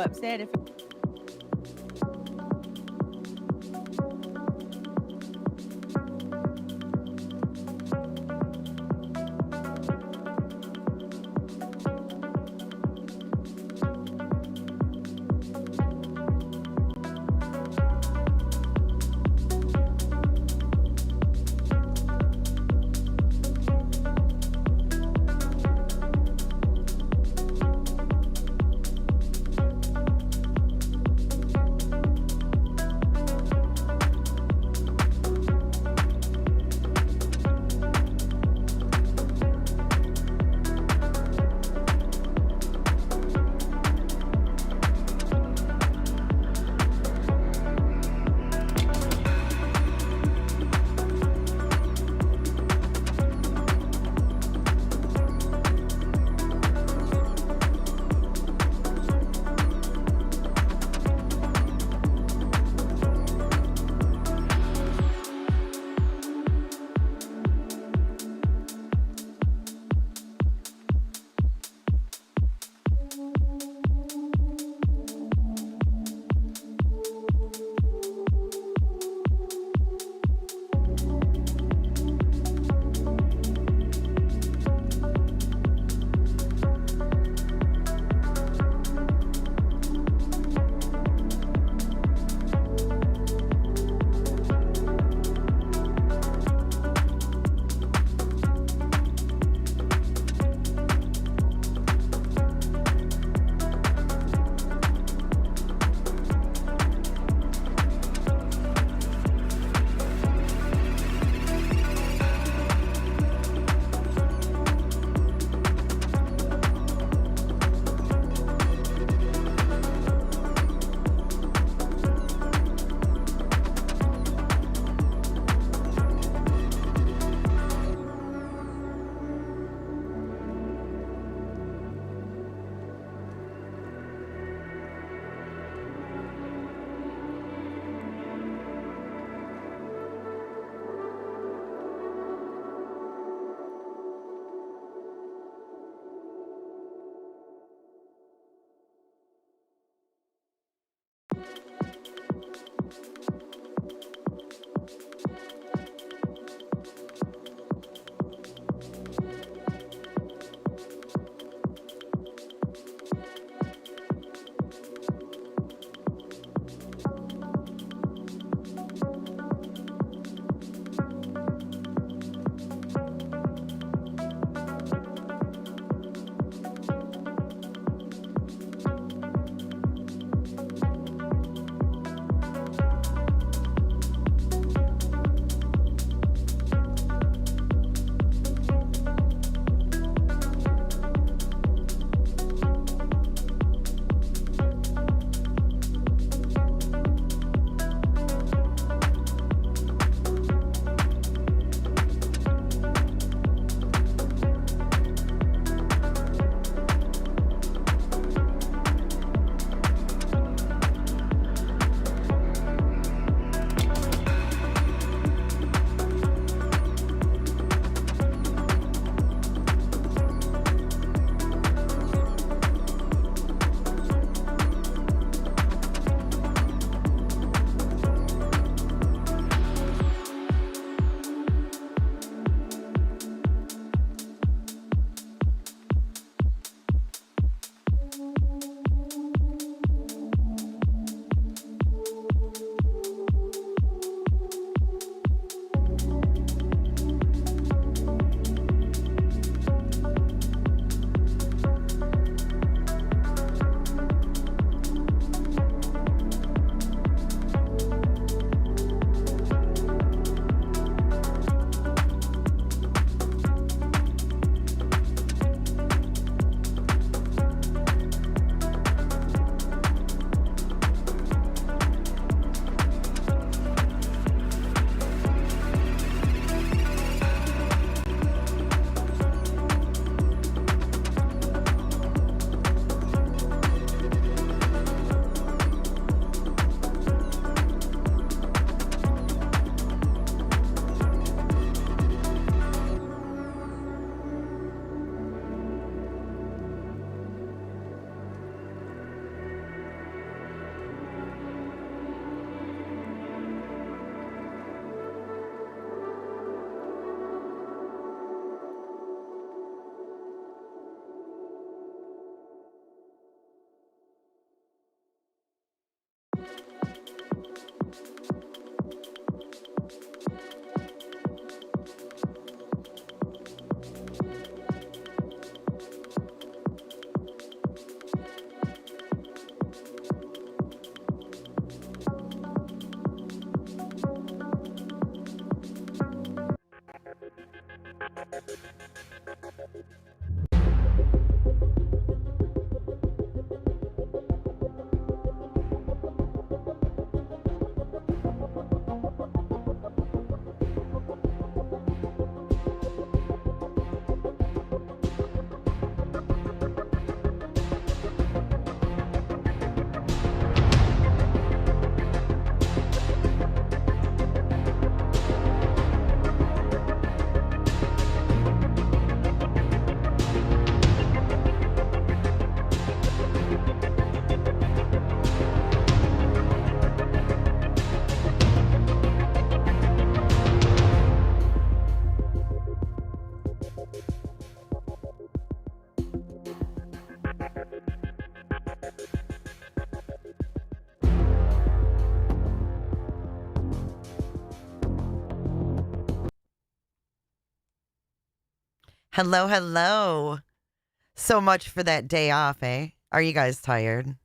upset if Hello, hello. So much for that day off, eh? Are you guys tired?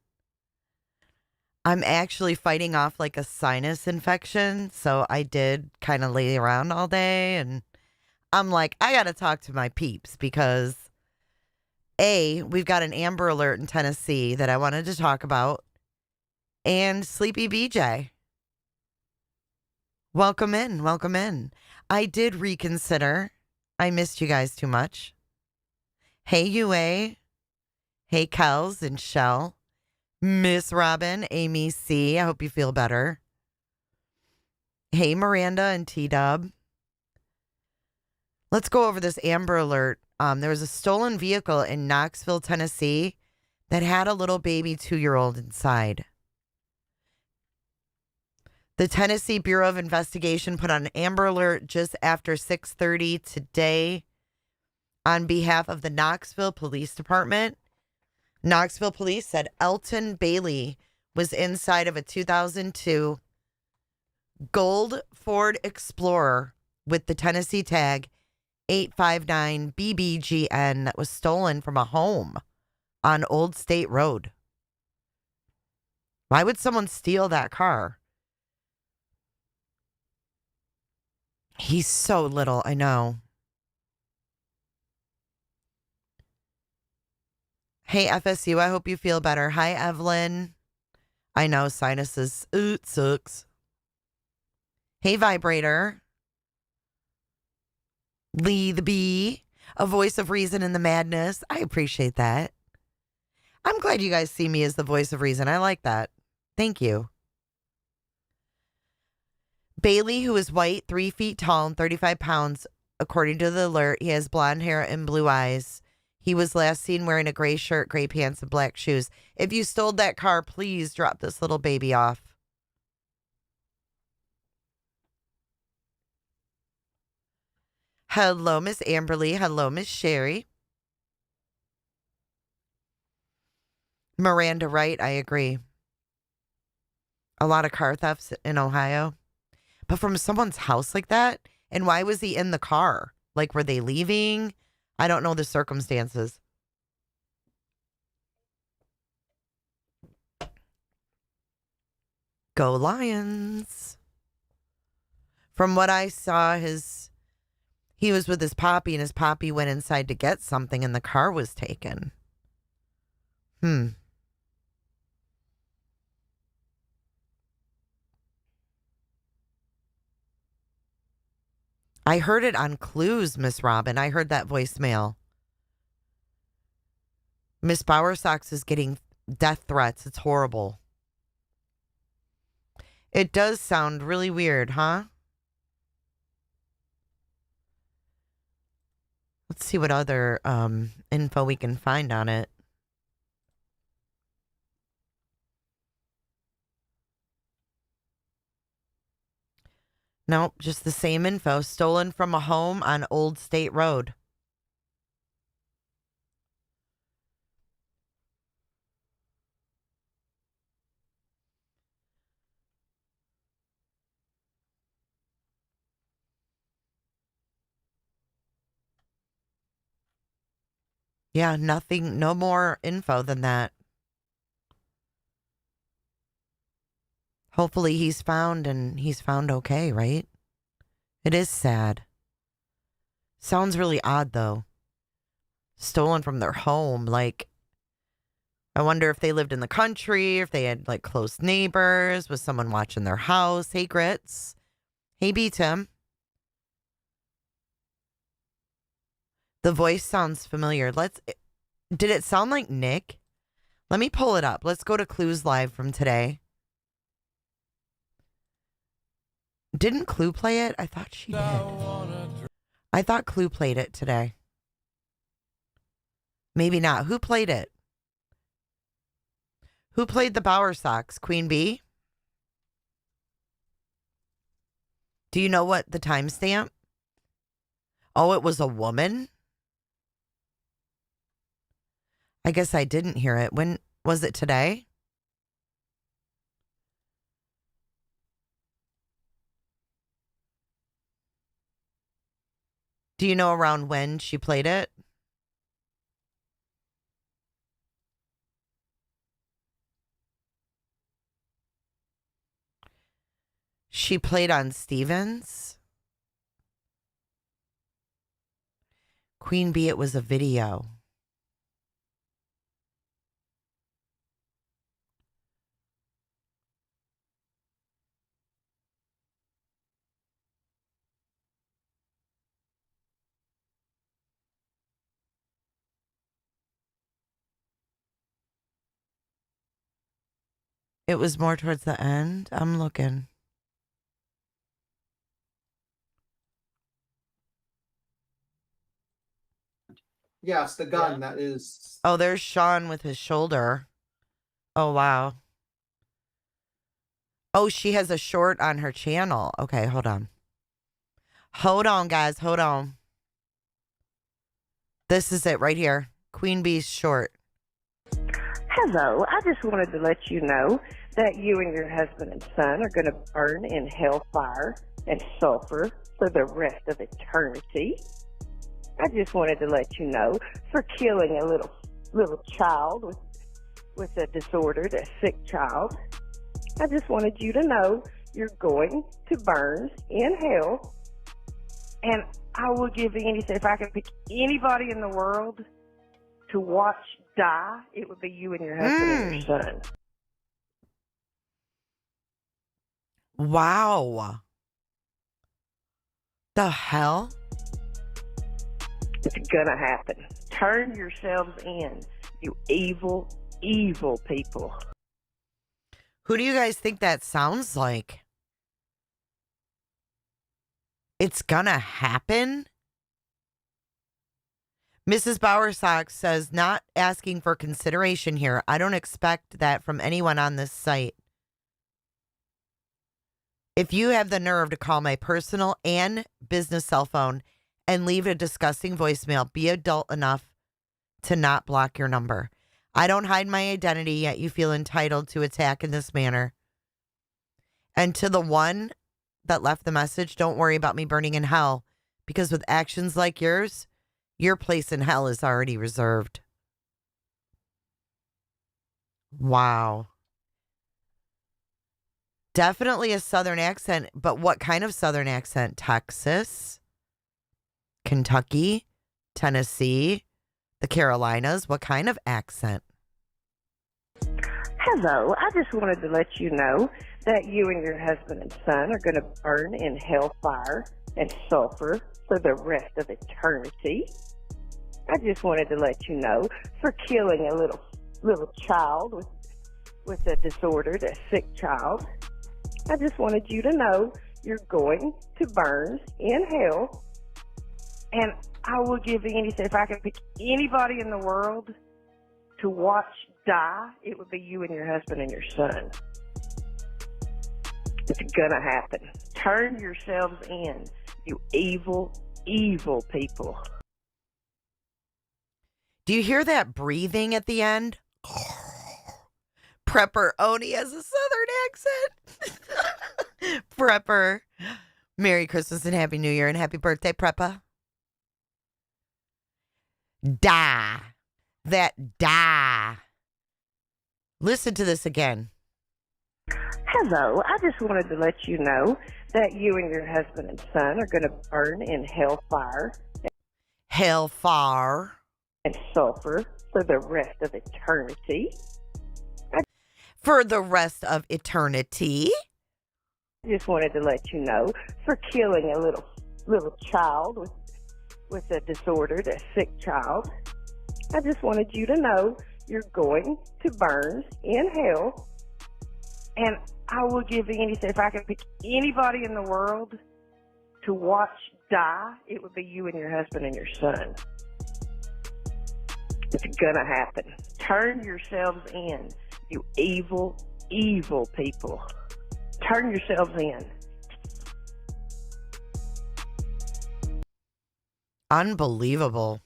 I'm actually fighting off like a sinus infection, so I did kind of lay around all day and I'm like, I got to talk to my peeps because we've got an Amber Alert in Tennessee that I wanted to talk about, and Sleepy BJ. Welcome in, welcome in. I did reconsider. I missed you guys too much. Hey, UA. Hey, Kels and Shell. Miss Robin, Amy C. I hope you feel better. Hey, Miranda and T Dub. Let's go over this Amber Alert. There was a stolen vehicle in Knoxville, Tennessee that had a little baby 2-year-old inside. The Tennessee Bureau of Investigation put on an Amber Alert just after 6:30 today on behalf of the Knoxville Police Department. Knoxville police said Elton Bailey was inside of a 2002 gold Ford Explorer with the Tennessee tag 859BBGN that was stolen from a home on Old State Road. Why would someone steal that car? He's so little, I know. Hey, FSU, I hope you feel better. Hi, Evelyn. I know, sinuses. Ooh, it sucks. Hey, Vibrator. Lee the Bee, a voice of reason in the madness. I appreciate that. I'm glad you guys see me as the voice of reason. I like that. Thank you. Bailey, who is white, 3 feet tall, and 35 pounds, according to the alert. He has blonde hair and blue eyes. He was last seen wearing a gray shirt, gray pants, and black shoes. If you stole that car, please drop this little baby off. Hello, Miss Amberly. Hello, Miss Sherry. Miranda Wright, I agree. A lot of car thefts in Ohio. But from someone's house like that? And why was he in the car? Like, were they leaving? I don't know the circumstances. Go Lions. From what I saw, he was with his poppy, and his poppy went inside to get something, and the car was taken. I heard it on Clues, Miss Robin. I heard that voicemail. Miss Bowersox is getting death threats. It's horrible. It does sound really weird, huh? Let's see what other info we can find on it. Nope, just the same info. Stolen from a home on Old State Road. Yeah, nothing, no more info than that. Hopefully he's found and he's found okay, right? It is sad. Sounds really odd, though. Stolen from their home. Like, I wonder if they lived in the country, if they had, like, close neighbors. Was someone watching their house? Hey, Grits. Hey, B. Tim. The voice sounds familiar. Did it sound like Nick? Let me pull it up. Let's go to Clues Live from today. Didn't Clue play it? I thought she did. I thought Clue played it today. Maybe not. Who played it? Who played the bowersox? Queen Bee? Do you know what the timestamp? Oh, it was a woman? I guess I didn't hear it. When was it today? Do you know around when she played it? She played on Stevens. Queen Bee, it was a video. It was more towards the end. I'm looking. Yes, the gun that is. Oh, there's Sean with his shoulder. Oh, wow. Oh, she has a short on her channel. Okay, hold on. Hold on, guys. Hold on. This is it right here. Queen Bee's short. Hello, I just wanted to let you know that you and your husband and son are going to burn in hellfire and sulfur for the rest of eternity. I just wanted to let you know for killing a little child with a disordered, a sick child. I just wanted you to know you're going to burn in hell, and I will give anything. If I could pick anybody in the world to watch die, it would be you and your husband and your son. Wow. The hell? It's gonna happen. Turn yourselves in, you evil, evil people. Who do you guys think that sounds like? It's gonna happen? Mrs. Bowersox says, not asking for consideration here. I don't expect that from anyone on this site. If you have the nerve to call my personal and business cell phone and leave a disgusting voicemail, be adult enough to not block your number. I don't hide my identity, yet you feel entitled to attack in this manner. And to the one that left the message, don't worry about me burning in hell, because with actions like yours, your place in hell is already reserved. Wow. Definitely a Southern accent, but what kind of Southern accent? Texas, Kentucky, Tennessee, the Carolinas. What kind of accent? Hello, I just wanted to let you know that you and your husband and son are going to burn in hellfire and sulfur for the rest of eternity. I just wanted to let you know for killing a little child with a disordered, a sick child. I just wanted you to know you're going to burn in hell, and I will give anything. If I could pick anybody in the world to watch die, it would be you and your husband and your son. It's gonna happen. Turn yourselves in, you evil, evil people. Do you hear that breathing at the end? Prepper Oni has a Southern accent. Prepper. Merry Christmas and Happy New Year and Happy Birthday, Preppa. Da. That da. Listen to this again. Hello, I just wanted to let you know that you and your husband and son are going to burn in hellfire. Hellfire. And sulfur for the rest of eternity. For the rest of eternity. I just wanted to let you know for killing a little child with a disordered, a sick child. I just wanted you to know you're going to burn in hell, and I will give anything. If I could pick anybody in the world to watch die, it would be you and your husband and your son. It's gonna happen. Turn yourselves in, you evil, evil people. Turn yourselves in. Unbelievable.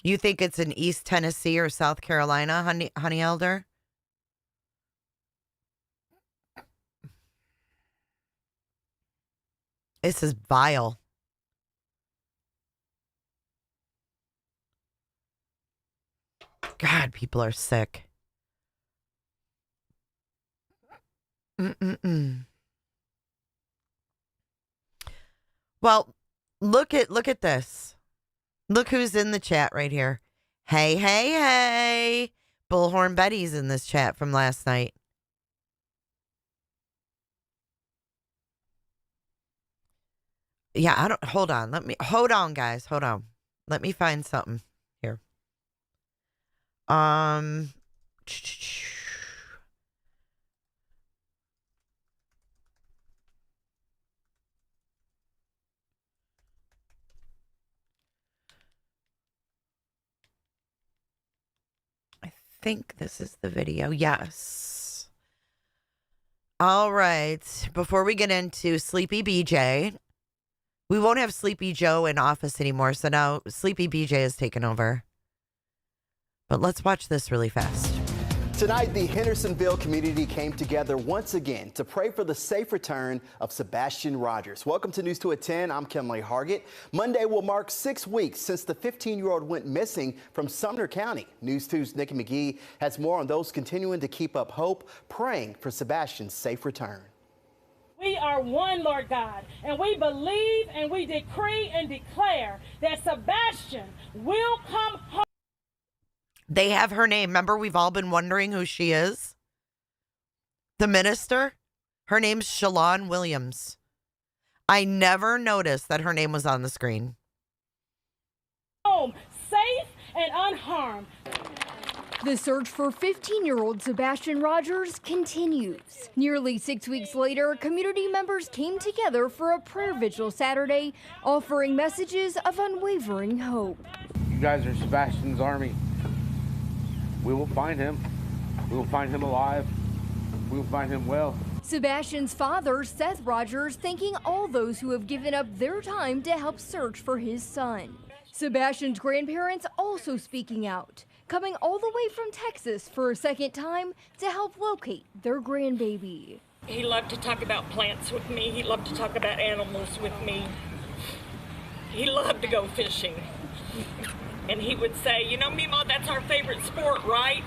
You think it's in East Tennessee or South Carolina, honey elder? This is vile. God, people are sick. Well, look at this. Look who's in the chat right here. Hey, hey, hey. Bullhorn Betty's in this chat from last night. Yeah, I don't hold on, guys. Hold on. Let me find something here. I think this is the video. Yes. All right. Before we get into Sleepy BJ, we won't have Sleepy Joe in office anymore, so now Sleepy BJ has taken over. But let's watch this really fast. Tonight, the Hendersonville community came together once again to pray for the safe return of Sebastian Rogers. Welcome to News 2 at 10. I'm Kimberly Hargett. Monday will mark 6 weeks since the 15-year-old went missing from Sumner County. News 2's Nikki McGee has more on those continuing to keep up hope, praying for Sebastian's safe return. We are one, Lord God, and we believe and we decree and declare that Sebastian will come home. They have her name. Remember, we've all been wondering who she is? The minister? Her name's Shalon Williams. I never noticed that her name was on the screen. Home, safe and unharmed. The search for 15-year-old Sebastian Rogers continues. Nearly 6 weeks later, community members came together for a prayer vigil Saturday, offering messages of unwavering hope. You guys are Sebastian's army. We will find him. We will find him alive. We will find him well. Sebastian's father, Seth Rogers, thanking all those who have given up their time to help search for his son. Sebastian's grandparents also speaking out, coming all the way from Texas for a second time to help locate their grandbaby. He loved to talk about plants with me. He loved to talk about animals with me. He loved to go fishing. And he would say, you know, Mima, that's our favorite sport, right?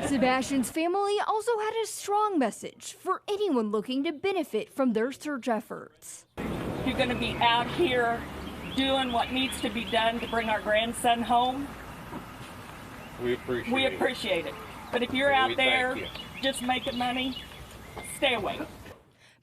Sebastian's family also had a strong message for anyone looking to benefit from their search efforts. You're going to be out here doing what needs to be done to bring our grandson home. We appreciate it. But if you're out there just making money, stay away.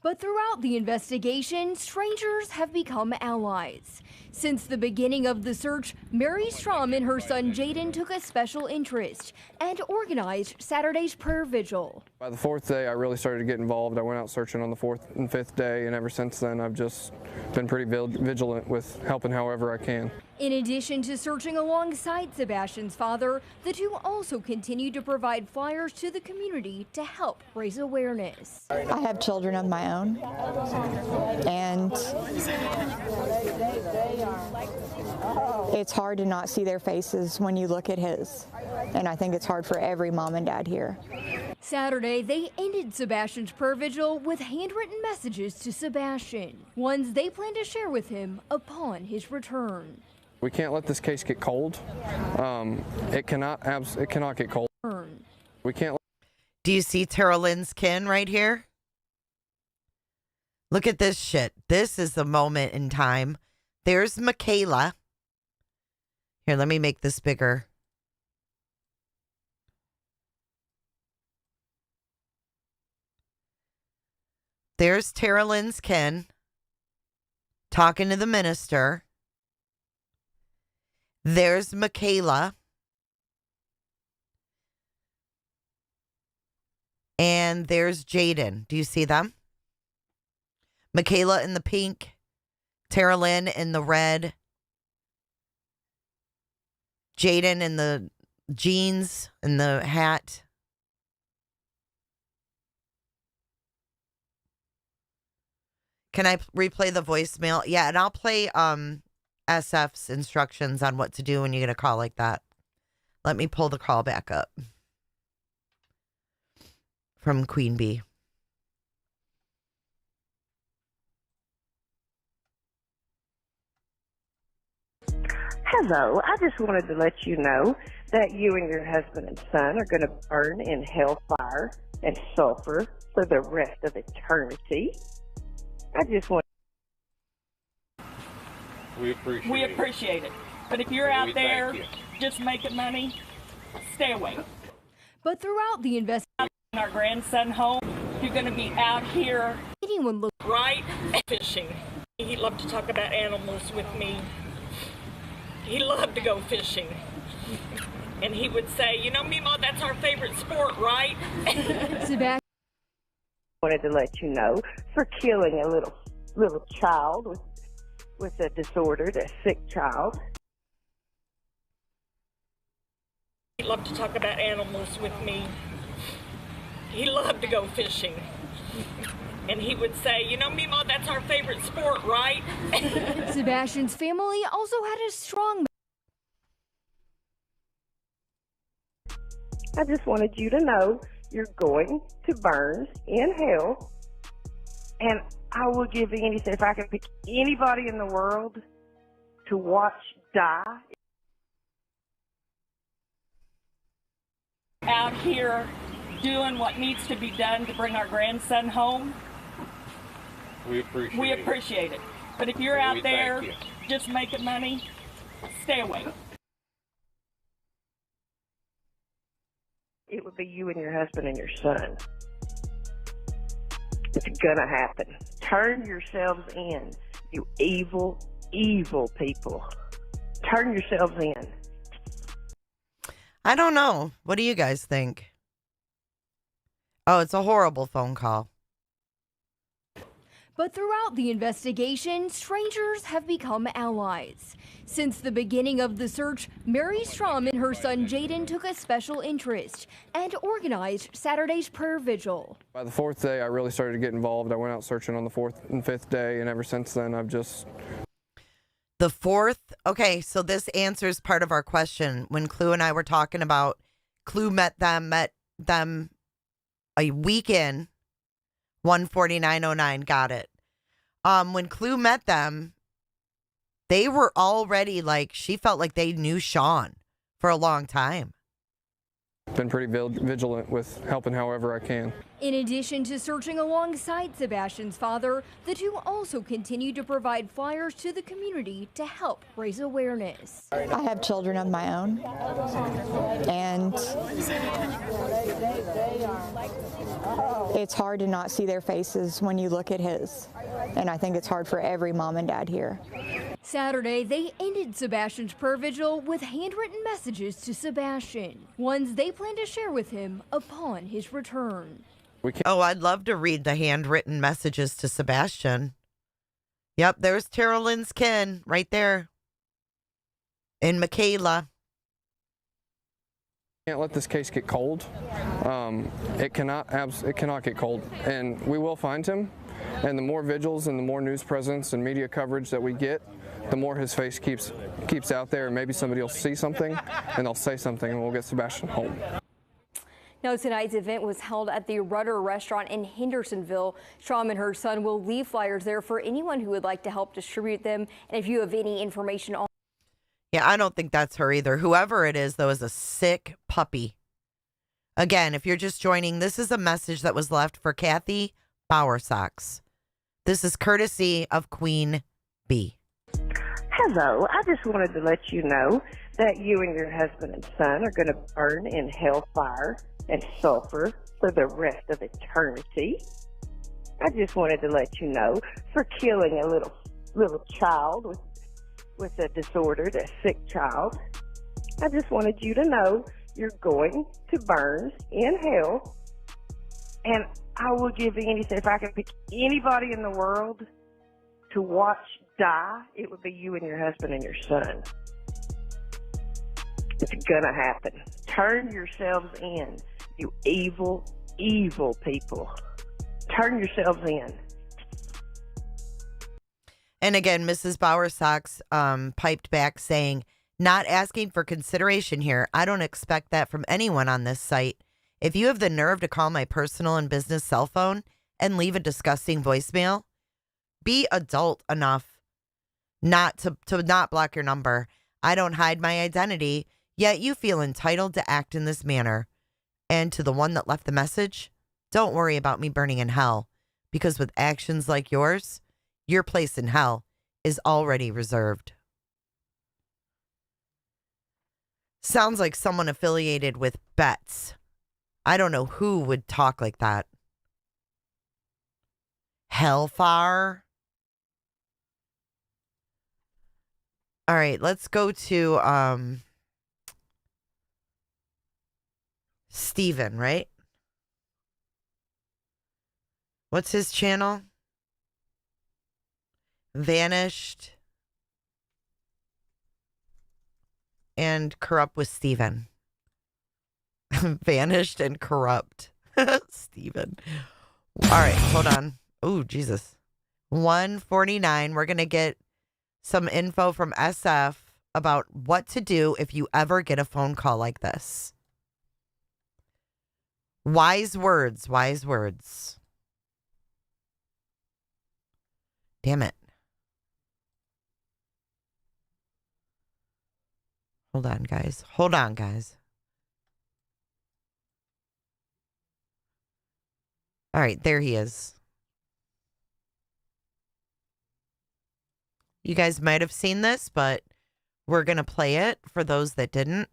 But throughout the investigation, strangers have become allies. Since the beginning of the search, Mary Strom and her son Jaden took a special interest and organized Saturday's prayer vigil. By the fourth day, I really started to get involved. I went out searching on the fourth and fifth day, and ever since then, I've just been pretty vigilant with helping however I can. In addition to searching alongside Sebastian's father, the two also continue to provide flyers to the community to help raise awareness. I have children of my own, and it's hard to not see their faces when you look at his, and I think it's hard for every mom and dad here. Saturday, they ended Sebastian's prayer vigil with handwritten messages to Sebastian, ones they plan to share with him upon his return. We can't let this case get cold. It cannot get cold. We can't. Do you see Tara Lynn's kin right here? Look at this shit. This is the moment in time. There's Michaela. Here, let me make this bigger. There's Tara Lynn's kin talking to the minister. There's Michaela. And there's Jaden. Do you see them? Michaela in the pink. Tara Lynn in the red. Jaden in the jeans and the hat. Can I replay the voicemail? Yeah, and I'll play SF's instructions on what to do when you get a call like that. Let me pull the call back up from Queen Bee. Hello, I just wanted to let you know that you and your husband and son are going to burn in hellfire and sulfur for the rest of eternity. I just want. We appreciate it. But if you're out there just making money, stay away. But throughout the investigation, Our grandson home, you're going to be out here, anyone look right, fishing. He loved to talk about animals with me. He loved to go fishing. And he would say, you know, Mima, that's our favorite sport, right? Sebastian Wanted to let you know for killing a little child with a disordered, a sick child. He loved to talk about animals with me. He loved to go fishing. And he would say, you know, Mima, that's our favorite sport, right? Sebastian's family also had a strong. I just wanted you to know you're going to burn in hell, and I will give anything. If I can pick anybody in the world to watch die. Out here doing what needs to be done to bring our grandson home. We appreciate it. But if you're out there just making money, stay away. It would be you and your husband and your son. It's gonna happen. Turn yourselves in, you evil, evil people. Turn yourselves in. I don't know. What do you guys think? Oh, it's a horrible phone call. But throughout the investigation, strangers have become allies. Since the beginning of the search, Mary Strom and her son Jaden took a special interest and organized Saturday's prayer vigil. By the fourth day, I really started to get involved. I went out searching on the fourth and fifth day, and ever since then, I've just... The fourth? Okay, so this answers part of our question. When Clue and I were talking about, Clue met them a week in, 14909, got it. When Clue met them, they were already like, she felt like they knew Sean for a long time. Been pretty vigilant with helping however I can. In addition to searching alongside Sebastian's father, the two also continue to provide flyers to the community to help raise awareness. I have children of my own, and it's hard to not see their faces when you look at his. And I think it's hard for every mom and dad here. Saturday, they ended Sebastian's prayer vigil with handwritten messages to Sebastian, ones they plan to share with him upon his return. Oh, I'd love to read the handwritten messages to Sebastian. Yep, there's Tara Lynn's kin right there. And Michaela. Can't let this case get cold. It cannot get cold, and we will find him. And the more vigils and the more news presence and media coverage that we get, the more his face keeps out there, and maybe somebody will see something and they'll say something, and we'll get Sebastian home. Now, tonight's event was held at the Rudder Restaurant in Hendersonville. Strom and her son will leave flyers there for anyone who would like to help distribute them. And if you have any information on... Yeah, I don't think that's her either. Whoever it is, though, is a sick puppy. Again, if you're just joining, this is a message that was left for Kathy Bowersox. This is courtesy of Queen Bee. Hello, I just wanted to let you know that you and your husband and son are going to burn in hellfire and sulfur for the rest of eternity. I just wanted to let you know for killing a little child with a disordered, a sick child. I just wanted you to know you're going to burn in hell, and I will give anything. If I can pick anybody in the world to watch die, it would be you and your husband and your son. It's gonna happen. Turn yourselves in, you evil, evil people. Turn yourselves in. And again, Mrs. Bowersox piped back saying, not asking for consideration here. I don't expect that from anyone on this site. If you have the nerve to call my personal and business cell phone and leave a disgusting voicemail, be adult enough not to not block your number. I don't hide my identity, yet you feel entitled to act in this manner. And to the one that left the message, don't worry about me burning in hell, because with actions like yours, your place in hell is already reserved. Sounds like someone affiliated with Bets. I don't know who would talk like that. Hellfire. All right, let's go to Steven, right? What's his channel? Vanished and Corrupt with Steven. Vanished and Corrupt. Steven. All right, hold on. Oh, Jesus. 149. We're going to get some info from SF about what to do if you ever get a phone call like this. Wise words, wise words. Damn it. Hold on, guys. Hold on, guys. All right, there he is. You guys might have seen this, but we're going to play it for those that didn't.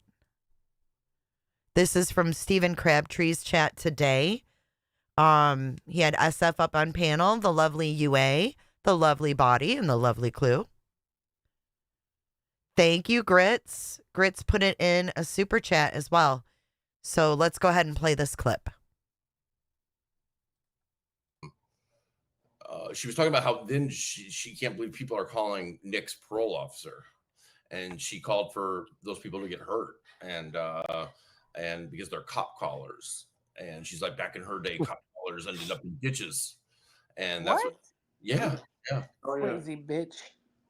This is from Stephen Crabtree's chat today. He had SF up on panel, the lovely UA, the lovely Body, and the lovely Clue. Thank you, Grits. Grits put it in a super chat as well. So let's go ahead and play this clip. She was talking about how then she can't believe people are calling Nick's parole officer, and she called for those people to get hurt, and because they're cop callers, and she's like, back in her day, cop callers ended up in ditches, and that's what yeah. Crazy bitch.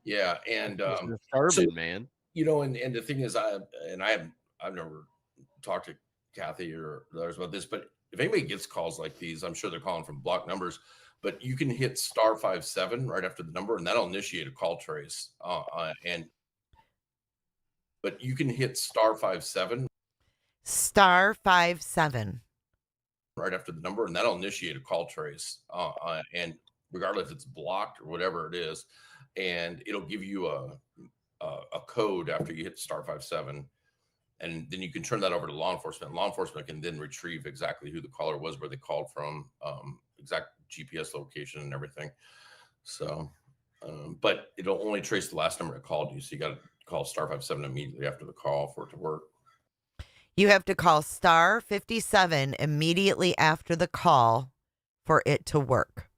Yeah, and disturbing, man. You know, and the thing is, I've never talked to Kathy or others about this, but if anybody gets calls like these, I'm sure they're calling from blocked numbers. But you can hit *57 right after the number, and that'll initiate a call trace. But you can hit *57. *57 right after the number, and that'll initiate a call trace. And regardless if it's blocked or whatever it is, and it'll give you a code after you hit *57. And then you can turn that over to law enforcement. Law enforcement can then retrieve exactly who the caller was, where they called from, exact GPS location and everything. So, but it'll only trace the last number it called you. So you got to call *57 immediately after the call for it to work. You have to call *57 immediately after the call for it to work.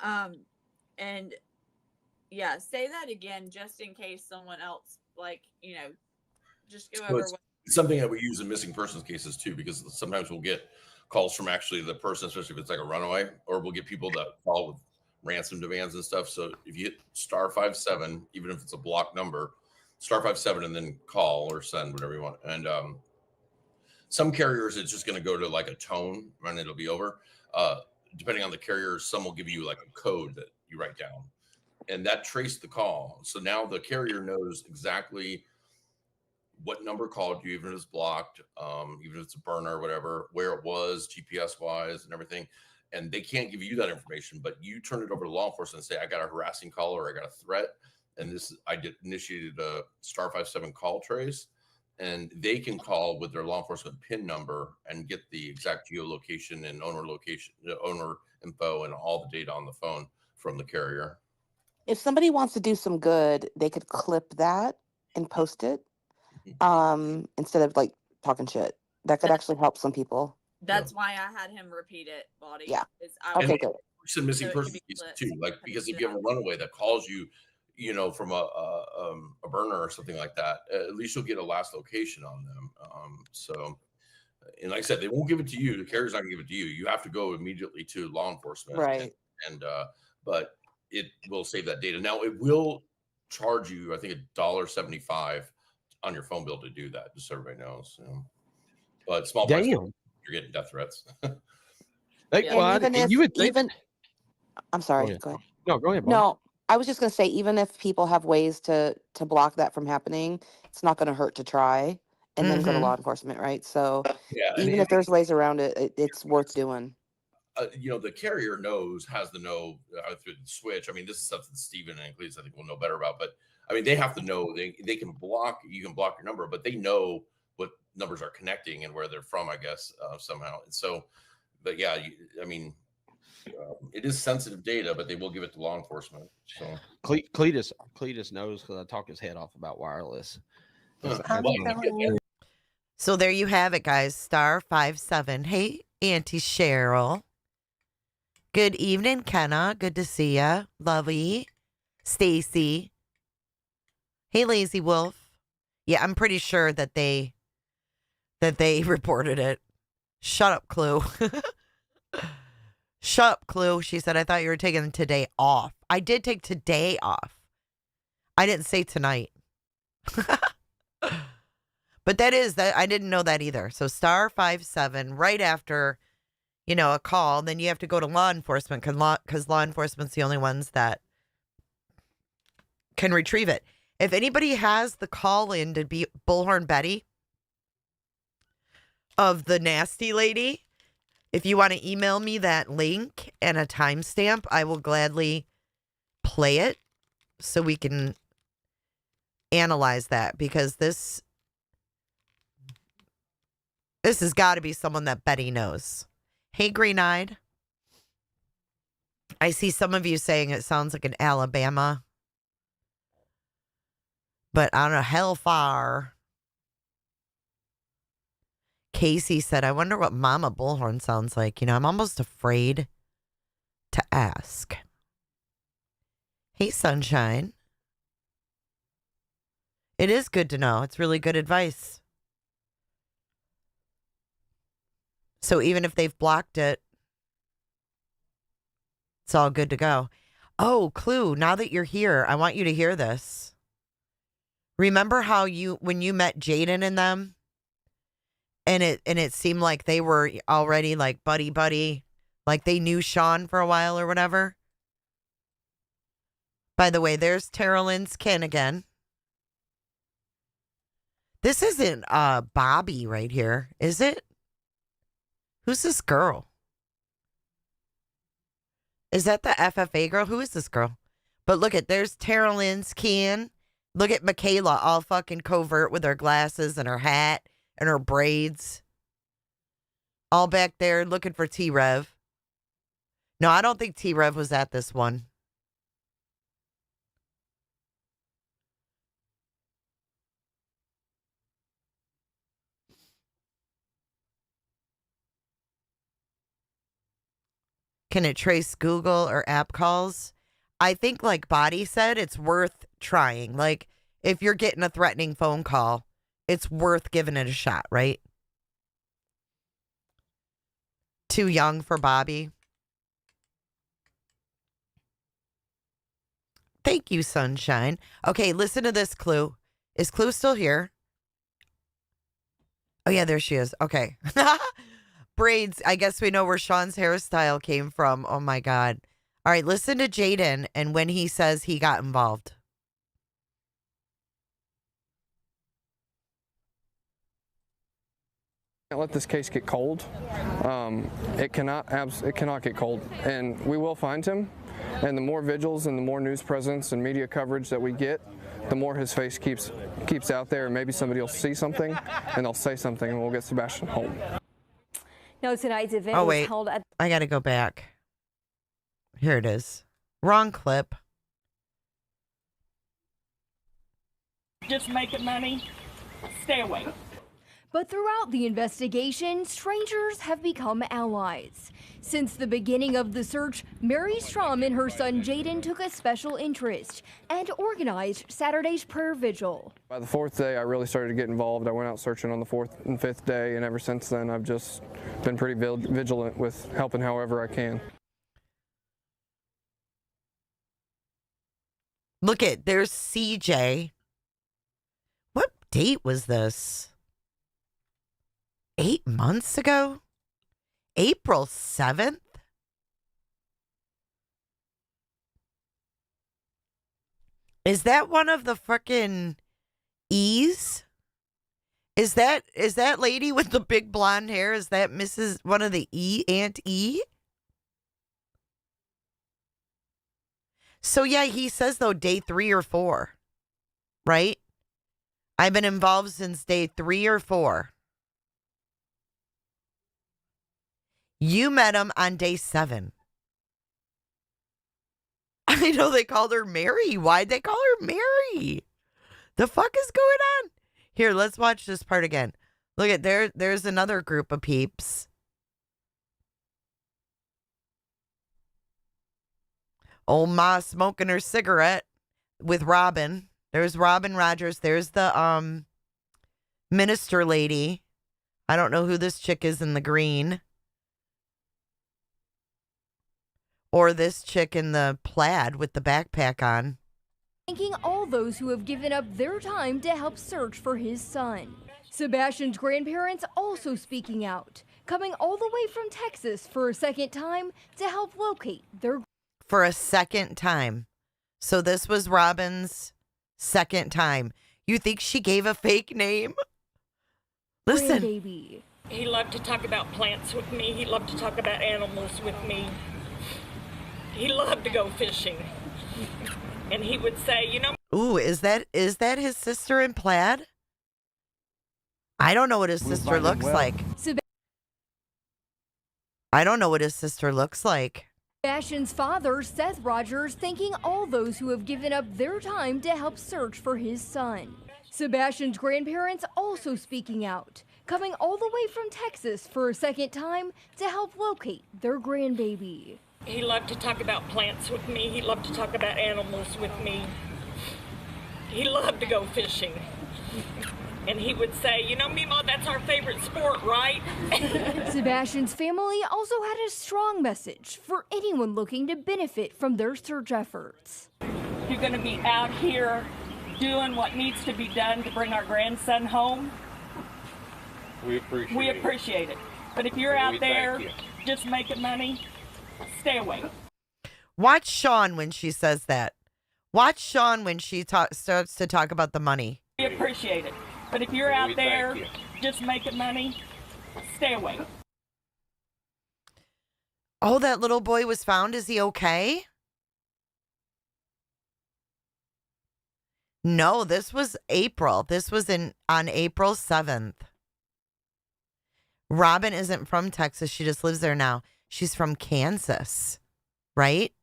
And yeah, say that again, just in case someone else, just go over. It's something that we use in missing persons cases too, because sometimes we'll get calls from actually the person, especially if it's like a runaway, or we'll get people that call with ransom demands and stuff. So if you hit *57, even if it's a blocked number, *57 and then call or send whatever you want. And some carriers, it's just going to go to like a tone and it'll be over. Depending on the carrier, some will give you like a code that you write down, and that traced the call. So now the carrier knows exactly what number called you, even if it's blocked, even if it's a burner or whatever, where it was, GPS wise and everything. And they can't give you that information, but you turn it over to law enforcement and say, I got a harassing call or I got a threat. And I initiated a *57 call trace, and they can call with their law enforcement PIN number and get the exact geolocation and owner location, owner info, and all the data on the phone from the carrier. If somebody wants to do some good, they could clip that and post it instead of like talking shit. That could actually help some people. That's why I had him repeat it, Body. Yeah. Okay, good. It's a missing person too, like, because if you have a runaway that calls you, from a burner or something like that, at least you'll get a last location on them. And like I said, they won't give it to you. The carrier's not gonna give it to you. You have to go immediately to law enforcement. Right. But it will save that data. Now it will charge you, I think, $1.75 on your phone bill to do that, just so everybody knows. But small price, you're getting death threats. I'm sorry. Go ahead. No, go ahead. Bob. No, I was just going to say, even if people have ways to block that from happening, it's not going to hurt to try and then go to Mm-hmm. law enforcement, right? So Yeah, and even if there's ways around it, it's worth doing. The carrier has to know through the switch. I mean, this is something Steven and Cletus I think will know better about, but I mean, they have to know they can block. You can block your number, but they know what numbers are connecting and where they're from, I guess, somehow. And so, but yeah, it is sensitive data, but they will give it to law enforcement. So Cletus knows because I talk his head off about wireless. So there you have it, guys. *57. Hey, Auntie Cheryl. Good evening, Kenna. Good to see ya. Lovey. Stacy. Hey, Lazy Wolf. Yeah, I'm pretty sure that they reported it. Shut up, Clue. Shut up, Clue. She said, I thought you were taking today off. I did take today off. I didn't say tonight. But I didn't know that either. So *57, right after, a call, then you have to go to law enforcement because law enforcement's the only ones that can retrieve it. If anybody has the call in to be Bullhorn Betty of the nasty lady, if you want to email me that link and a timestamp, I will gladly play it so we can analyze that, because this has got to be someone that Betty knows. Hey, Green-Eyed. I see some of you saying it sounds like an Alabama, but I don't know, Hellfire. Casey said, I wonder what Mama Bullhorn sounds like. I'm almost afraid to ask. Hey, Sunshine. It is good to know. It's really good advice. So even if they've blocked it, it's all good to go. Oh, Clue, now that you're here, I want you to hear this. Remember how when you met Jaden and them, and it seemed like they were already like buddy, like they knew Sean for a while or whatever? By the way, there's Terrellyn's kin again. This isn't Bobby right here, is it? Who's this girl? Is that the FFA girl? Who is this girl? But look there's Terrellyn's kin. Look at Michaela, all fucking covert with her glasses and her hat and her braids. All back there looking for T-Rev. No, I don't think T-Rev was at this one. Can it trace Google or app calls? I think, like Body said, it's worth trying. Like, if you're getting a threatening phone call, it's worth giving it a shot, right? Too young for Bobby. Thank you, Sunshine. Okay, listen to this, Clue. Is Clue still here? Oh, yeah, there she is. Okay. Braids. I guess we know where Sean's hairstyle came from. Oh, my God. All right, listen to Jaden and when he says he got involved. Can't let this case get cold. It cannot get cold, and we will find him. And the more vigils and the more news presence and media coverage that we get, the more his face keeps out there, and maybe somebody will see something and they'll say something, and we'll get Sebastian home. Now tonight's event was held at. I got to go back. Here it is. Wrong clip. Just making money. Stay away. But throughout the investigation, strangers have become allies. Since the beginning of the search, Mary Strom and her son Jaden took a special interest and organized Saturday's prayer vigil. By the fourth day, I really started to get involved. I went out searching on the fourth and fifth day, and ever since then, I've just been pretty vigilant with helping however I can. Look there's CJ. What date was this? 8 months ago? April 7th? Is that one of the frickin' E's? Is that lady with the big blonde hair? Is that Mrs. one of the Aunt E? So yeah, he says though day 3 or 4, right? I've been involved since day 3 or 4. You met him on day 7. I know they called her Mary. Why'd they call her Mary? The fuck is going on? Here, let's watch this part again. Look at there's another group of peeps. Old Ma smoking her cigarette with Robin. There's Robin Rogers. There's the minister lady. I don't know who this chick is in the green. Or this chick in the plaid with the backpack on. Thanking all those who have given up their time to help search for his son. Sebastian's grandparents also speaking out, coming all the way from Texas for a second time to help locate their... For a second time. So this was Robin's second time. You think she gave a fake name? Listen. Baby. He loved to talk about plants with me. He loved to talk about animals with me. He loved to go fishing. And he would say, you know... Ooh, is that his sister in plaid? I don't know what his sister looks like. I don't know what his sister looks like. Sebastian's father, Seth Rogers, thanking all those who have given up their time to help search for his son. Sebastian's grandparents also speaking out, coming all the way from Texas for a second time to help locate their grandbaby. He loved to talk about plants with me. He loved to talk about animals with me. He loved to go fishing. And he would say, you know, Mima, that's our favorite sport, right? Sebastian's family also had a strong message for anyone looking to benefit from their search efforts. You're going to be out here doing what needs to be done to bring our grandson home. We appreciate it. But if you're out there just making money, stay away. Watch Sean when she says that. Watch Sean when she starts to talk about the money. We appreciate it. But if you're out there just making money, stay away. Oh, that little boy was found. Is he okay? No, this was April. This was on April 7th. Robin isn't from Texas. She just lives there now. She's from Kansas, right?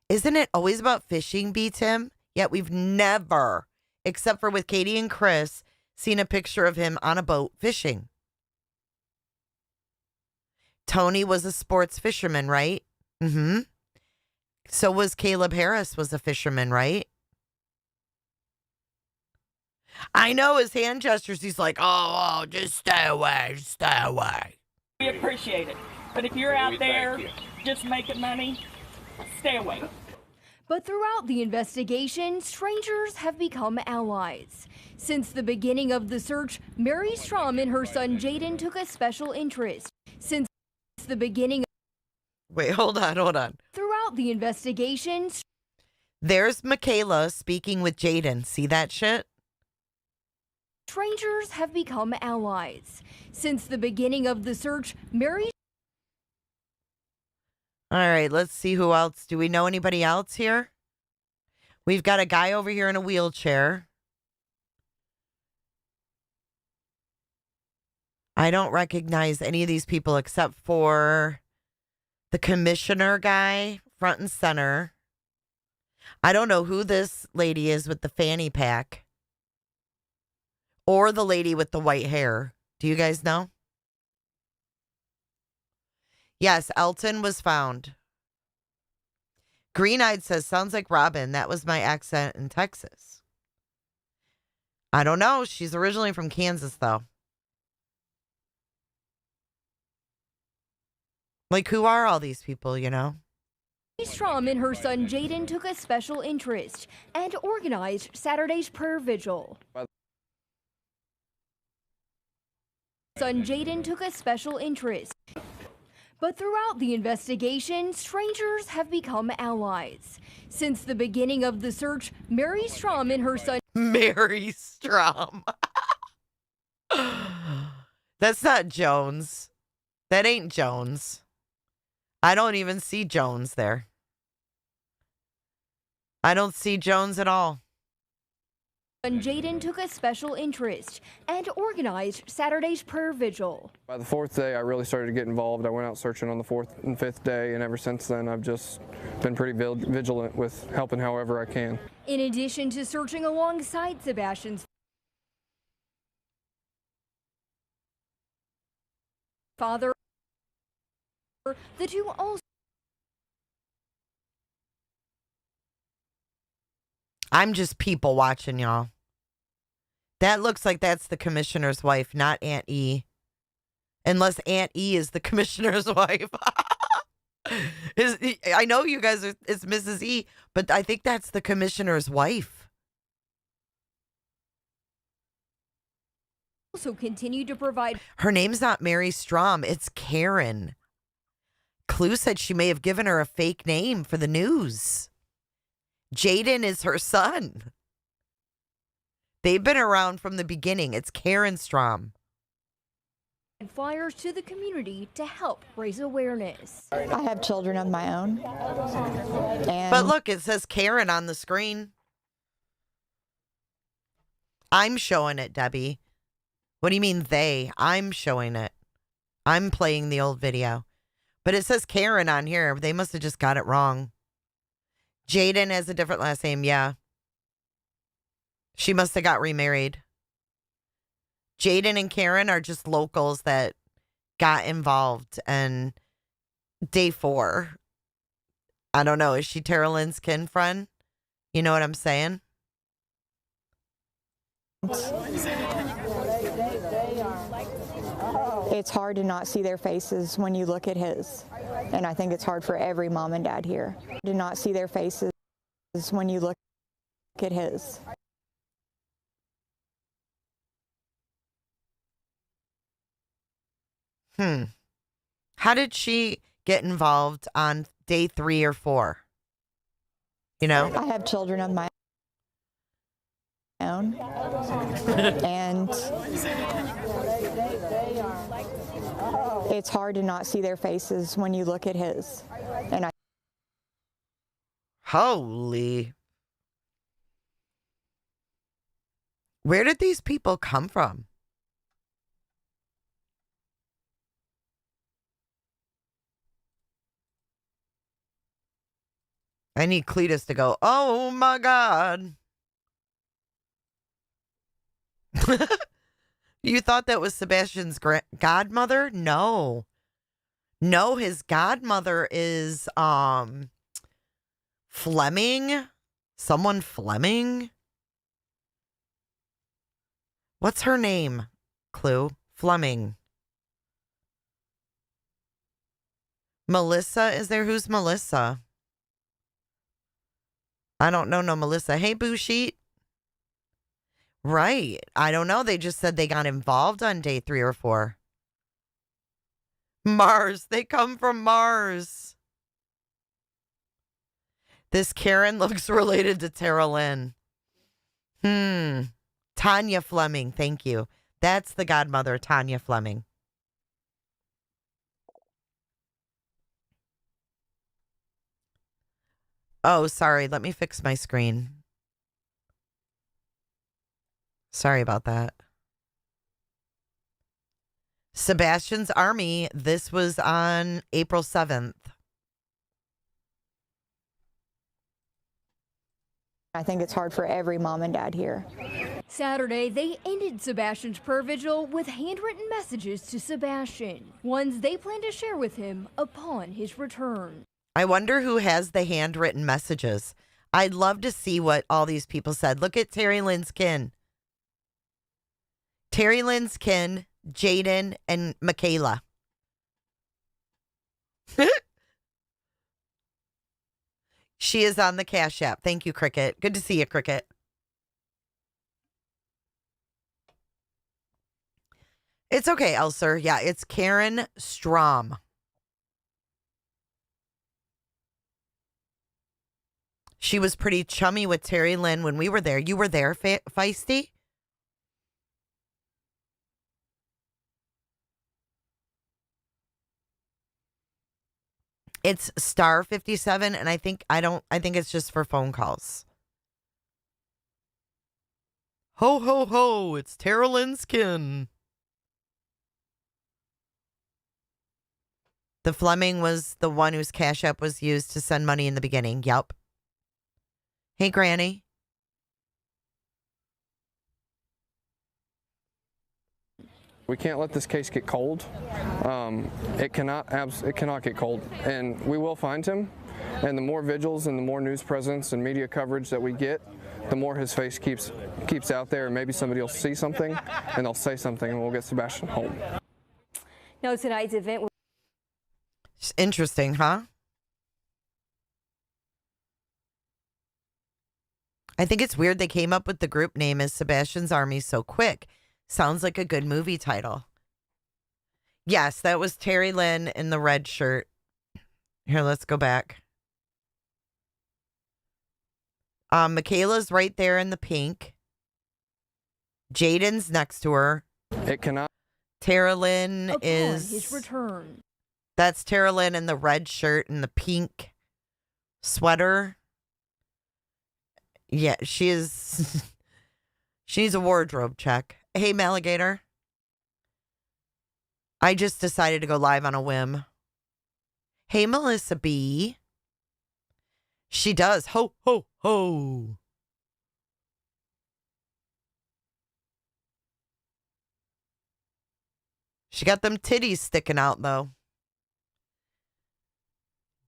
Isn't it always about fishing, B. Tim? Yet we've never, except for with Katie and Chris, seen a picture of him on a boat fishing. Tony was a sports fisherman, right? Mm-hmm. So was Caleb Harris was a fisherman, right? I know his hand gestures. He's like, oh, just stay away, stay away. We appreciate it. But if you're out there just making money, stay away. But throughout the investigation, strangers have become allies. Since the beginning of the search, Mary Strom and her son Jaden took a special interest. Since the beginning... Wait, hold on. Throughout the investigation... There's Michaela speaking with Jaden. See that shit? Strangers have become allies. Since the beginning of the search, Mary... All right, let's see who else. Do we know anybody else here? We've got a guy over here in a wheelchair. I don't recognize any of these people except for the commissioner guy, front and center. I don't know who this lady is with the fanny pack. Or the lady with the white hair. Do you guys know? Yes, Elton was found. Green-eyed says, sounds like Robin. That was my accent in Texas. I don't know. She's originally from Kansas, though. Like, who are all these people, you know? Strom and her son Jaden took a special interest and organized Saturday's prayer vigil. Son Jaden took a special interest. But throughout the investigation, strangers have become allies. Since the beginning of the search, Mary Strom and her son Mary Strom. That's not Jones. That ain't Jones. I don't even see Jones there. I don't see Jones at all. Jaden took a special interest and organized Saturday's prayer vigil. By the fourth day, I really started to get involved. I went out searching on the fourth and fifth day, and ever since then, I've just been pretty vigilant with helping however I can. In addition to searching alongside Sebastian's father, the two also I'm just people watching, y'all. That looks like that's the commissioner's wife, not Aunt E. Unless Aunt E is the commissioner's wife. I know you guys are, it's Mrs. E, but I think that's the commissioner's wife. also continue to provide. Her name's not Mary Strom, it's Karen. Clue said she may have given her a fake name for the news. Jaden is her son. They've been around from the beginning. It's Karen Strom. Flyers to the community to help raise awareness. I have children of my own. But look, it says Karen on the screen. I'm showing it, Debbie. What do you mean they? I'm showing it. I'm playing the old video. But it says Karen on here. They must have just got it wrong. Jaden has a different last name, yeah. She must have got remarried. Jaden and Karen are just locals that got involved. And day 4, I don't know. Is she Tara Lynn's kin friend? You know what I'm saying? It's hard to not see their faces when you look at his. And I think it's hard for every mom and dad here to not see their faces when you look at his. How did she get involved on day 3 or 4? You know? I have children of my own. And it's hard to not see their faces when you look at his. And Holy. Where did these people come from? I need Cletus to go, oh my God. You thought that was Sebastian's godmother? No. No, his godmother is Fleming. Someone Fleming? What's her name? Clue. Fleming. Melissa is there? Who's Melissa? I don't know no Melissa. Hey, Boo Sheet. Right. I don't know. They just said they got involved on day 3 or 4. Mars. They come from Mars. This Karen looks related to Tara Lynn. Tanya Fleming. Thank you. That's the godmother, Tanya Fleming. Oh, sorry. Let me fix my screen. Sorry about that. Sebastian's Army. This was on April 7th. I think it's hard for every mom and dad here. Saturday, they ended Sebastian's prayer vigil with handwritten messages to Sebastian, ones they plan to share with him upon his return. I wonder who has the handwritten messages. I'd love to see what all these people said. Look at Terry Lynn's kin. Terry Lynn's kin, Jaden, and Michaela. She is on the Cash App. Thank you, Cricket. Good to see you, Cricket. It's okay, Elser. Yeah, it's Karen Strom. She was pretty chummy with Terry Lynn when we were there. You were there, Feisty? It's star 57, and I think it's just for phone calls. Ho, ho, ho, it's Tara Lynn Skin. The Fleming was the one whose Cash App was used to send money in the beginning. Yep. Hey, Granny. We can't let this case get cold. It cannot get cold, and we will find him. And the more vigils and the more news presence and media coverage that we get, the more his face keeps out there, and maybe somebody will see something and they'll say something, and we'll get Sebastian home. Now tonight's event was It's interesting, huh? I think it's weird they came up with the group name as Sebastian's Army so quick. Sounds like a good movie title. Yes, that was Terry Lynn in the red shirt. Here, let's go back. Michaela's right there in the pink. Jaden's next to her. It cannot. Tara Lynn Upon is... his return. That's Tara Lynn in the red shirt and the pink sweater. Yeah, she is... she needs a wardrobe check. Hey, Maligator. I just decided to go live on a whim. Hey, Melissa B. She does. Ho, ho, ho. She got them titties sticking out, though.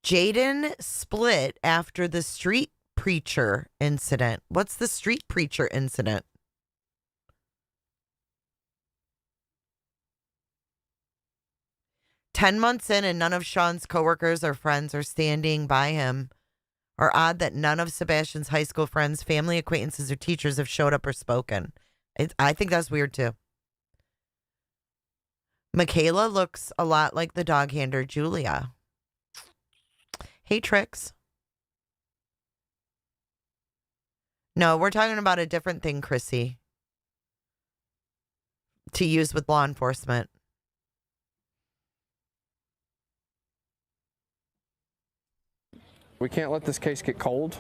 Jaden split after the street preacher incident. What's the street preacher incident? "10 months in and none of Sean's coworkers or friends are standing by him. Or odd that none of Sebastian's high school friends, family, acquaintances, or teachers have showed up or spoken." I think that's weird too. Michaela looks a lot like the dog handler Julia. Hey, Trix. No, we're talking about a different thing, Chrissy. To use with law enforcement. We can't let this case get cold.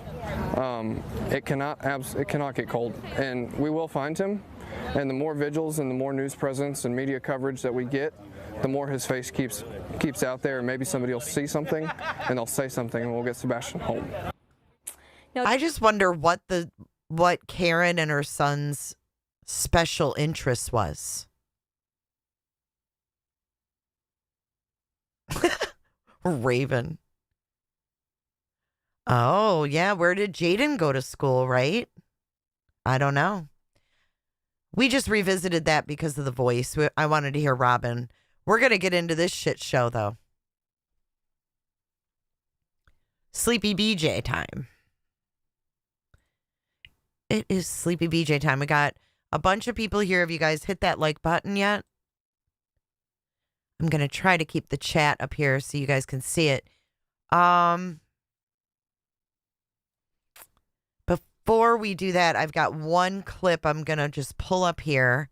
It cannot get cold, and we will find him. And the more vigils and the more news presence and media coverage that we get, the more his face keeps out there, and maybe somebody will see something and they'll say something, and we'll get Sebastian home. I just wonder what Karen and her son's special interest was. Raven. Oh, yeah. Where did Jaden go to school, right? I don't know. We just revisited that because of the voice. I wanted to hear Robin. We're going to get into this shit show, though. Sleepy BJ time. It is Sleepy BJ time. We got a bunch of people here. Have you guys hit that like button yet? I'm going to try to keep the chat up here so you guys can see it. Before we do that, I've got one clip I'm going to just pull up here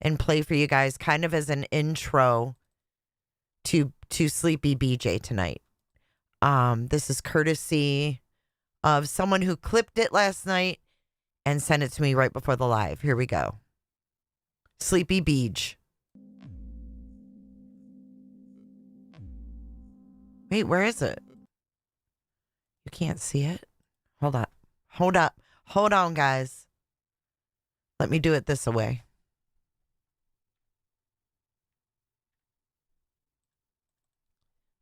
and play for you guys kind of as an intro to Sleepy BJ tonight. This is courtesy of someone who clipped it last night and sent it to me right before the live. Here we go. Sleepy Beach. Wait, where is it? You can't see it? Hold up. Hold up. Hold on, guys. Let me do it this way.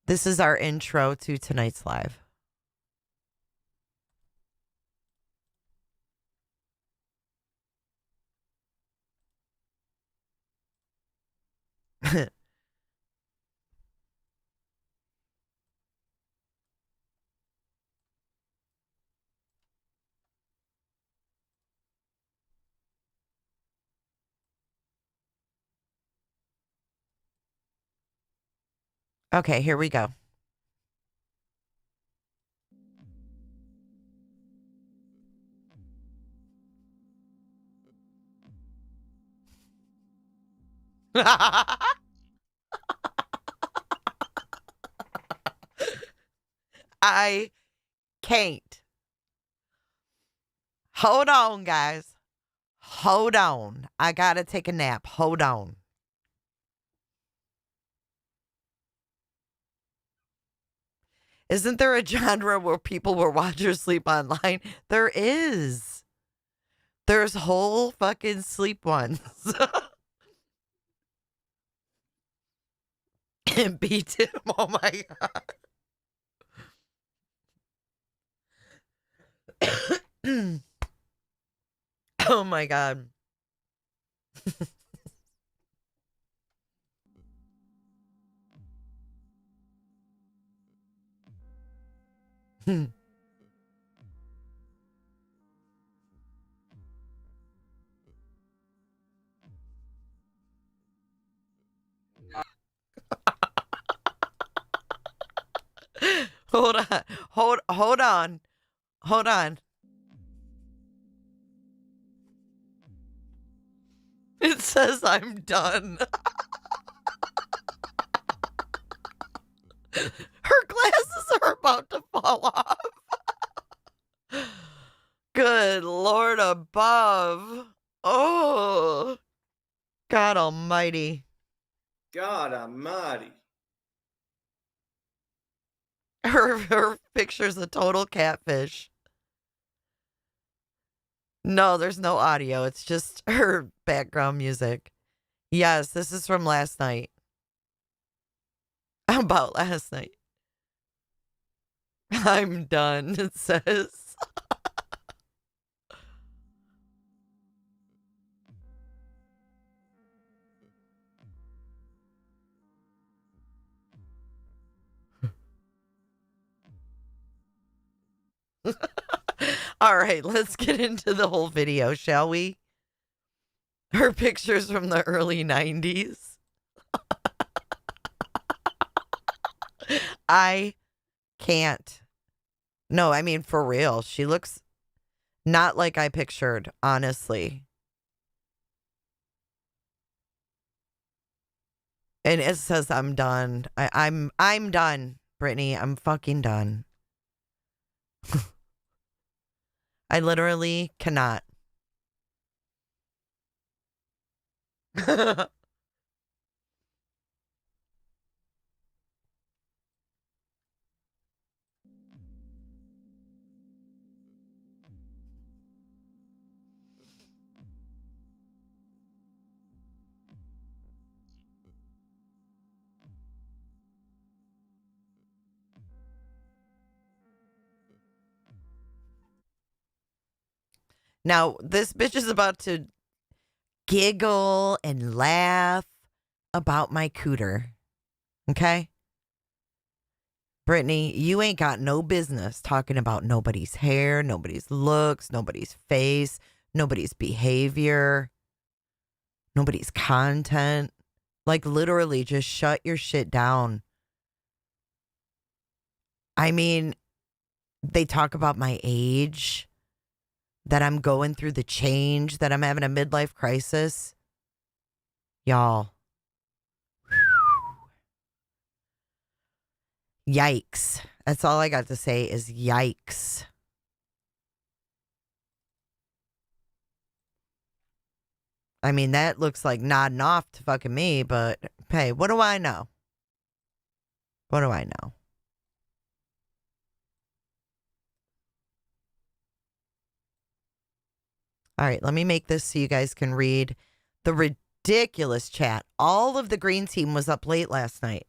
This is our intro to tonight's live. Okay, here we go. I can't. Hold on, guys. Hold on. I gotta take a nap. Hold on. Isn't there a genre where people will watch or sleep online? There is. There's whole fucking sleep ones. And beat him. Oh my God. Oh my God. Hold on. Hold on. Hold on. It says I'm done. Her glasses are about to fall off. Good Lord above. Oh, God almighty. God almighty. Her picture's a total catfish. No, there's no audio. It's just her background music. Yes, this is from last night. About last night. I'm done, it says. All right, let's get into the whole video, shall we? Her pictures from the early 90s. I can't. No, I mean, for real. She looks not like I pictured, honestly. And it says I'm done. I'm done, Brittany. I'm fucking done. I literally cannot. Now, this bitch is about to giggle and laugh about my cooter. Okay? Brittany, you ain't got no business talking about nobody's hair, nobody's looks, nobody's face, nobody's behavior, nobody's content. Like, literally, just shut your shit down. I mean, they talk about my age, that I'm going through the change, that I'm having a midlife crisis. Y'all. Yikes. That's all I got to say is yikes. I mean, that looks like nodding off to fucking me, but hey, what do I know? What do I know? All right, let me make this so you guys can read the ridiculous chat. All of the green team was up late last night,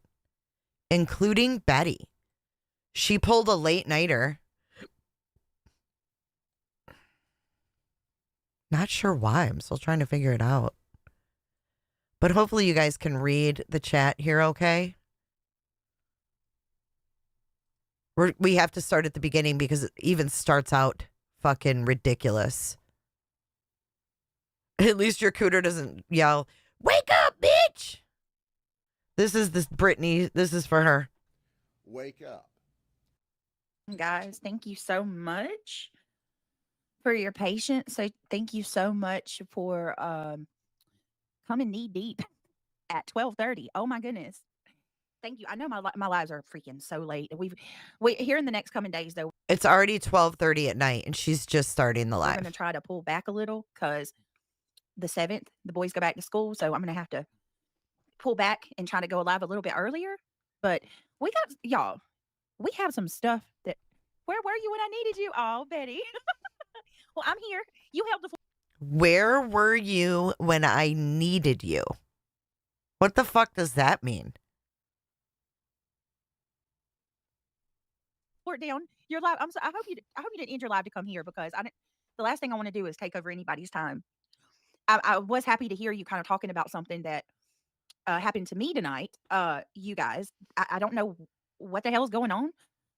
including Betty. She pulled a late nighter. Not sure why. I'm still trying to figure it out. But hopefully you guys can read the chat here, okay? We have to start at the beginning because it even starts out fucking ridiculous. At least your cooter doesn't yell, "Wake up, bitch!" This is Brittany. This is for her. Wake up. Guys, thank you so much for your patience. So thank you so much for coming knee deep at 12:30. Oh my goodness. Thank you. I know my lives are freaking so late. We here in the next coming days though. It's already 12:30 at night, and she's just starting the We're live. going to try to pull back a little because the 7th, the boys go back to school, so I'm going to have to pull back and try to go live a little bit earlier. But we got y'all. We have some stuff that. Where were you when I needed you? Oh, Betty. Well, I'm here. You held the. Where were you when I needed you? What the fuck does that mean? Fort down. You're live. I hope you didn't end your live to come here because the last thing I want to do is take over anybody's time. I was happy to hear you kind of talking about something that happened to me tonight. You guys, I don't know what the hell is going on,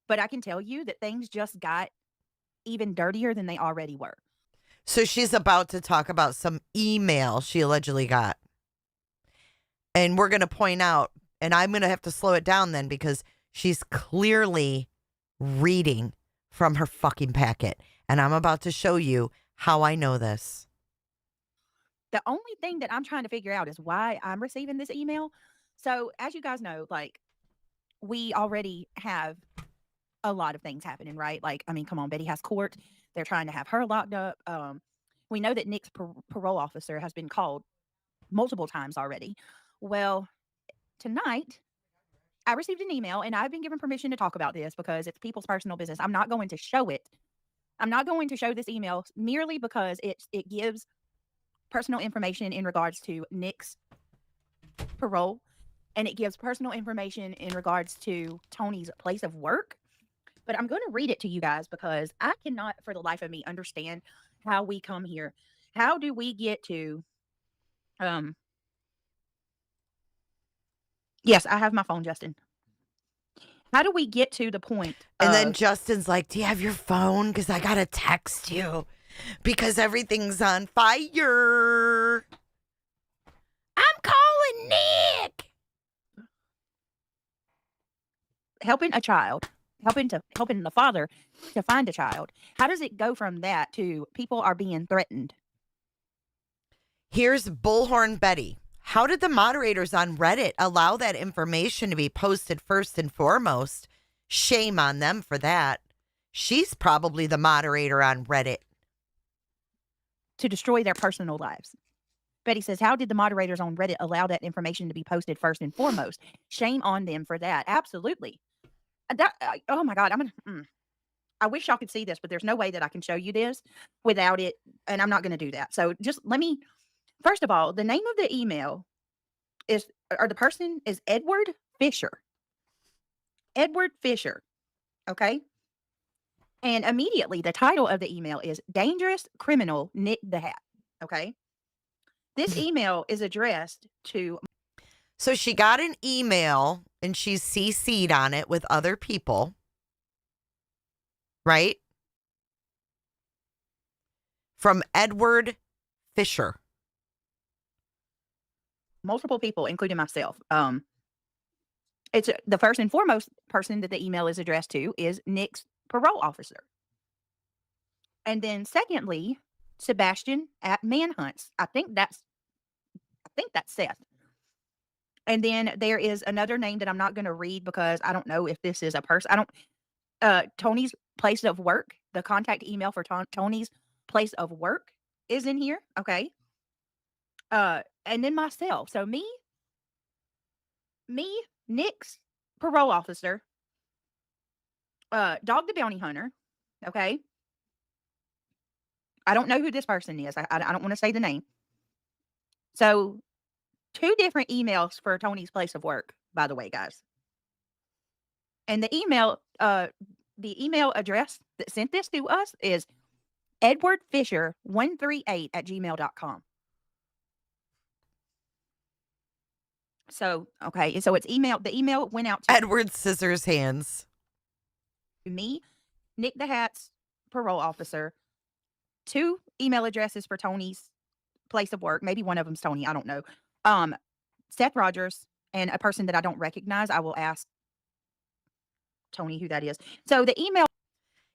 but I can tell you that things just got even dirtier than they already were. So she's about to talk about some email she allegedly got. And we're going to point out, and I'm going to have to slow it down then because she's clearly reading from her fucking packet. And I'm about to show you how I know this. The only thing that I'm trying to figure out is why I'm receiving this email. So as you guys know, like we already have a lot of things happening, right? Like, I mean, come on, Betty has court. They're trying to have her locked up. We know that Nick's parole officer has been called multiple times already. Well, tonight I received an email and I've been given permission to talk about this because it's people's personal business. I'm not going to show it. I'm not going to show this email merely because it gives personal information in regards to Nick's parole, and it gives personal information in regards to Tony's place of work. But I'm going to read it to you guys because I cannot for the life of me understand how we come here. How do we get to yes, I have my phone, Justin. How do we get to the point? And then Justin's like, do you have your phone? Because I got to text you because everything's on fire. I'm calling Nick. Helping a child, helping the father to find a child. How does it go from that to people are being threatened? Here's Bullhorn Betty. How did the moderators on Reddit allow that information to be posted first and foremost? Shame on them for that. She's probably the moderator on Reddit. To destroy their personal lives. Betty says, how did the moderators on Reddit allow that information to be posted first and foremost? Shame on them for that. Absolutely. Oh my God. I wish y'all could see this, but there's no way that I can show you this without it. And I'm not going to do that. So just first of all, the name of the email the person is Edward Fisher. Edward Fisher. Okay. And immediately the title of the email is Dangerous Criminal Nick the Hat. Okay. This email is addressed to. So she got an email and she's CC'd on it with other people. Right? From Edward Fisher. Multiple people, including myself. It's the first and foremost person that the email is addressed to is Nick's parole officer. And then secondly, Sebastian at Manhunts. I think that's Seth. And then there is another name that I'm not going to read because I don't know if this is a person. Tony's place of work, the contact email for Tony's place of work is in here. Okay. And then myself. So me, Nick's parole officer, Dog the Bounty Hunter. Okay. I don't know who this person is. I don't want to say the name. So 2 different emails for Tony's place of work, by the way, guys. And the email address that sent this to us is edwardfisher138@gmail.com. So, okay. So it's email. The email went out to Edward Scissors Hands. Me, Nick the Hat's parole officer. 2 email addresses for Tony's place of work. Maybe one of them's Tony. I don't know. Seth Rogers and a person that I don't recognize. I will ask Tony who that is. So the email.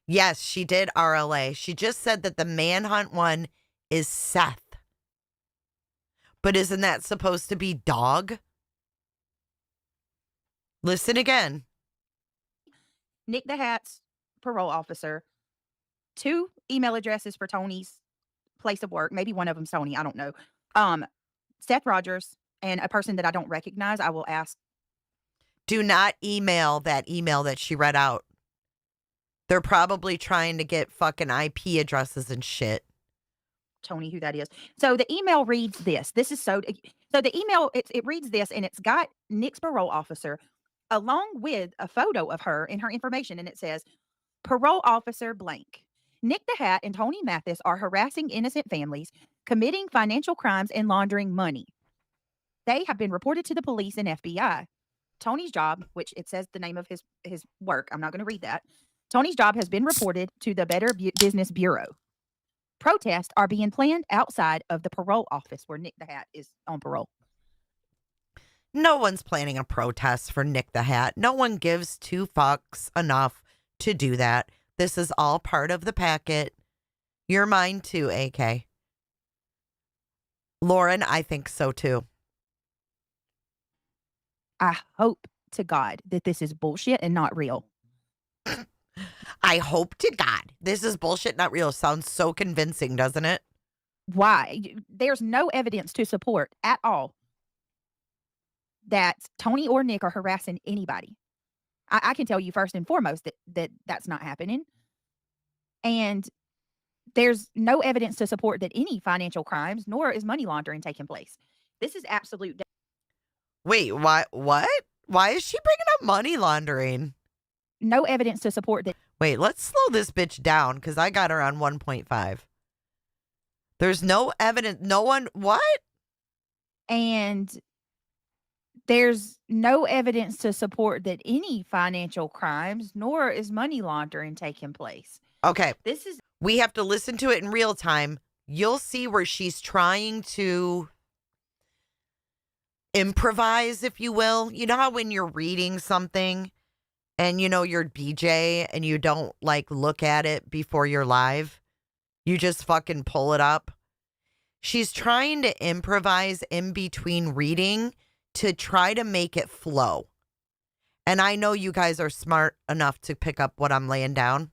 Yes, she did RLA. She just said that the manhunt one is Seth. But isn't that supposed to be Dog? Listen again. Nick the Hat's parole officer, 2 email addresses for Tony's place of work. Maybe one of them's Tony. I don't know. Seth Rogers and a person that I don't recognize. I will ask. Do not email that email that she read out. They're probably trying to get fucking IP addresses and shit. Tony, who that is. So the email reads this. This is so the email, it reads this, and it's got Nick's parole officer along with a photo of her in her information. And it says, parole officer blank. Nick the Hat and Tony Mathis are harassing innocent families, committing financial crimes, and laundering money. They have been reported to the police and FBI. Tony's job, which it says the name of his work, I'm not going to read that. Tony's job has been reported to the Better Business Bureau. Protests are being planned outside of the parole office where Nick the Hat is on parole. No one's planning a protest for Nick the Hat. No one gives 2 fucks enough to do that. This is all part of the packet. You're mine too, AK. Lauren, I think so too. I hope to God that this is bullshit and not real. I hope to God this is bullshit, not real. Sounds so convincing, doesn't it? Why? There's no evidence to support at all that Tony or Nick are harassing anybody. I can tell you first and foremost that's not happening. And there's no evidence to support that any financial crimes, nor is money laundering taking place. This is absolute. Wait, what? Why is she bringing up money laundering? No evidence to support that. Wait, let's slow this bitch down because I got her on 1.5. There's no evidence. No one. What? And there's no evidence to support that any financial crimes, nor is money laundering taking place. Okay. This is. We have to listen to it in real time. You'll see where she's trying to improvise, if you will. You know how when you're reading something and you know you're BJ and you don't like look at it before you're live, you just fucking pull it up. She's trying to improvise in between reading to try to make it flow. And I know you guys are smart enough to pick up what I'm laying down.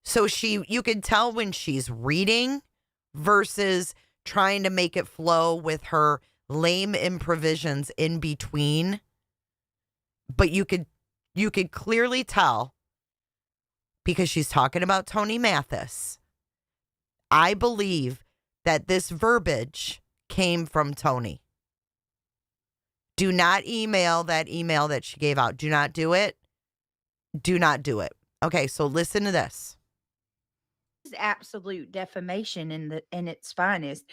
So you can tell when she's reading versus trying to make it flow with her lame improvisations in between. But you could clearly tell because she's talking about Tony Mathis. I believe that this verbiage came from Tony. Do not email that email that she gave out. Do not do it. Do not do it. Okay, so listen to this. This is absolute defamation in its finest.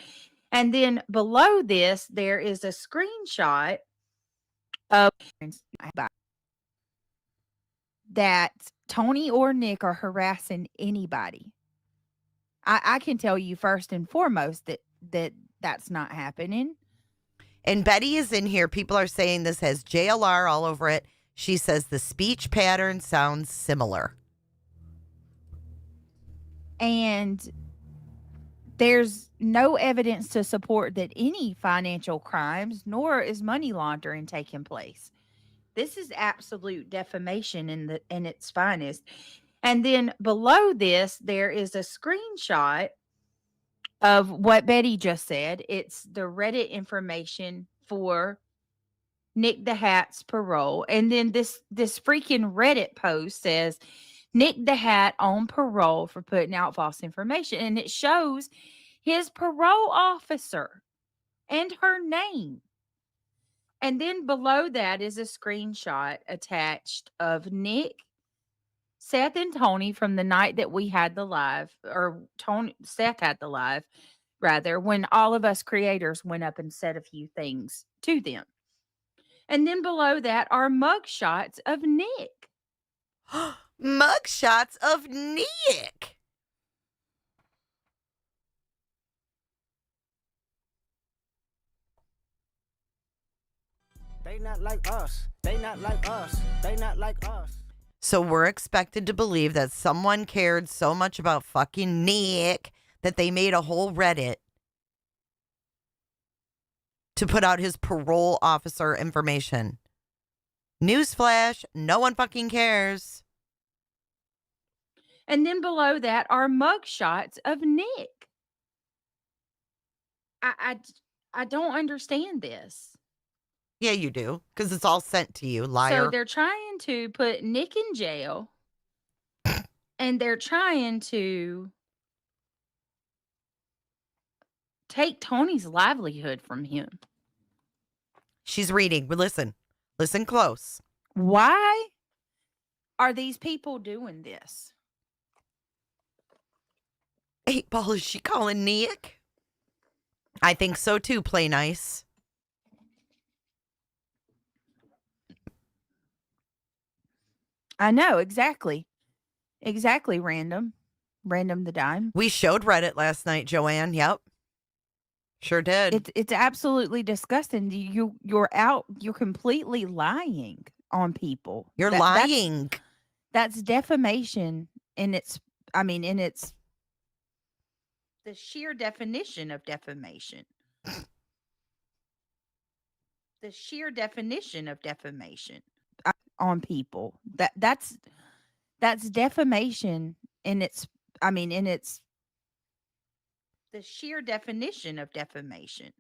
And then below this, there is a screenshot of that Tony or Nick are harassing anybody. I can tell you first and foremost that's not happening. And Betty is in here. People are saying this has JLR all over it. She says the speech pattern sounds similar. And there's no evidence to support that any financial crimes, nor is money laundering taking place. This is absolute defamation in its finest. And then below this, there is a screenshot of what Betty just said. It's the Reddit information for Nick the Hat's parole. And then this freaking Reddit post says, Nick the Hat on parole for putting out false information. And it shows his parole officer and her name. And then below that is a screenshot attached of Nick, Seth, and Tony from the night that we had the live, or Seth had the live, rather, when all of us creators went up and said a few things to them. And then below that are mugshots of Nick. Mugshots of Nick. They not like us. They not like us. They not like us. So we're expected to believe that someone cared so much about fucking Nick that they made a whole Reddit to put out his parole officer information. Newsflash, no one fucking cares. And then below that are mug shots of Nick. I don't understand this. Yeah, you do, because it's all sent to you, liar. So they're trying to put Nick in jail, and they're trying to take Tony's livelihood from him. She's reading. Listen close. Why are these people doing this? 8-Ball, is she calling Nick? I think so too, play nice. I know, exactly. Exactly, Random the Dime. We showed Reddit last night, Joanne. Yep. Sure did. It's absolutely disgusting. You're completely lying on people. You're lying. That's defamation in its the sheer definition of defamation. The sheer definition of defamation on people. That's defamation in its the sheer definition of defamation.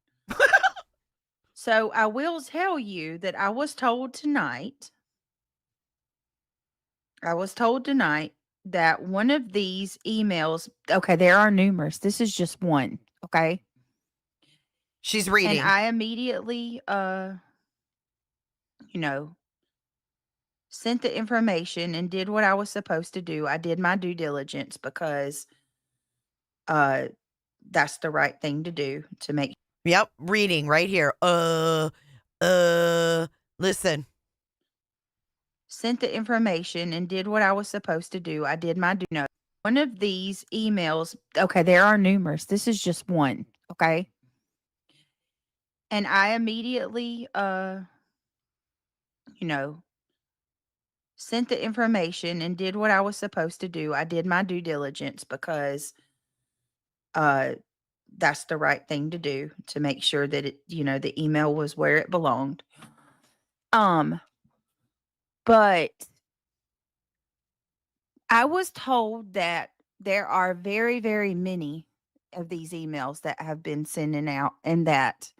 So I will tell you that I was told tonight that one of these emails, okay, there are numerous. This is just one, okay? She's reading. And I immediately sent the information and did what I was supposed to do. I did my due diligence because that's the right thing to do to make. Yep, reading right here. Listen. Sent the information and did what I was supposed to do. I did my due. One of these emails, okay, there are numerous. This is just one, okay? And I immediately sent the information and did what I was supposed to do. I did my due diligence because that's the right thing to do to make sure that the email was where it belonged. But I was told that there are very, very many of these emails that have been sending out, and that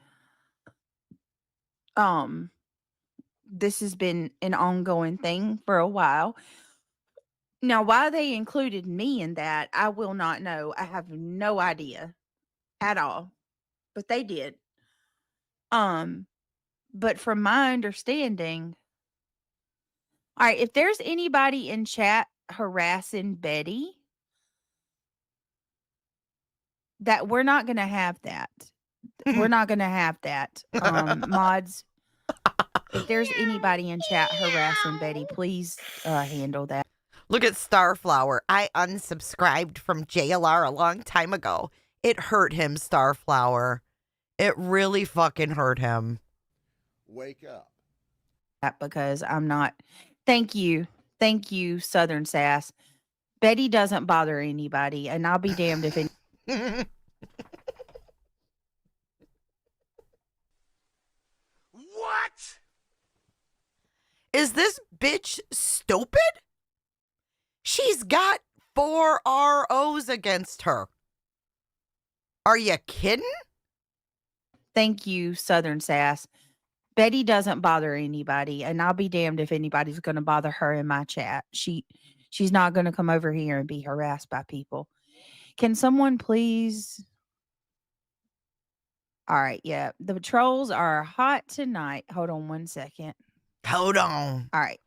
this has been an ongoing thing for a while. Now, why they included me in that, I will not know. I have no idea at all, but they did. But from my understanding, all right, if there's anybody in chat harassing Betty, that we're not going to have that. We're not going to have that. Mods, if there's anybody in chat harassing Betty, please handle that. Look at Starflower. I unsubscribed from JLR a long time ago. It hurt him, Starflower. It really fucking hurt him. Wake up. Because I'm not. Thank you, Southern Sass. Betty doesn't bother anybody, and I'll be damned if any. What? Is this bitch stupid? She's got 4 ROs against her. Are you kidding? Thank you, Southern Sass. Betty doesn't bother anybody, and I'll be damned if anybody's going to bother her in my chat. She's not going to come over here and be harassed by people. Can someone please? All right, yeah. The trolls are hot tonight. Hold on one second. Hold on. All right.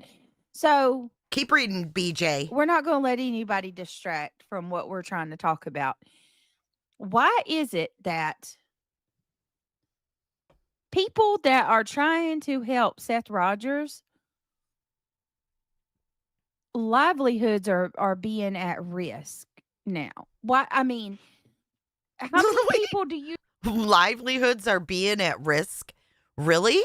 So keep reading, BJ. We're not going to let anybody distract from what we're trying to talk about. Why is it that people that are trying to help Seth Rogers, livelihoods are being at risk now? Why? I mean, how many people do you... Livelihoods are being at risk? Really?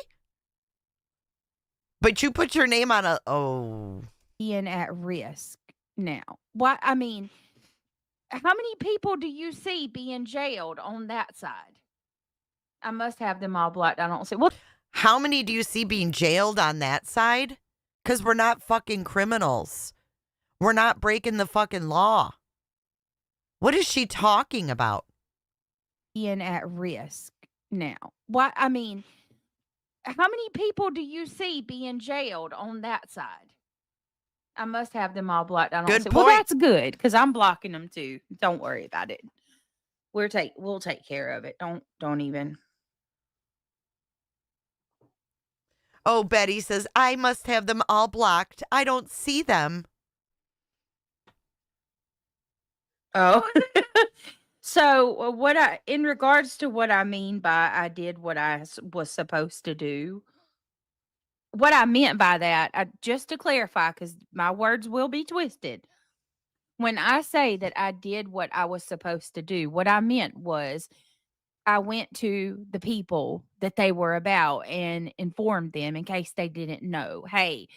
But you put your name on a... Oh. Being at risk now. Why? I mean, how many people do you see being jailed on that side? I must have them all blocked. I don't see. Well, How many do you see being jailed on that side? Because we're not fucking criminals. We're not breaking the fucking law. What is she talking about? Being at risk now. What I mean, how many people do you see being jailed on that side? I must have them all blocked. I don't Good see. point. Well, that's good because I'm blocking them too. Don't worry about it. We'll take care of it. Don't even. Oh, Betty says, I must have them all blocked. I don't see them. Oh. So in regards to what I mean by I did what I was supposed to do, what I meant by that, just to clarify, because my words will be twisted. When I say that I did what I was supposed to do, what I meant was I went to the people that they were about and informed them in case they didn't know. Hey,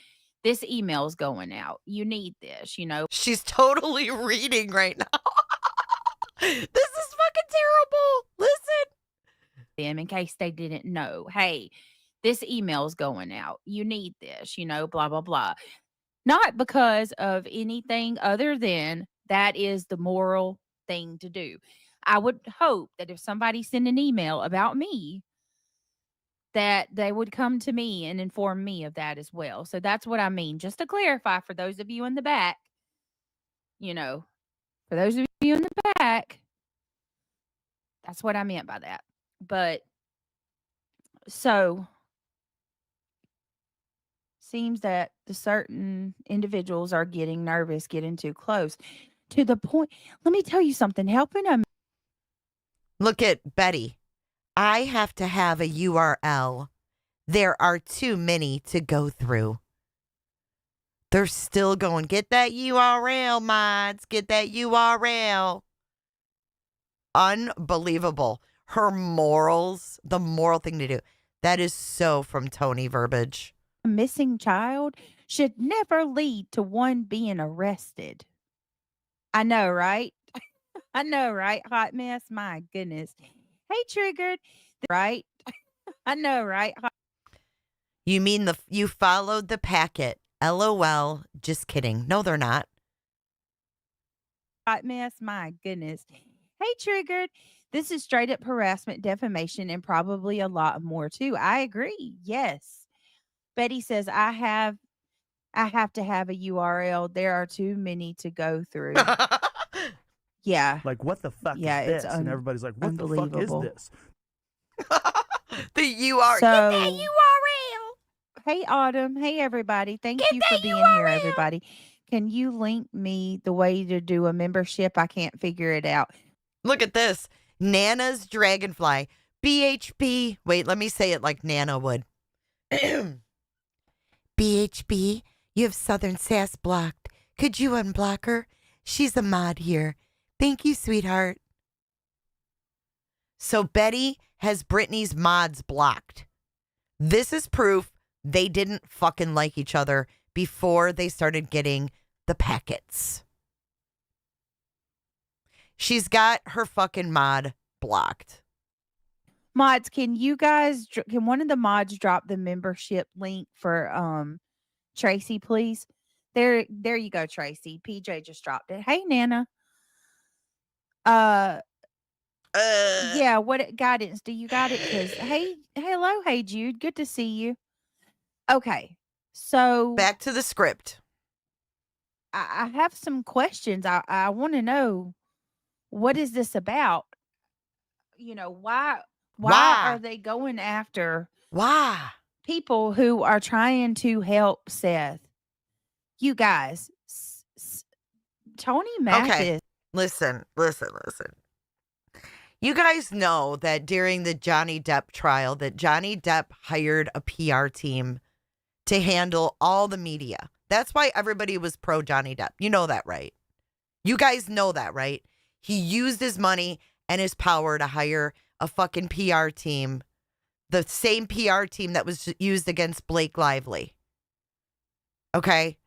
this email's going out. You need this, She's totally reading right now. This is fucking terrible. Listen. Them in case they didn't know. Hey, this email's going out. You need this, blah, blah, blah. Not because of anything other than that is the moral thing to do. I would hope that if somebody sent an email about me, that they would come to me and inform me of that as well. So that's what I mean. Just to clarify for those of you in the back, for those of you in the back, that's what I meant by that. But so seems that the certain individuals are getting nervous, getting too close to the point. Let me tell you something. Helping them. Look at Betty. I have to have a URL. There are too many to go through. They're still going, get that URL, mods. Get that URL. Unbelievable. Her morals, the moral thing to do. That is so from Tony verbiage. A missing child should never lead to one being arrested. I know, right? I know, right? Hot mess. My goodness. Hey, triggered. Right? I know, right? You mean you followed the packet. LOL. Just kidding. No, they're not. Hot mess. My goodness. Hey, triggered. This is straight up harassment, defamation, and probably a lot more too. I agree. Yes. Betty says, I have to have a URL. There are too many to go through. Yeah. Like, what the fuck Yeah, is this? it's And everybody's like, what the fuck is unbelievable. this? The URL. So, Get that URL. Hey, Autumn. Hey, everybody. Thank Get you that for being URL. here, everybody. Can you link me the way to do a membership? I can't figure it out. Look at this. Nana's Dragonfly. BHB. Wait, let me say it like Nana would. BHB, you have Southern Sass blocked. Could you unblock her? She's a mod here. Thank you, sweetheart. So Betty has Brittany's mods blocked. This is proof they didn't fucking like each other before they started getting the packets. She's got her fucking mod blocked. Mods, can one of the mods drop the membership link for Tracy, please? There you go, Tracy. PJ just dropped it. Hey, Nana. Yeah, what guidance do you got it? Because hello, hey Jude, good to see you. Okay, so back to the script. I have some questions. I want to know, what is this about? Why are they going after people who are trying to help Seth? You guys, Tony Mathis. Okay, listen. You guys know that during the Johnny Depp trial that Johnny Depp hired a PR team to handle all the media. That's why everybody was pro Johnny Depp. You know that, right? You guys know that, right? He used his money and his power to hire a fucking PR team, the same PR team that was used against Blake Lively. Okay?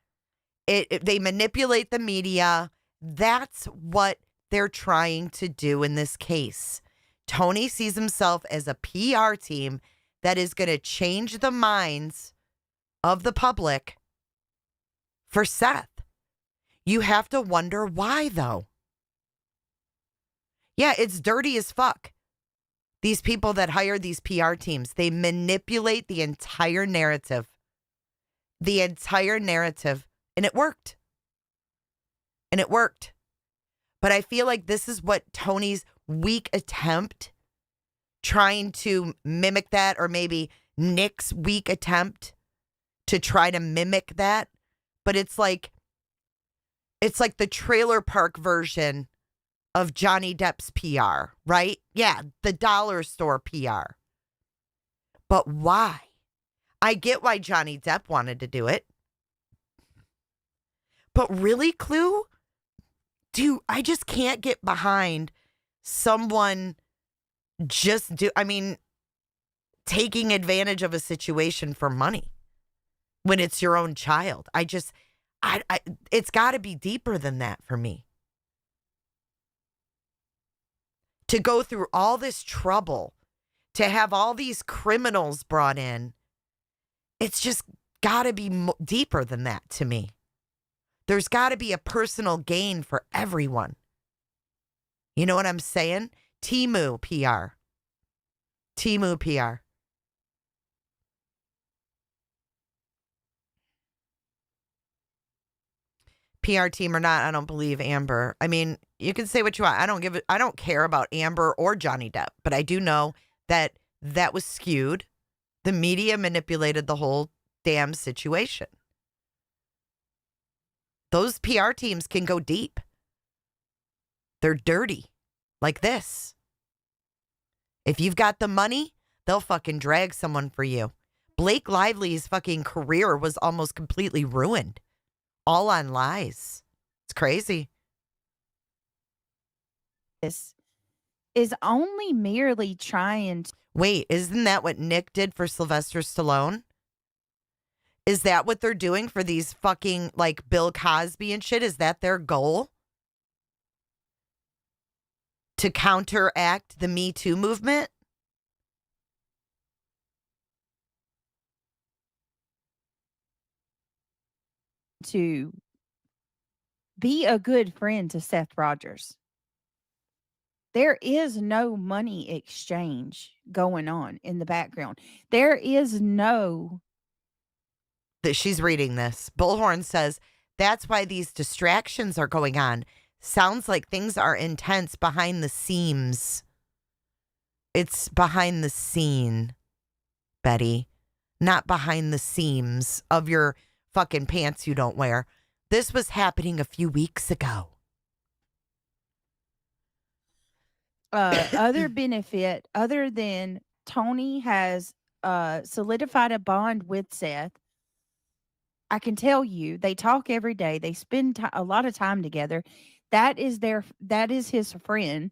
They manipulate the media. That's what they're trying to do in this case. Tony sees himself as a PR team that is going to change the minds of the public for Seth. You have to wonder why, though. Yeah, it's dirty as fuck. These people that hire these PR teams, they manipulate the entire narrative. The entire narrative. And it worked. And it worked. But I feel like this is what Tony's weak attempt, trying to mimic that, or maybe Nick's weak attempt to try to mimic that. But it's like the trailer park version of Johnny Depp's PR, right? Yeah, the dollar store PR. But why? I get why Johnny Depp wanted to do it. But really, Clue? Dude, I just can't get behind someone taking advantage of a situation for money when it's your own child. It's got to be deeper than that for me. To go through all this trouble, to have all these criminals brought in, it's just got to be deeper than that to me. There's got to be a personal gain for everyone. You know what I'm saying? Temu PR. Temu PR. PR team or not, I don't believe Amber. I mean, you can say what you want. I don't care about Amber or Johnny Depp, but I do know that was skewed. The media manipulated the whole damn situation. Those PR teams can go deep. They're dirty. Like this. If you've got the money, they'll fucking drag someone for you. Blake Lively's fucking career was almost completely ruined. All on lies. It's crazy. This is only merely trying to... Wait, isn't that what Nick did for Sylvester Stallone? Is that what they're doing for these fucking, like, Bill Cosby and shit? Is that their goal? To counteract the Me Too movement? To be a good friend to Seth Rogers. There is no money exchange going on in the background. There is no... That she's reading this. Bullhorn says, that's why these distractions are going on. Sounds like things are intense behind the seams. It's behind the scene, Betty. Not behind the seams of your fucking pants you don't wear. This was happening a few weeks ago. Other benefit, other than Tony has solidified a bond with Seth. I can tell you, they talk every day. They spend a lot of time together. That is his friend.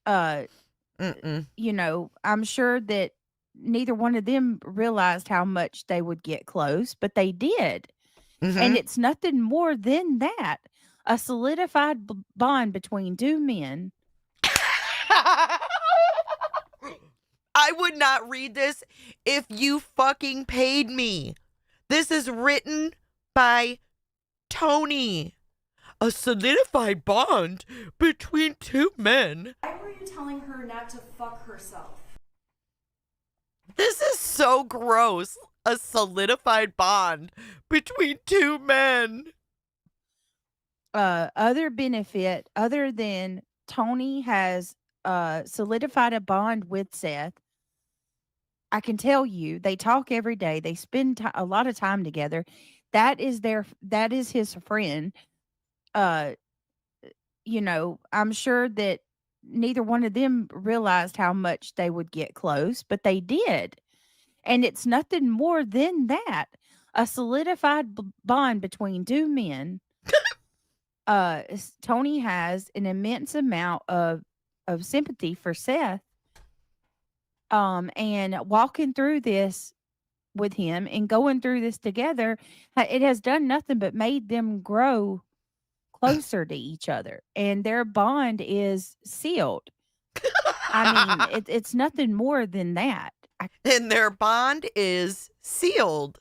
You know, I'm sure that neither one of them realized how much they would get close, but they did. Mm-hmm. And it's nothing more than that. A solidified bond between two men. I would not read this if you fucking paid me. This is written by Tony. A solidified bond between two men. Why were you telling her not to fuck herself? This is so gross. A solidified bond between two men. Other benefit, other than Tony has solidified a bond with Seth. I can tell you, they talk every day. They spend a lot of time together. That is his friend. You know, I'm sure that neither one of them realized how much they would get close, but they did. And it's nothing more than that. A solidified bond between two men. Tony has an immense amount of sympathy for Seth. And walking through this with him and going through this together, it has done nothing but made them grow closer to each other, and their bond is sealed. I mean, it's nothing more than that. And their bond is sealed.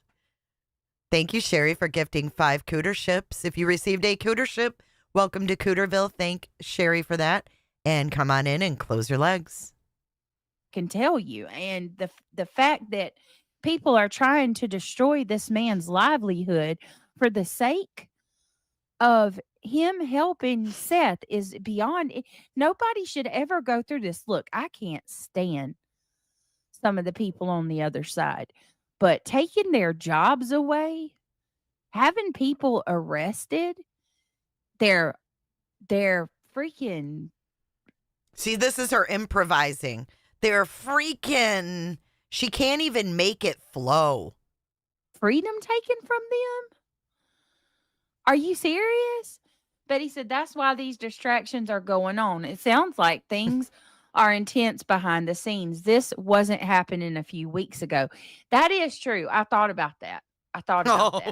Thank you, Sherry, for gifting 5 cooter ships. If you received a cooter ship, welcome to Cooterville. Thank Sherry for that. And come on in and close your legs. Can tell you. And the fact that people are trying to destroy this man's livelihood for the sake of him helping Seth is beyond. Nobody should ever go through this. Look, I can't stand some of the people on the other side, but taking their jobs away, having people arrested, they're freaking. See, this is her improvising. They're freaking. She can't even make it flow. Freedom taken from them? Are you serious? Betty said that's why these distractions are going on. It sounds like things are intense behind the scenes. This wasn't happening a few weeks ago. That is true. I thought about that.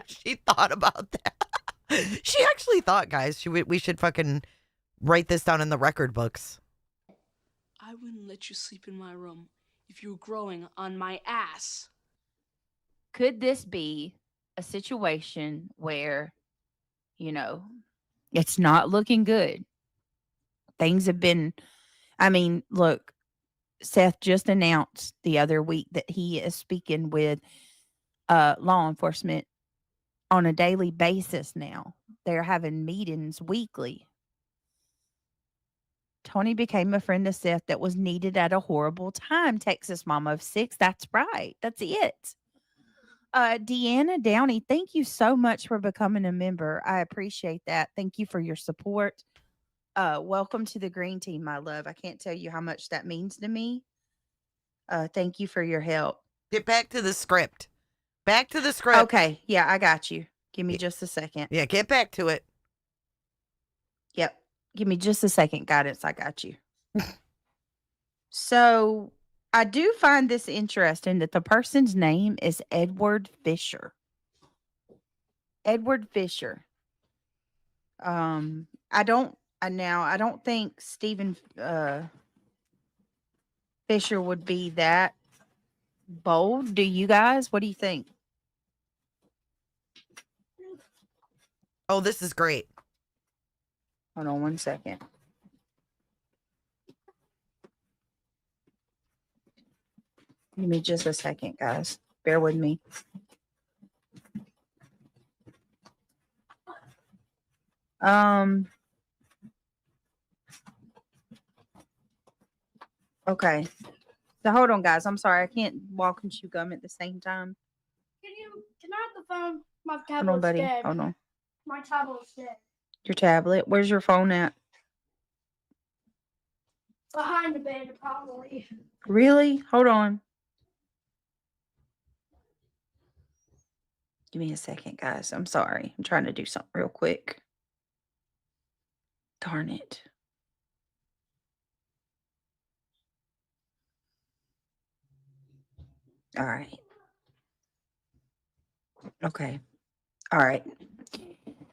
She thought about that. She actually thought, guys, we should fucking write this down in the record books. I wouldn't let you sleep in my room if you were growing on my ass. Could this be a situation where, it's not looking good? Things have been, look, Seth just announced the other week that he is speaking with law enforcement on a daily basis now. They're having meetings weekly. Tony became a friend of Seth that was needed at a horrible time. Texas mama of 6. That's right. That's it. Deanna Downey, thank you so much for becoming a member. I appreciate that. Thank you for your support. Welcome to the green team, my love. I can't tell you how much that means to me. Thank you for your help. Get back to the script. Back to the script. Okay. Yeah, I got you. Give me just a second. Yeah, get back to it. Yep. Give me just a second, guidance. I got you. So I do find this interesting that the person's name is Edward Fisher. Edward Fisher. I don't think Stephen Fisher would be that bold. Do you guys? What do you think? Oh, this is great. Hold on one second. Give me just a second, guys. Bear with me. Okay. So hold on, guys. I'm sorry. I can't walk and chew gum at the same time. Can I have the phone? My Hold tablet's on, buddy. dead. Hold on. My tablet's dead. Your tablet. Where's your phone at? Behind the bed, probably. Really? Hold on. Give me a second, guys. I'm sorry. I'm trying to do something real quick. Darn it. All right. Okay. All right.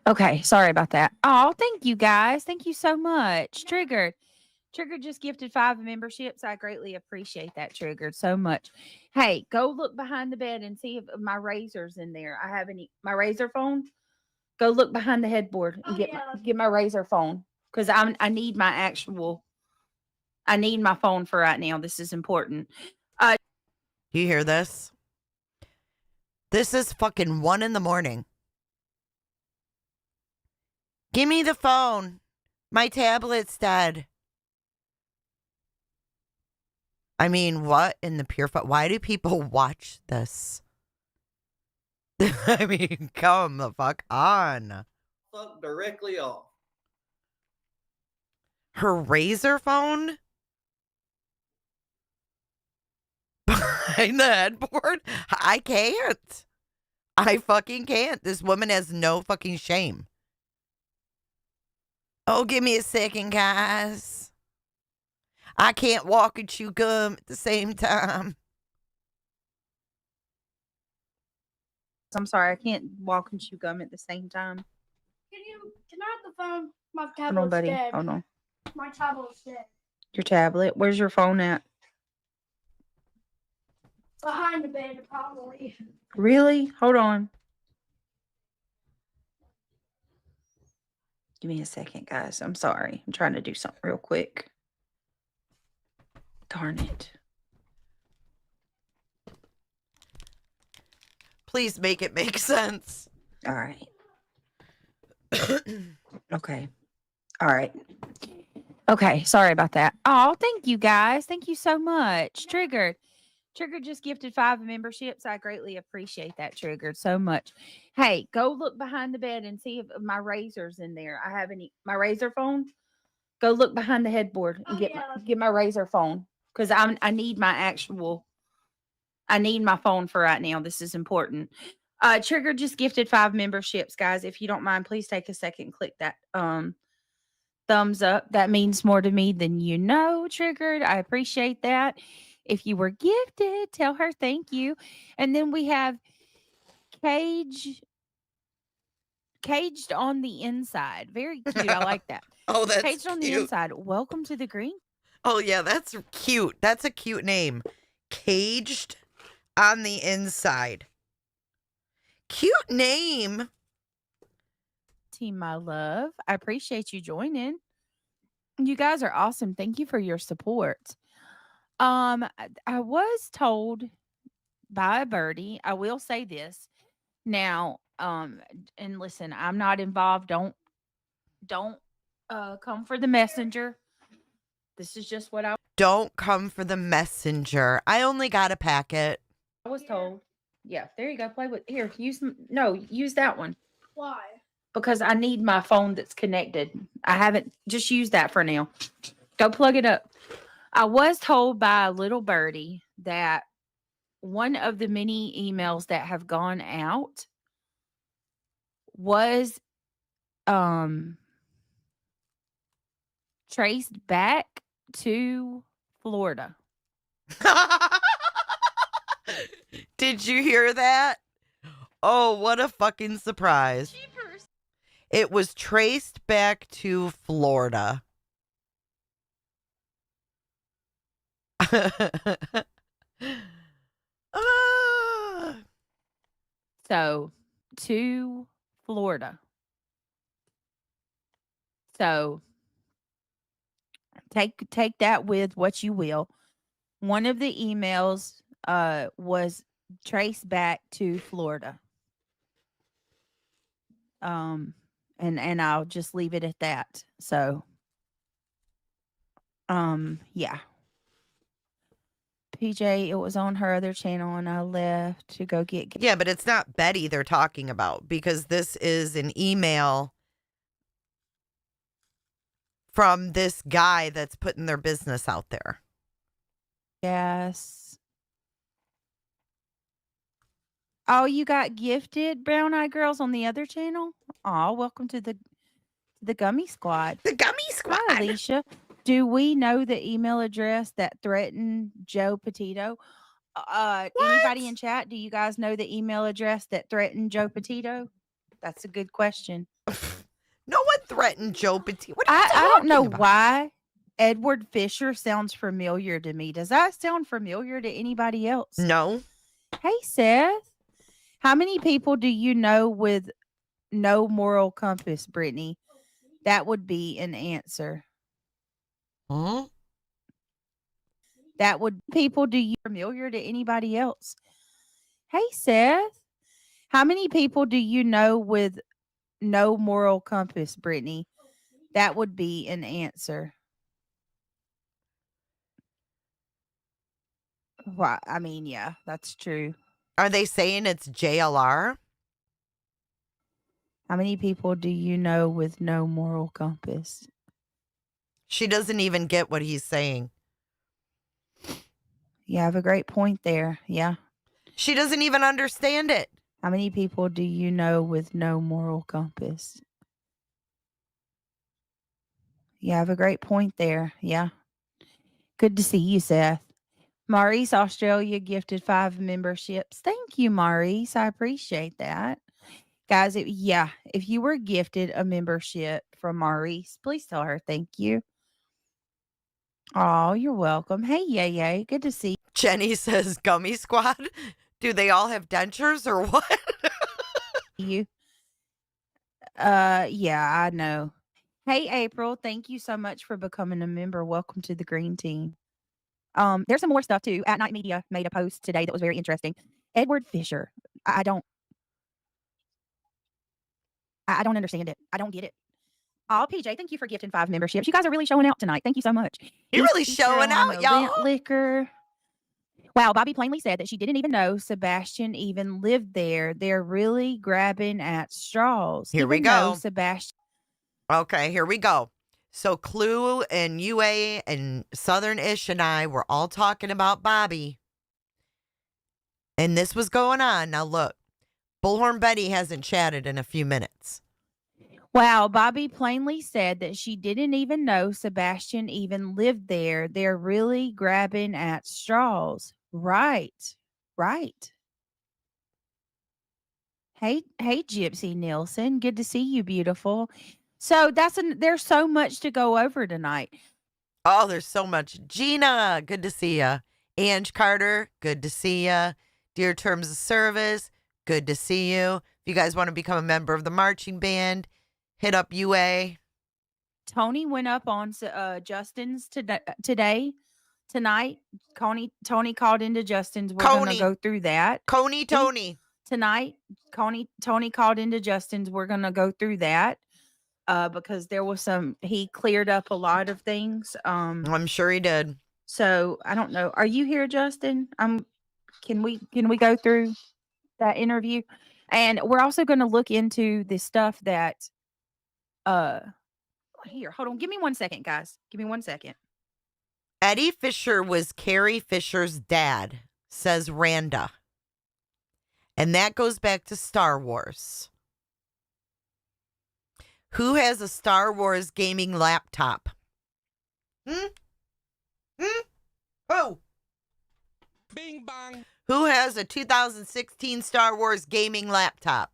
Okay. Sorry about that. Oh, thank you, guys. Thank you so much. Triggered just gifted 5 memberships. I greatly appreciate that, Triggered, so much. Hey, go look behind the bed and see if my razor's in there. I have my razor phone. Go look behind the headboard and get my razor phone, because I need my phone for right now. This is important. You hear this? This is fucking 1 a.m. Give me the phone. My tablet's dead. I mean, what in the pure fuck? Why do people watch this? I mean, come the fuck on. Fuck directly off. Her razor phone? Behind the headboard? I can't. I fucking can't. This woman has no fucking shame. Oh, give me a second, guys. I can't walk and chew gum at the same time. I'm sorry, I can't walk and chew gum at the same time. Can I have the phone? My tablet's Hold on, buddy. dead. Hold on. My tablet's dead. Your tablet. Where's your phone at? Behind the bed, probably. Really? Hold on. Give me a second, guys. I'm sorry. I'm trying to do something real quick. Darn it. Please make it make sense. All right. Okay. All right. Okay. Sorry about that. Oh, thank you guys. Thank you so much. Triggered just gifted 5 memberships. I greatly appreciate that, Triggered, so much. Hey, go look behind the bed and see if my razor's in there. I have my razor phone. Go look behind the headboard and get my razor phone, because I need my phone for right now. This is important. Trigger just gifted 5 memberships, guys. If you don't mind, please take a second and click that thumbs up. That means more to me than you know, Triggered. I appreciate that. If you were gifted, tell her thank you. And then we have Caged on the inside. Very cute. I like that. Oh, that's Caged on the inside. Welcome to the green. Oh, yeah, that's cute. That's a cute name. Caged on the inside. Cute name. Team, my love. I appreciate you joining. You guys are awesome. Thank you for your support. I was told by a birdie, I will say this now, and listen, I'm not involved. Don't come for the messenger. This is just what I Don't come for the messenger. I only got a packet. was told. Yeah, there you go. Play with here. Use that one. Why? Because I need my phone that's connected. I haven't just used that for now. Go plug it up. I was told by a little birdie that one of the many emails that have gone out was traced back to Florida. Did you hear that? Oh, what a fucking surprise. Jeepers. It was traced back to Florida. So, to Florida. So, take that with what you will. One of the emails was traced back to Florida. And I'll just leave it at that. So, yeah. PJ, it was on her other channel and I left to go get. Yeah, but it's not Betty they're talking about, because this is an email from this guy that's putting their business out there. Yes. Oh, you got gifted, Brown Eye Girls, on the other channel? Oh, welcome to the Gummy Squad. The Gummy Squad. Hi, Alicia. Do we know the email address that threatened Joe Petito? Anybody in chat, do you guys know the email address that threatened Joe Petito? That's a good question. No one threatened Joe Petito. What are you I don't know about? why Edward Fisher sounds familiar to me. Does that sound familiar to anybody else? No. Hey, Seth. How many people do you know with no moral compass, Brittany? That would be an answer. Huh? That would people do you familiar to anybody else? Hey, Seth. How many people do you know with no moral compass, Brittany? That would be an answer. Well, I mean, yeah, that's true. Are they saying it's JLR? How many people do you know with no moral compass? She doesn't even get what he's saying. You have a great point there. Yeah. She doesn't even understand it. How many people do you know with no moral compass? You have a great point there. Yeah. Good to see you, Seth. Maurice, Australia, gifted 5 memberships. Thank you, Maurice. I appreciate that. Guys, if you were gifted a membership from Maurice, please tell her thank you. Oh, you're welcome. Hey, yay. Good to see you. Jenny says, Gummy Squad? Do they all have dentures or what? You. Yeah, I know. Hey, April, thank you so much for becoming a member. Welcome to the green team. There's some more stuff too. At Night Media made a post today that was very interesting. Edward Fisher. I don't understand it. I don't get it. Oh, PJ, thank you for gifting 5 memberships. You guys are really showing out tonight. Thank you so much. You're really showing out, y'all. Liquor. Wow, Bobby plainly said that she didn't even know Sebastian even lived there. They're really grabbing at straws. Here we Even though go. Sebastian. Okay, here we go. So Clue and UA and Southern Ish and I were all talking about Bobby. And this was going on. Now look, Bullhorn Betty hasn't chatted in a few minutes. Wow, Bobby plainly said that she didn't even know Sebastian even lived there. They're really grabbing at straws. Right. Hey, Gypsy Nielsen. Good to see you, beautiful. So there's so much to go over tonight. Oh, there's so much. Gina, good to see ya. Ange Carter, good to see ya. Dear Terms of Service, good to see you. If you guys want to become a member of the marching band, hit up UA. Tony went up on Justin's tonight. Tony called into Justin's. We're going to go through that. Tony. Tonight, Tony called into Justin's. We're going to go through that because there was he cleared up a lot of things. I'm sure he did. So I don't know. Are you here, Justin? Can we go through that interview? And we're also going to look into the stuff that here, hold on. Give me 1 second, guys. Give me 1 second. Eddie Fisher was Carrie Fisher's dad, says Randa. And that goes back to Star Wars. Who has a Star Wars gaming laptop? Oh. Bing bong. Who has a 2016 Star Wars gaming laptop?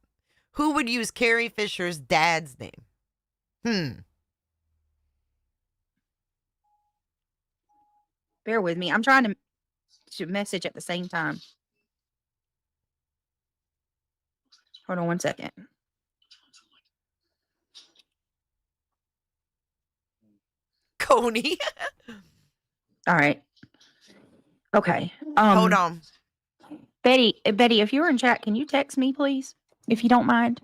Who would use Carrie Fisher's dad's name? Bear with me. I'm trying to message at the same time. Hold on 1 second. Coney. All right. Okay. Hold on. Betty, if you're in chat, can you text me, please? If you don't mind.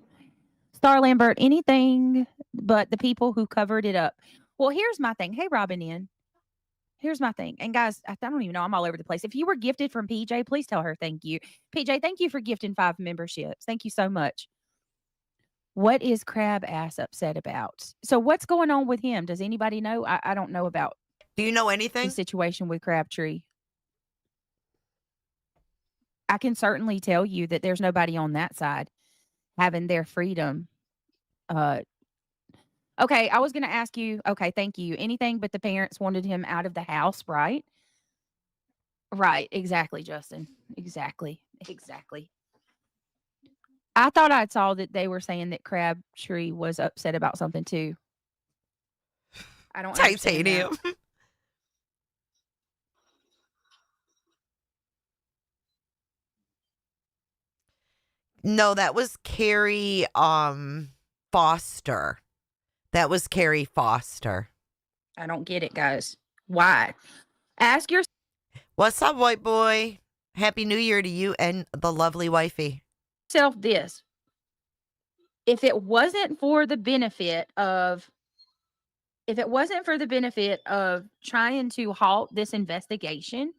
Star Lambert, anything but the people who covered it up. Well, here's my thing. Hey, Robin N. Here's my thing. And guys, I don't even know. I'm all over the place. If you were gifted from PJ, please tell her thank you. PJ, thank you for gifting 5 memberships. Thank you so much. What is Crab Ass upset about? So what's going on with him? Does anybody know? I don't know about. Do you know anything? The situation with Crabtree. I can certainly tell you that there's nobody on that side having their freedom. Okay, I was going to ask you. Okay, thank you. Anything but the parents wanted him out of the house, right? Right, exactly, Justin. Exactly. I thought I saw that they were saying that Crabtree was upset about something too. I don't understand Titanium. that. No, that was Carrie Foster. That was Carrie Foster. I don't get it, guys. Why? Ask your. What's up, white boy? Happy New Year to you and the lovely wifey. Self this. If it wasn't for the benefit of trying to halt this investigation,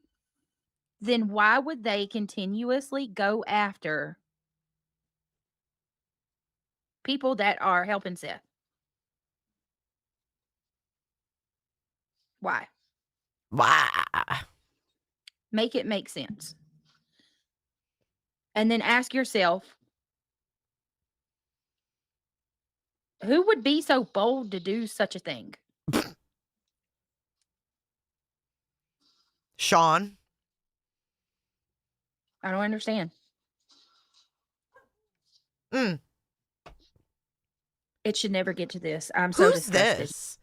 then why would they continuously go after people that are helping Seth? Why? Make it make sense. And then ask yourself, who would be so bold to do such a thing? Sean. I don't understand. It should never get to this. I'm so Who's disgusted. this?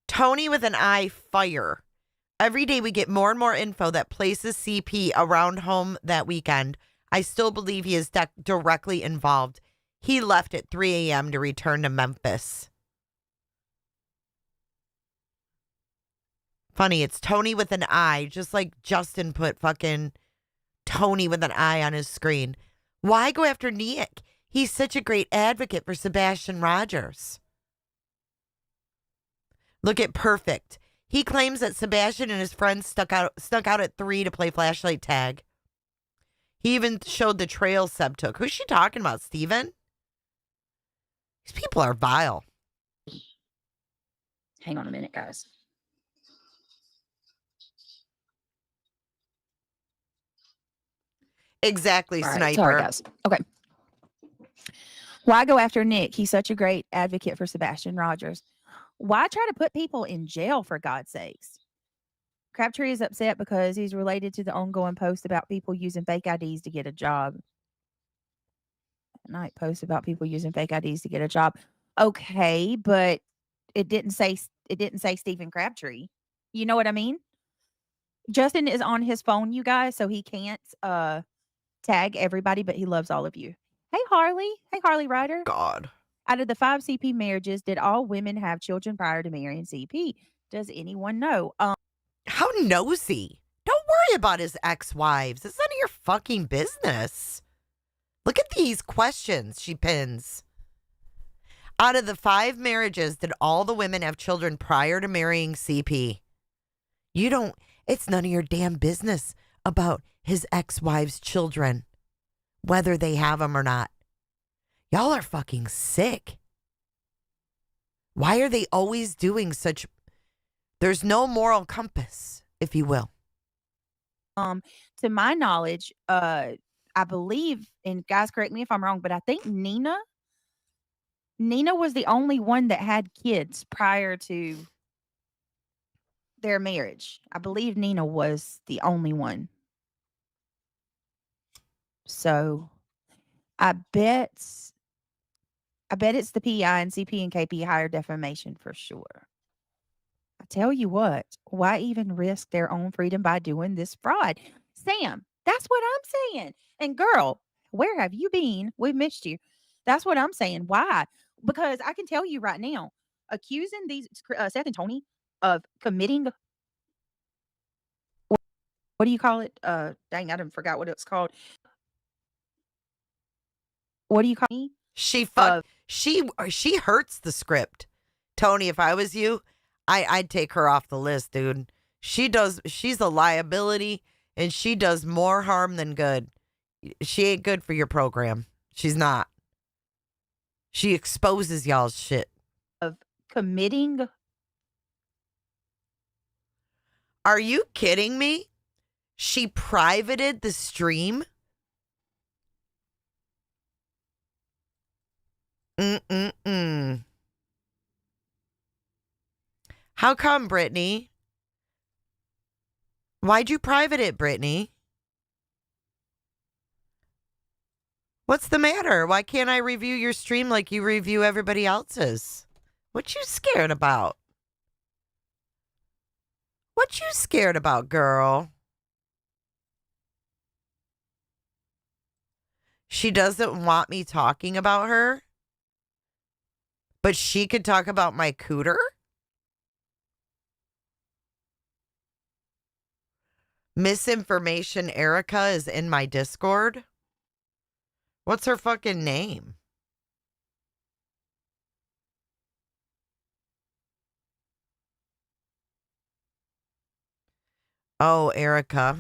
Tony with an eye fire. Every day we get more and more info that places CP around home that weekend. I still believe he is directly involved. He left at 3 a.m. to return to Memphis. Funny, it's Tony with an I, just like Justin put fucking Tony with an I on his screen. Why go after Nick? He's such a great advocate for Sebastian Rogers. Look at Perfect. He claims that Sebastian and his friends snuck out at 3 to play flashlight tag. He even showed the trail Seb took. Who's she talking about, Steven? These people are vile. Hang on a minute, guys. Exactly, All right, Sniper. sorry, guys. Okay. Why go after Nick? He's such a great advocate for Sebastian Rogers. Why try to put people in jail, for God's sakes? Crabtree is upset because he's related to the ongoing post about people using fake IDs to get a job. Night post about people using fake IDs to get a job. Okay, but it didn't say Stephen Crabtree. You know what I mean? Justin is on his phone, you guys, so he can't tag everybody, but he loves all of you. Hey, Harley. Hey, Harley Ryder. God. Out of the 5 CP marriages, did all women have children prior to marrying CP? Does anyone know? How nosy. Don't worry about his ex-wives. It's none of your fucking business. Look at these questions she pins. Out of the 5 marriages, did all the women have children prior to marrying CP? It's none of your damn business about his ex-wives' children, whether they have them or not. Y'all are fucking sick. Why are they always doing such... There's no moral compass, if you will. To my knowledge, I believe, and guys, correct me if I'm wrong, but I think Nina was the only one that had kids prior to their marriage. I believe Nina was the only one. So I bet it's the PI and CP and KP higher defamation for sure. I tell you what, why even risk their own freedom by doing this fraud? Sam, that's what I'm saying. And girl, where have you been? We've missed you. That's what I'm saying. Why? Because I can tell you right now, accusing these Seth and Tony of committing, what do you call it? Dang, I done forgot what it's called. What do you call me? She hurts the script. Tony, if I was you, I'd take her off the list, dude. She's a liability and she does more harm than good. She ain't good for your program. She's not. She exposes y'all's shit. Of committing. Are you kidding me? She privated the stream? How come, Brittany? Why'd you private it, Brittany? What's the matter? Why can't I review your stream like you review everybody else's? What you scared about? What you scared about, girl? She doesn't want me talking about her, but she could talk about my cooter? Misinformation Erica is in my Discord. What's her fucking name? Oh, Erica.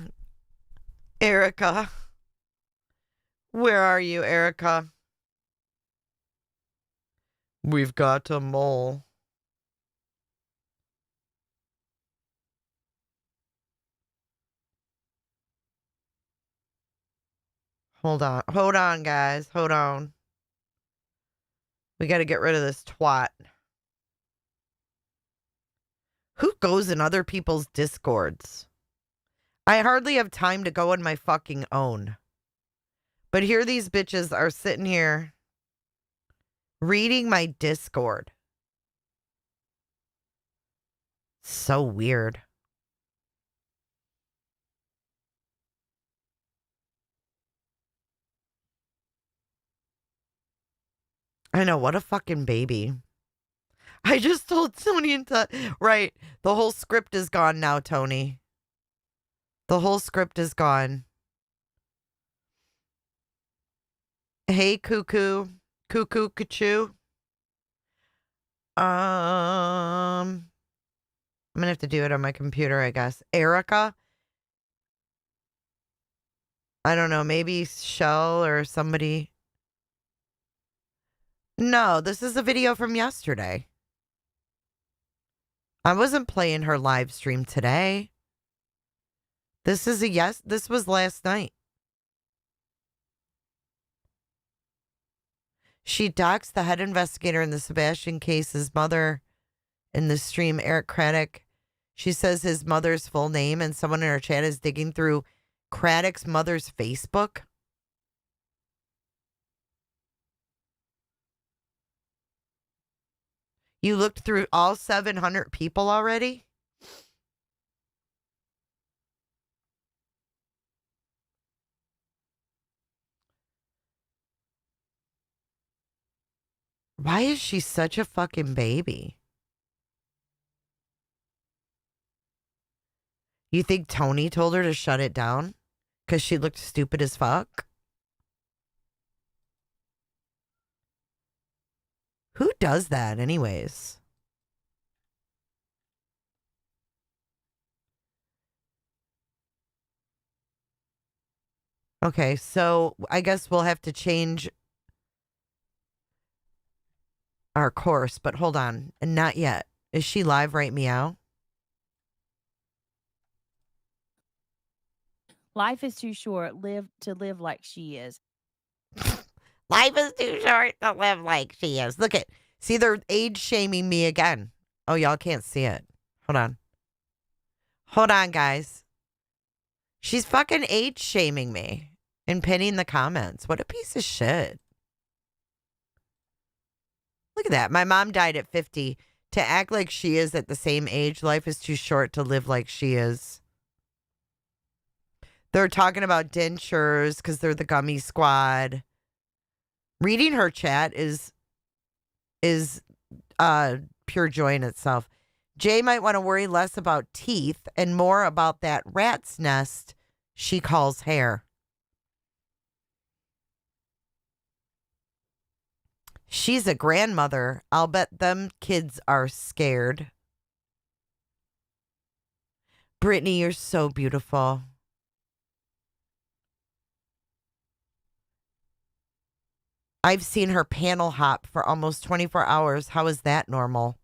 Erica. Where are you, Erica? We've got a mole. Hold on, guys. Hold on. We got to get rid of this twat. Who goes in other people's Discords? I hardly have time to go in my fucking own. But here these bitches are sitting here reading my Discord. So weird. I know, what a fucking baby. I just told Tony right, the whole script is gone now, Tony. The whole script is gone. Hey, cuckoo. Cuckoo, cuckoo. I'm gonna have to do it on my computer, I guess. Erica? I don't know, maybe Shell or somebody. No, this is a video from yesterday. I wasn't playing her live stream today. This was last night. She doxed the head investigator in the Sebastian case's mother in the stream, Eric Craddock. She says his mother's full name, and someone in her chat is digging through Craddock's mother's Facebook. You looked through all 700 people already? Why is she such a fucking baby? You think Tony told her to shut it down? Because she looked stupid as fuck? Who does that anyways? Okay, so I guess we'll have to change our course, but hold on. Not yet. Is she live right meow? Life is too short to live like she is. Life is too short to live like she is. Look at, see, they're age shaming me again. Oh, y'all can't see it. Hold on. Hold on, guys. She's fucking age shaming me and pinning the comments. What a piece of shit. Look at that. My mom died at 50. To act like she is at the same age, life is too short to live like she is. They're talking about dentures because they're the gummy squad. Reading her chat is pure joy in itself. Jay might want to worry less about teeth and more about that rat's nest she calls hair. She's a grandmother. I'll bet them kids are scared. Brittany, you're so beautiful. I've seen her panel hop for almost 24 hours. How is that normal?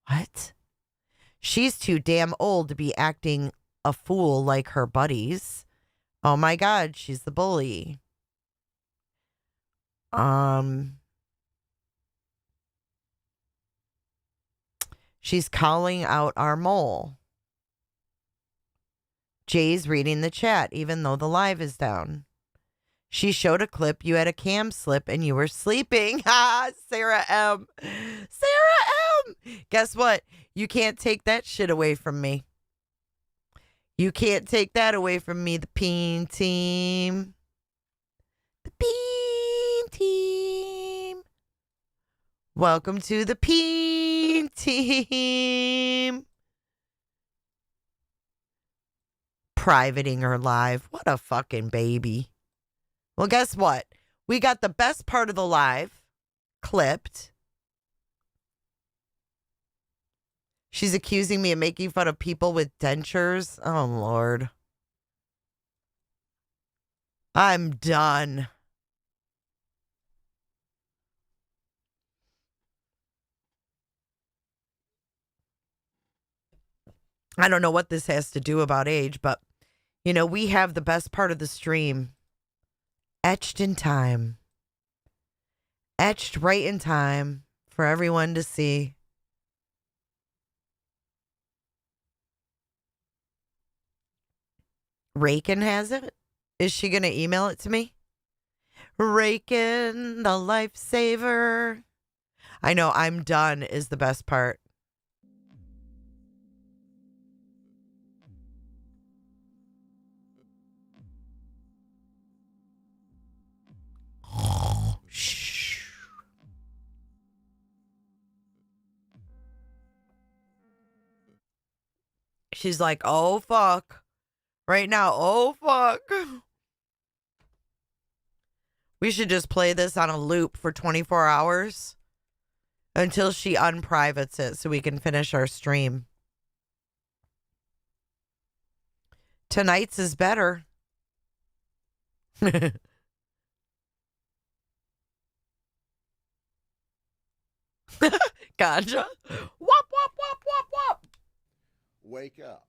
What? She's too damn old to be acting a fool like her buddies. Oh my God, she's the bully. She's calling out our mole. Jay's reading the chat, even though the live is down. She showed a clip. You had a cam slip and you were sleeping. Ha, Sarah M. Sarah M. Guess what? You can't take that shit away from me. You can't take that away from me, the Peen Team. The Peen Team. Welcome to the Peen Team. Privating her live. What a fucking baby. Well, guess what? We got the best part of the live clipped. She's accusing me of making fun of people with dentures. Oh, Lord. I'm done. I don't know what this has to do about age, but, you know, we have the best part of the stream etched in time. Etched right in time for everyone to see. Rakin has it? Is she going to email it to me? Rakin, the lifesaver. I know, I'm done is the best part. Shh. She's like, oh, fuck. Right now, oh, fuck. We should just play this on a loop for 24 hours until she unprivates it so we can finish our stream. Tonight's is better. Gotcha. Wop, wop, wop, wop, wop. Wake up.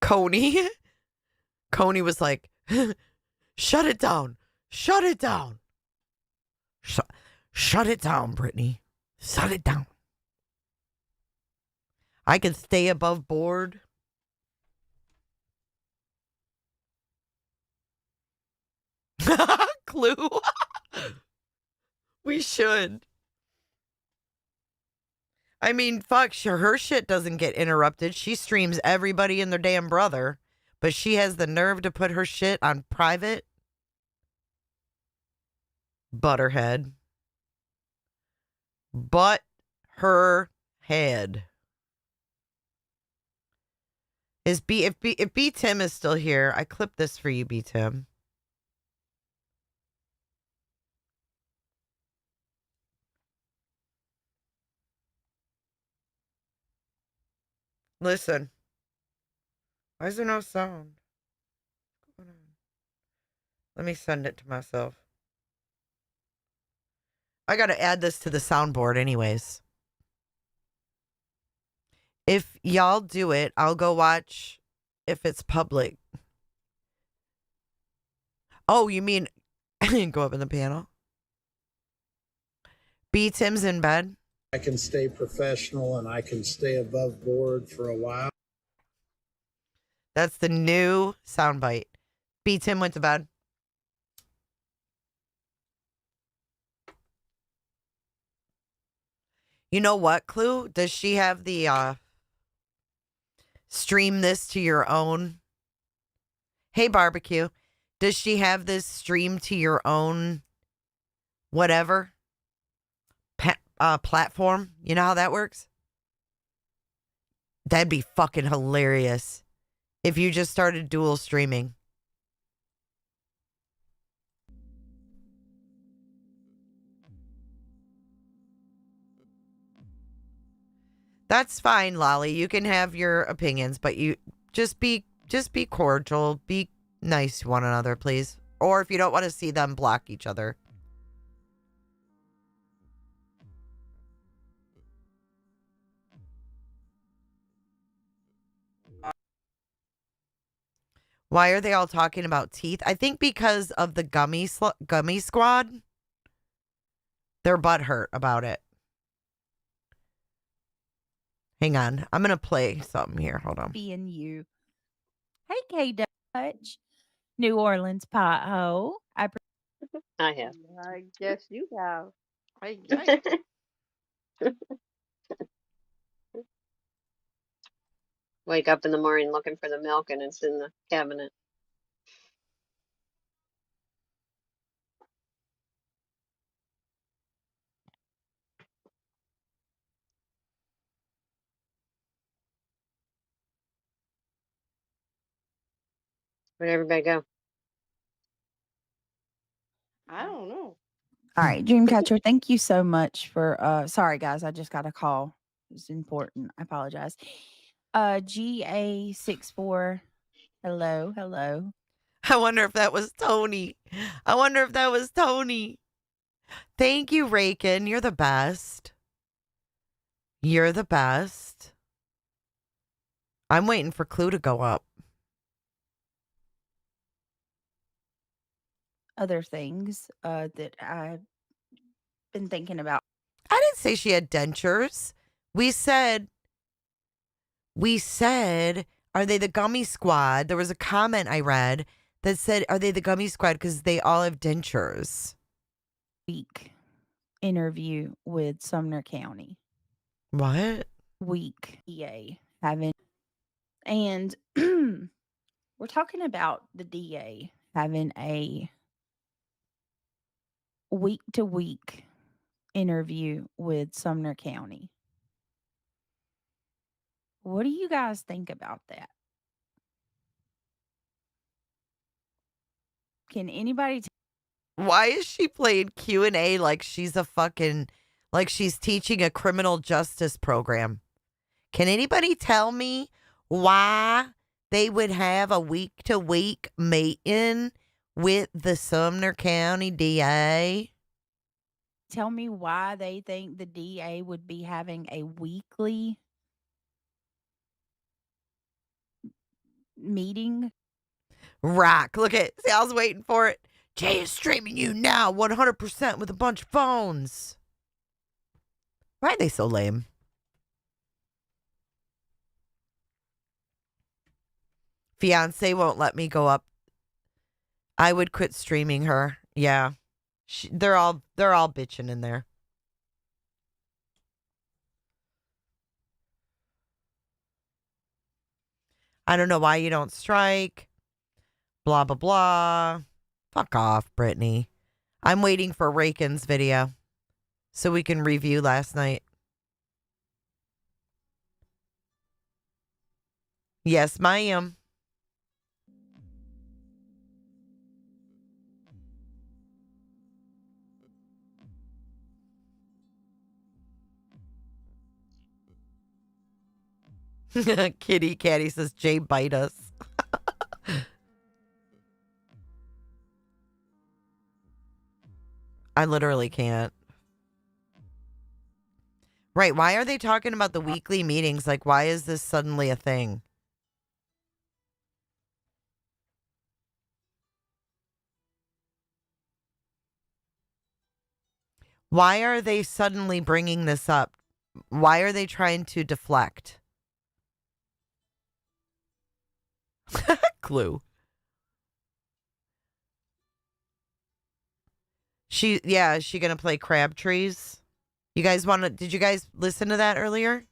Coney. Coney was like, shut it down. Shut it down. Shut it down, Brittany. Shut it down. I can stay above board. Clue. We should. I mean, fuck, sure, her shit doesn't get interrupted. She streams everybody and their damn brother, but she has the nerve to put her shit on private. Butterhead. But her head. If B Tim is still here, I clipped this for you, B Tim. Listen. Why is there no sound? What's going on? Let me send it to myself. I gotta add this to the soundboard anyways. If y'all do it, I'll go watch if it's public. Oh, you mean go up in the panel? B Tim's in bed. I can stay professional and I can stay above board for a while. That's the new soundbite. B Tim went to bed. You know what, Clue? Does she have the stream this to your own? Hey, Barbecue. Does she have this stream to your own whatever platform? You know how that works? That'd be fucking hilarious if you just started dual streaming. That's fine, Lolly. You can have your opinions, but you just be cordial. Be nice to one another, please. Or if you don't want to see them, block each other. Why are they all talking about teeth? I think because of the gummy squad. Their butt hurt about it. Hang on. I'm going to play something here. Hold on. Being you. Hey, K Dutch. New Orleans pothole. I have. I guess you have. Wake up in the morning looking for the milk and it's in the cabinet. Where'd everybody go? I don't know. All right, Dreamcatcher, thank you so much for sorry guys, I just got a call. It's important. I apologize. GA64. Hello. I wonder if that was Tony. Thank you, Rakin. You're the best. I'm waiting for Clue to go up. Other things that I've been thinking about. I didn't say she had dentures. We said, are they the gummy squad? There was a comment I read that said, are they the gummy squad because they all have dentures? Week interview with Sumner County. What? Week EA having, and we're talking about the DA having a week-to-week interview with Sumner County. What do you guys think about that? Can anybody Why is she playing Q&A like she's like she's teaching a criminal justice program? Can anybody tell me why they would have a week-to-week meeting with the Sumner County DA? tell me why they think the DA would be having a weekly meeting? Rock, look at, see, I was waiting for it. Jay is streaming you now 100% with a bunch of phones. Why are they so lame? Fiance won't let me go up. I would quit streaming her. Yeah. They're all bitching in there. I don't know why you don't strike. Blah, blah, blah. Fuck off, Brittany. I'm waiting for Rakin's video so we can review last night. Yes, ma'am. Kitty Catty says, Jay, bite us. I literally can't. Right, why are they talking about the weekly meetings? Like, why is this suddenly a thing? Why are they suddenly bringing this up? Why are they trying to deflect? Clue. Is she gonna play crab trees? You guys did you guys listen to that earlier?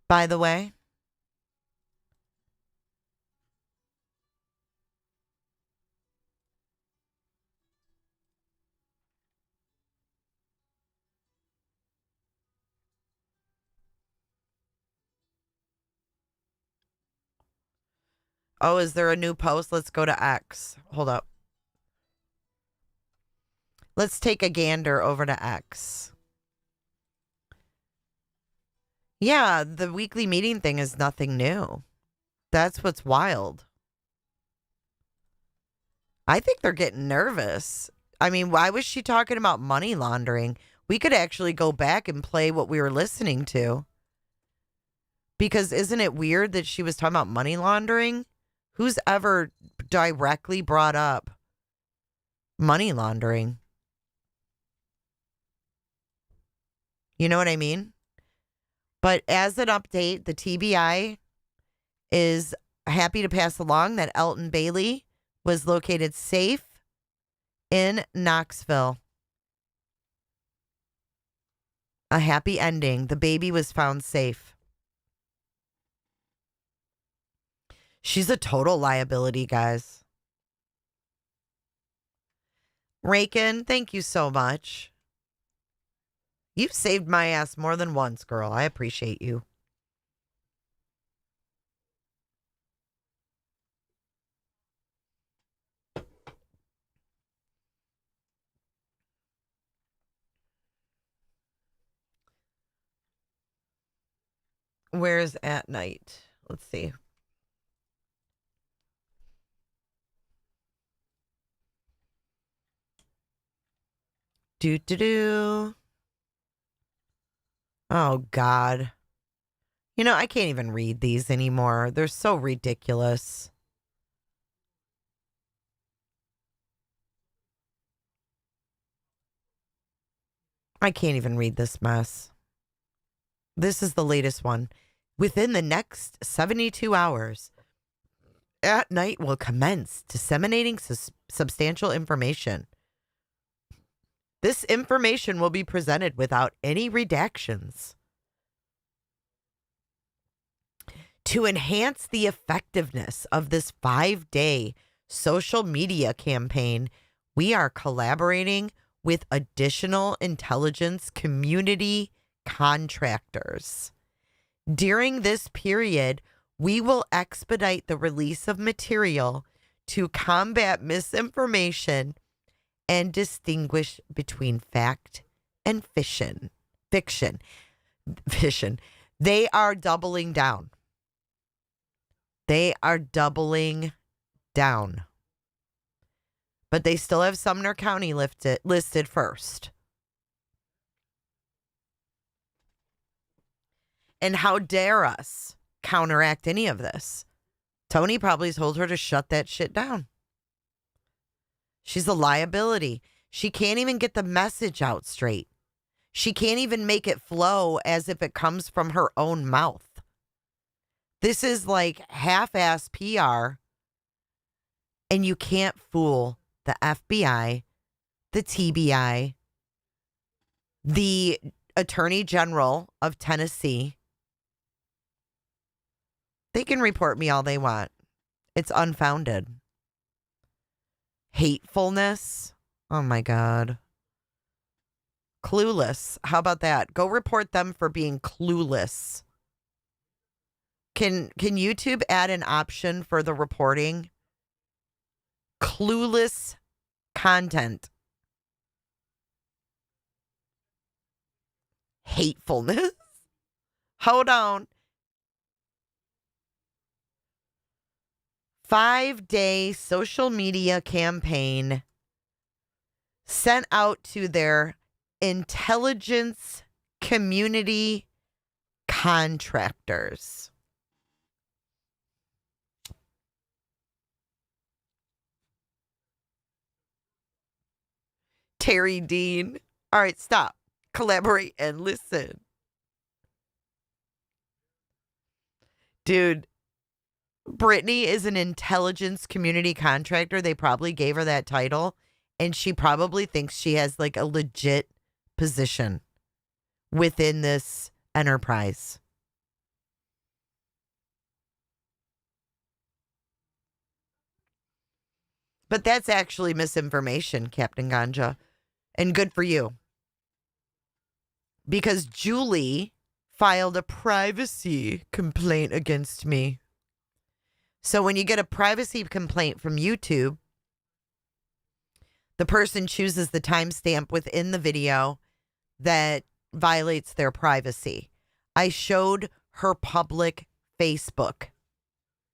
By the way. Oh, is there a new post? Let's go to X. Hold up. Let's take a gander over to X. Yeah, the weekly meeting thing is nothing new. That's what's wild. I think they're getting nervous. I mean, why was she talking about money laundering? We could actually go back and play what we were listening to. Because isn't it weird that she was talking about money laundering? Who's ever directly brought up money laundering? You know what I mean? But as an update, the TBI is happy to pass along that Elton Bailey was located safe in Knoxville. A happy ending. The baby was found safe. She's a total liability, guys. Rakin, thank you so much. You've saved my ass more than once, girl. I appreciate you. Where's at night? Let's see. Do. Oh, God. You know, I can't even read these anymore. They're so ridiculous. I can't even read this mess. This is the latest one. Within the next 72 hours, At Night will commence disseminating substantial information. This information will be presented without any redactions. To enhance the effectiveness of this 5-day social media campaign, we are collaborating with additional intelligence community contractors. During this period, we will expedite the release of material to combat misinformation and distinguish between fact and fiction. Fiction. They are doubling down. They are doubling down. But they still have Sumner County listed first. And how dare us counteract any of this? Tony probably told her to shut that shit down. She's a liability. She can't even get the message out straight. She can't even make it flow as if it comes from her own mouth. This is like half-ass PR, and you can't fool the FBI, the TBI, the Attorney General of Tennessee. They can report me all they want. It's unfounded. Hatefulness. Oh my God. Clueless. How about that? Go report them for being clueless. Can YouTube add an option for the reporting? Clueless content. Hatefulness. Hold on. 5-day social media campaign sent out to their intelligence community contractors. Terry Dean. All right, stop. Collaborate and listen. Dude, Brittany is an intelligence community contractor. They probably gave her that title, and she probably thinks she has like a legit position within this enterprise. But that's actually misinformation, Captain Ganja. And good for you. Because Julie filed a privacy complaint against me. So when you get a privacy complaint from YouTube, the person chooses the timestamp within the video that violates their privacy. I showed her public Facebook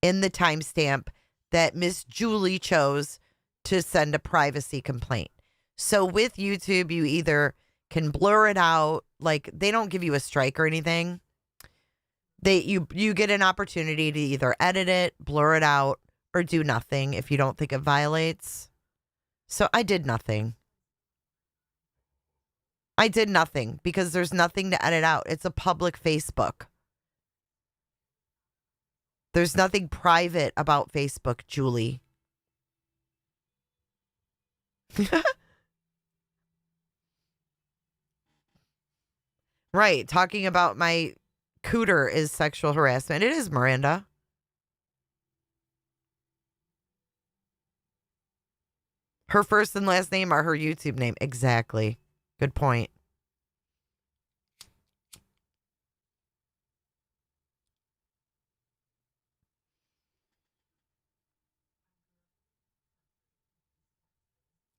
in the timestamp that Miss Julie chose to send a privacy complaint. So with YouTube, you either can blur it out, like they don't give you a strike or anything. You get an opportunity to either edit it, blur it out, or do nothing if you don't think it violates. So I did nothing. I did nothing because there's nothing to edit out. It's a public Facebook. There's nothing private about Facebook, Julie. Right. Talking about my cooter is sexual harassment. It is, Miranda. Her first and last name are her YouTube name. Exactly. Good point.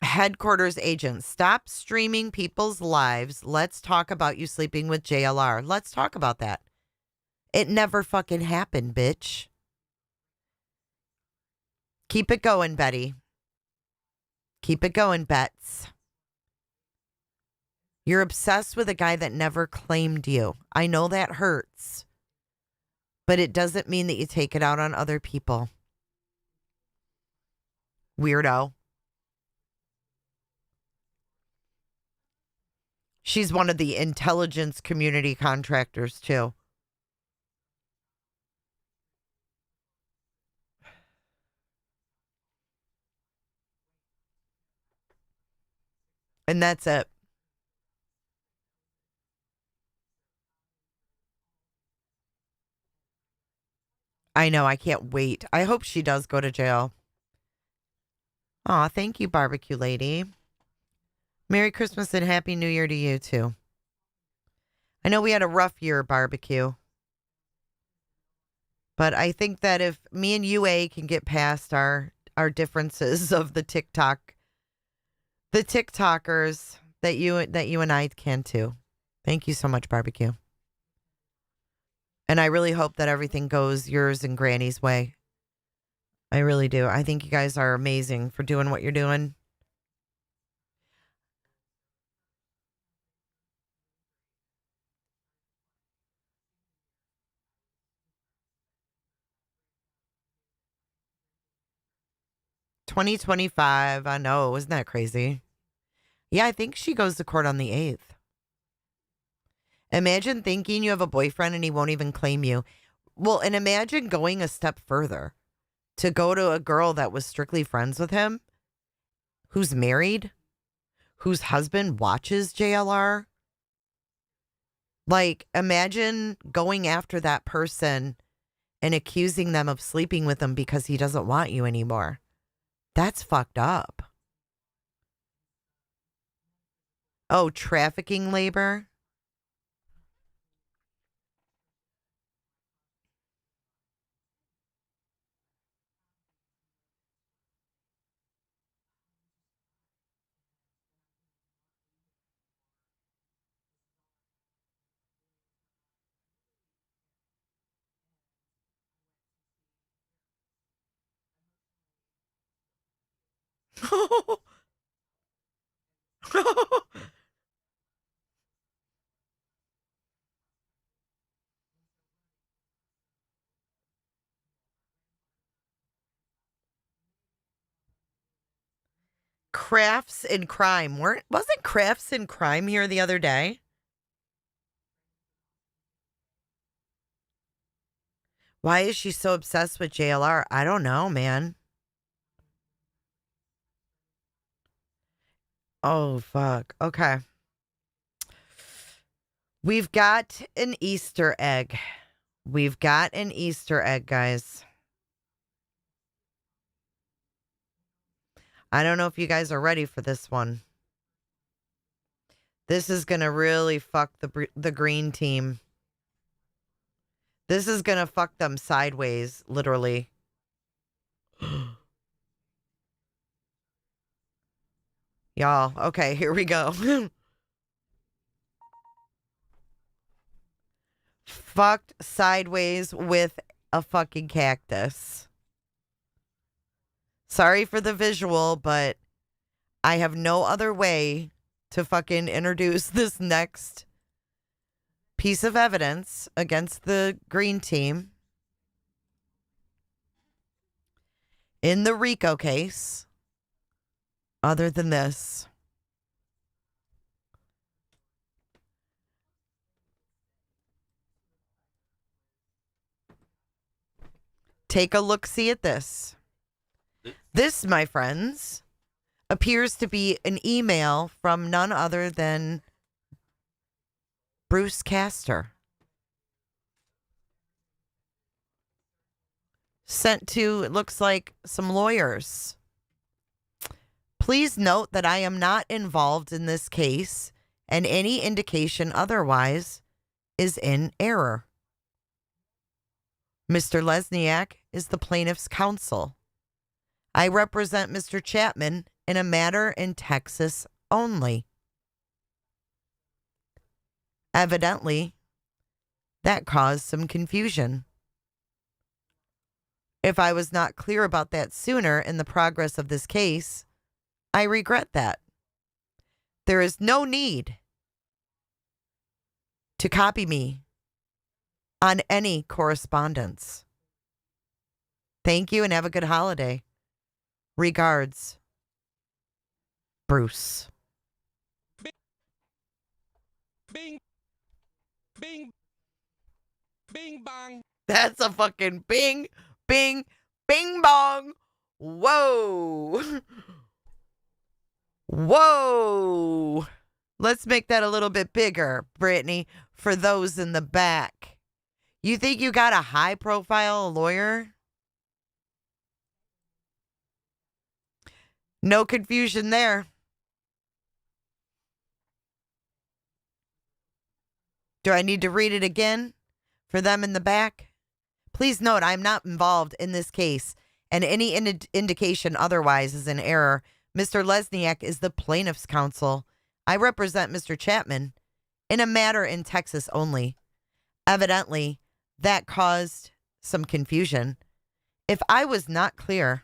Headquarters agent, stop streaming people's lives. Let's talk about you sleeping with JLR. Let's talk about that. It never fucking happened, bitch. Keep it going, Betty. Keep it going, Bets. You're obsessed with a guy that never claimed you. I know that hurts, but it doesn't mean that you take it out on other people. Weirdo. She's one of the intelligence community contractors, too. And that's it. I know. I can't wait. I hope she does go to jail. Aw, thank you, barbecue lady. Merry Christmas and Happy New Year to you, too. I know we had a rough year barbecue. But I think that if me and UA can get past our differences of the TikTokers, that you and I can too. Thank you so much, barbecue. And I really hope that everything goes yours and Granny's way. I really do. I think you guys are amazing for doing what you're doing. $20.25. I know. Isn't that crazy? Yeah, I think she goes to court on the 8th. Imagine thinking you have a boyfriend and he won't even claim you. Well, and imagine going a step further to go to a girl that was strictly friends with him, who's married, whose husband watches JLR. Like, imagine going after that person and accusing them of sleeping with him because he doesn't want you anymore. That's fucked up. Oh, trafficking labor? Crafts and crime. Wasn't crafts and crime here the other day? Why is she so obsessed with JLR? I don't know, man. Oh, fuck. Okay. We've got an Easter egg. We've got an Easter egg, guys. I don't know if you guys are ready for this one. This is going to really fuck the green team. This is going to fuck them sideways, literally. Y'all, okay, here we go. Fucked sideways with a fucking cactus. Sorry for the visual, but I have no other way to fucking introduce this next piece of evidence against the green team. In the Rico case, other than this. Take a look-see at this. This, my friends, appears to be an email from none other than Bruce Castor. Sent to, it looks like, some lawyers. Please note that I am not involved in this case, and any indication otherwise is in error. Mr. Lesniak is the plaintiff's counsel. I represent Mr. Chapman in a matter in Texas only. Evidently, that caused some confusion. If I was not clear about that sooner in the progress of this case, I regret that. There is no need to copy me on any correspondence. Thank you and have a good holiday. Regards, Bruce. Bing, bing, bing, bong. That's a fucking bing, bing, bing bong. Whoa. Whoa. Let's make that a little bit bigger, Brittany, for those in the back. You think you got a high profile lawyer? No confusion there. Do I need to read it again for them in the back? Please note, I'm not involved in this case, and any indication otherwise is in error. Mr. Lesniak is the plaintiff's counsel. I represent Mr. Chapman in a matter in Texas only. Evidently, that caused some confusion. If I was not clear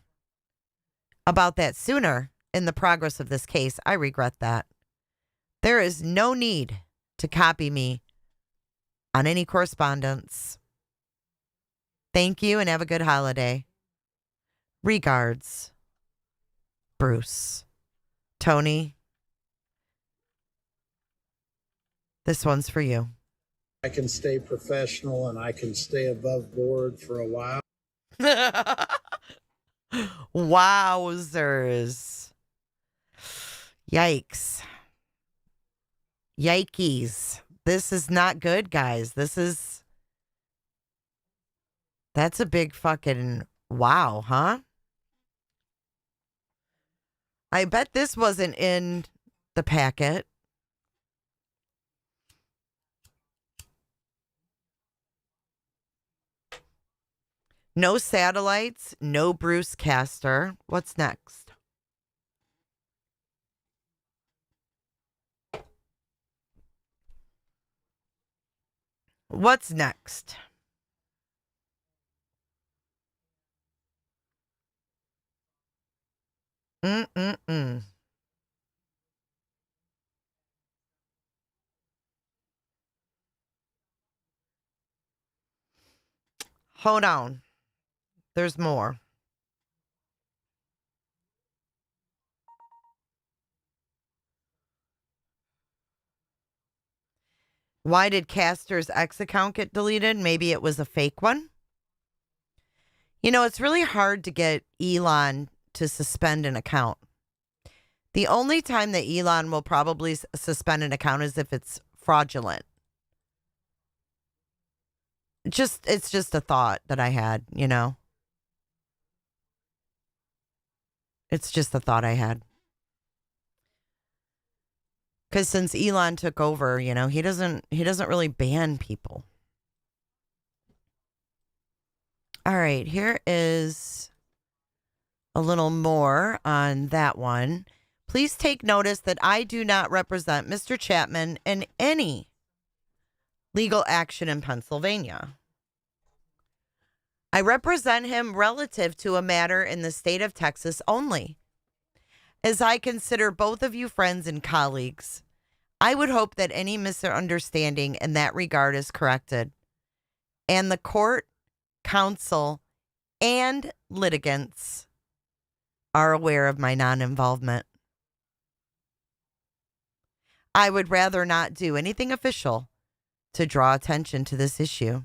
about that sooner in the progress of this case, I regret that. There is no need to copy me on any correspondence. Thank you and have a good holiday. Regards, Bruce. Tony, this one's for you. I can stay professional and I can stay above board for a while. Wowzers. Yikes. Yikes. This is not good, guys. That's a big fucking wow, huh? I bet this wasn't in the packet. No satellites, no Bruce Castor. What's next? What's next? Hold on. There's more. Why did Castor's X account get deleted? Maybe it was a fake one. You know, it's really hard to get Elon to suspend an account. The only time that Elon will probably suspend an account is if it's fraudulent. It's just a thought that I had, you know. It's just a thought I had. Because since Elon took over, you know, he doesn't really ban people. All right, here is a little more on that one. Please take notice that I do not represent Mr. Chapman in any legal action in Pennsylvania. I represent him relative to a matter in the state of Texas only. As I consider both of you friends and colleagues, I would hope that any misunderstanding in that regard is corrected, and the court, counsel, and litigants are aware of my non-involvement. I would rather not do anything official to draw attention to this issue.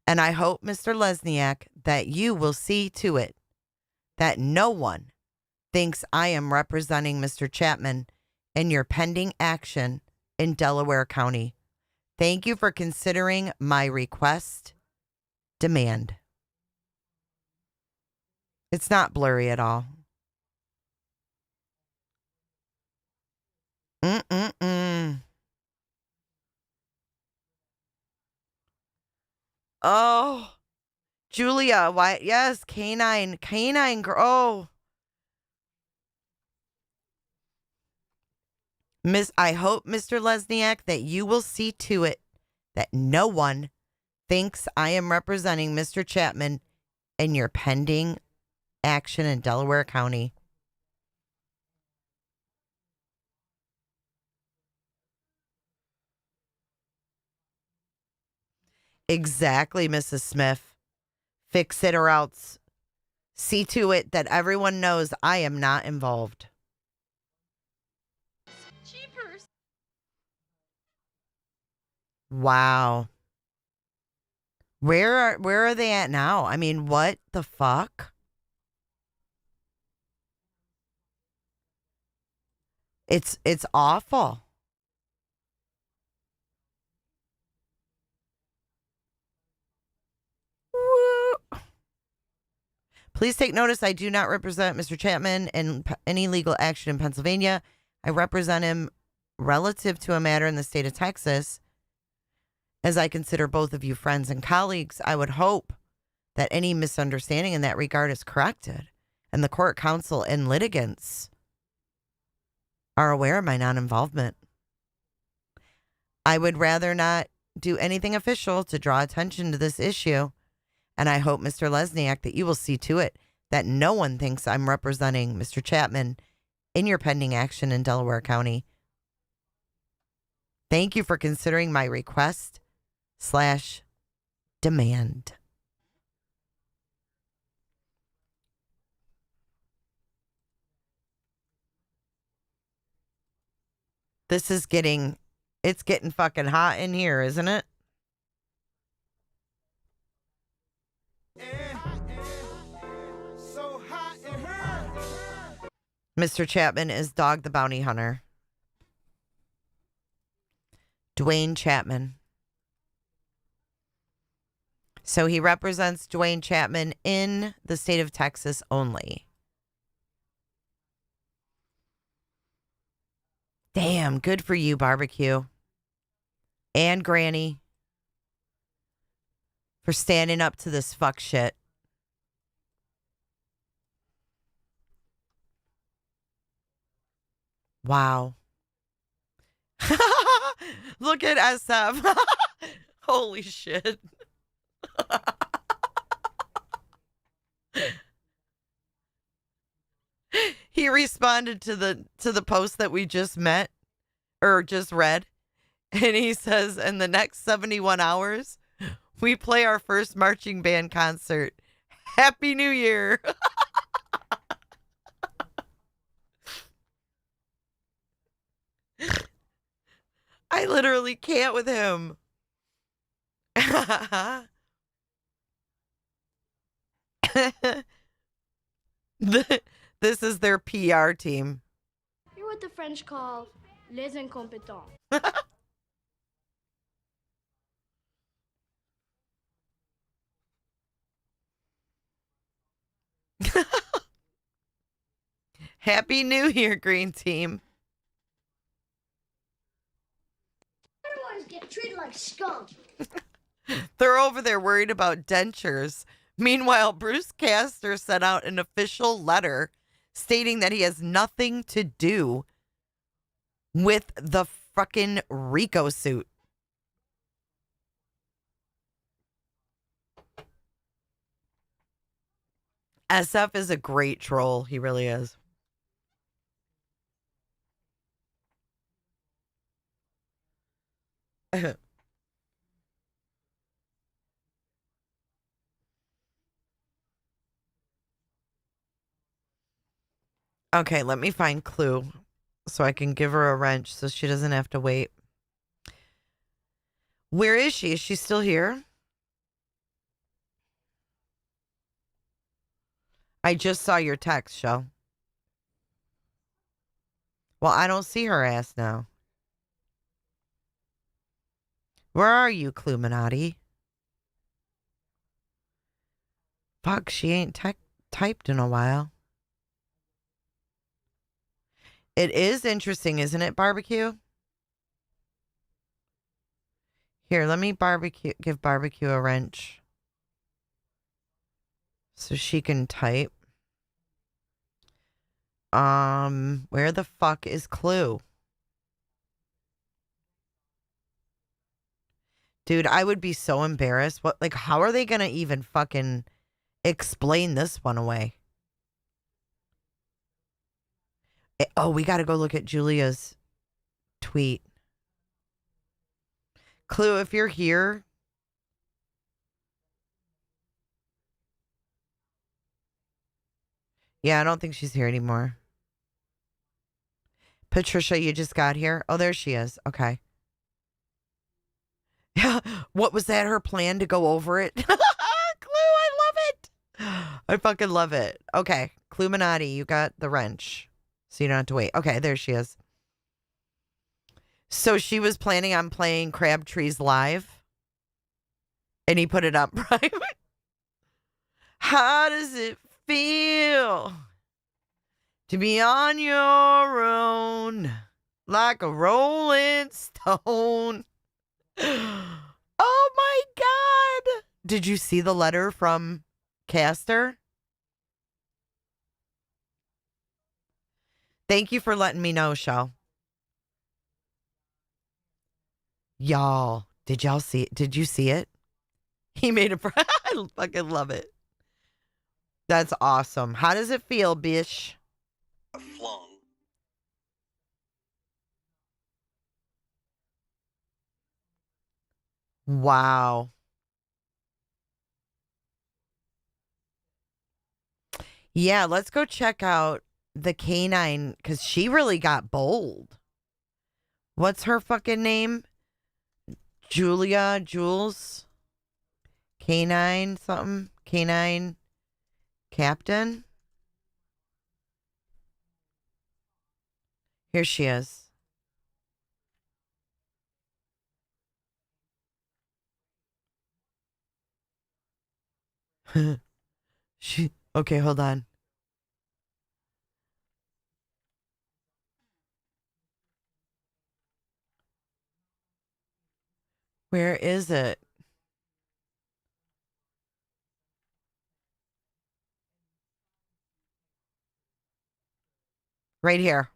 And I hope, Mr. Lesniak, that you will see to it that no one thinks I am representing Mr. Chapman in your pending action in Delaware County. Thank you for considering my request. Demand. It's not blurry at all. Oh, Julia, why? Yes, canine girl. Oh, I hope, Mr. Lesniak, that you will see to it that no one thinks I am representing Mr. Chapman in your pending action in Delaware County. Exactly, Mrs. Smith. Fix it or else. See to it that everyone knows I am not involved. Jeepers. Wow. Where are they at now? I mean, what the fuck? It's awful. Please take notice, I do not represent Mr. Chapman in any legal action in Pennsylvania. I represent him relative to a matter in the state of Texas. As I consider both of you friends and colleagues, I would hope that any misunderstanding in that regard is corrected, and the court counsel and litigants are aware of my non-involvement. I would rather not do anything official to draw attention to this issue, and I hope, Mr. Lesniak, that you will see to it that no one thinks I'm representing Mr. Chapman in your pending action in Delaware County. Thank you for considering my request/demand. It's getting fucking hot in here, isn't it? Mr. Chapman is Dog the Bounty Hunter. Dwayne Chapman. So he represents Dwayne Chapman in the state of Texas only. Damn, good for you, Barbecue. And Granny. For standing up to this fuck shit. Wow. Look at SF. Holy shit. He responded to the post that we just met or just read, and he says, in the next 71 hours, we play our first marching band concert. Happy New Year. I literally can't with him. This is their PR team. You're what the French call les incompetents. Happy New Year, Green Team. Everyone's get treated like scum. They're over there worried about dentures. Meanwhile, Bruce Castor sent out an official letter stating that he has nothing to do with the fucking Rico suit. SF is a great troll. He really is. Okay, let me find Clue so I can give her a wrench so she doesn't have to wait. Where is she? Is she still here? I just saw your text, Shell. Well, I don't see her ass now. Where are you, Cluminati? Fuck, she ain't typed in a while. It is interesting, isn't it, Barbecue? Here, let me give Barbecue a wrench so she can type. Where the fuck is Clue? Dude, I would be so embarrassed. How are they gonna even fucking explain this one away? We gotta go look at Julia's tweet. Clue, if you're here. Yeah, I don't think she's here anymore. Patricia, you just got here? Oh, there she is. Okay. Yeah, what was that, her plan to go over it? Clue, I love it. I fucking love it. Okay, Cluminati, you got the wrench. So you don't have to wait. Okay, there she is. So she was planning on playing Crabtree's live. And he put it up private. How does it feel to be on your own like a rolling stone? Oh my God. Did you see the letter from Castor? Thank you for letting me know, Shell. Y'all, did y'all see it? Did you see it? He made a I fucking love it. That's awesome. How does it feel, bish? Flung. Wow. Yeah, let's go check out the canine because she really got bold. What's her fucking name? Jules? Canine something? Canine captain? Here she is. Okay, hold on. Where is it? Right here.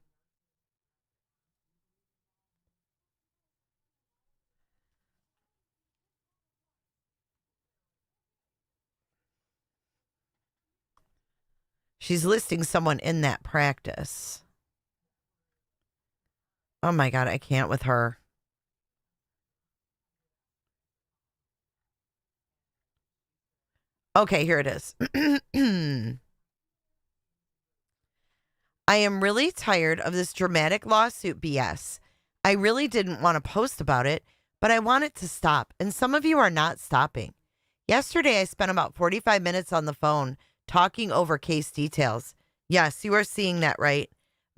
She's listing someone in that practice. Oh my God, I can't with her. Okay, here it is. I am really tired of this dramatic lawsuit BS. I really didn't want to post about it, but I want it to stop, and some of you are not stopping. Yesterday, I spent about 45 minutes on the phone talking over case details. Yes, you are seeing that right.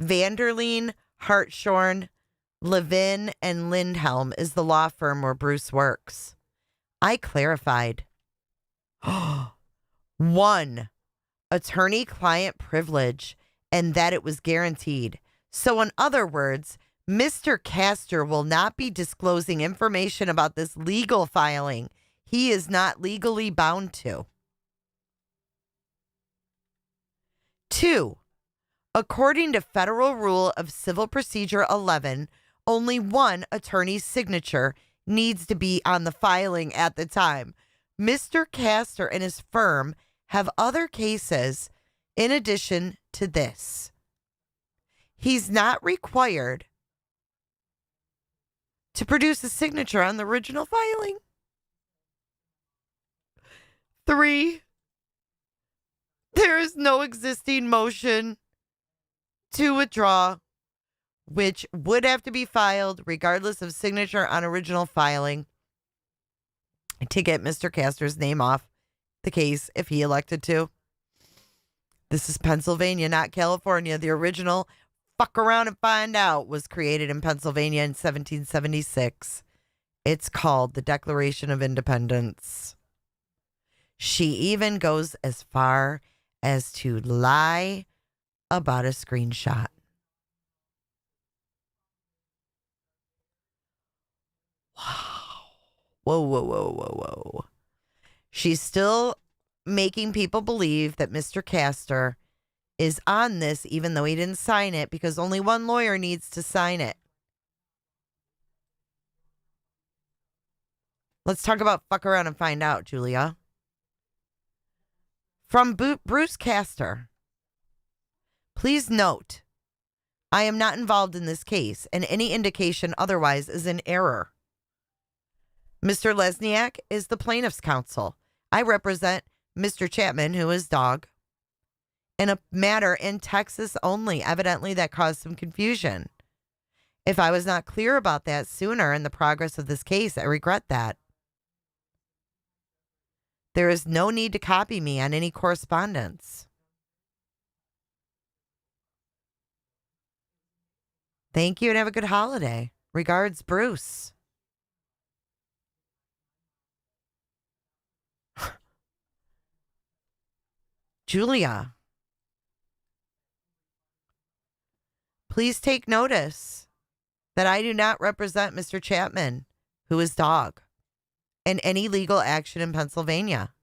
Vanderleen, Hartshorn, Levin, and Lindhelm is the law firm where Bruce works. I clarified. 1. Attorney-client privilege, and that it was guaranteed. So in other words, Mr. Castor will not be disclosing information about this legal filing he is not legally bound to. 2. According to Federal Rule of Civil Procedure 11, only one attorney's signature needs to be on the filing at the time. Mr. Castor and his firm have other cases in addition to this. He's not required to produce a signature on the original filing. 3, there is no existing motion to withdraw, which would have to be filed regardless of signature on original filing to get Mr. Castor's name off the case if he elected to. This is Pennsylvania, not California. The original Fuck Around and Find Out was created in Pennsylvania in 1776. It's called the Declaration of Independence. She even goes as far as to lie about a screenshot. Wow. Whoa. She's still making people believe that Mr. Castor is on this, even though he didn't sign it, because only one lawyer needs to sign it. Let's talk about Fuck Around and Find Out, Julia. From Bruce Castor. Please note, I am not involved in this case, and any indication otherwise is in error. Mr. Lesniak is the plaintiff's counsel. I represent Mr. Chapman, who is dog, in a matter in Texas only. Evidently, that caused some confusion. If I was not clear about that sooner in the progress of this case, I regret that. There is no need to copy me on any correspondence. Thank you and have a good holiday. Regards, Bruce. Julia. Please take notice that I do not represent Mr. Chapman, who is dog. and any legal action in Pennsylvania.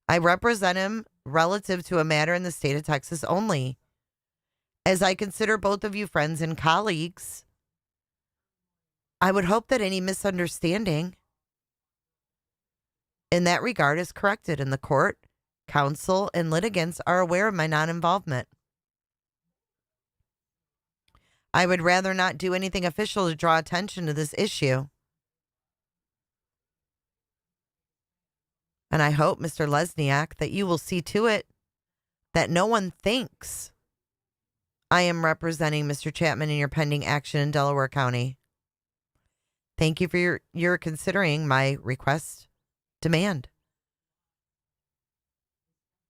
I represent him relative to a matter in the state of Texas only, as I consider both of you friends and colleagues. I would hope that any misunderstanding in that regard is corrected, and the court, counsel, and litigants are aware of my non-involvement. I would rather not do anything official to draw attention to this issue. And I hope, Mr. Lesniak, that you will see to it that no one thinks I am representing Mr. Chapman in your pending action in Delaware County. Thank you for your considering my request, demand.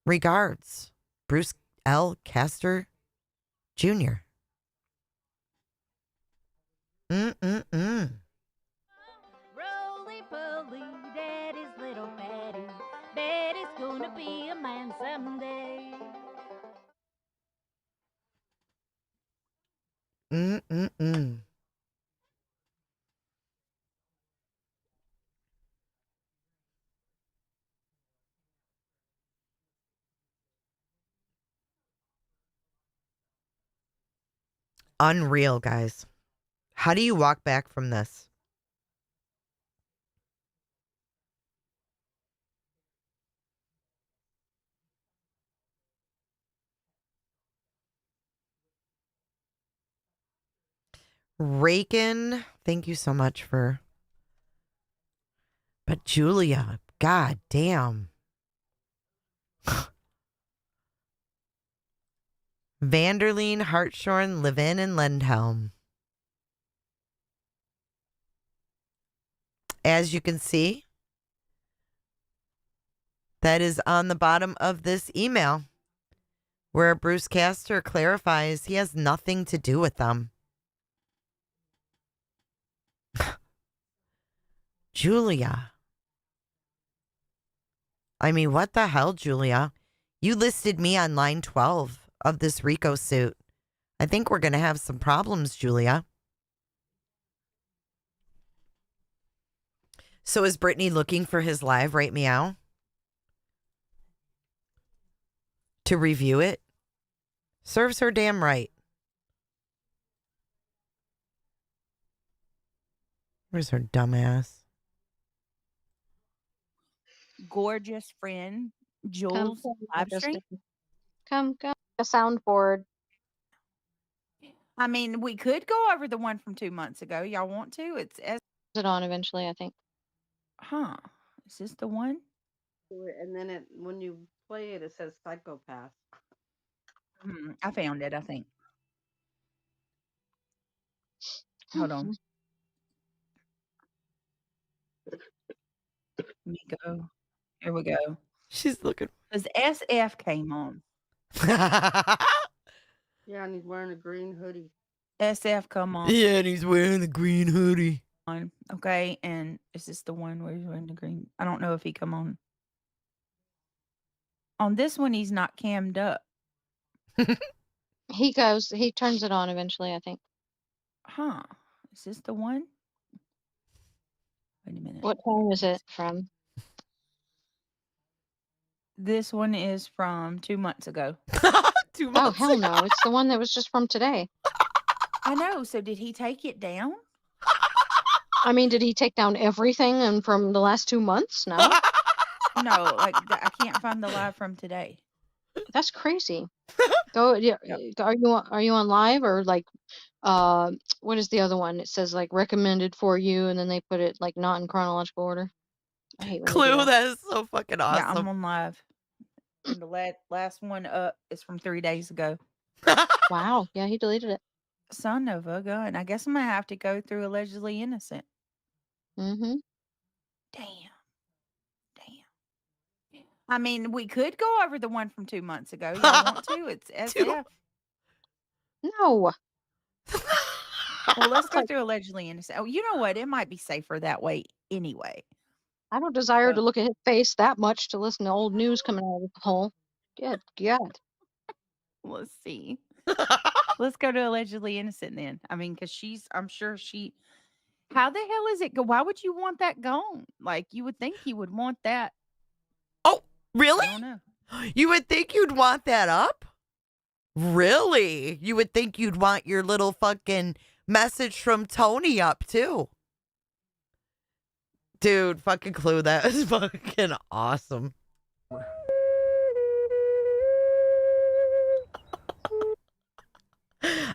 Regards, Bruce L. Castor, Jr. Roly-poly, daddy's little Betty. Betty's gonna be a man someday. Unreal, guys. How do you walk back from this? Rakin, thank you so much for... But Julia, god damn. Vanderleen, Hartshorn, Levin, and Lindhelm. As you can see, that is on the bottom of this email, where Bruce Castor clarifies he has nothing to do with them. Julia. I mean, what the hell, Julia? You listed me on line 12 of this RICO suit. I think we're going to have some problems, Julia. So is Brittany looking for his live Right Meow to review it? Serves her damn right. Where's her dumbass? Gorgeous friend, Jules live stream. Come, a soundboard. I mean, we could go over the one from 2 months ago. Y'all want to? It's it on eventually, I think. Huh. Is this the one? And then when you play it, it says psychopath. I found it, I think. Hold on. Let me go. Here we go. She's looking. Because SF came on. Yeah, and he's wearing a green hoodie. SF come on. Yeah, and he's wearing the green hoodie. Okay, and is this the one where he's wearing the green? I don't know if he come on. On this one, he's not cammed up. He turns it on eventually, I think. Huh. Is this the one? Wait a minute. What time is it from? This one is from 2 months ago. 2 months Oh, hell no. It's the one that was just from today. I know. So did he take it down? I mean, did he take down everything and from the last 2 months? No. No, like I can't find the live from today. That's crazy. Go. Yeah. Are you on live or like, what is the other one? It says like recommended for you, and then they put it like not in chronological order. I hate when they do Clue, that. that is so fucking awesome. Yeah, I'm on live. And the last one up is from 3 days ago. Wow. Yeah, he deleted it. Son of a gun. I guess I'm gonna have to go through allegedly innocent. Mm-hmm. Damn. I mean, we could go over the one from 2 months ago. Y'all want to? It's SF. No. Well, let's go through allegedly innocent. Oh, you know what? It might be safer that way anyway. I don't desire to look at his face that much to listen to old news coming out of the hole. Good God. Let's see. Let's go to allegedly innocent then. I mean, because I'm sure she How the hell is it why would you want that gone? Like, you would think you would want that. Oh, really? I don't know. You would think you'd want that up? Really? You would think you'd want your little fucking message from Tony up too. Dude, fucking Clue, that is fucking awesome.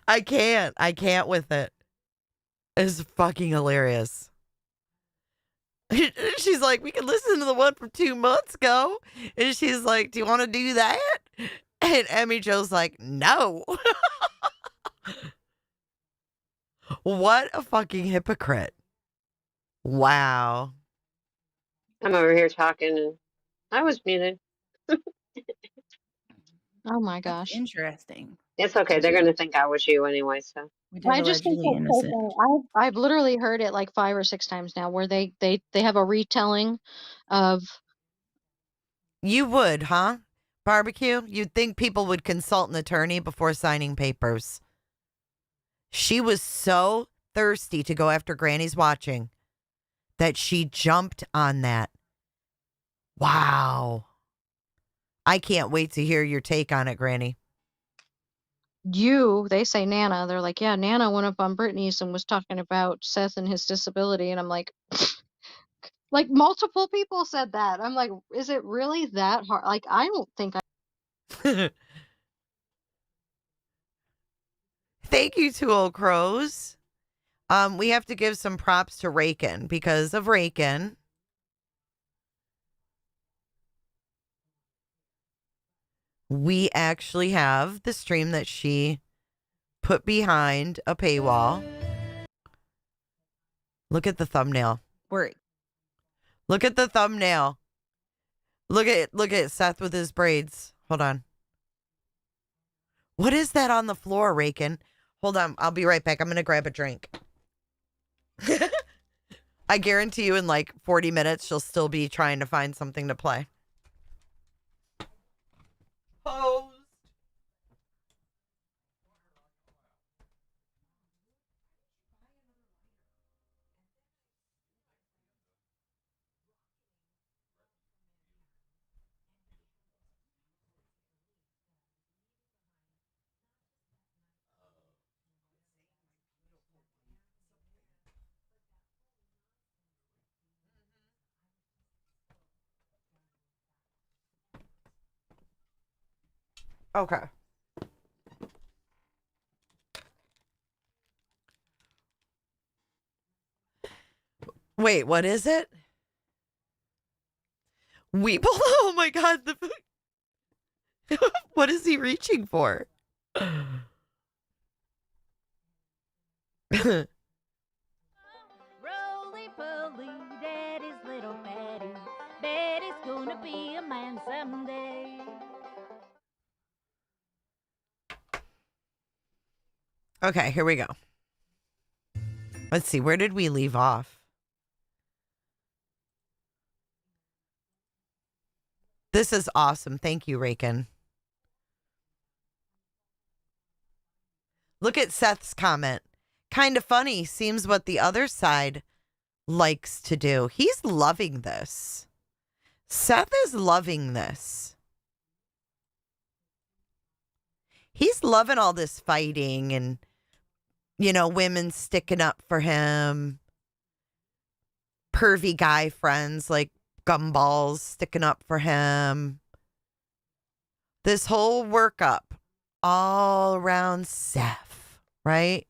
I can't with it. It's fucking hilarious. She's like, we can listen to the one from 2 months ago. And she's like, do you want to do that? And Emmy Joe's like, no. What a fucking hypocrite. Wow. I'm over here talking and I was muted. Oh my That's gosh. interesting. It's okay. They're going to think I was you anyway, so. We did I just think allegedly that's so innocent. funny. I've literally heard it like 5 or 6 times now where they have a retelling of You would, huh? Barbecue? You'd think people would consult an attorney before signing papers. She was so thirsty to go after Granny's watching that she jumped on that. Wow. I can't wait to hear your take on it, Granny. they say Nana. They're like, yeah, Nana went up on Brittany's and was talking about Seth and his disability. And I'm like, like multiple people said that. I'm like, is it really that hard? Like, I don't think Thank you, Two Old Crows. We have to give some props to Rakin because of Rakin. We actually have the stream that she put behind a paywall. Look at the thumbnail. Look at the thumbnail. Look at Seth with his braids. Hold on. What is that on the floor, Rakin? Hold on. I'll be right back. I'm going to grab a drink. I guarantee you in like 40 minutes, she'll still be trying to find something to play. Posed. Okay. Wait, what is it? Weeple? Oh my god. What is he reaching for? Roly-poly, daddy's little Betty. Betty's gonna be a man someday. Okay, here we go. Let's see. Where did we leave off? This is awesome. Thank you, Rakin. Look at Seth's comment. Kind of funny. Seems what the other side likes to do. He's loving this. Seth is loving this. He's loving all this fighting and, women sticking up for him. Pervy guy friends like Gumballs sticking up for him. This whole workup all around Seth, right?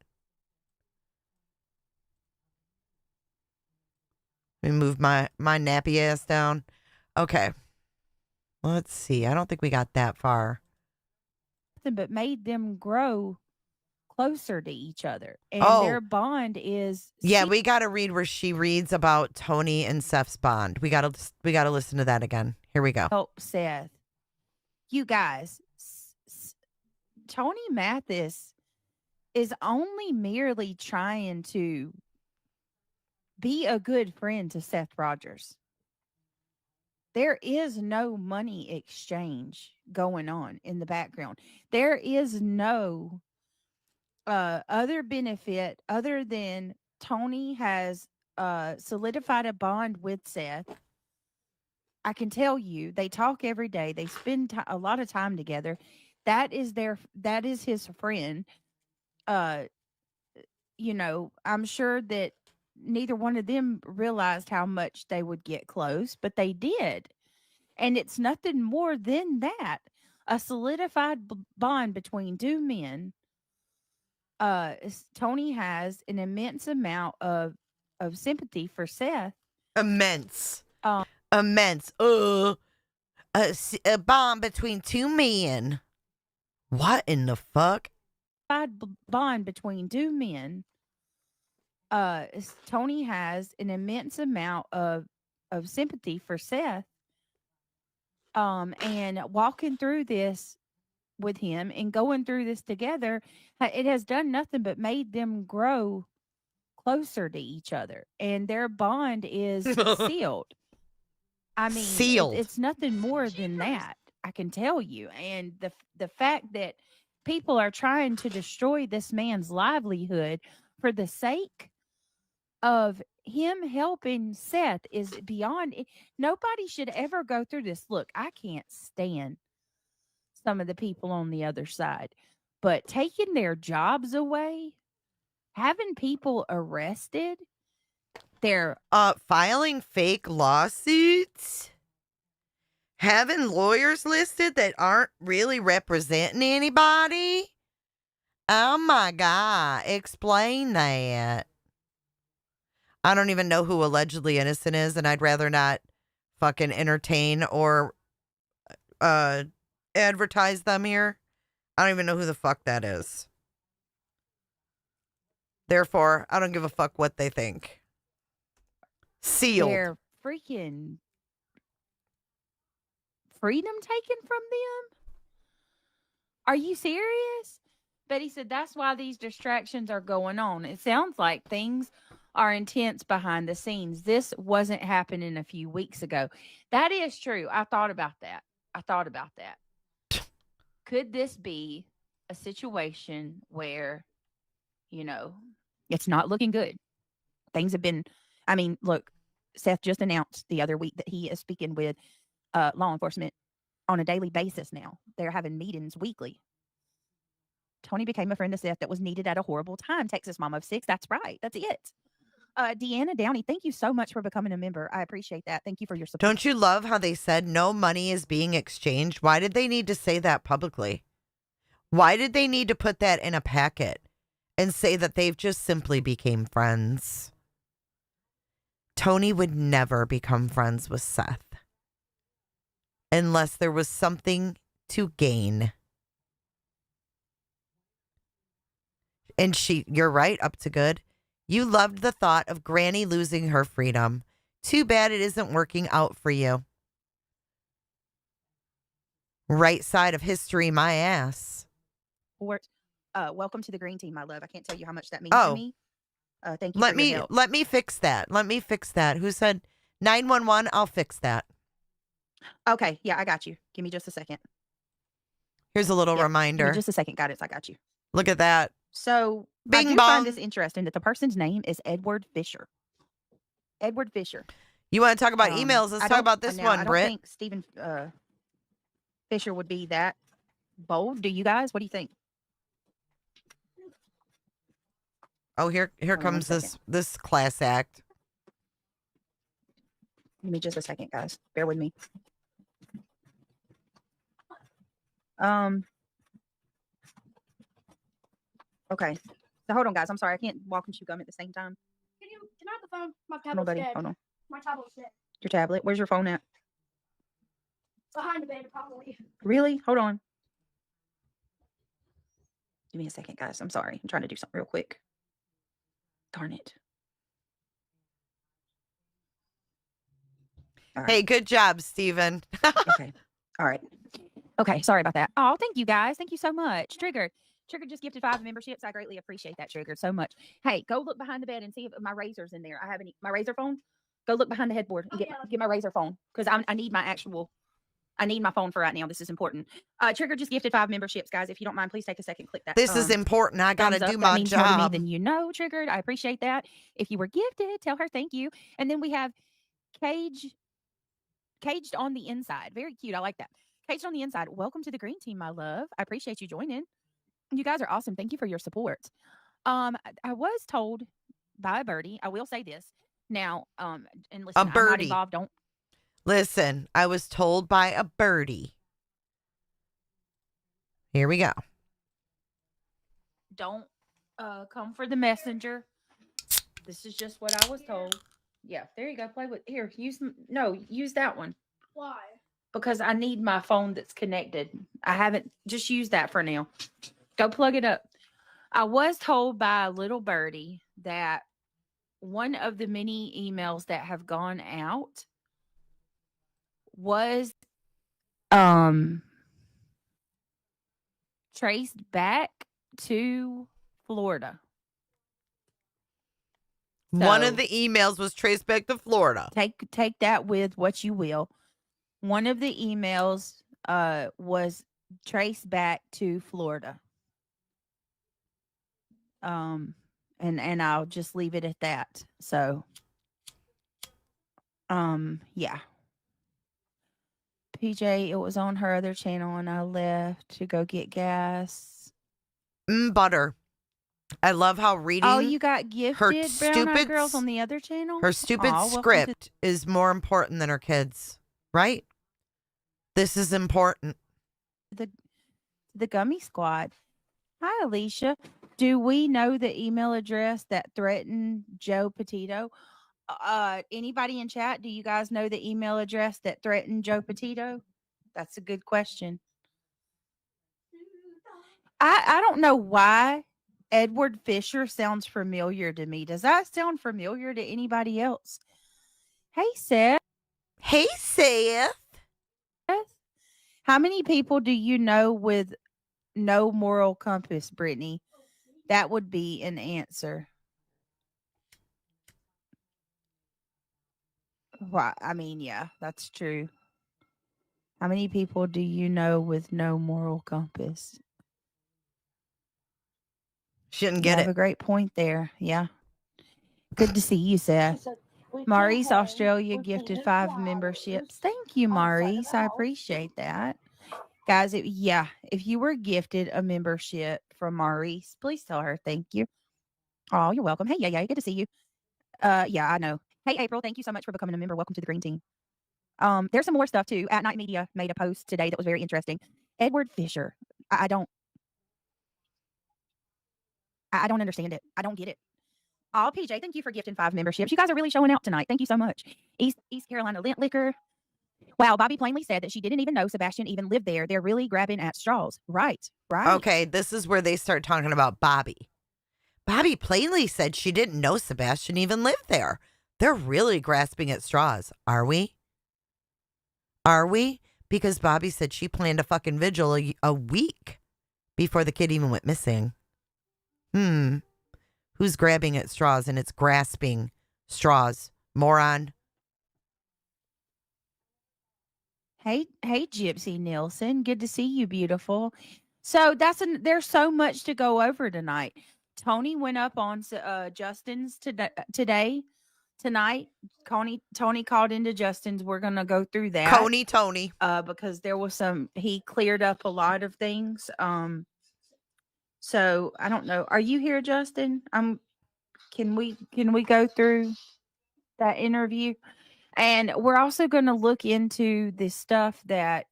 Let me move my nappy ass down. Okay. Let's see. I don't think we got that far. But made them grow closer to each other. And their bond is Yeah, we got to read where she reads about Tony and Seth's bond. We got to listen to that again. Here we go. help Seth. You guys, Tony Mathis is only merely trying to be a good friend to Seth Rogers. There is no money exchange going on in the background. There is no other benefit other than Tony has solidified a bond with Seth. I can tell you, they talk every day. They spend a lot of time together. That is his friend. You know, I'm sure that neither one of them realized how much they would get close, but they did. And it's nothing more than that. A solidified bond between two men. Tony has an immense amount of sympathy for Seth. Immense. Immense. A bond between two men. What in the fuck? Bond between two men. Tony has an immense amount of sympathy for Seth. And walking through this with him and going through this together, it has done nothing but made them grow closer to each other, and their bond is sealed. I mean, sealed. It's nothing more than that, I can tell you. And the fact that people are trying to destroy this man's livelihood for the sake of him helping Seth is beyond. Nobody should ever go through this. Look, I can't stand some of the people on the other side, but taking their jobs away, having people arrested, they're filing fake lawsuits, having lawyers listed that aren't really representing anybody. Oh my God, explain that. I don't even know who allegedly innocent is, and I'd rather not fucking entertain or advertise them here. I don't even know who the fuck that is. Therefore, I don't give a fuck what they think. Sealed. Their freaking freedom taken from them? Are you serious? Betty said that's why these distractions are going on. It sounds like things are intense behind the scenes. This wasn't happening a few weeks ago. That is true. I thought about that. Could this be a situation where, you know, it's not looking good? Things have been, I mean, look, Seth just announced the other week that he is speaking with law enforcement on a daily basis now. They're having meetings weekly. Tony became a friend of Seth that was needed at a horrible time. Texas mom of 6. That's right. That's it. Deanna Downey, thank you so much for becoming a member. I appreciate that. Thank you for your support. Don't you love how they said no money is being exchanged? Why did they need to say that publicly? Why did they need to put that in a packet and say that they've just simply became friends? Tony would never become friends with Seth unless there was something to gain. And you're right, up to good. You loved the thought of Granny losing her freedom. Too bad it isn't working out for you. Right side of history, my ass. Welcome to the green team, my love. I can't tell you how much that means to me. Thank you for your help. Let me fix that. Who said 911? I'll fix that. Okay, yeah, I got you. Give me just a second. Here's a little reminder. Give me just a second, Goddess. I got you. Look at that. So Bing I do bong. find this interesting that the person's name is Edward Fisher. Edward Fisher. You want to talk about emails? Let's talk about this one, I don't Britt. think Stephen Fisher would be that bold. Do you guys? What do you think? Oh, here comes this class act. Give me just a second, guys. Bear with me. Okay. So hold on, guys. I'm sorry. I can't walk and chew gum at the same time. Can I have the phone? My Hold on, tablet's buddy. dead. Hold on. My tablet's dead. Your tablet. Where's your phone at? Behind the bed, probably. Really? Hold on. Give me a second, guys. I'm sorry. I'm trying to do something real quick. Darn it. Right. Hey, good job, Steven. Okay. All right. Okay. Sorry about that. Oh, thank you, guys. Thank you so much. Trigger just gifted 5 memberships. I greatly appreciate that, Trigger, so much. Hey, go look behind the bed and see if my razor's in there. My razor phone. Go look behind the headboard and get my razor phone because I need my actual I need my phone for right now. This is important. Trigger just gifted 5 memberships, guys. If you don't mind, please take a second, click that. This is important. I got to thumbs do up. my That means more to me job. than you know, Triggered. I appreciate that. If you were gifted, tell her thank you. And then we have Caged on the inside. Very cute. I like that. Caged on the inside. Welcome to the green team, my love. I appreciate you joining. You guys are awesome. Thank you for your support. I was told by a birdie. I will say this now. And listen, A I'm not birdie. involved. Don't Listen, I was told by a birdie. Here we go. Don't come for the messenger. This is just what I was told. Yeah, there you go. Play with here. Use that one. Why? Because I need my phone that's connected. I haven't just use that for now. Go plug it up. I was told by a little birdie that one of the many emails that have gone out was traced back to Florida. One of the emails was traced back to Florida. Take that with what you will. One of the emails was traced back to Florida. And I'll just leave it at that. So yeah. PJ, it was on her other channel and I left to go get gas. Butter. I love how reading. Oh, you got gifted her Brown Eyed stupid Girls on the other channel? Her stupid Aw, welcome script is more important than her kids, right? This is important. The Gummy Squad. Hi, Alicia. Do we know the email address that threatened Joe Petito? Anybody in chat, do you guys know the email address that threatened Joe Petito? That's a good question. I don't know why Edward Fisher sounds familiar to me. Does that sound familiar to anybody else? Hey, Seth. Hey, Seth. How many people do you know with no moral compass, Brittany? That would be an answer. Well, I mean, yeah, that's true. How many people do you know with no moral compass? Shouldn't get You have it. a great point there. Yeah. Good to see you, Seth. Maurice, Australia, gifted 5 memberships. Thank you, Maurice. I appreciate that. Guys, if you were gifted a membership from Maurice, please tell her thank you. Oh, you're welcome. Hey, yeah, good to see you. Yeah, I know. Hey, April, thank you so much for becoming a member. Welcome to the green team. There's some more stuff too. At Night Media made a post today that was very interesting. Edward Fisher. I don't understand it. I don't get it. Oh, PJ, thank you for gifting 5 memberships. You guys are really showing out tonight. Thank you so much. East Carolina Lint Liquor. Wow, Bobby plainly said that she didn't even know Sebastian even lived there. They're really grabbing at straws. Right. Okay, this is where they start talking about Bobby. Bobby plainly said she didn't know Sebastian even lived there. They're really grasping at straws. Are we? Are we? Because Bobby said she planned a fucking vigil a week before the kid even went missing. Who's grabbing at straws and it's grasping straws? Moron. Hey, Gypsy Nielsen. Good to see you, beautiful. So there's so much to go over tonight. Tony went up on Justin's tonight. Tony called into Justin's. We're gonna go through that. Tony. Because there was he cleared up a lot of things. So I don't know. Are you here, Justin? Can we go through that interview? And we're also going to look into the stuff that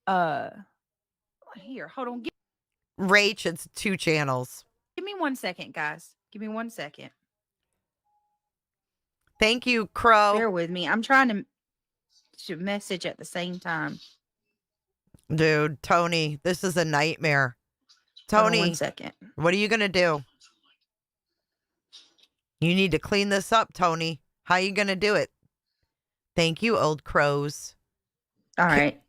here, hold on. Rach, it's 2 channels. Give me 1 second, guys. Give me 1 second. Thank you, Crow. Bear with me. I'm trying to message at the same time. Dude, Tony, this is a nightmare. Hold on Tony, 1 second. What are you going to do? You need to clean this up, Tony. How are you going to do it? Thank you, old crows. All right.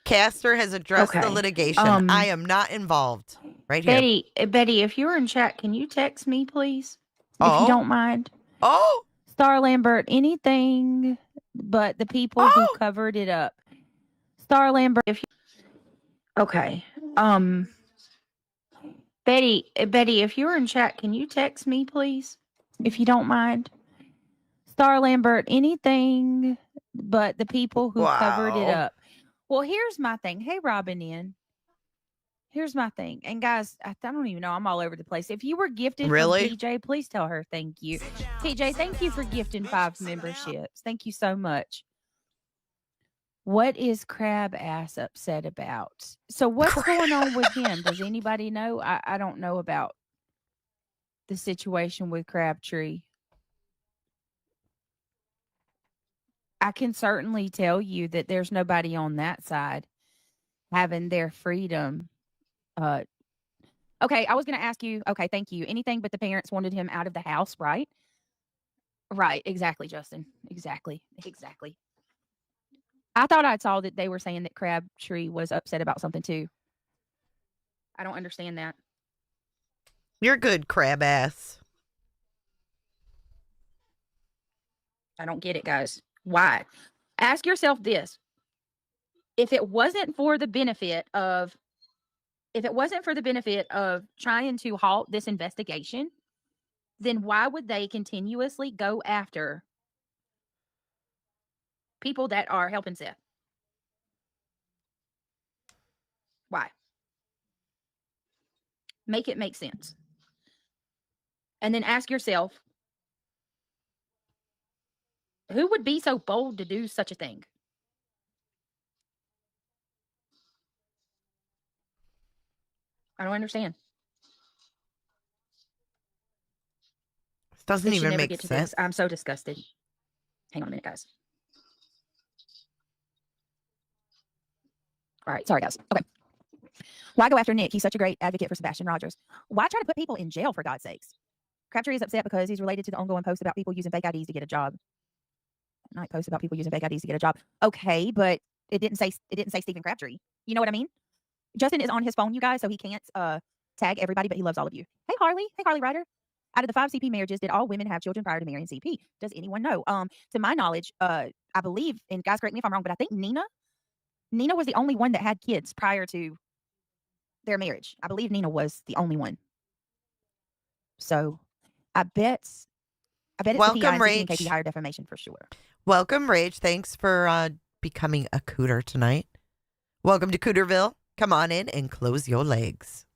Castor has addressed the litigation. I am not involved. Right here. Betty, if you're in chat, can you text me, please? If you don't mind. Oh. Star Lambert, anything but the people who covered it up. Star Lambert, if you, okay. Betty, if you're in chat, can you text me, please? If you don't mind. Star Lambert, anything but the people who covered it up. Well, here's my thing. Hey, Robin in. Here's my thing. And guys, I don't even know. I'm all over the place. If you were gifted from PJ, please tell her thank you. PJ, thank you for gifting 5 memberships. Thank you so much. What is Crab Ass upset about? So what's going on with him? Does anybody know? I don't know about the situation with Crabtree. I can certainly tell you that there's nobody on that side having their freedom. Okay, I was going to ask you. Okay, thank you. Anything but the parents wanted him out of the house, right? Right, exactly, Justin. Exactly. I thought I saw that they were saying that Crabtree was upset about something too. I don't understand that. You're good, Crab Ass. I don't get it, guys. Why? Ask yourself this. If it wasn't for the benefit of trying to halt this investigation, then why would they continuously go after people that are helping Seth? Why? Make it make sense. And then ask yourself, who would be so bold to do such a thing? I don't understand. This doesn't even make sense. I'm so disgusted. Hang on a minute, guys. All right. Sorry, guys. Okay. Why go after Nick? He's such a great advocate for Sebastian Rogers. Why try to put people in jail, for God's sakes? Crabtree is upset because he's related to the ongoing post about people using fake IDs to get a job. Night post about people using fake IDs to get a job. Okay, but it didn't say Stephen Crabtree. You know what I mean? Justin is on his phone, you guys, so he can't tag everybody, but he loves all of you. Hey, Harley Ryder. Out of the 5 CP marriages, did all women have children prior to marrying CP? Does anyone know? To my knowledge, I believe, and guys, correct me if I'm wrong, but I think Nina was the only one that had kids prior to their marriage. I believe Nina was the only one. So I bet it's Welcome, the PI Rach. in case he hired defamation for sure. Welcome, Rach. Thanks for becoming a cooter tonight. Welcome to Cooterville. Come on in and close your legs.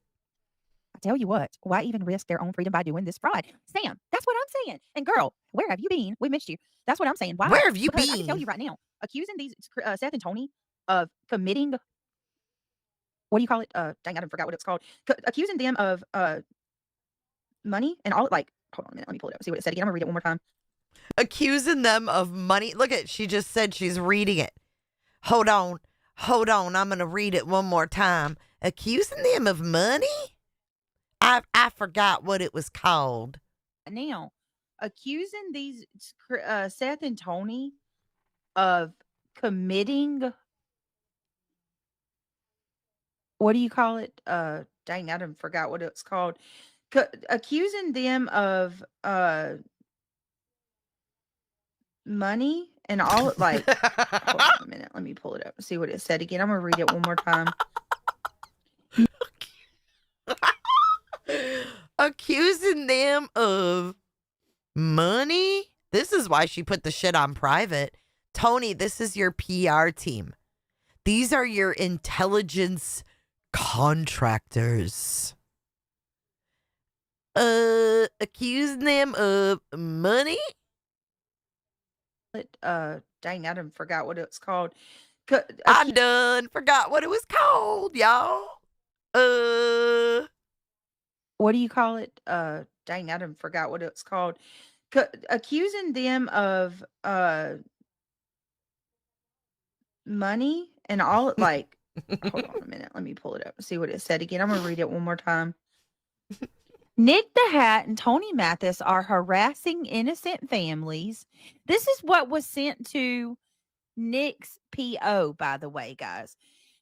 I tell you what, why even risk their own freedom by doing this fraud? Sam, that's what I'm saying. And girl, where have you been? We missed you. That's what I'm saying. Why? Where have you because been? I can tell you right now, accusing these Seth and Tony of committing, what do you call it? Dang, I forgot what it's called. Accusing them of money and all, like, hold on a minute, let me pull it up and see what it said again. I'm gonna read it one more time. Accusing them of money. Look at, she just said she's reading it. Hold on. I'm going to read it one more time. Accusing them of money? I forgot what it was called. Now, accusing these Seth and Tony of committing, what do you call it? Dang, I forgot what it's called. Accusing them of money and all, like, hold on a minute, let me pull it up and see what it said again. I'm gonna read it one more time. Accusing them of money? This is why she put the shit on private. Tony, this is your PR team. These are your intelligence contractors. Accusing them of money? Dang, I forgot what it's called. I done forgot what it was called, y'all. What do you call it? Dang, I forgot what it's called. Accusing them of money and all, like, hold on a minute, let me pull it up and see what it said again. I'm gonna read it one more time. Nick the Hat and Tony Mathis are harassing innocent families. This is what was sent to Nick's PO, by the way, guys.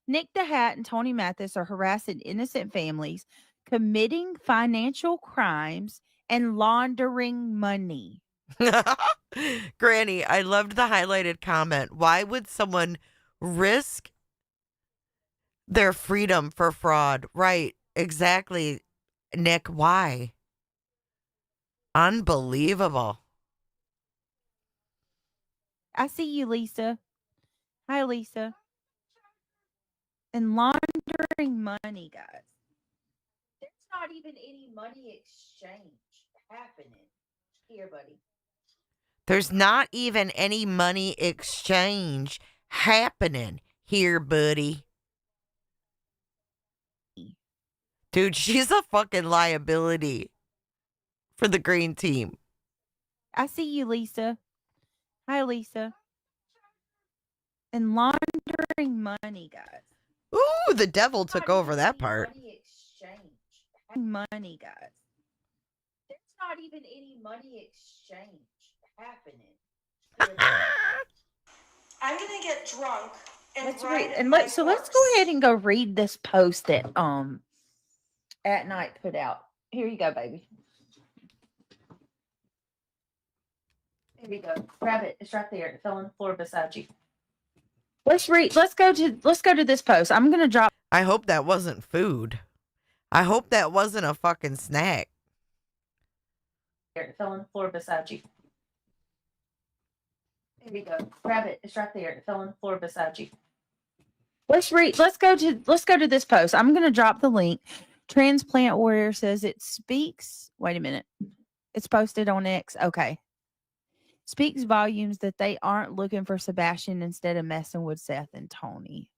Nick the Hat and Tony Mathis are harassing innocent families, committing financial crimes, and laundering money. Granny, I loved the highlighted comment. Why would someone risk Their freedom for fraud. Right. Exactly. Nick, why? Unbelievable. I see you, Lisa. Hi, Lisa. And laundering money, guys. There's not even any money exchange happening here, buddy. There's not even any money exchange happening here, buddy. Dude, she's a fucking liability for the green team. I see you, Lisa. Hi, Lisa. And laundering money, guys. Ooh, the devil took over that part. Money exchange. Money, guys. There's not even any money exchange happening. I'm gonna get drunk and Let's ride read and my let's go horse. ahead and go read this post that At Night put out. Here you go, baby. Here you go. Grab it. It's right there. It fell on the floor beside you. Let's read. Let's go to this post. I'm gonna drop. I hope that wasn't food. I hope that wasn't a fucking snack. It fell on the floor beside you. Here we go. Grab it. It's right there. It fell on the floor beside you. Let's read. Let's go to this post. I'm gonna drop the link. Transplant Warrior says it speaks. Wait a minute. It's posted on X. Okay. Speaks volumes that they aren't looking for Sebastian instead of messing with Seth and Tony.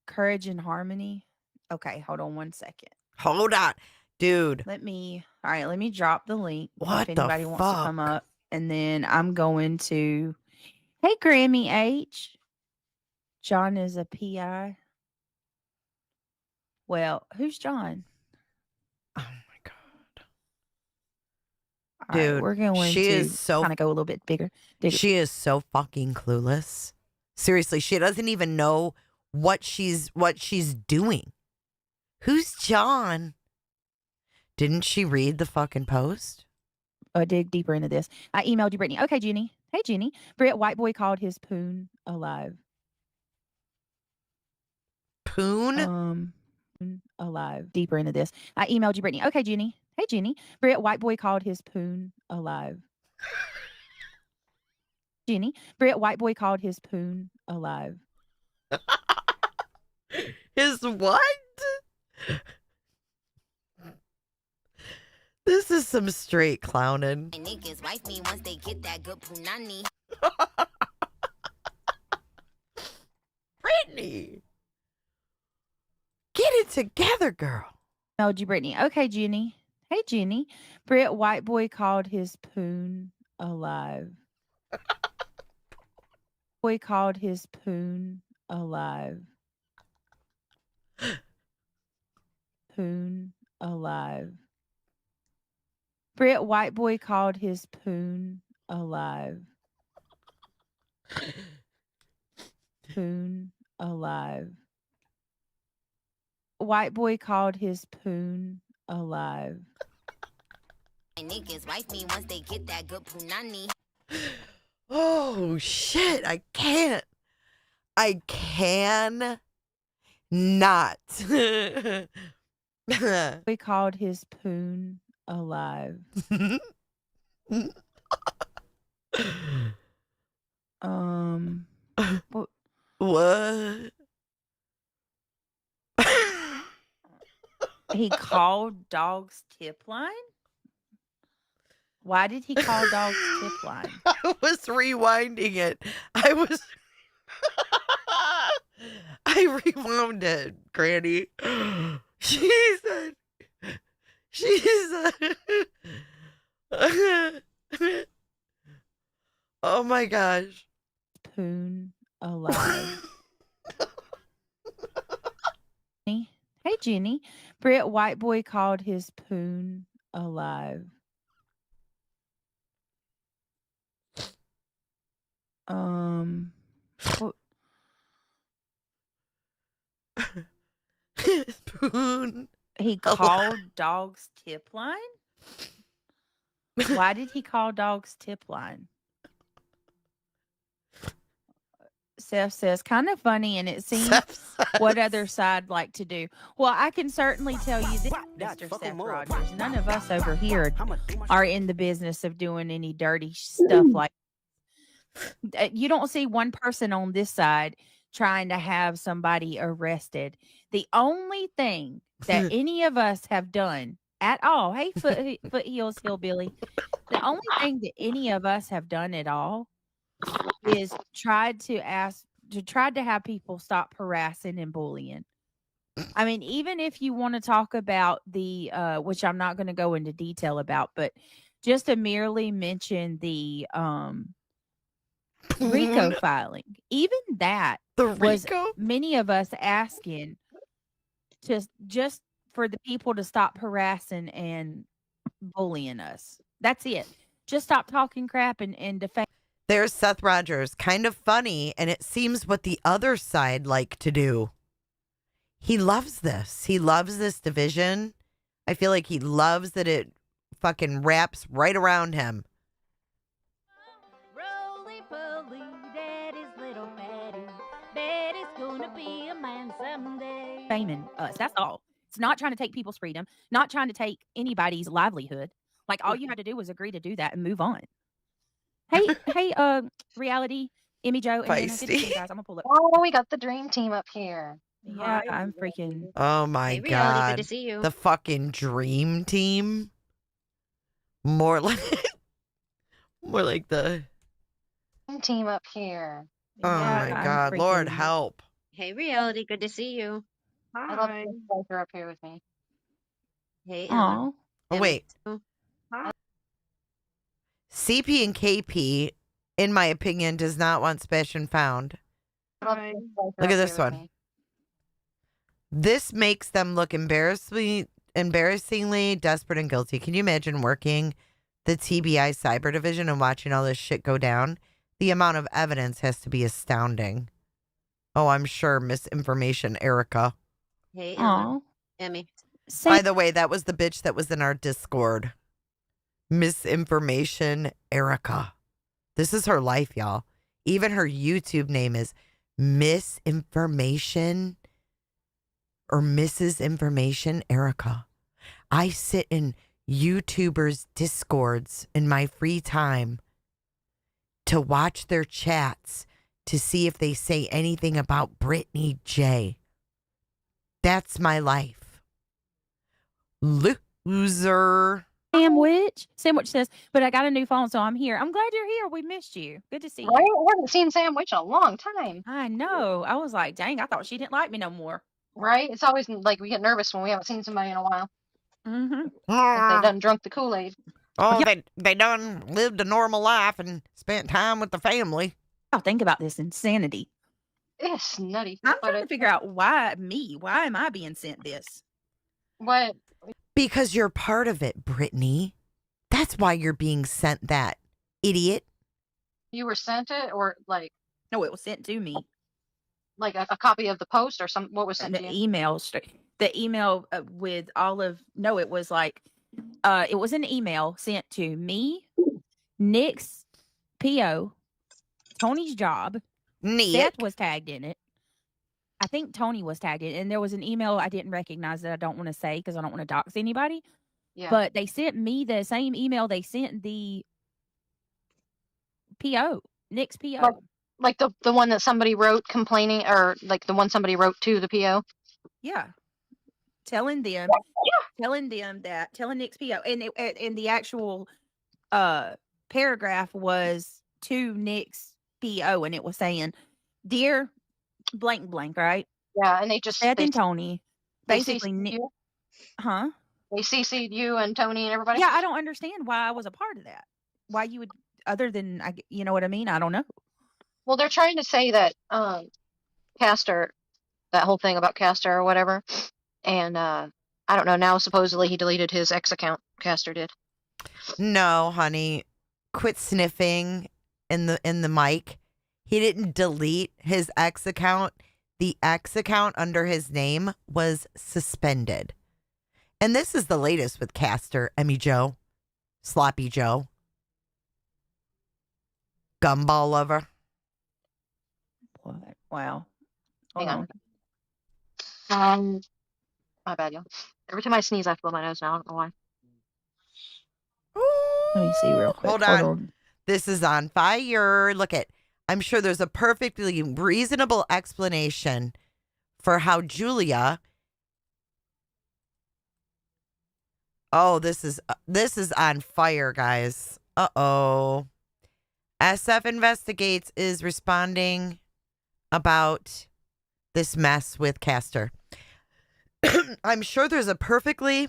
Courage and harmony. Okay, hold on one second. Hold on, dude. Let me drop the link. What if the anybody wants to fuck? come up. And then I'm going to, hey, Grammy H. John is a PI. Well, who's John? Oh my god. All right, Dude, we're going she to is so kind of go a little bit bigger. She is so fucking clueless. Seriously, she doesn't even know what she's doing. Who's John? Didn't she read the fucking post? Dig deeper into this. I emailed you, Brittany. Okay, Jenny. Hey, Jenny. Brett White Boy called his poon alive. Poon? Alive. Deeper into this. I emailed you, Brittany. Okay, Jenny. Hey, Jenny. Brett White Boy called his poon alive. Jenny. Brett White Boy called his poon alive. His what? This is some straight clowning. Niggas wife me once they get that good punani. Brittany, get it together, girl. No, Brittany. Okay, Jenny. Hey, Jenny. Brett White Boy called his poon alive. Boy called his poon alive. Poon alive. Brett White Boy called his poon alive. Poon alive. White Boy called his poon alive. Niggas wife me once they get that good punani. Oh shit, I can't. I can not. We called his poon alive. What? He called Dog's tip line? Why did he call Dog's tip line? I was rewinding it. I rewound it, Granny. She said, oh my gosh. Poon alive. Hey, Jenny. Brett White Boy called his poon alive. Poon. He called Dog's tip line? Why did he call Dog's tip line? Seth says, kind of funny, and it seems what other side like to do. Well, I can certainly tell you this, Mr. Seth Rogers. None of us over here are in the business of doing any dirty stuff like you don't see one person on this side trying to have somebody arrested. The only thing that any of us have done at all, hey, foothills hillbilly, the only thing that any of us have done at all is tried to have people stop harassing and bullying. I mean, even if you want to talk about the which I'm not going to go into detail about, but just to merely mention the RICO filing, even that was many of us asking just for the people to stop harassing and bullying us. That's it. Just stop talking crap and defame. There's Seth Rogers, kind of funny, and it seems what the other side like to do. He loves this. He loves this division. I feel like he loves that it fucking wraps right around him. Roly-poly, daddy's little Betty. Betty's gonna be a man someday. Faming us. That's all. It's not trying to take people's freedom, not trying to take anybody's livelihood. Like, all you had to do was agree to do that and move on. Hey, reality, Emmy Joe, and Hannah, good to see you guys. I'm gonna pull up. Oh, we got the dream team up here. Yeah, I'm freaking. Oh my Hey, Reality, God. good to see you. The fucking dream team. More like the Dream team up here. Oh my God. Lord help. Hey, Reality, good to see you. I love that you guys are up here with me. Hey, Aw. Oh wait. CP and KP, in my opinion, does not want Sebastian found. Look at this one. This makes them look embarrassingly desperate and guilty. Can you imagine working the TBI cyber division and watching all this shit go down? The amount of evidence has to be astounding. Oh, I'm sure misinformation, Erica. Hey, Emmy. By the way, that was the bitch that was in our Discord. Misinformation, Erica. This is her life, y'all. Even her YouTube name is Misinformation or Mrs. Information, Erica. I sit in YouTubers' Discords in my free time to watch their chats to see if they say anything about Brittney J. That's my life. Loser. Sandwich says, but I got a new phone, so I'm here. I'm glad you're here. We missed you. Good to see you. Right? I haven't seen Sandwich in a long time. I know. I was like, dang, I thought she didn't like me no more. Right? It's always like we get nervous when we haven't seen somebody in a while. Mm-hmm. If they done drunk the Kool-Aid. Oh, they done lived a normal life and spent time with the family. I'll think about this insanity. It's nutty. I'm trying to figure out why me. Why am I being sent this? What? Because you're part of it, Brittney. That's why you're being sent that, idiot. You were sent it, or like? No, it was sent to me. Like a copy of the post, or some? What was sent to you? The email with all of. No, it was like, it was an email sent to me, Nick's PO, Tony's job. Nick. Seth was tagged in it. I think Tony was tagged in, and there was an email I didn't recognize that I don't want to say because I don't want to dox anybody. Yeah. But they sent me the same email they sent the PO, Nick's PO. Like the one that somebody wrote complaining, or like the one somebody wrote to the PO. Yeah. Telling them Nick's PO, and the actual paragraph was to Nick's PO, and it was saying, "Dear blank blank," right? Yeah, and they just Seth and Tony, basically, huh? They CC'd you and Tony and everybody. Yeah, I don't understand why I was a part of that. Why you would, other than you know what I mean? I don't know. Well, they're trying to say that Castor, that whole thing about Castor or whatever, and I don't know. Now supposedly he deleted his X account. Castor did. No, honey, quit sniffing in the mic. He didn't delete his X account. The X account under his name was suspended. And this is the latest with Castor, Emmy Joe, Sloppy Joe, Gumball Lover. What? Wow. Hang Hold on. My bad, y'all. Every time I sneeze, I blow my nose now. I don't know why. Let me see real quick. Hold on. This is on fire. Look at. I'm sure there's a perfectly reasonable explanation for how Julia. Oh, this is on fire, guys. Uh-oh. SF Investigates is responding about this mess with Castor. I'm sure there's a perfectly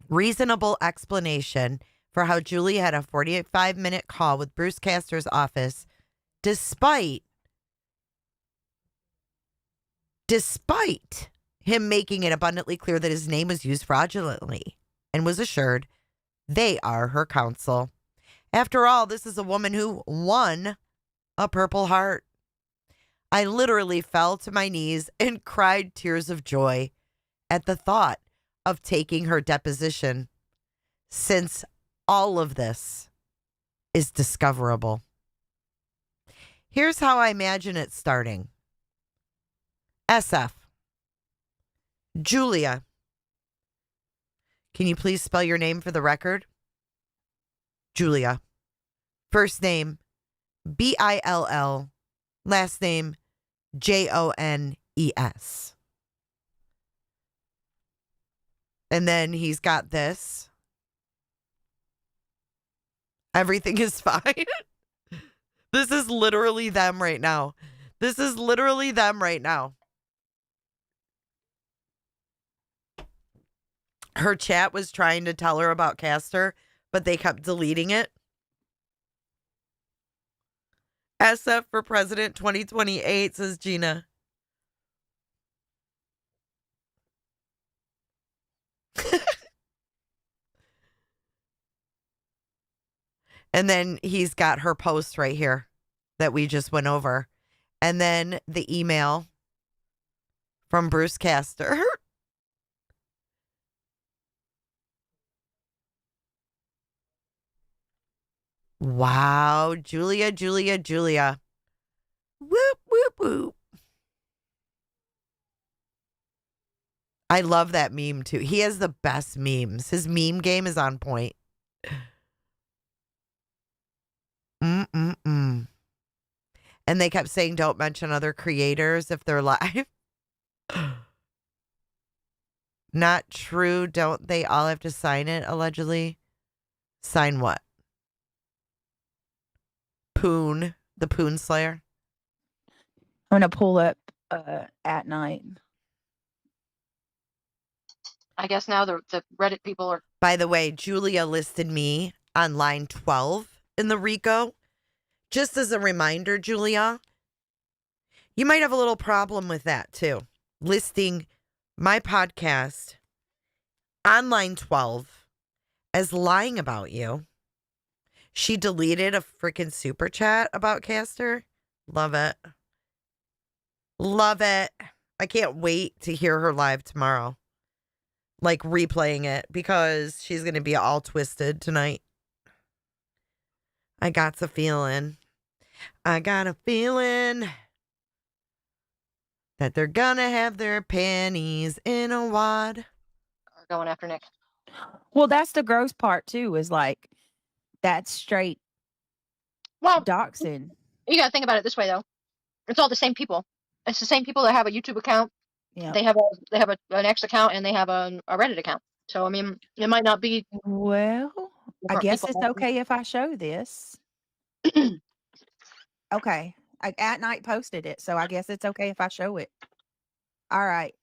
reasonable explanation for how Julie had a 45-minute call with Bruce Castor's office despite him making it abundantly clear that his name was used fraudulently and was assured they are her counsel. After all, this is a woman who won a Purple Heart. I literally fell to my knees and cried tears of joy at the thought of taking her deposition, since all of this is discoverable. Here's how I imagine it starting. SF. Julia. Can you please spell your name for the record? Julia. First name, Bill. Last name, Jones. And then he's got this. Everything is fine. This is literally them right now. Her chat was trying to tell her about Castor, but they kept deleting it. SF for President 2028, says Gina. And then he's got her post right here that we just went over. And then the email from Bruce Castor. Wow, Julia. Whoop, whoop, whoop. I love that meme too. He has the best memes. His meme game is on point. And they kept saying, don't mention other creators if they're live. Not true. Don't they all have to sign it, allegedly? Sign what? Poon. The Poon Slayer? I'm going to pull up at night. I guess now the Reddit people are... By the way, Julia listed me on line 12 in the RICO. Just as a reminder, Julia, you might have a little problem with that too. Listing my podcast on line 12 as lying about you. She deleted a freaking super chat about Castor. Love it. I can't wait to hear her live tomorrow. Like replaying it because she's going to be all twisted tonight. I got a feeling that they're gonna have their panties in a wad. Going after Nick. Well, that's the gross part too, is like, that's straight doxing. You gotta think about it this way though. It's all the same people. It's the same people that have a YouTube account. Yeah. They have an X account and they have a Reddit account. So I mean, it might not be. Well, I guess it's okay if I show this. Okay. At night posted it, so I guess it's okay if I show it. All right.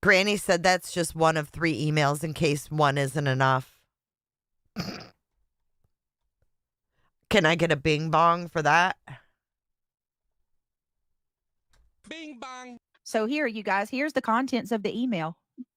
Granny said that's just one of 3 emails in case one isn't enough. Can I get a bing bong for that? Bing bong. So here, you guys, here's the contents of the email.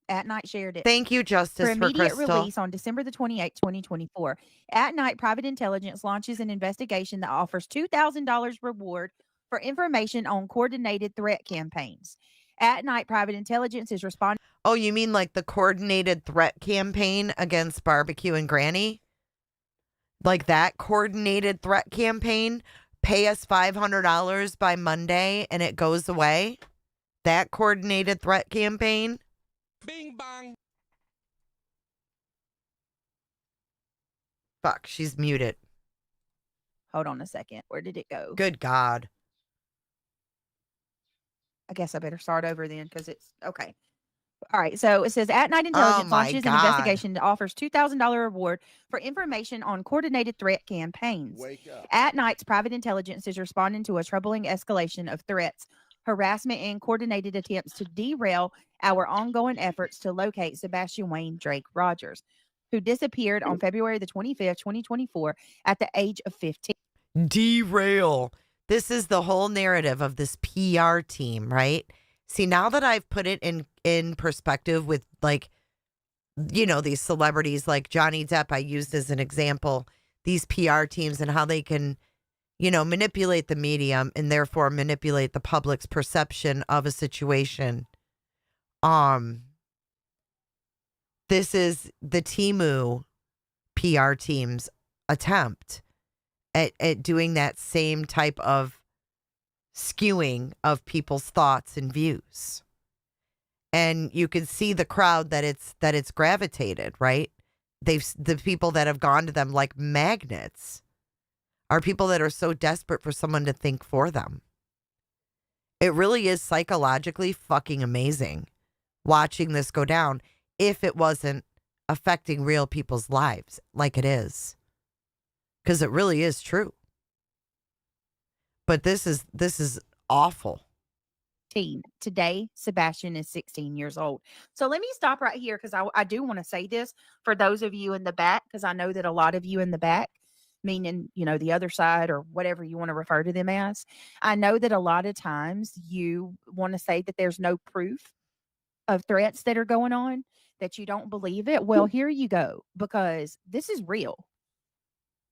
At Night shared it. Thank you, Justice, for immediate Crystal. release on December the 28th, 2024. At Night, Private Intelligence launches an investigation that offers $2,000 reward for information on coordinated threat campaigns. At Night, Private Intelligence is responding. Oh, you mean like the coordinated threat campaign against Barbecue and Granny? Like that coordinated threat campaign? pay us $500 by Monday and it goes away. That coordinated threat campaign. Bing bang. Fuck, she's muted. Hold on a second. Where did it go? Good God. I guess I better start over then because it's okay. All right. So it says At Night Oh Intelligence my launches an God. investigation that offers $2,000 reward for information on coordinated threat campaigns. Wake up. At Night's private intelligence is responding to a troubling escalation of threats, harassment, and coordinated attempts to derail our ongoing efforts to locate Sebastian Wayne Drake Rogers, who disappeared on February the 25th, 2024, at the age of 15. Derail. This is the whole narrative of this PR team, right? See, now that I've put it in perspective with, like, you know, these celebrities like Johnny Depp, I used as an example, these PR teams and how they can, you know, manipulate the medium and therefore manipulate the public's perception of a situation. This is the Temu PR team's attempt at doing that same type of skewing of people's thoughts and views. And you can see the crowd that it's gravitated, right? The people that have gone to them like magnets are people that are so desperate for someone to think for them. It really is psychologically fucking amazing watching this go down if it wasn't affecting real people's lives like it is. Because it really is true. But this is awful. Today, Sebastian is 16 years old. So let me stop right here because I do want to say this for those of you in the back, because I know that a lot of you in the back, meaning, you know, the other side or whatever you want to refer to them as, I know that a lot of times you want to say that there's no proof of threats that are going on, that you don't believe it. Well, here you go, because this is real.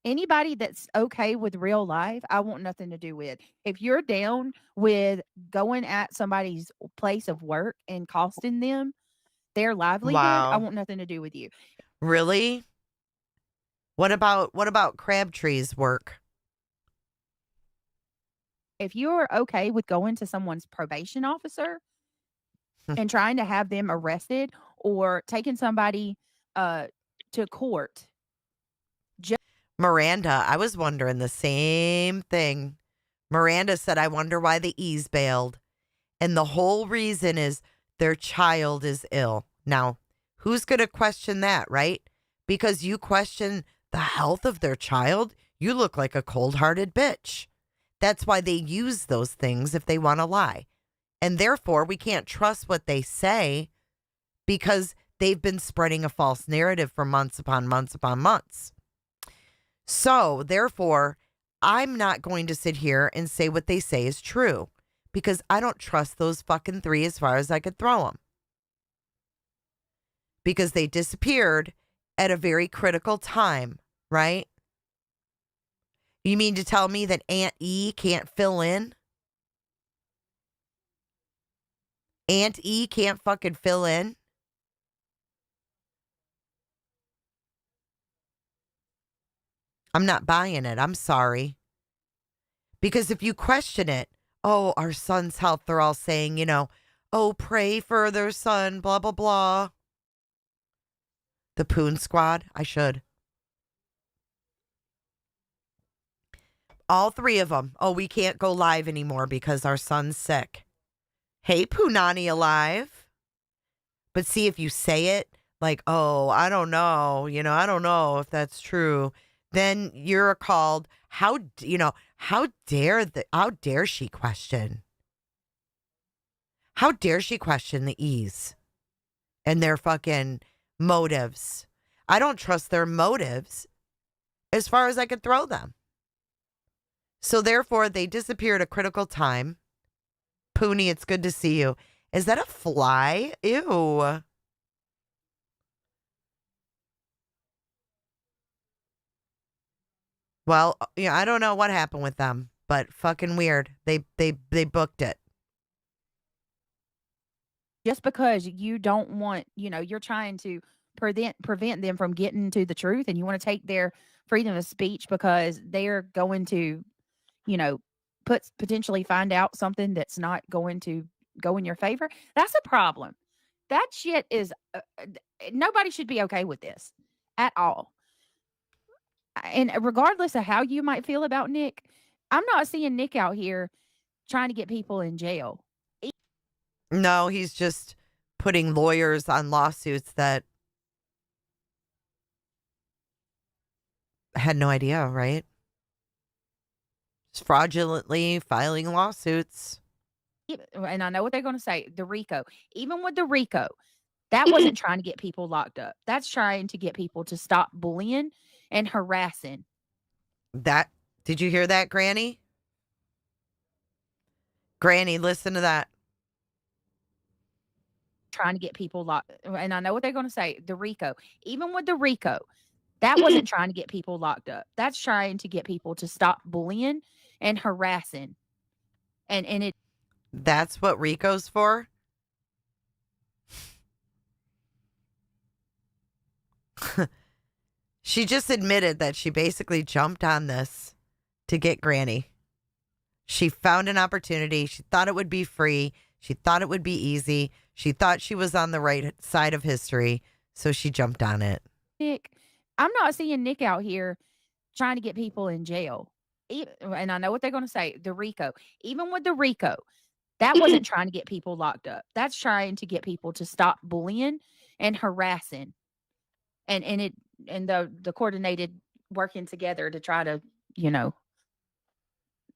Anybody that's okay with real life, I want nothing to do with. If you're down with going at somebody's place of work and costing them their livelihood, I Wow. want nothing to do with you. Really? What about Crabtree's work? If you're okay with going to someone's probation officer and trying to have them arrested or taking somebody to court. Miranda, I was wondering the same thing. Miranda said, I wonder why the E's bailed. And the whole reason is their child is ill. Now, who's going to question that, right? Because you question the health of their child, you look like a cold-hearted bitch. That's why they use those things if they want to lie. And therefore, we can't trust what they say because they've been spreading a false narrative for months upon months upon months. So, therefore, I'm not going to sit here and say what they say is true because I don't trust those fucking three as far as I could throw them. Because they disappeared at a very critical time, right? You mean to tell me that Aunt E can't fill in? Aunt E can't fucking fill in? I'm not buying it. I'm sorry. Because if you question it, oh, our son's health, they're all saying, you know, oh, pray for their son, blah, blah, blah. The Poon Squad, I should. All three of them. Oh, we can't go live anymore because our son's sick. Hey, Poonani alive. But see, if you say it like, oh, I don't know, you know, I don't know if that's true, then you're called, how dare she question? How dare she question the E's and their fucking motives? I don't trust their motives as far as I could throw them. So therefore, they disappear at a critical time. Poonie, it's good to see you. Is that a fly? Ew. Well, yeah, I don't know what happened with them, but fucking weird. They booked it. Just because you don't want, you know, you're trying to prevent them from getting to the truth, and you want to take their freedom of speech because they're going to you know, potentially find out something that's not going to go in your favor, that's a problem. That shit is nobody should be okay with this at all. And regardless of how you might feel about Nick, I'm not seeing Nick out here trying to get people in jail. No, he's just putting lawyers on lawsuits that had no idea, right? Just fraudulently filing lawsuits. And I know what they're going to say. The RICO, even with the RICO, that wasn't trying to get people locked up. That's trying to get people to stop bullying and harassing. Did you hear that, Granny? Granny, listen to that. Trying to get people locked. And I know what they're going to say. The RICO, even with the RICO, that wasn't trying to get people locked up. That's trying to get people to stop bullying and harassing. And that's what RICO's for? She just admitted that she basically jumped on this to get Granny. She found an opportunity. She thought it would be free. She thought it would be easy. She thought she was on the right side of history, so she jumped on it. Nick, I'm not seeing Nick out here trying to get people in jail. And I know what they're going to say. The RICO, even with the RICO, that wasn't trying to get people locked up. That's trying to get people to stop bullying and harassing. And the coordinated working together to try to,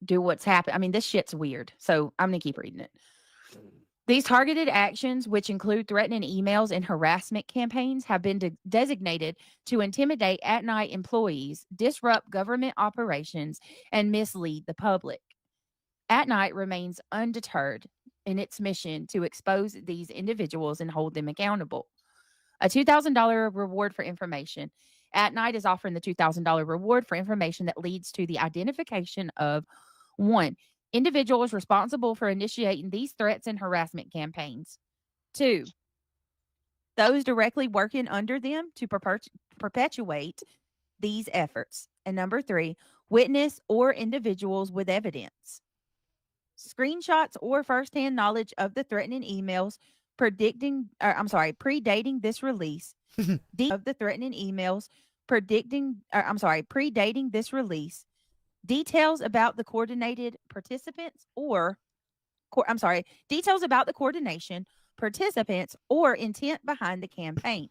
do what's happened. I mean, this shit's weird. So I'm going to keep reading it. These targeted actions, which include threatening emails and harassment campaigns, have been designated to intimidate at-night employees, disrupt government operations, and mislead the public. At-Night remains undeterred in its mission to expose these individuals and hold them accountable. A $2,000 reward for information. At-Night is offering the $2,000 reward for information that leads to the identification of 1. Individuals responsible for initiating these threats and harassment campaigns. 2. Those directly working under them to perpetuate these efforts. And number 3, witness or individuals with evidence. Screenshots or firsthand knowledge of the threatening emails predating this release. Of the threatening emails predating this release. Details about the coordinated participants details about the coordination, participants, or intent behind the campaign.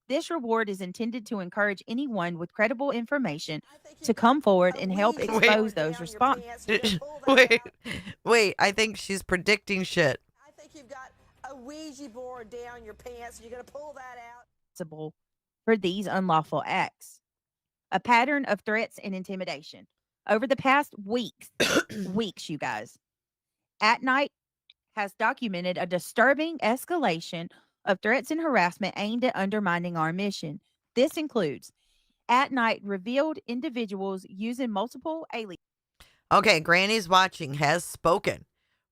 This reward is intended to encourage anyone with credible information to come forward and help expose those responsible. Wait, I think she's predicting shit. I think you've got a Ouija board down your pants and you're going to pull that out. For these unlawful acts. A pattern of threats and intimidation. Over the past weeks, you guys, At-Night has documented a disturbing escalation of threats and harassment aimed at undermining our mission. This includes At-Night revealed individuals using multiple aliases. Okay, Granny's watching has spoken.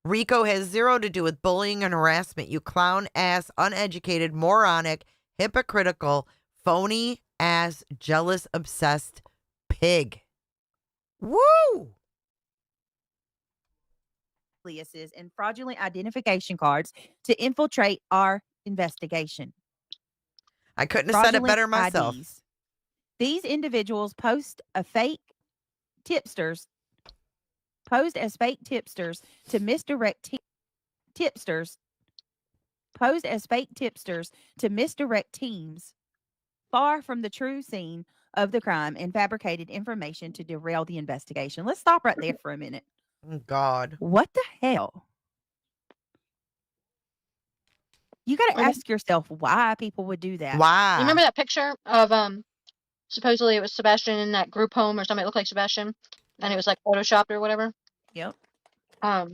RICO has zero to do with bullying and harassment, you clown-ass, uneducated, moronic, hypocritical, phony-ass, jealous, obsessed pig. Woo! Aliases and fraudulent identification cards to infiltrate our investigation. I couldn't have said it better myself. IDs. These individuals posed as fake tipsters to misdirect teams far from the true scene of the crime and fabricated information to derail the investigation. Let's stop right there for a minute. God. What the hell? You got to ask yourself why people would do that. Why? You remember that picture of supposedly it was Sebastian in that group home or something that looked like Sebastian, and it was like photoshopped or whatever? Yep. I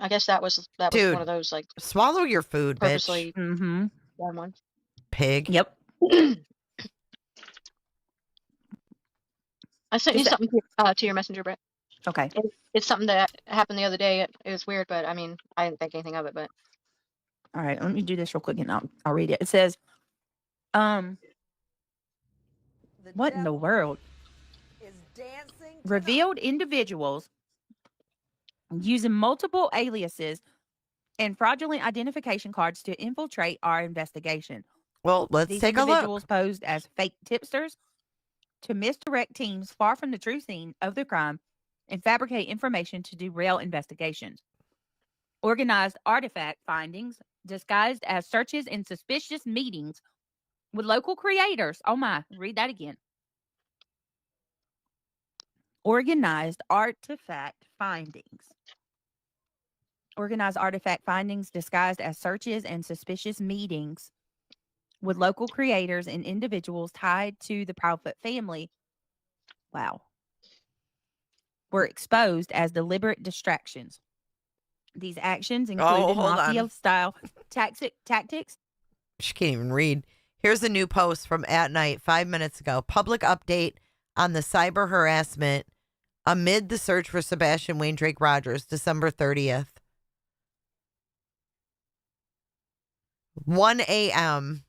guess that was Dude, one of those like swallow your food, purposely bitch. Mm-hmm. done ones. Pig. Yep. I sent you something to your messenger, Brett. Okay. It's something that happened the other day. It was weird, but I mean, I didn't think anything of it. But all right, let me do this real quick and I'll read it. It says, what in the world? Is dancing revealed individuals using multiple aliases and fraudulent identification cards to infiltrate our investigation. Well, let's These take a individuals look. posed as fake tipsters to misdirect teams far from the true scene of the crime and fabricate information to derail investigations. Organized artifact findings disguised as searches and suspicious meetings with local creators. Oh my, read that again. Organized artifact findings. Organized artifact findings disguised as searches and suspicious meetings with local creators and individuals tied to the Proudfoot family. Wow. Were exposed as deliberate distractions. These actions included hold on. mafia-style tactics. She can't even read. Here's a new post from At Night 5 minutes ago. Public update on the cyber harassment amid the search for Sebastian Wayne Drake Rogers, December 30th. 1 a.m.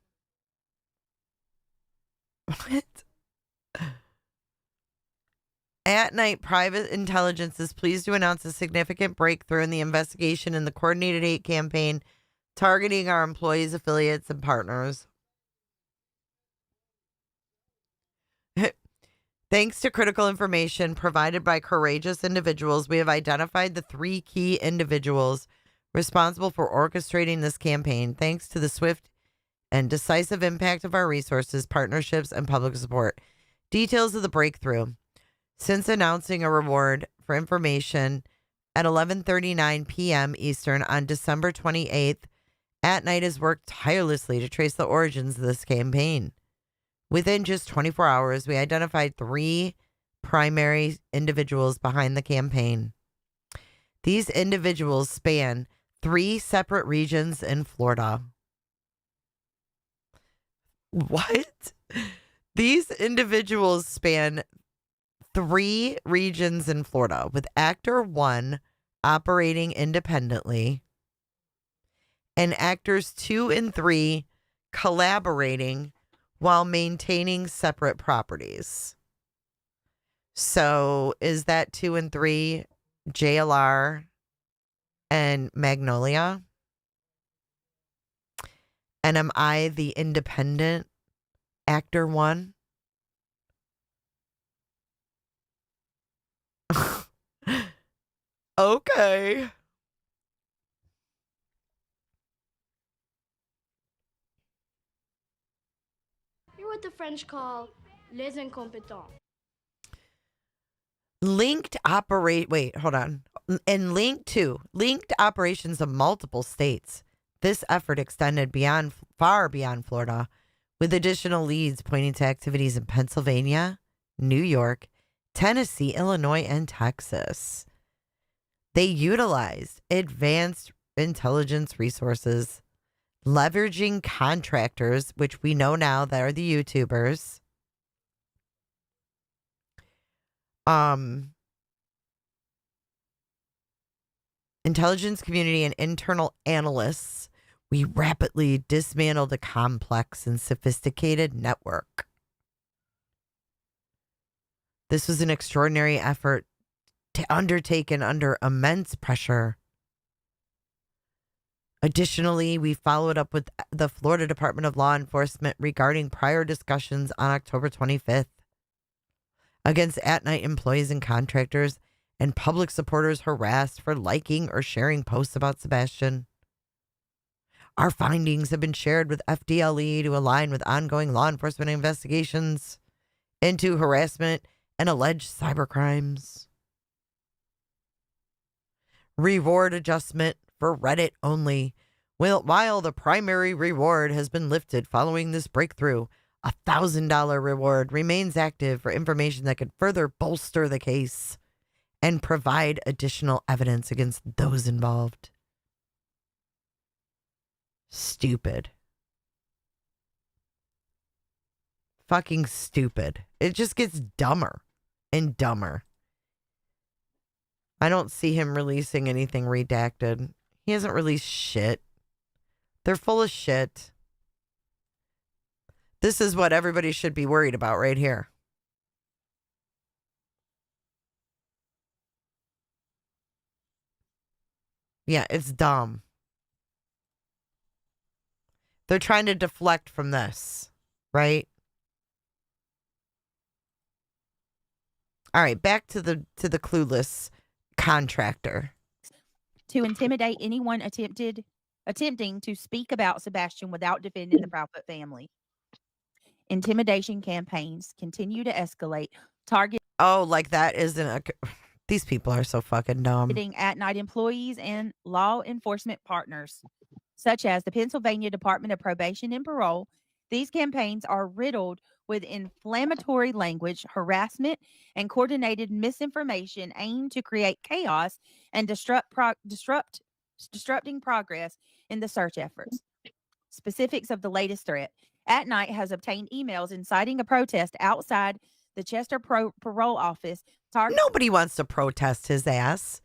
What? At Night Private Intelligence is pleased to announce a significant breakthrough in the investigation in the coordinated hate campaign targeting our employees, affiliates, and partners. Thanks to critical information provided by courageous individuals, we have identified the 3 key individuals responsible for orchestrating this campaign, thanks to the swift and decisive impact of our resources, partnerships, and public support. Details of the breakthrough. Since announcing a reward for information at 11:39 p.m. Eastern on December 28th, At Night has worked tirelessly to trace the origins of this campaign. Within just 24 hours, we identified 3 primary individuals behind the campaign. These individuals span 3 separate regions in Florida. What? These individuals span 3 regions in Florida, with Actor 1 operating independently and Actors 2 and 3 collaborating while maintaining separate properties. So is that 2 and 3 JLR and Magnolia? And am I the independent Actor 1? Okay. You're what the French call les incompetents. Linked operations of multiple states. This effort extended far beyond Florida, with additional leads pointing to activities in Pennsylvania, New York, Tennessee, Illinois, and Texas. They utilized advanced intelligence resources, leveraging contractors, which we know now that are the YouTubers. Intelligence community and internal analysts. We rapidly dismantled a complex and sophisticated network. This was an extraordinary effort undertaken under immense pressure. Additionally, we followed up with the Florida Department of Law Enforcement regarding prior discussions on October 25th against At Night employees and contractors and public supporters harassed for liking or sharing posts about Sebastian. Our findings have been shared with FDLE to align with ongoing law enforcement investigations into harassment and alleged cybercrimes. Reward adjustment for Reddit only. While the primary reward has been lifted following this breakthrough, a $1,000 reward remains active for information that could further bolster the case and provide additional evidence against those involved. Stupid. Fucking stupid. It just gets dumber and dumber. I don't see him releasing anything redacted. He hasn't released shit. They're full of shit. This is what everybody should be worried about right here. Yeah, it's dumb. They're trying to deflect from this, right? All right, back to the clueless contractor. To intimidate anyone attempting to speak about Sebastian without defending the Proudfoot family. Intimidation campaigns continue to escalate, targeting Oh, like that isn't a. These people are so fucking dumb. at-night employees and law enforcement partners, such as the Pennsylvania Department of Probation and Parole. These campaigns are riddled with inflammatory language, harassment, and coordinated misinformation aimed to create chaos and disrupting progress in the search efforts. Specifics of the latest threat. At Night has obtained emails inciting a protest outside the Chester parole office. Nobody wants to protest his ass.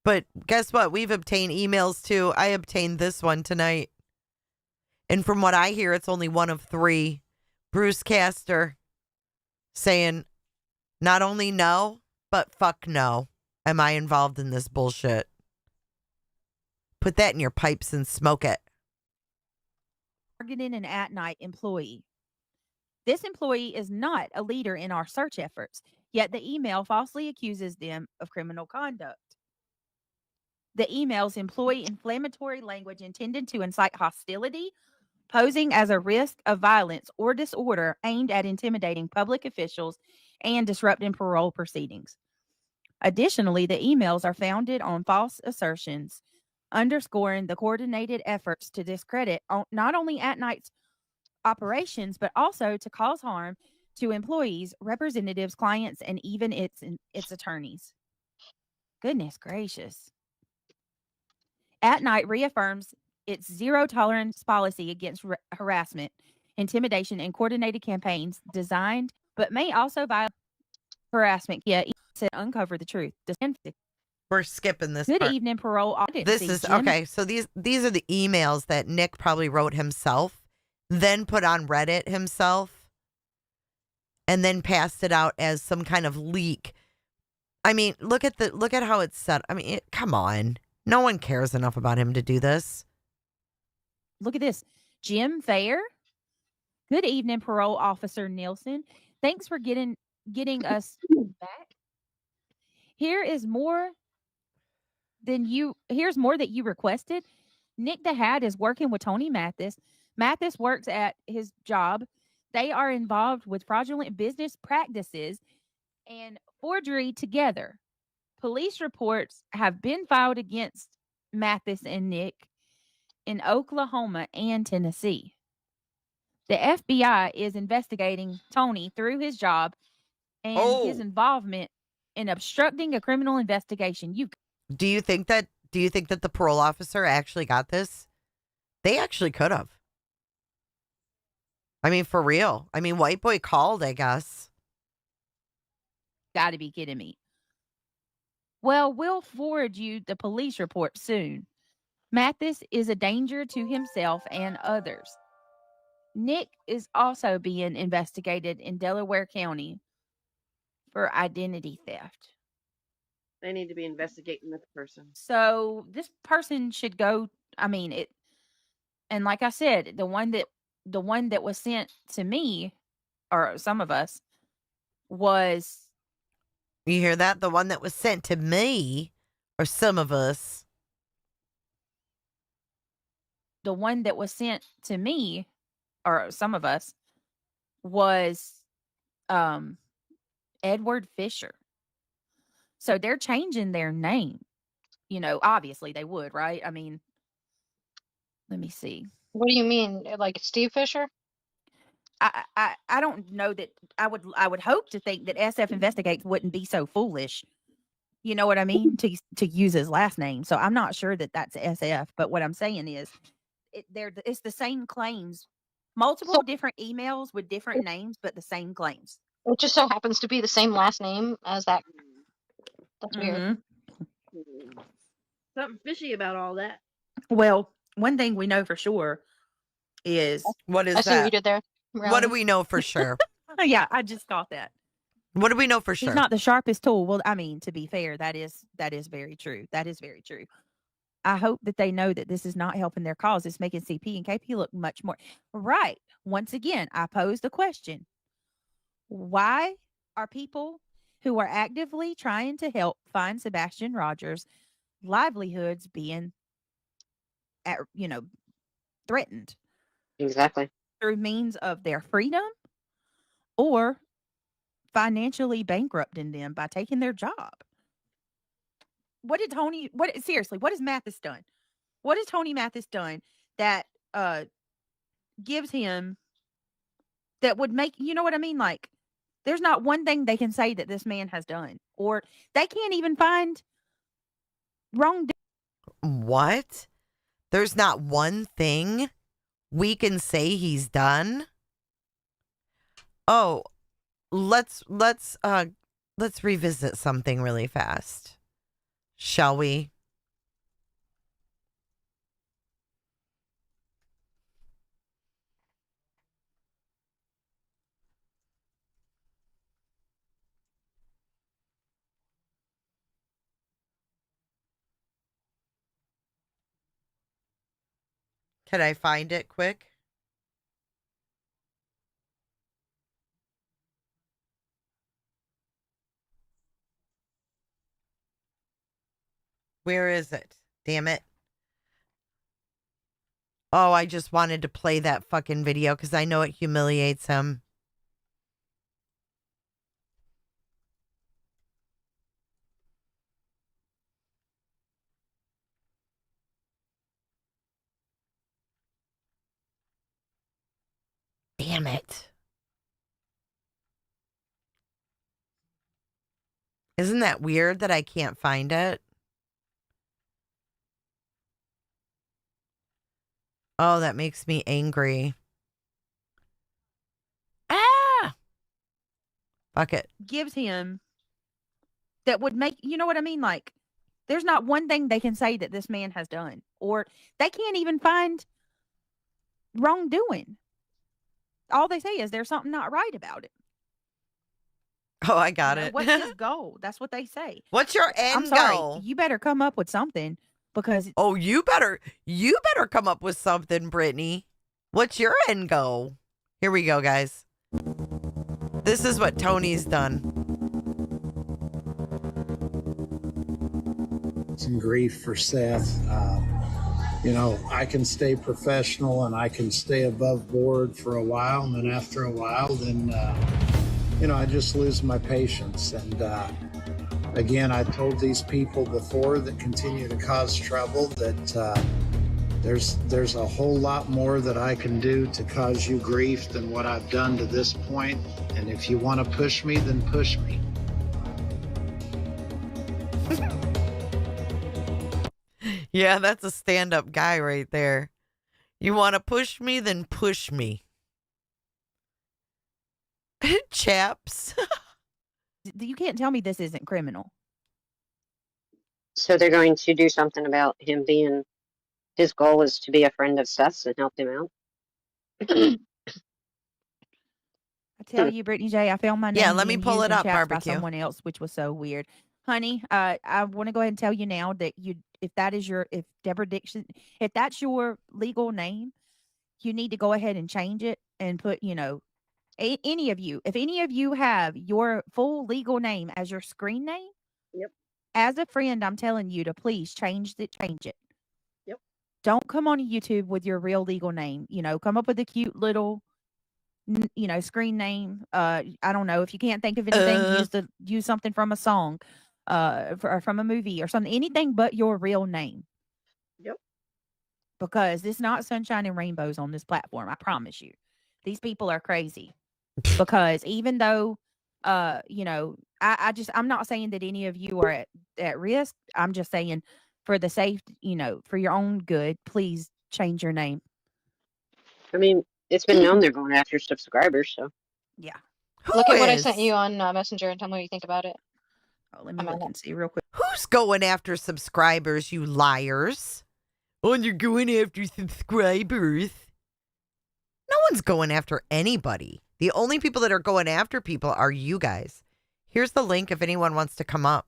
But guess what? We've obtained emails too. I obtained this one tonight. And from what I hear, it's only one of 3. Bruce Castor saying, not only no, but fuck no. Am I involved in this bullshit? Put that in your pipes and smoke it. Targeting an at-night employee. This employee is not a leader in our search efforts, yet the email falsely accuses them of criminal conduct. The emails employ inflammatory language intended to incite hostility, posing as a risk of violence or disorder aimed at intimidating public officials and disrupting parole proceedings. Additionally, the emails are founded on false assertions, underscoring the coordinated efforts to discredit not only at-night's operations, but also to cause harm to employees, representatives, clients, and even its attorneys. Goodness gracious. At Night reaffirms its zero tolerance policy against harassment, intimidation, and coordinated campaigns designed, but may also violate harassment. Yeah, said uncover the truth. We're skipping this Good part. evening, parole. This is okay. So these are the emails that Nick probably wrote himself, then put on Reddit himself, and then passed it out as some kind of leak. I mean, look at how it's set. I mean, come on. No one cares enough about him to do this. Look at this. Jim Fair. Good evening, parole officer Nielsen. Thanks for getting us back. Here's more that you requested. Nick the Hat is working with Tony Mathis. Mathis works at his job. They are involved with fraudulent business practices and forgery together. Police reports have been filed against Mathis and Nick in Oklahoma and Tennessee. The FBI is investigating Tony through his job and his involvement in obstructing a criminal investigation. Do you think that the parole officer actually got this? They actually could have. I mean, for real. I mean, White Boy called, I guess. Got to be kidding me. Well, we'll forward you the police report soon. Mathis is a danger to himself and others. Nick is also being investigated in Delaware County for identity theft. They need to be investigating this person. So this person should go. I mean, and like I said, the one that was sent to me, or some of us, was. You hear that? The one that was sent to me, or some of us. The one that was sent to me, or some of us, was Edward Fisher. So they're changing their name. You know, obviously they would, right? I mean, let me see. What do you mean, like Steve Fisher? I don't know that I would hope to think that SF Investigates wouldn't be so foolish. You know what I mean? To use his last name. So I'm not sure that that's SF, but what I'm saying is it's the same claims. Multiple different emails with different names, but the same claims. It just so happens to be the same last name as that. That's weird. Something fishy about all that. Well, one thing we know for sure is what is I that? see what you did there. What do we know for sure? Yeah, I just thought that. What do we know for sure? He's not the sharpest tool. Well, I mean, to be fair, that is very true. That is very true. I hope that they know that this is not helping their cause. It's making CP and KP look much more right. Once again, I pose the question: why are people who are actively trying to help find Sebastian Rogers' livelihoods being, threatened Exactly. through means of their freedom or financially bankrupting them by taking their job? What has Mathis done? What has Tony Mathis done that gives him that would make, you know what I mean? Like, there's not one thing they can say that this man has done, or they can't even find wrong. What? There's not one thing we can say he's done? Oh, let's revisit something really fast. Shall we? Can I find it quick? Where is it? Damn it. Oh, I just wanted to play that fucking video because I know it humiliates him. Damn it. Isn't that weird that I can't find it? Oh, that makes me angry. Ah! Fuck it. Gives him that would make, you know what I mean? Like, there's not one thing they can say that this man has done, or they can't even find wrongdoing. All they say is there's something not right about it. Oh, I got it. What's his goal? That's what they say. What's your end I'm sorry, goal? you better come up with something, because Oh, you better come up with something, Brittany. What's your end goal? Here we go, guys. This is what Tony's done. Some grief for Seth. I can stay professional and I can stay above board for a while, and then after a while, I just lose my patience. And again, I told these people before that continue to cause trouble that there's a whole lot more that I can do to cause you grief than what I've done to this point. And if you want to push me, then push me. Yeah, that's a stand-up guy right there. You want to push me, then push me. Chaps. you can't tell me this isn't criminal. So they're going to do something about him being, his goal is to be a friend of Seth's and help him out. I tell you, Brittany J, I found my name. Yeah, let me being pull used it in up, chats by Barbecue. someone else, which was so weird. Honey, I want to go ahead and tell you now that if Deborah Dixon, if that's your legal name, you need to go ahead and change it and put, any of you, if any of you have your full legal name as your screen name, Yep. As a friend, I'm telling you to please change it. Yep. Don't come on YouTube with your real legal name. Come up with a cute little, screen name. I don't know, if you can't think of anything, use something from a song, or from a movie or something. Anything but your real name. Yep. Because it's not sunshine and rainbows on this platform. I promise you, these people are crazy. Because even though, I'm not saying that any of you are at risk. I'm just saying, for the for your own good, please change your name. I mean, it's been known they're going after subscribers, so. Yeah. Look at what I sent you on Messenger and tell me what you think about it. Oh, let me look and see real quick. Who's going after subscribers, you liars? Oh, you're going after subscribers. No one's going after anybody. The only people that are going after people are you guys. Here's the link if anyone wants to come up.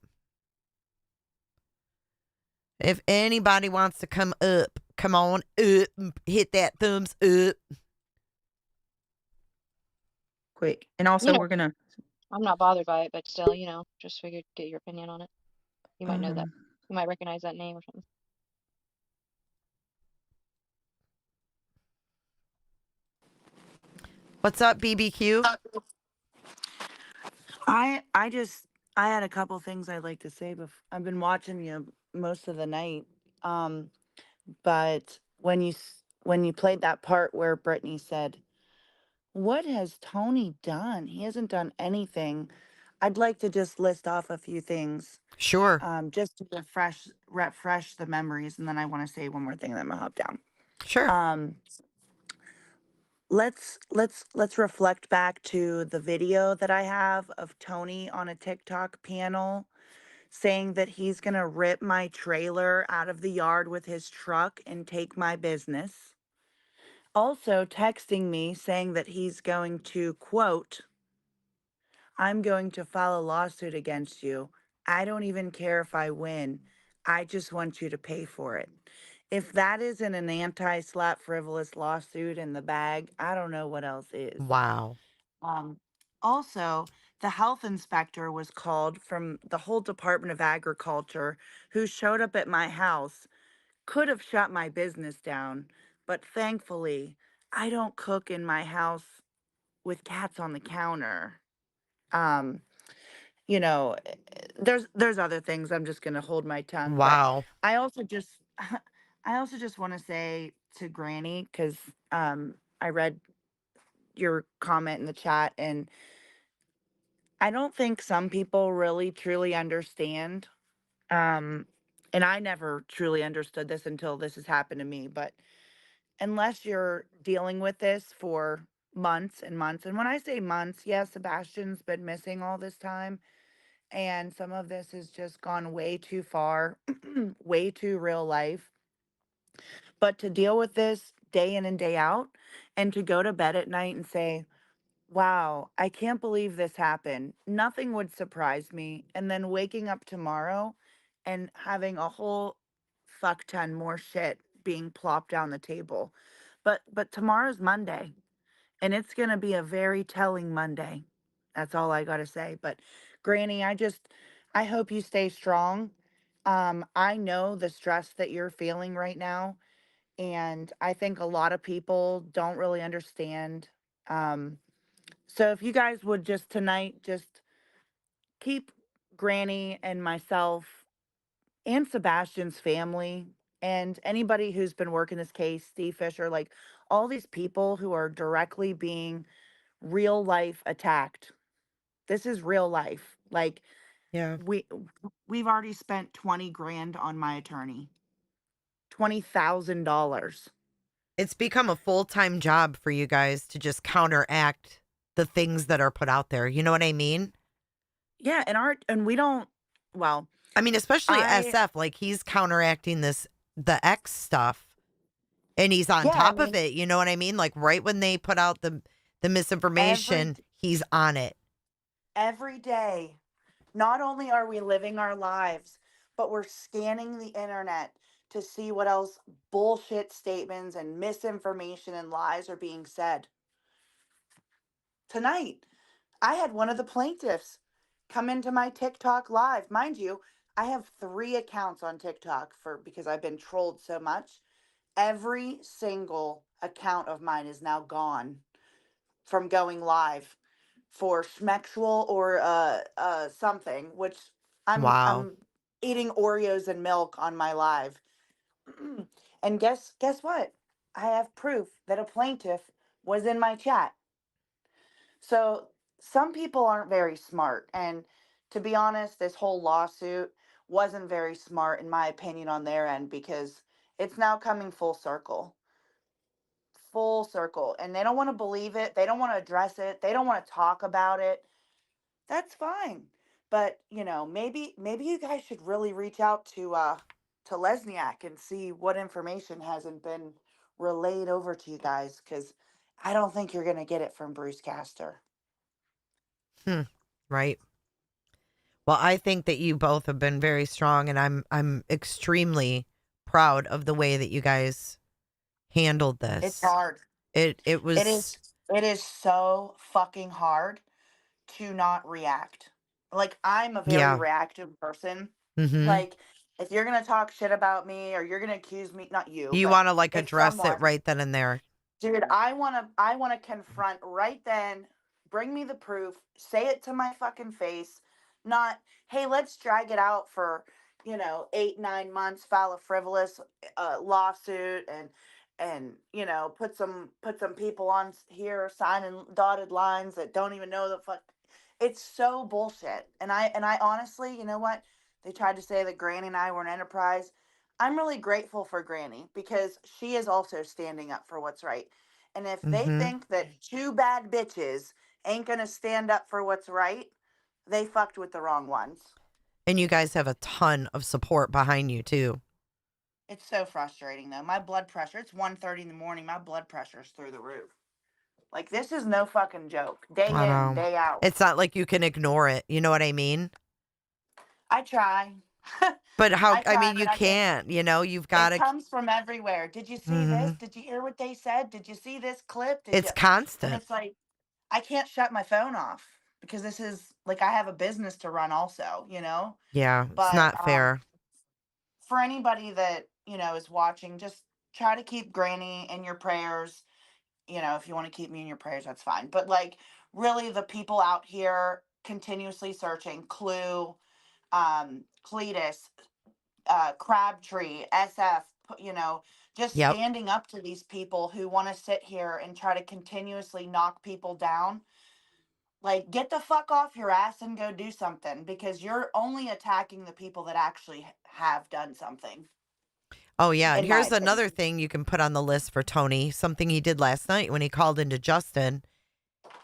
If anybody wants to come up, come on up, hit that thumbs up. Quick. And also, You know, we're going to. I'm not bothered by it, but still, just figured get your opinion on it. You might know that. Um, You might recognize that name or something. What's up, BBQ? I had a couple things I'd like to say. I've been watching you most of the night. Um, but when you played that part where Brittany said, "What has Tony done? He hasn't done anything." I'd like to just list off a few things, Sure. just to refresh the memories, and then I want to say one more thing, then I'm gonna hop down. Sure. Let's reflect back to the video that I have of Tony on a TikTok panel saying that he's going to rip my trailer out of the yard with his truck and take my business. Also texting me saying that he's going to, quote, "I'm going to file a lawsuit against you. I don't even care if I win. I just want you to pay for it." If that isn't an anti-slap frivolous lawsuit in the bag, I don't know what else is. Wow. Um, Also, the health inspector was called from the whole Department of Agriculture, who showed up at my house, could have shut my business down, but thankfully, I don't cook in my house with cats on the counter. Um, there's other things. I'm just gonna hold my tongue, but Wow. I also just I also just want to say to Granny, because I read your comment in the chat, and I don't think some people really truly understand. Um, and I never truly understood this until this has happened to me. But unless you're dealing with this for months and months, and when I say months, yes, Sebastian's been missing all this time. And some of this has just gone way too far, way too real life. But to deal with this day in and day out, and to go to bed at night and say, "Wow, I can't believe this happened. Nothing would surprise me." And then waking up tomorrow and having a whole fuck ton more shit being plopped down the table. But tomorrow's Monday, and it's going to be a very telling Monday. That's all I got to say. But Granny, I hope you stay strong. I know the stress that you're feeling right now, and I think a lot of people don't really understand. Um, so if you guys would just tonight just keep Granny and myself and Sebastian's family and anybody who's been working this case, Steve Fisher, like all these people who are directly being real life attacked. This is real life. Like Yeah. we've already spent 20 grand on my attorney. $20,000. It's become a full-time job for you guys to just counteract the things that are put out there. You know what I mean? Yeah, and we don't, well, I mean, especially I SF, like he's counteracting the X stuff, and he's on yeah, I top of mean it. You know what I mean? Like right when they put out the every misinformation, he's on it. every day. Not only are we living our lives, but we're scanning the internet to see what else bullshit statements and misinformation and lies are being said. Tonight, I had one of the plaintiffs come into my TikTok live. Mind you, I have 3 accounts on TikTok because I've been trolled so much. Every single account of mine is now gone from going live for schmexual or something, which Wow. I'm eating Oreos and milk on my live. And guess what? I have proof that a plaintiff was in my chat. So some people aren't very smart, and to be honest, this whole lawsuit wasn't very smart in my opinion on their end, because it's now coming full circle. Full circle, and they don't want to believe it, they don't want to address it, they don't want to talk about it. That's fine. But, maybe you guys should really reach out to Lesniak and see what information hasn't been relayed over to you guys, cuz I don't think you're going to get it from Bruce Castor. Right. Well, I think that you both have been very strong, and I'm extremely proud of the way that you guys handled It's this. hard. It It was is it is so fucking hard to not react. Like, I'm a very yeah. reactive person. Mm-hmm. Like, if you're gonna talk shit about me or you're gonna accuse me, not you, You but want to like if address it someone, right then and there. dude, I wanna confront right then, bring me the proof, say it to my fucking face, not, hey, let's drag it out for, 8, 9 months, file a frivolous lawsuit and put some people on here signing dotted lines that don't even know the fuck. It's so bullshit. And I honestly, you know what? They tried to say that Granny and I were an enterprise. I'm really grateful for Granny because she is also standing up for what's right. And if they Mm-hmm. think that two bad bitches ain't gonna stand up for what's right, they fucked with the wrong ones. And you guys have a ton of support behind you too. It's so frustrating though. My blood pressure, it's 1:30 in the morning. My blood pressure's through the roof. Like, this is no fucking joke. I Day in, know. day out. It's not like you can ignore it. You know what I mean? I try. But how? I I try, mean, but you I think can't. You've got it to. comes from everywhere. Did you see this? Mm-hmm. Did you hear what they said? Did you see this clip? Did It's you? And constant. it's like, I can't shut my phone off because this is like, I have a business to run also. Yeah, it's But not fair. for anybody that, is watching, just try to keep Granny in your prayers. If you want to keep me in your prayers, that's fine. But like, really, the people out here continuously searching, Clue, Cletus, Crabtree, SF, just Yep. standing up to these people who want to sit here and try to continuously knock people down. Like, get the fuck off your ass and go do something because you're only attacking the people that actually have done something, Oh, yeah. And in my here's opinion. another thing you can put on the list for Tony, something he did last night when he called into Justin.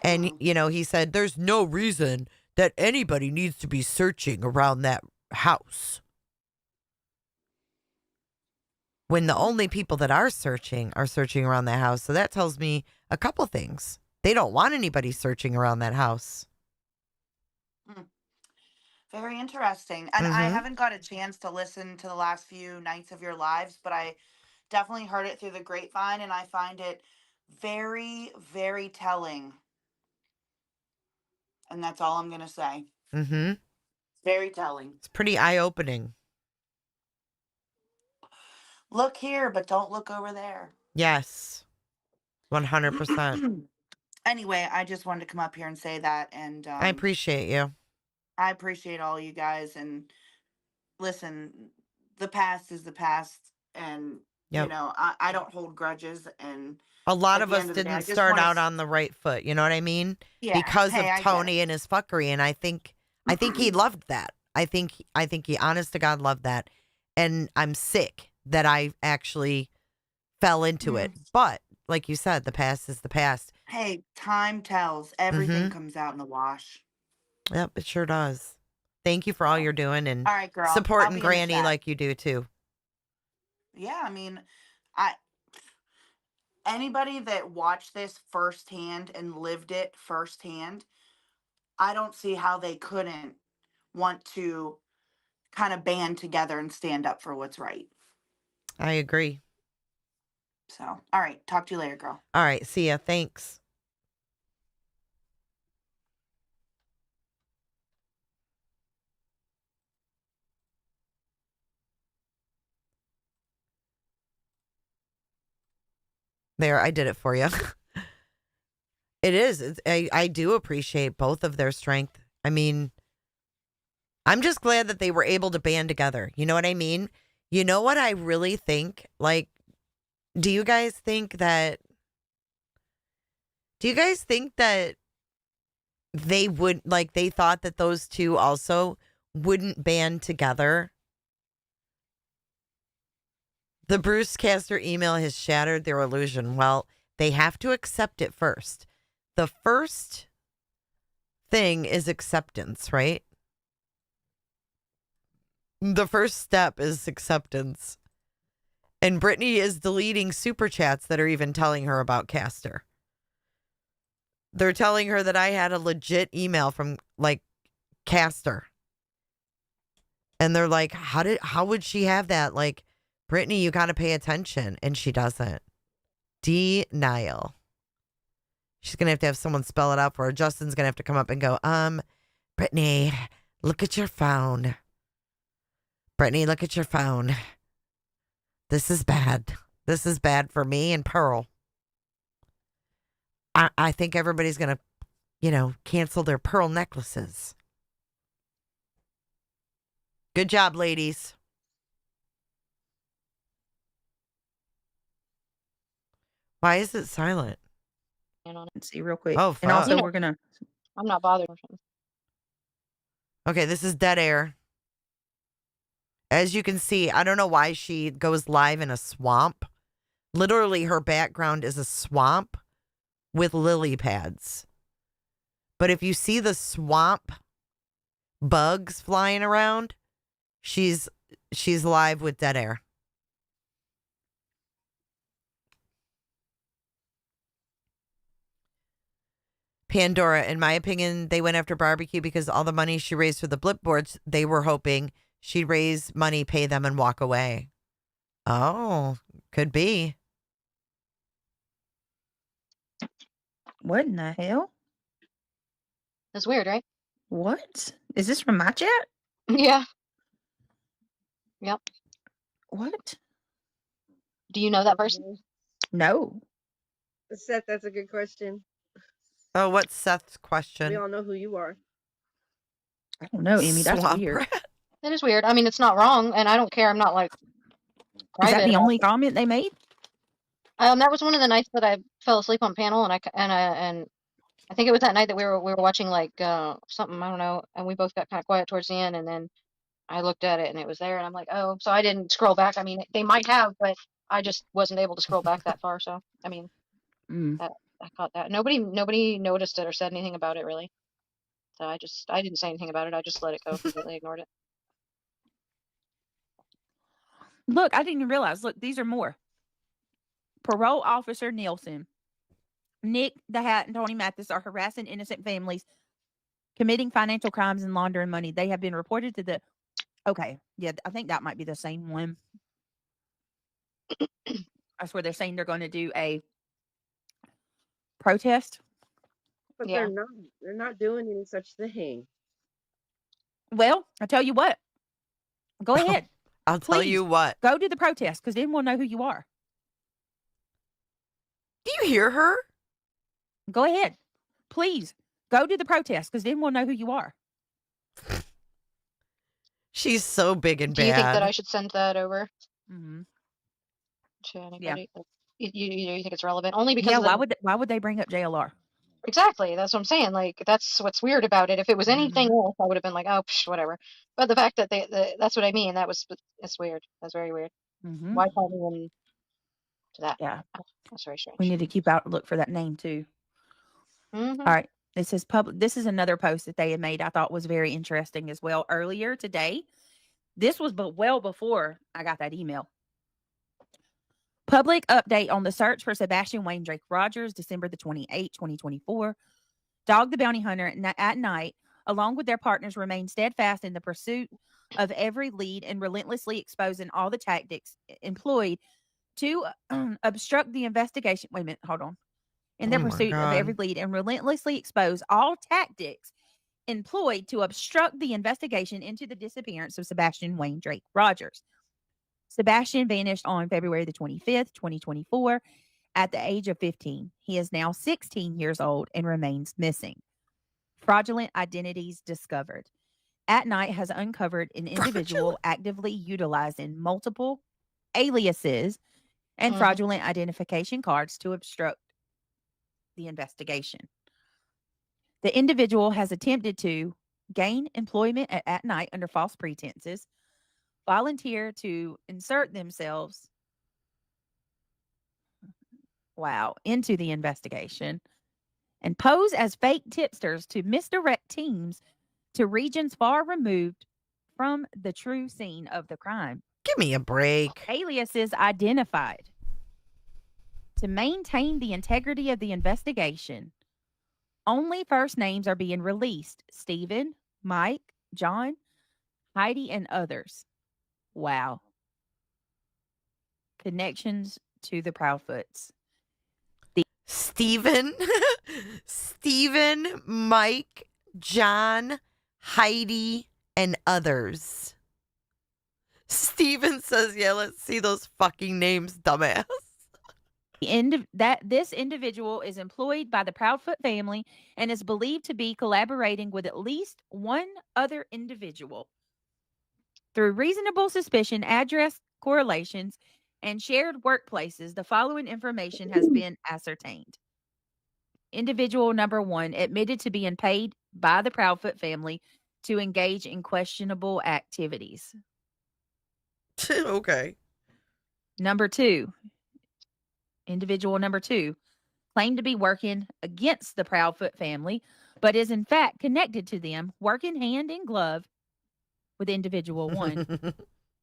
And, he said, there's no reason that anybody needs to be searching around that house. When the only people that are searching around that house. So that tells me a couple things. They don't want anybody searching around that house. Very interesting. And I Mm-hmm. haven't got a chance to listen to the last few nights of your lives, but I definitely heard it through the grapevine, and I find it very, very telling. And that's all I'm going to say. Mm-hmm. Very telling. It's pretty eye-opening. Look here, but don't look over there. Yes. 100%. Anyway, I just wanted to come up here and say that. And I appreciate you. I appreciate all you guys. And listen, the past is the past. And, Yep. I don't hold grudges. And A lot at of the us end of the day, I didn't just start want out to, on the right foot. You know what I mean? yeah, Because hey, of I get it. Tony and his fuckery, and I think he loved that. I think he, honest to God, loved that. And I'm sick that I actually fell into it. But like you said, the past is the past. Hey, time tells. Everything Mm-hmm. comes out in the wash. Yep, it sure does. Thank you for all you're doing and All right, girl. I'll supporting be in the Granny chat. like you do too. Yeah, I mean, I anybody that watched this firsthand and lived it firsthand, I don't see how they couldn't want to kind of band together and stand up for what's right. I agree. So, all right, talk to you later, girl. All right, see ya. Thanks. There, I did it for you. It is. I do appreciate both of their strength. I mean, I'm just glad that they were able to band together. You know what I mean? You know what I really think? Like, do you guys think that they would, like, they thought that those two also wouldn't band together? The Bruce Castor email has shattered their illusion. Well, they have to accept it first. The first thing is acceptance, right? The first step is acceptance. And Brittany is deleting super chats that are even telling her about Castor. They're telling her that I had a legit email from, like, Castor. And they're like, how would she have that? Like, Brittany, you got to pay attention. And she doesn't. Denial. She's going to have someone spell it out for her. Justin's going to have to come up and go, Brittany, look at your phone. Brittany, look at your phone. This is bad. This is bad for me and Pearl. I think everybody's going to, cancel their pearl necklaces. Good job, ladies. Why is it silent? Let's see real quick. Oh, fuck. And also, we're going to. I'm not bothered. Okay, this is dead air. As you can see, I don't know why she goes live in a swamp. Literally, her background is a swamp with lily pads. But if you see the swamp bugs flying around, she's live with dead air. Pandora, in my opinion, they went after Barbecue because all the money she raised for the blip boards, they were hoping she'd raise money, pay them, and walk away. Oh, could be. What in the hell? That's weird, right? What? Is this from my chat? Yeah. Yep. What? Do you know that person? No. Seth, that's a good question. Oh, what's Seth's We question? all know who you are. I don't know, Amy. That's Swamp weird. rat. It is weird. I mean, it's not wrong, and I don't care. I'm not like Is that private the about only it. comment they made? That was one of the nights that I fell asleep on panel, and I think it was that night that we were watching like something, I don't know, and we both got kind of quiet towards the end, and then I looked at it and it was there, and I'm like, oh, so I didn't scroll back. I mean, they might have, but I just wasn't able to scroll back that far. So I mean, I caught that. Nobody noticed it or said anything about it really. So I didn't say anything about it. I just let it go, completely ignored it. Look, I didn't even realize. Look, these are more. Parole officer Nielsen, Nick the Hat, and Tony Mathis are harassing innocent families, committing financial crimes and laundering money. They have been reported to the. Okay, yeah, I think that might be the same one. That's where they're saying they're going to do a protest. But Yeah. they're not doing any such thing. Well, I tell you what. Go ahead. I'll tell you what. Go to the protest because then we'll know who you are. Do you hear her? Go ahead. Please go to the protest because then we'll know who you are. She's so big and Do bad. you think that I should send that over Mm-hmm. to anybody? You think it's relevant? Only because Yeah, of the... why would they bring up JLR? Exactly. That's what I'm saying. Like, that's what's weird about it. If it was anything else, I would have been like, oh, psh, whatever. But the fact that that's what I mean. It's weird. That's very weird. Mm-hmm. Why call me to that? Yeah. That's very strange. We need to keep out look for that name too. Mm-hmm. All right. It says public. This is another post that they had made. I thought was very interesting as well earlier today. This was well before I got that email. Public update on the search for Sebastian Wayne Drake Rogers, December the 28th, 2024. Dog the Bounty Hunter at night, along with their partners, remain steadfast in the pursuit of every lead and relentlessly exposing all the tactics employed to obstruct the investigation. Wait a minute, hold on. In their pursuit of every lead and relentlessly expose all tactics employed to obstruct the investigation into the disappearance of Sebastian Wayne Drake Rogers. Sebastian vanished on February the 25th, 2024, at the age of 15. He is now 16 years old and remains missing. Fraudulent identities discovered. At Night has uncovered an individual actively utilizing multiple aliases and fraudulent identification cards to obstruct the investigation. The individual has attempted to gain employment at Night under false pretenses, volunteer to insert themselves into the investigation, and pose as fake tipsters to misdirect teams to regions far removed from the true scene of the crime. Give me a break. Aliases identified. To maintain the integrity of the investigation, only first names are being released: Stephen, Mike, John, Heidi and others. Wow. Connections to the Proudfoots. Stephen, Stephen, Mike, John, Heidi, and others. Steven says, yeah, let's see those fucking names, dumbass. This individual is employed by the Proudfoot family and is believed to be collaborating with at least one other individual. Through reasonable suspicion, address correlations, and shared workplaces, the following information has been ascertained. Individual number 1 admitted to being paid by the Proudfoot family to engage in questionable activities. Okay. Number 2, individual number 2 claimed to be working against the Proudfoot family, but is in fact connected to them, working hand in glove with individual 1.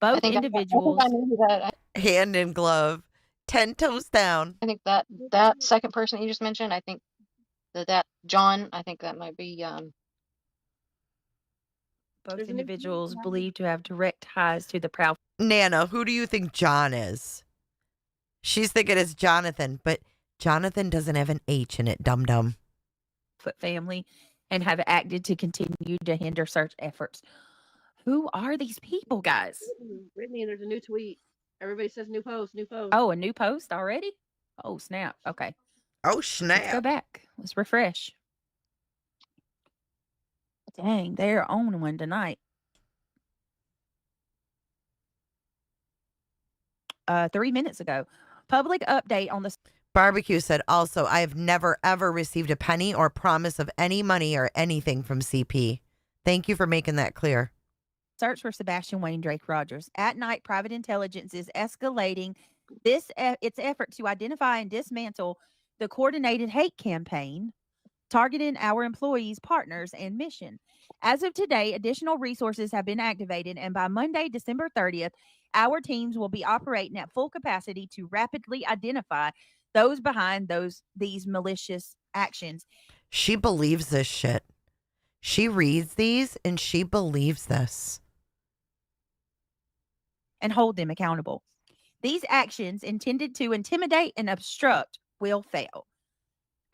Both individuals I knew that. hand in glove, 10 toes down. I think that second person you just mentioned, I think that John, I think that might be both individuals believed to have direct ties to the Proudfoot. Nana, who do you think John is? She's thinking it's Jonathan, but Jonathan doesn't have an H in it, dum-dum. Family and have acted to continue to hinder search efforts. Who are these people, guys? Brittany, there's a new tweet. Everybody says new post, new post. Oh, a new post already? Oh, snap. Okay. Oh, snap. Let's go back. Let's refresh. Dang, they're on one tonight. 3 minutes ago. Public update on the Barbecue said also, I have never ever received a penny or promise of any money or anything from CP. Thank you for making that clear. search for Sebastian Wayne Drake Rogers. At night, private intelligence is escalating its effort to identify and dismantle the coordinated hate campaign targeting our employees, partners, and mission. As of today, additional resources have been activated, and by Monday, December 30th, our teams will be operating at full capacity to rapidly identify those behind these malicious actions. She believes this shit. She reads these and she believes this. And hold them accountable. These actions intended to intimidate and obstruct will fail.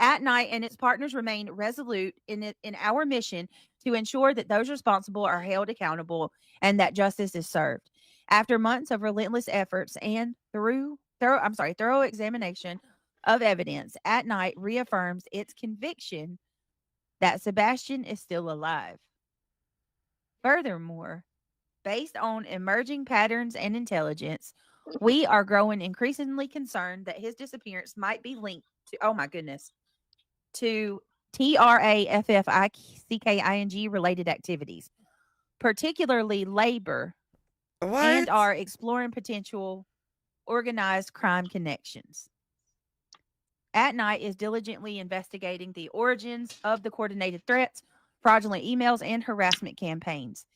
At Night and its partners remain resolute in our mission to ensure that those responsible are held accountable and that justice is served. After months of relentless efforts and thorough examination of evidence, At Night reaffirms its conviction that Sebastian is still alive. Furthermore, based on emerging patterns and intelligence, we are growing increasingly concerned that his disappearance might be linked to, oh my goodness, to trafficking related activities, particularly labor, and are exploring potential organized crime connections. At Night is diligently investigating the origins of the coordinated threats, fraudulent emails, and harassment campaigns.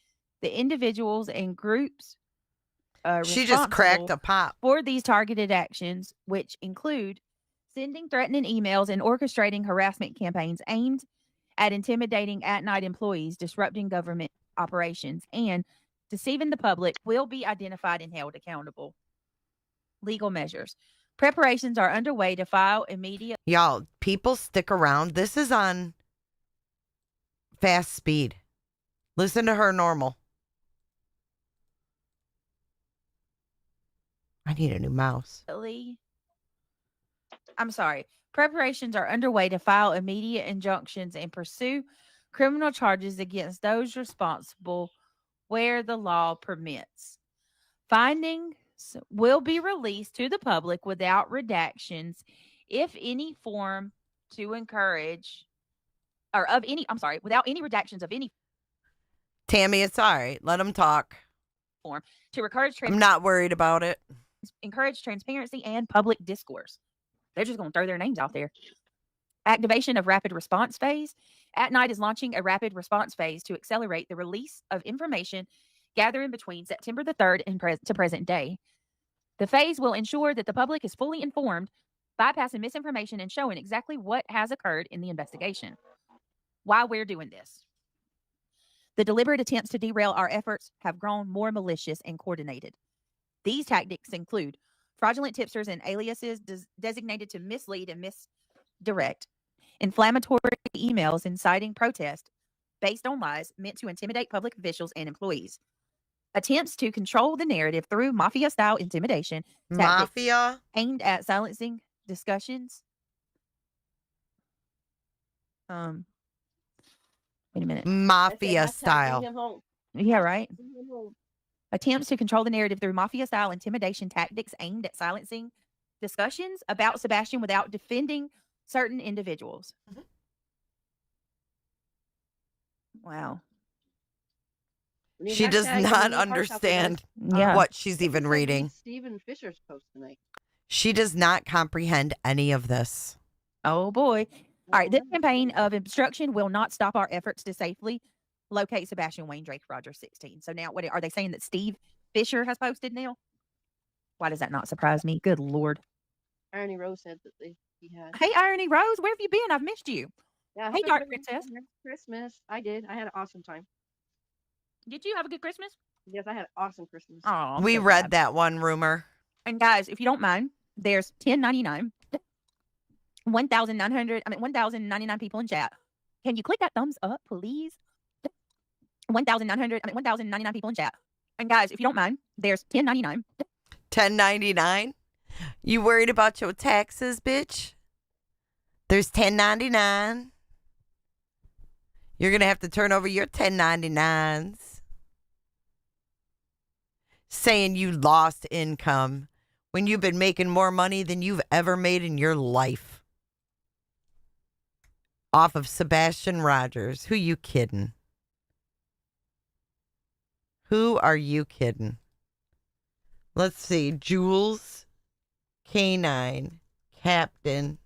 The individuals and groups she just cracked a pop for these targeted actions, which include sending threatening emails and orchestrating harassment campaigns aimed at intimidating At Night employees, disrupting government operations, and deceiving the public, will be identified and held accountable. Legal measures. Preparations are underway to file immediate. Y'all, people stick around. This is on fast speed. Listen to her normal. I need a new mouse. I'm sorry. Preparations are underway to file immediate injunctions and pursue criminal charges against those responsible where the law permits. Findings will be released to the public without redactions, if any form to encourage, or of any, I'm sorry, without any redactions of any. Tammy, it's all right. Let them talk. Form to encourage. I'm not worried about it. Encourage transparency and public discourse. They're just going to throw their names out there. Activation of rapid response phase. At Night is launching a rapid response phase to accelerate the release of information gathering between September the 3rd and to present day. The phase will ensure that the public is fully informed, bypassing misinformation and showing exactly what has occurred in the investigation. Why we're doing this. The deliberate attempts to derail our efforts have grown more malicious and coordinated. These tactics include fraudulent tipsters and aliases designated to mislead and misdirect, inflammatory emails inciting protest based on lies meant to intimidate public officials and employees, attempts to control the narrative through mafia-style intimidation tactics Mafia? aimed at silencing discussions. Wait a minute. Mafia style. Yeah, right. Attempts to control the narrative through mafia-style intimidation tactics aimed at silencing discussions about Sebastian without defending certain individuals. Wow. She does not understand what she's even reading. Stephen Fisher's post tonight. She does not comprehend any of this. Oh boy. All right, this campaign of obstruction will not stop our efforts to safely locate Sebastian Wayne Drake Rogers 16. So now, what are they saying that Steve Fisher has posted, Neil? Why does that not surprise me? Good Lord. Irony Rose said that he had. Hey, Irony Rose, where have you been? I've missed you. Yeah, hey, Dark Princess. Christmas. I did. I had an awesome time. Did you have a good Christmas? Yes, I had an awesome Christmas. Oh, we read that one rumor. And guys, if you don't mind, there's 1099. 1,099 people in chat. Can you click that thumbs up, please? 1,099 people in chat. And guys, if you don't mind, there's 1099. 1099? You worried about your taxes, bitch? There's 1099. You're going to have to turn over your 1099s. Saying you lost income when you've been making more money than you've ever made in your life. Off of Sebastian Rogers. Who you kidding? Who are you kidding? Let's see. Jules, K9, Captain.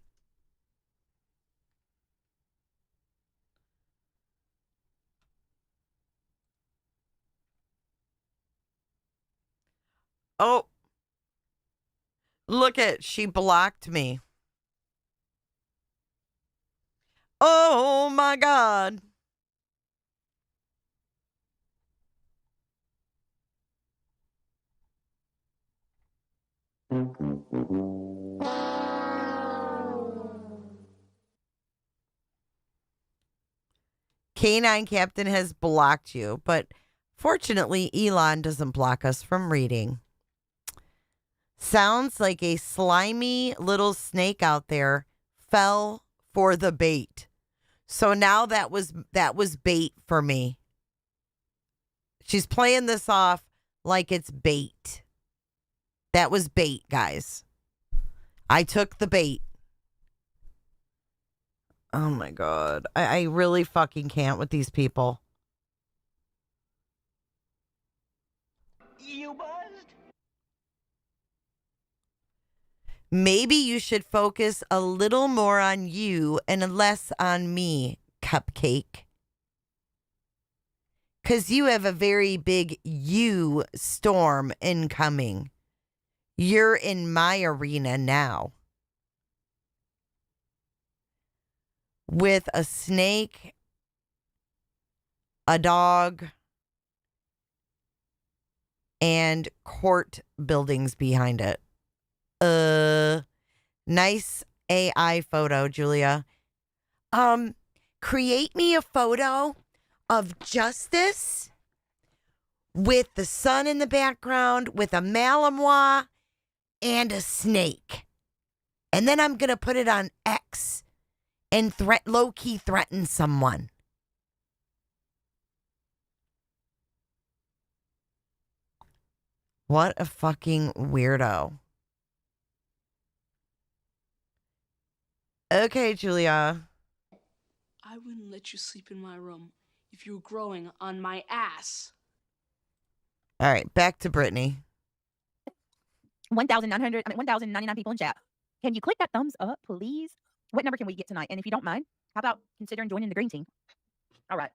Oh. Look at, she blocked me. Oh my God. K9 Captain has blocked you, but fortunately, Elon doesn't block us from reading. Sounds like a slimy little snake out there fell for the bait. So now that was bait for me. She's playing this off like it's bait. That was bait, guys. I took the bait. Oh my God. I really fucking can't with these people. You buzzed? Maybe you should focus a little more on you and less on me, Cupcake. 'Cause you have a very big you storm incoming. You're in my arena now. With a snake, a dog, and court buildings behind it. Nice AI photo, Julia. Create me a photo of Justice with the sun in the background, with a Malinois and a snake. And then I'm going to put it on X and low-key threaten someone. What a fucking weirdo. Okay, Julia. I wouldn't let you sleep in my room if you were growing on my ass. All right, back to Brittany. 1,099 people in chat. Can you click that thumbs up, please? What number can we get tonight? And if you don't mind, how about considering joining the green team? All right.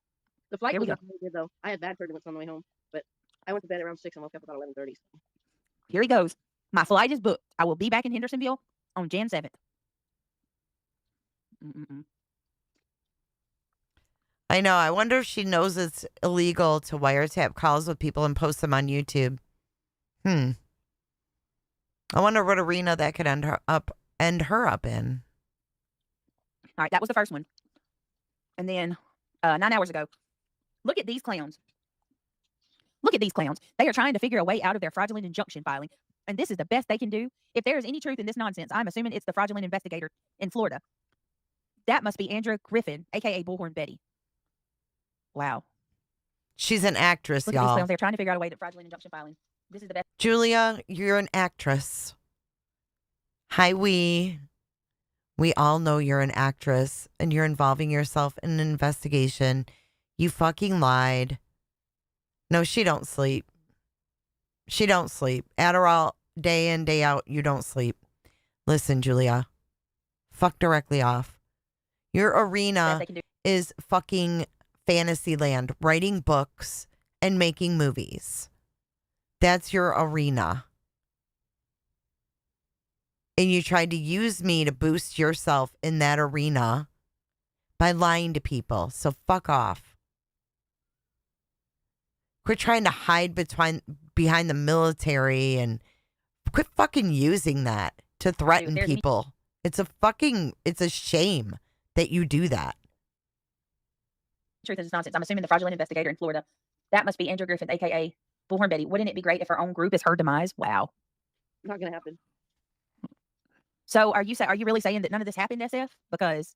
The flight Here we was go. really good, though. I had bad turbulence on the way home, but I went to bed around 6 and woke up about 11:30. So. Here he goes. My flight is booked. I will be back in Hendersonville on Jan 7th. I know. I wonder if she knows it's illegal to wiretap calls with people and post them on YouTube. I wonder what arena that could end her up in. All right, that was the first one. And then 9 hours ago, look at these clowns. Look at these clowns. They are trying to figure a way out of their fraudulent injunction filing. And this is the best they can do. If there is any truth in this nonsense, I'm assuming it's the fraudulent investigator in Florida. That must be Andrea Griffin, a.k.a. Bullhorn Betty. Wow. She's an actress, Look at these y'all. clowns. They're trying to figure out a way to fraudulent injunction filing. This is the best. Julia, you're an actress. Hi, we all know you're an actress and you're involving yourself in an investigation. You fucking lied. No, she don't sleep. She don't sleep. Adderall, day in, day out, you don't sleep. Listen, Julia, fuck directly off. Your arena is fucking Fantasyland, writing books and making movies. That's your arena. And you tried to use me to boost yourself in that arena by lying to people. So fuck off. Quit trying to hide behind the military and quit fucking using that to threaten people. It's a shame that you do that. Truth is nonsense. I'm assuming the fraudulent investigator in Florida. That must be Andrea Griffin, a.k.a. Bullhorn Betty. Wouldn't it be great if her own group is her demise? Wow. Not gonna happen. So are you really saying that none of this happened, SF? Because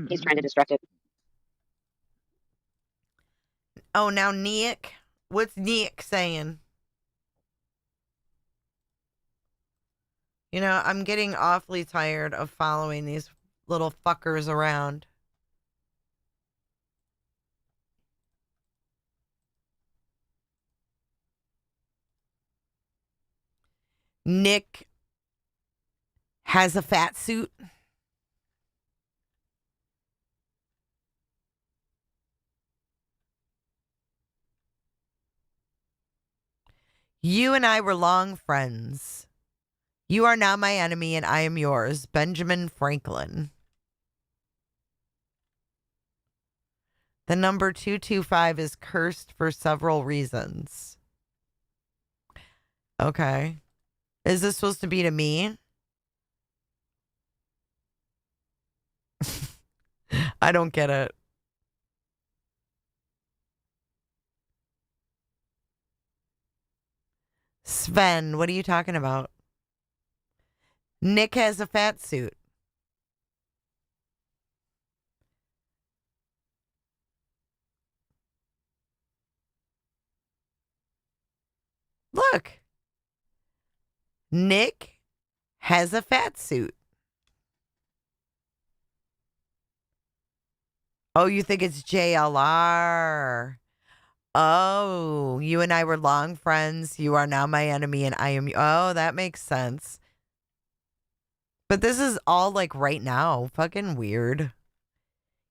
he's trying to distract it. Oh, now Nick. What's Nick saying? You know, I'm getting awfully tired of following these little fuckers around. Nick has a fat suit. You and I were long friends. You are now my enemy and I am yours. Benjamin Franklin. The number 225 is cursed for several reasons. Okay. Is this supposed to be to me? I don't get it. Sven, what are you talking about? Nick has a fat suit. Look. Nick has a fat suit. Oh, you think it's JLR? Oh, you and I were long friends. You are now my enemy and I am. Oh, that makes sense. But this is all like right now. Fucking weird.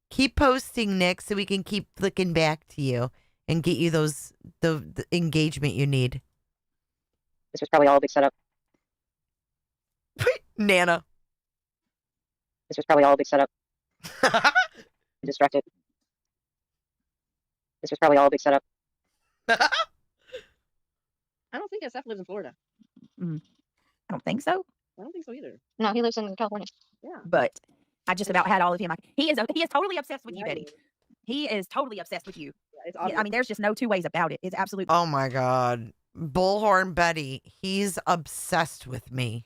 Keep posting, Nick, so we can keep flicking back to you and get you the engagement you need. This was probably all a big setup. Nana. This was probably all a big setup. Distracted. This was probably all a big setup. I don't think SF lives in Florida. I don't think so. I don't think so either. No, he lives in California. Yeah. But I just about had all of him. He is totally obsessed with you, Betty. He is totally obsessed with you. Yeah, I mean, there's just no two ways about it. It's absolutely. Oh my God. Bullhorn Betty. He's obsessed with me.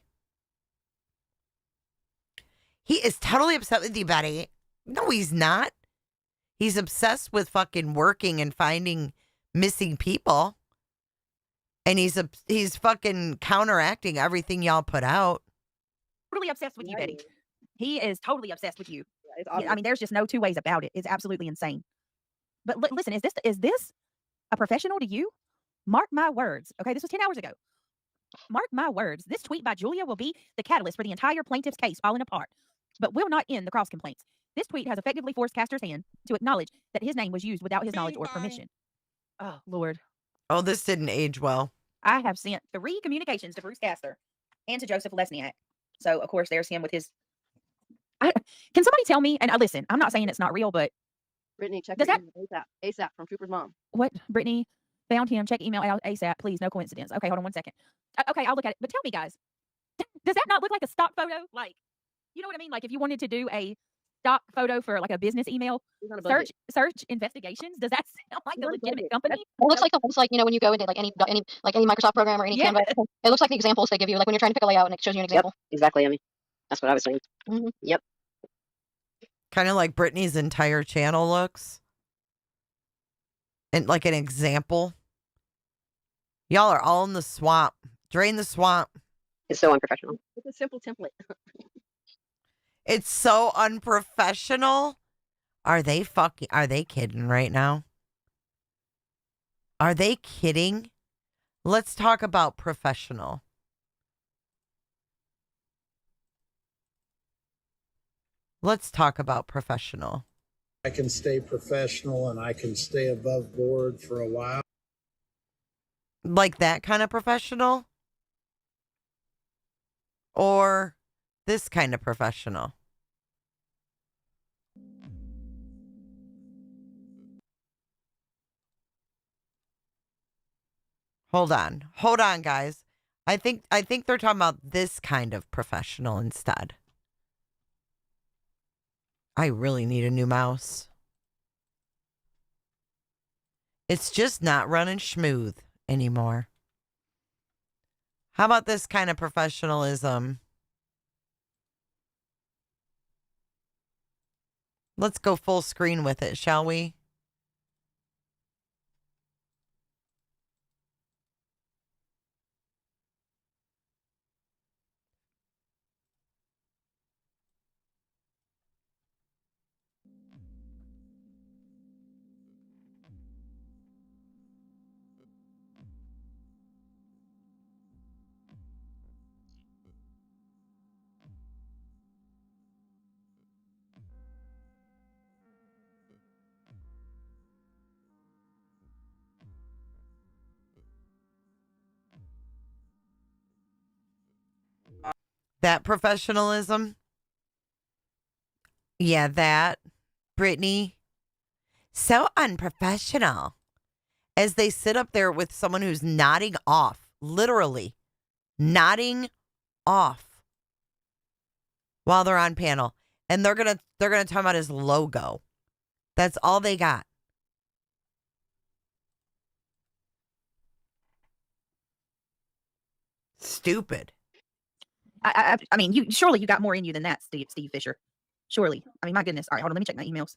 He is totally upset with you, Betty. No, he's not. He's obsessed with fucking working and finding missing people. And he's fucking counteracting everything y'all put out. Totally obsessed with you, Betty. He is totally obsessed with you. Yeah, I mean, there's just no two ways about it. It's absolutely insane. But listen, is this a professional to you? Mark my words. Okay, this was 10 hours ago. Mark my words. This tweet by Julia will be the catalyst for the entire plaintiff's case falling apart, but will not end the cross complaints. This tweet has effectively forced Castor's hand to acknowledge that his name was used without his knowledge or permission. Oh, Lord. Oh, this didn't age well. I have sent 3 communications to Bruce Castor and to Joseph Lesniak. So, of course, there's him with his... Can somebody tell me, and listen, I'm not saying it's not real, but Brittany, check Does your that email ASAP from Trooper's mom. what? Brittany found him. Check email out ASAP, please. No coincidence. Okay, hold on 1 second. Okay, I'll look at it. But tell me, guys, does that not look like a stock photo? Like, you know what I mean? Like if you wanted to do a stock photo for like a business email, He's on a budget. search investigations. Does that sound like He's a on a legitimate budget. company? It looks like the ones like, you know, when you go into like any Microsoft program or any Yeah. Canva, it looks like the examples they give you, like when you're trying to pick a layout and it shows you an Yep, example. exactly. I mean, that's what I was saying. Yep. Kind of like Brittany's entire channel looks. And like an example. Y'all are all in the swamp. Drain the swamp. It's so unprofessional. It's a simple template. It's so unprofessional. Are they kidding right now? Are they kidding? Let's talk about professional. Let's talk about professional. I can stay professional and I can stay above board for a while. Like that kind of professional? Or this kind of professional? Hold on, guys. I think they're talking about this kind of professional instead. I really need a new mouse. It's just not running smooth anymore. How about this kind of professionalism? Let's go full screen with it, shall we? That professionalism? Yeah, that. Brittany. So unprofessional. As they sit up there with someone who's nodding off. Literally. Nodding off. While they're on panel. And they're gonna talk about his logo. That's all they got. Stupid. I mean, you got more in you than that, Steve Fisher. Surely. I mean, my goodness. All right, hold on. Let me check my emails.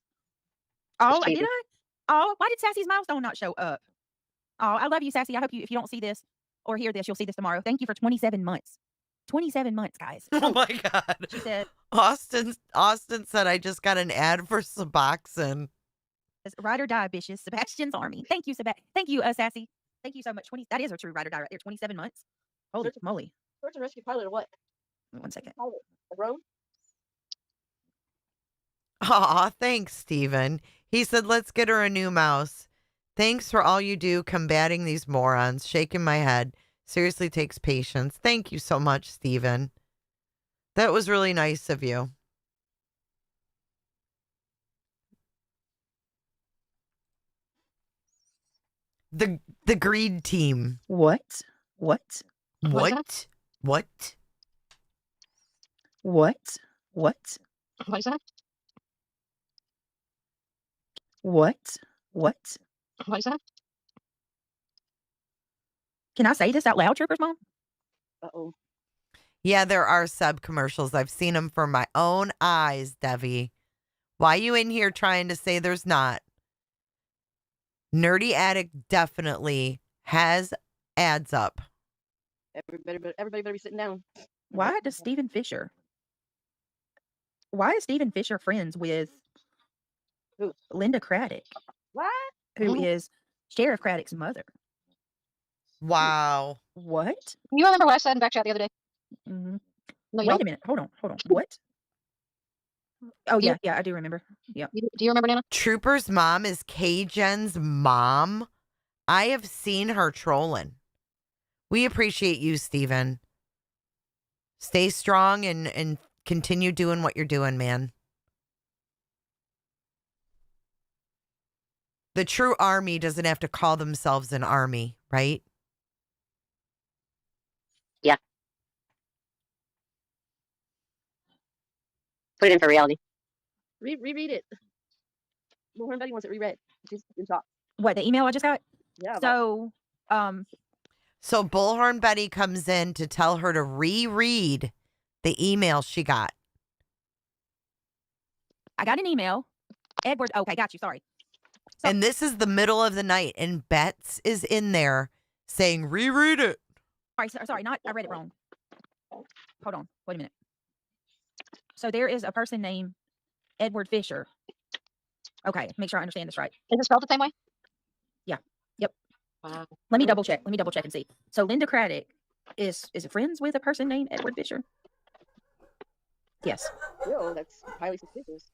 Oh, did I? Oh, why did Sassy's milestone not show up? Oh, I love you, Sassy. I hope if you don't see this or hear this, you'll see this tomorrow. Thank you for 27 months. 27 months, guys. Oh my God. She said, Austin said, I just got an ad for Suboxone. Ride or die, bitches. Sebastian's Army. Thank you, Thank you, Sassy. Thank you so much. That is a true ride or die right there. 27 months. Holy moly. Search and rescue pilot or what? 1 second. Pilot. A drone? Aw, thanks, Steven. He said, let's get her a new mouse. Thanks for all you do combating these morons. Shaking my head. Seriously takes patience. Thank you so much, Steven. That was really nice of you. The greed team. What? What? What is that? Can I say this out loud, Troopers Mom? Uh-oh. Yeah, there are sub commercials. I've seen them for my own eyes, Debbie. Why you in here trying to say there's not? Nerdy Addict definitely has ads up. Everybody better be sitting down. Why is Stephen Fisher friends with Who? Linda Craddock, What? who is Sheriff Craddock's mother? Wow. What? You remember what I said in back chat the other day? Mm-hmm. No, you Wait don't. a minute. Hold on. What? Oh, yeah, I do remember. Yeah. Do you remember, Nana? Trooper's mom is K-Gen's mom. I have seen her trolling. We appreciate you, Steven. Stay strong and continue doing what you're doing, man. The true army doesn't have to call themselves an army, right? Yeah. Put it in for reality. Reread it. Bullhorn Betty wants it reread. She's in shock. What, the email I just got? Yeah. So, So Bullhorn Betty comes in to tell her to reread the email she got. I got an email. Edward, okay, got you, sorry. And this is the middle of the night, and Bets is in there saying, reread it. Sorry, I read it wrong. Hold on, wait a minute. So there is a person named Edward Fisher. Okay, make sure I understand this right. Is it spelled the same way? Yeah. Yep. Wow. Let me double check. And see. So Linda Craddock is friends with a person named Edward Fisher? Yes. Still, that's highly suspicious.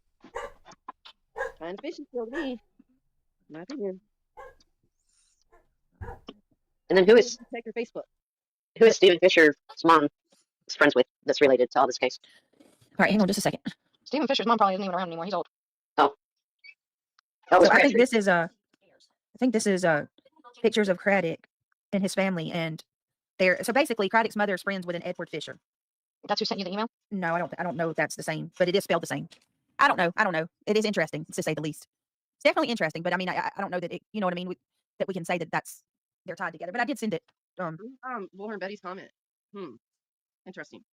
Kind of fishy still to me. In my opinion. And then who is check your Facebook? Who is Stephen Fisher's mom is friends with that's related to all this case? All right, hang on just a second. Stephen Fisher's mom probably isn't even around anymore. He's old. Oh. So I think this is pictures of Craddock and his family, and so basically Craddock's mother is friends with an Edward Fisher. That's who sent you the email? No, I don't know if that's the same, but it is spelled the same. I don't know. It is interesting, to say the least. It's definitely interesting, but I mean, I don't know that it, you know what I mean, that we can say that they're tied together. But I did send it. Bullhorn Betty's comment. Interesting.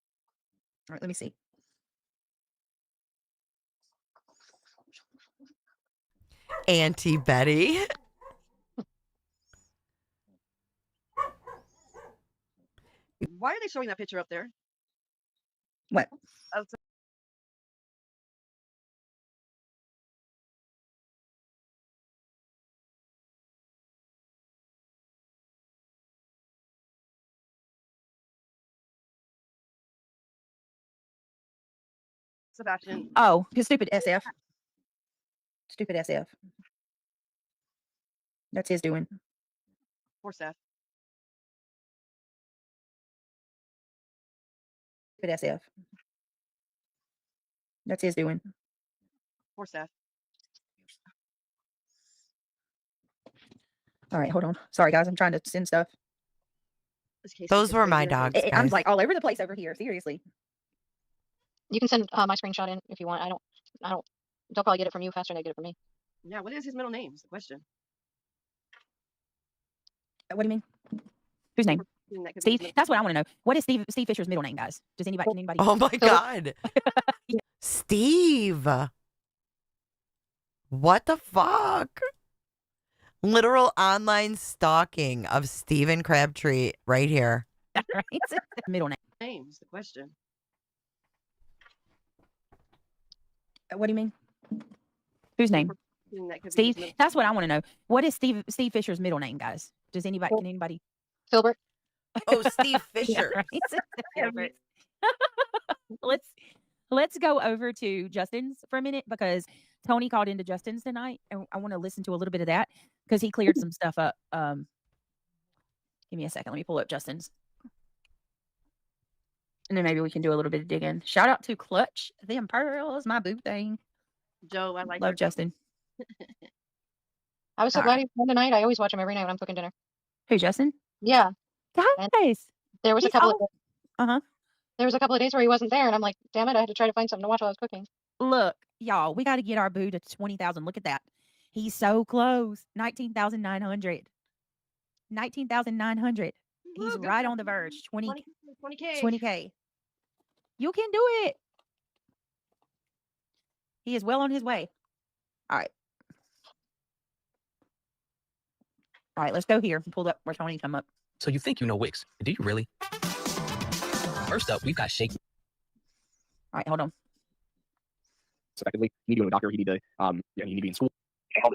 All right, let me see. Auntie Betty. Why are they showing that picture up there? What? Of Sebastian. Oh, his stupid SF. Stupid SF. That's his doing. Poor Seth. Stupid SF. That's his doing. Poor Seth. All right, hold on. Sorry, guys. I'm trying to send stuff. Those were my dogs, I'm guys. like all over the place over here. Seriously. You can send my screenshot in if you want. I don't. They'll probably get it from you faster than they get it from me. Yeah, what is his middle name? Is the question. What do you mean? Whose name? Steve. That's what I want to know. What is Steve Fisher's middle name, guys? Does anybody? Oh my God. Steve. What the fuck? Literal online stalking of Stephen Crabtree right here. Right? Middle name. Name's the question. What do you mean? Whose name? Steve. That's what I want to know. What is Steve Fisher's middle name, guys? Does anybody? Can anybody? Filbert. Oh, Steve Fisher. Yeah, right. Let's go over to Justin's for a minute, because Tony called into Justin's tonight, and I want to listen to a little bit of that because he cleared some stuff up. Give me a second. Let me pull up Justin's, and then maybe we can do a little bit of digging. Shout out to Clutch Them Pearls, my boo thing. Joe, I like love Justin. I was so glad he was on tonight. I always watch him every night when I'm cooking dinner. Who, Justin? Yeah. Guys, there was a couple of there was a couple of days where he wasn't there, and I'm like, damn it, I had to try to find something to watch while I was cooking. Look, y'all, we got to get our boo to 20,000. Look at that. He's so close. 19,900. 19,900. He's right on the verge. 20K. 20K. You can do it. He is well on his way. All right. All right, let's go here. Pulled up where Tony come up. So you think you know Wix. Do you really? First up, we've got Shake. All right, hold on. Effectively, you need to go to a doctor. You need to, you need to be in school. Oh,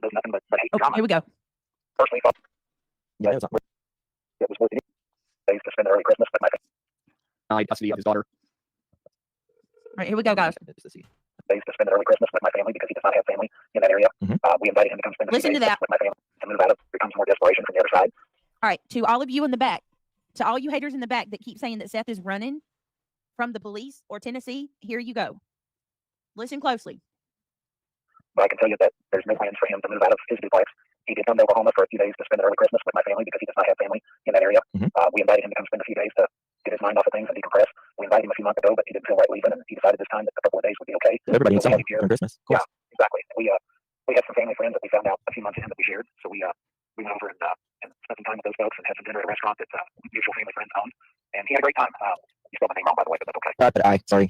here we go. Personally, yeah, it was worth it. Days to spend early Christmas with my family. Custody of his daughter. All right, here we go, guys. Days to spend early Christmas with my family because he does not have family in that area. We invited him to come spend Listen to that. with my family, and move out of becomes more desperation from the other side. All right, to all of you in the back, to all you haters in the back that keep saying that Seth is running from the police or Tennessee, here you go. Listen closely. But I can tell you that there's no plans for him to move out of his duplex. He He did come to Oklahoma for a few days to spend early Christmas with my family because he does not have family in that area. We invited him to come spend a few days to get his mind off of things and decompress. We invited him a few months ago, but he didn't feel right leaving, and he decided this time that a couple of days would be okay. Everybody needs So we something had him here. from Christmas. Of course. Yeah, exactly. We had some family friends that we found out a few months in that we shared. So we went over and spent some time with those folks and had some dinner at a restaurant that mutual family friends owned. And he had a great time. You spelled my name wrong, by the way, but that's okay. Sorry.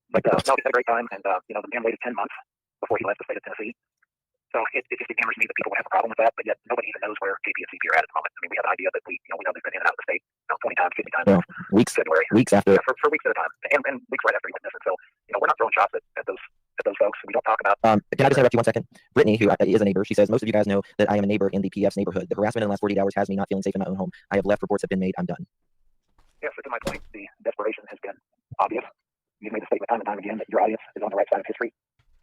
But no, he had a great time, and the man waited 10 months before he left the state of Tennessee. So it just hammers me that people would have a problem with that, but yet nobody even knows where JP and CP are at the moment. I mean, we have an idea that we know they've been in and out of the state 20 times, 50 times. Well, February. Weeks after. Yeah, for weeks at a time, and weeks right after he witnessed it. So we're not throwing shots at those folks. We don't talk about. Can I just interrupt you 1 second? Brittany, who is a neighbor, she says, most of you guys know that I am a neighbor in the PF's neighborhood. The harassment in the last 48 hours has me not feeling safe in my own home. I have left. Reports have been made. I'm done. Yeah, so to my point, the desperation has been obvious. You've made the statement time and time again that your audience is on the right side of history.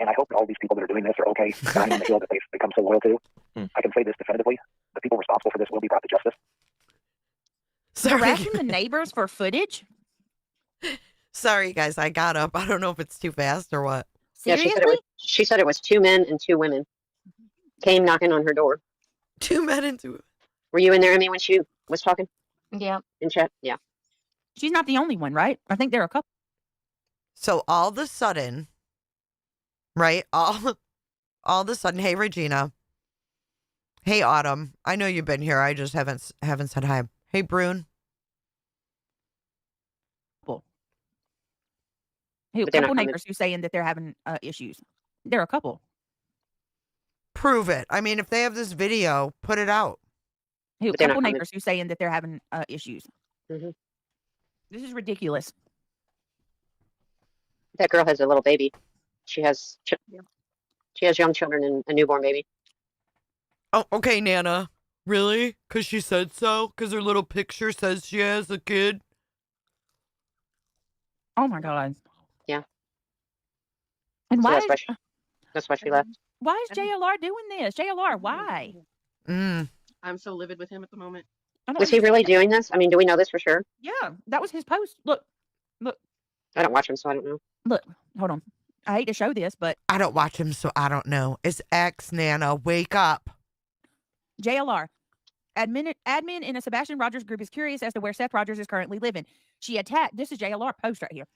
And I hope that all these people that are doing this are okay, dying on the hill that they've become so loyal to. I can say this definitively. The people responsible for this will be brought to justice. Harassing the neighbors for footage? Sorry, guys. I got up. I don't know if it's too fast or what. Yeah, she said it was 2 men and 2 women came knocking on her door. 2 men and 2. Were you in there, Emmy, when she was talking? Yeah. In chat? Yeah. She's not the only one, right? I think there are a couple. So all of a sudden, right? All of a sudden, hey Regina, hey Autumn. I know you've been here. I just haven't said hi. Hey Brune. A couple neighbors who saying that they're having issues. There are a couple. Prove it. I mean, if they have this video, put it out. A couple neighbors who saying that they're having issues. This is ridiculous. That girl has a little baby. She has young children and a newborn baby. Oh, okay, Nana. Really? Because she said so? Because her little picture says she has a kid? Oh my God. Yeah. And So why? that's why she left. Why is JLR doing this? JLR, why? I'm so livid with him at the moment. Was he really doing this? I mean, do we know this for sure? Yeah, that was his post. Look. I don't watch him, so I don't know. Look, hold on. I hate to show this, but I don't watch him, so I don't know. It's X, Nana. Wake up. JLR. Admin in a Sebastian Rogers group is curious as to where Seth Rogers is currently living. She attacked. This is JLR post right here.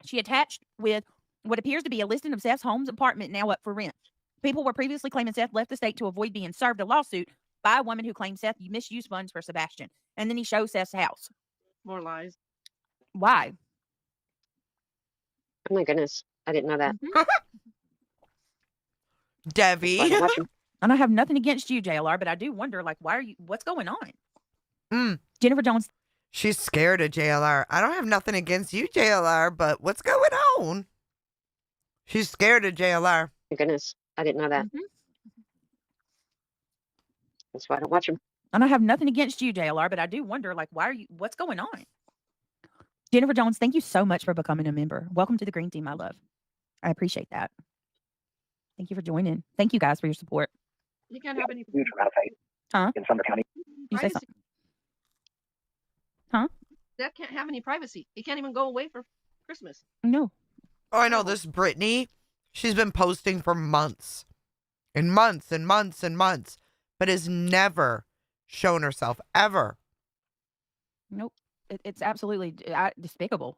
She attached with what appears to be a listing of Seth's home's apartment now up for rent. People were previously claiming Seth left the state to avoid being served a lawsuit by a woman who claimed Seth misused funds for Sebastian. And then he shows Seth's house. More lies. Why? Oh my goodness. I didn't know that. Debbie. And I have nothing against you, JLR, but I do wonder, what's going on? Jennifer Jones. She's scared of JLR. I don't have nothing against you, JLR, but what's going on? She's scared of JLR. My goodness. I didn't know that. That's why I don't watch him. And I have nothing against you, JLR, but I do wonder, what's going on? Jennifer Jones, thank you so much for becoming a member. Welcome to the Green Team, my love. I appreciate that. Thank you for joining. Thank you guys for your support. He can't have any. Huge amount of hate. in Sumner County. You say something. Huh? That can't have any privacy. He can't even go away for Christmas. No. Oh, I know this Brittany. She's been posting for months and months and months and months, but has never shown herself ever. Nope. It's absolutely despicable.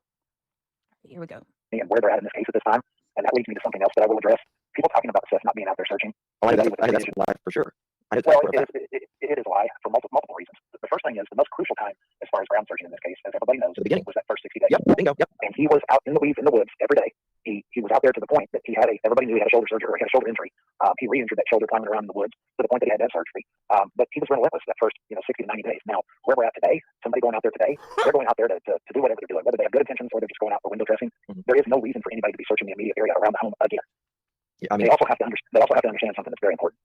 Here we go. And where they're at in this case at this time. And that leads me to something else that I will address. People talking about Seth not being out there searching. Oh, I think that's live for sure. It is a lie for multiple reasons. The first thing is the most crucial time as far as ground searching in this case, as everybody knows, was that first 60 days. Yep, bingo, yep. And he was out in the weeds in the woods every day. He was out there to the point that everybody knew he had a shoulder surgery or he had a shoulder injury. He re-injured that shoulder climbing around in the woods to the point that he had to have surgery. But he was relentless that first 60 to 90 days. Now, where we're at today, somebody going out there today, they're going out there to do whatever they're doing, whether they have good intentions or they're just going out for window dressing. There is no reason for anybody to be searching the immediate area around the home again. Yeah, I mean, they also have to understand something that's very important.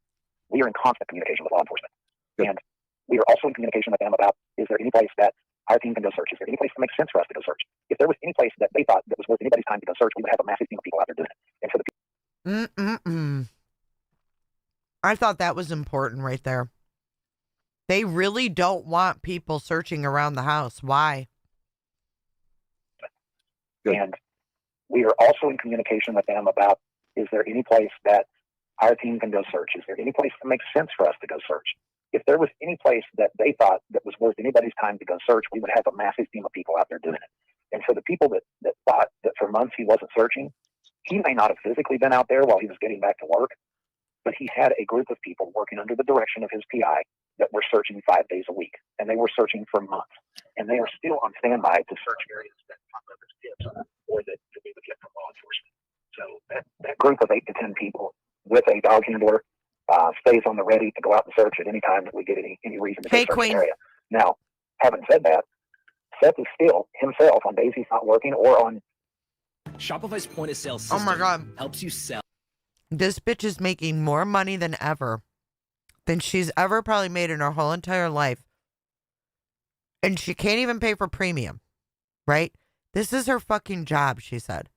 We are in constant communication with law enforcement. And we are also in communication with them about, is there any place that our team can go search? Is there any place that makes sense for us to go search? If there was any place that they thought that was worth anybody's time to go search, we would have a massive team of people out there doing it. And for the I thought that was important right there. They really don't want people searching around the house. Why? And we are also in communication with them about, is there any place that our team can go search. Is there any place that makes sense for us to go search? If there was any place that they thought that was worth anybody's time to go search, we would have a massive team of people out there doing it. And for the people that thought that for months he wasn't searching, he may not have physically been out there while he was getting back to work, but he had a group of people working under the direction of his PI that were searching 5 days a week, and they were searching for months. And they are still on standby to search areas that pop up as tips or that we would get from law enforcement. So that group of 8 to 10 people with a dog handler stays on the ready to go out and search at any time that we get any reason to go search an area. Now, having said that, Seth is still himself on days he's not working or on Shopify's point of sale system Oh my God. helps you sell. This bitch is making more money than ever, than she's ever probably made in her whole entire life. And she can't even pay for premium, right? This is her fucking job, she said.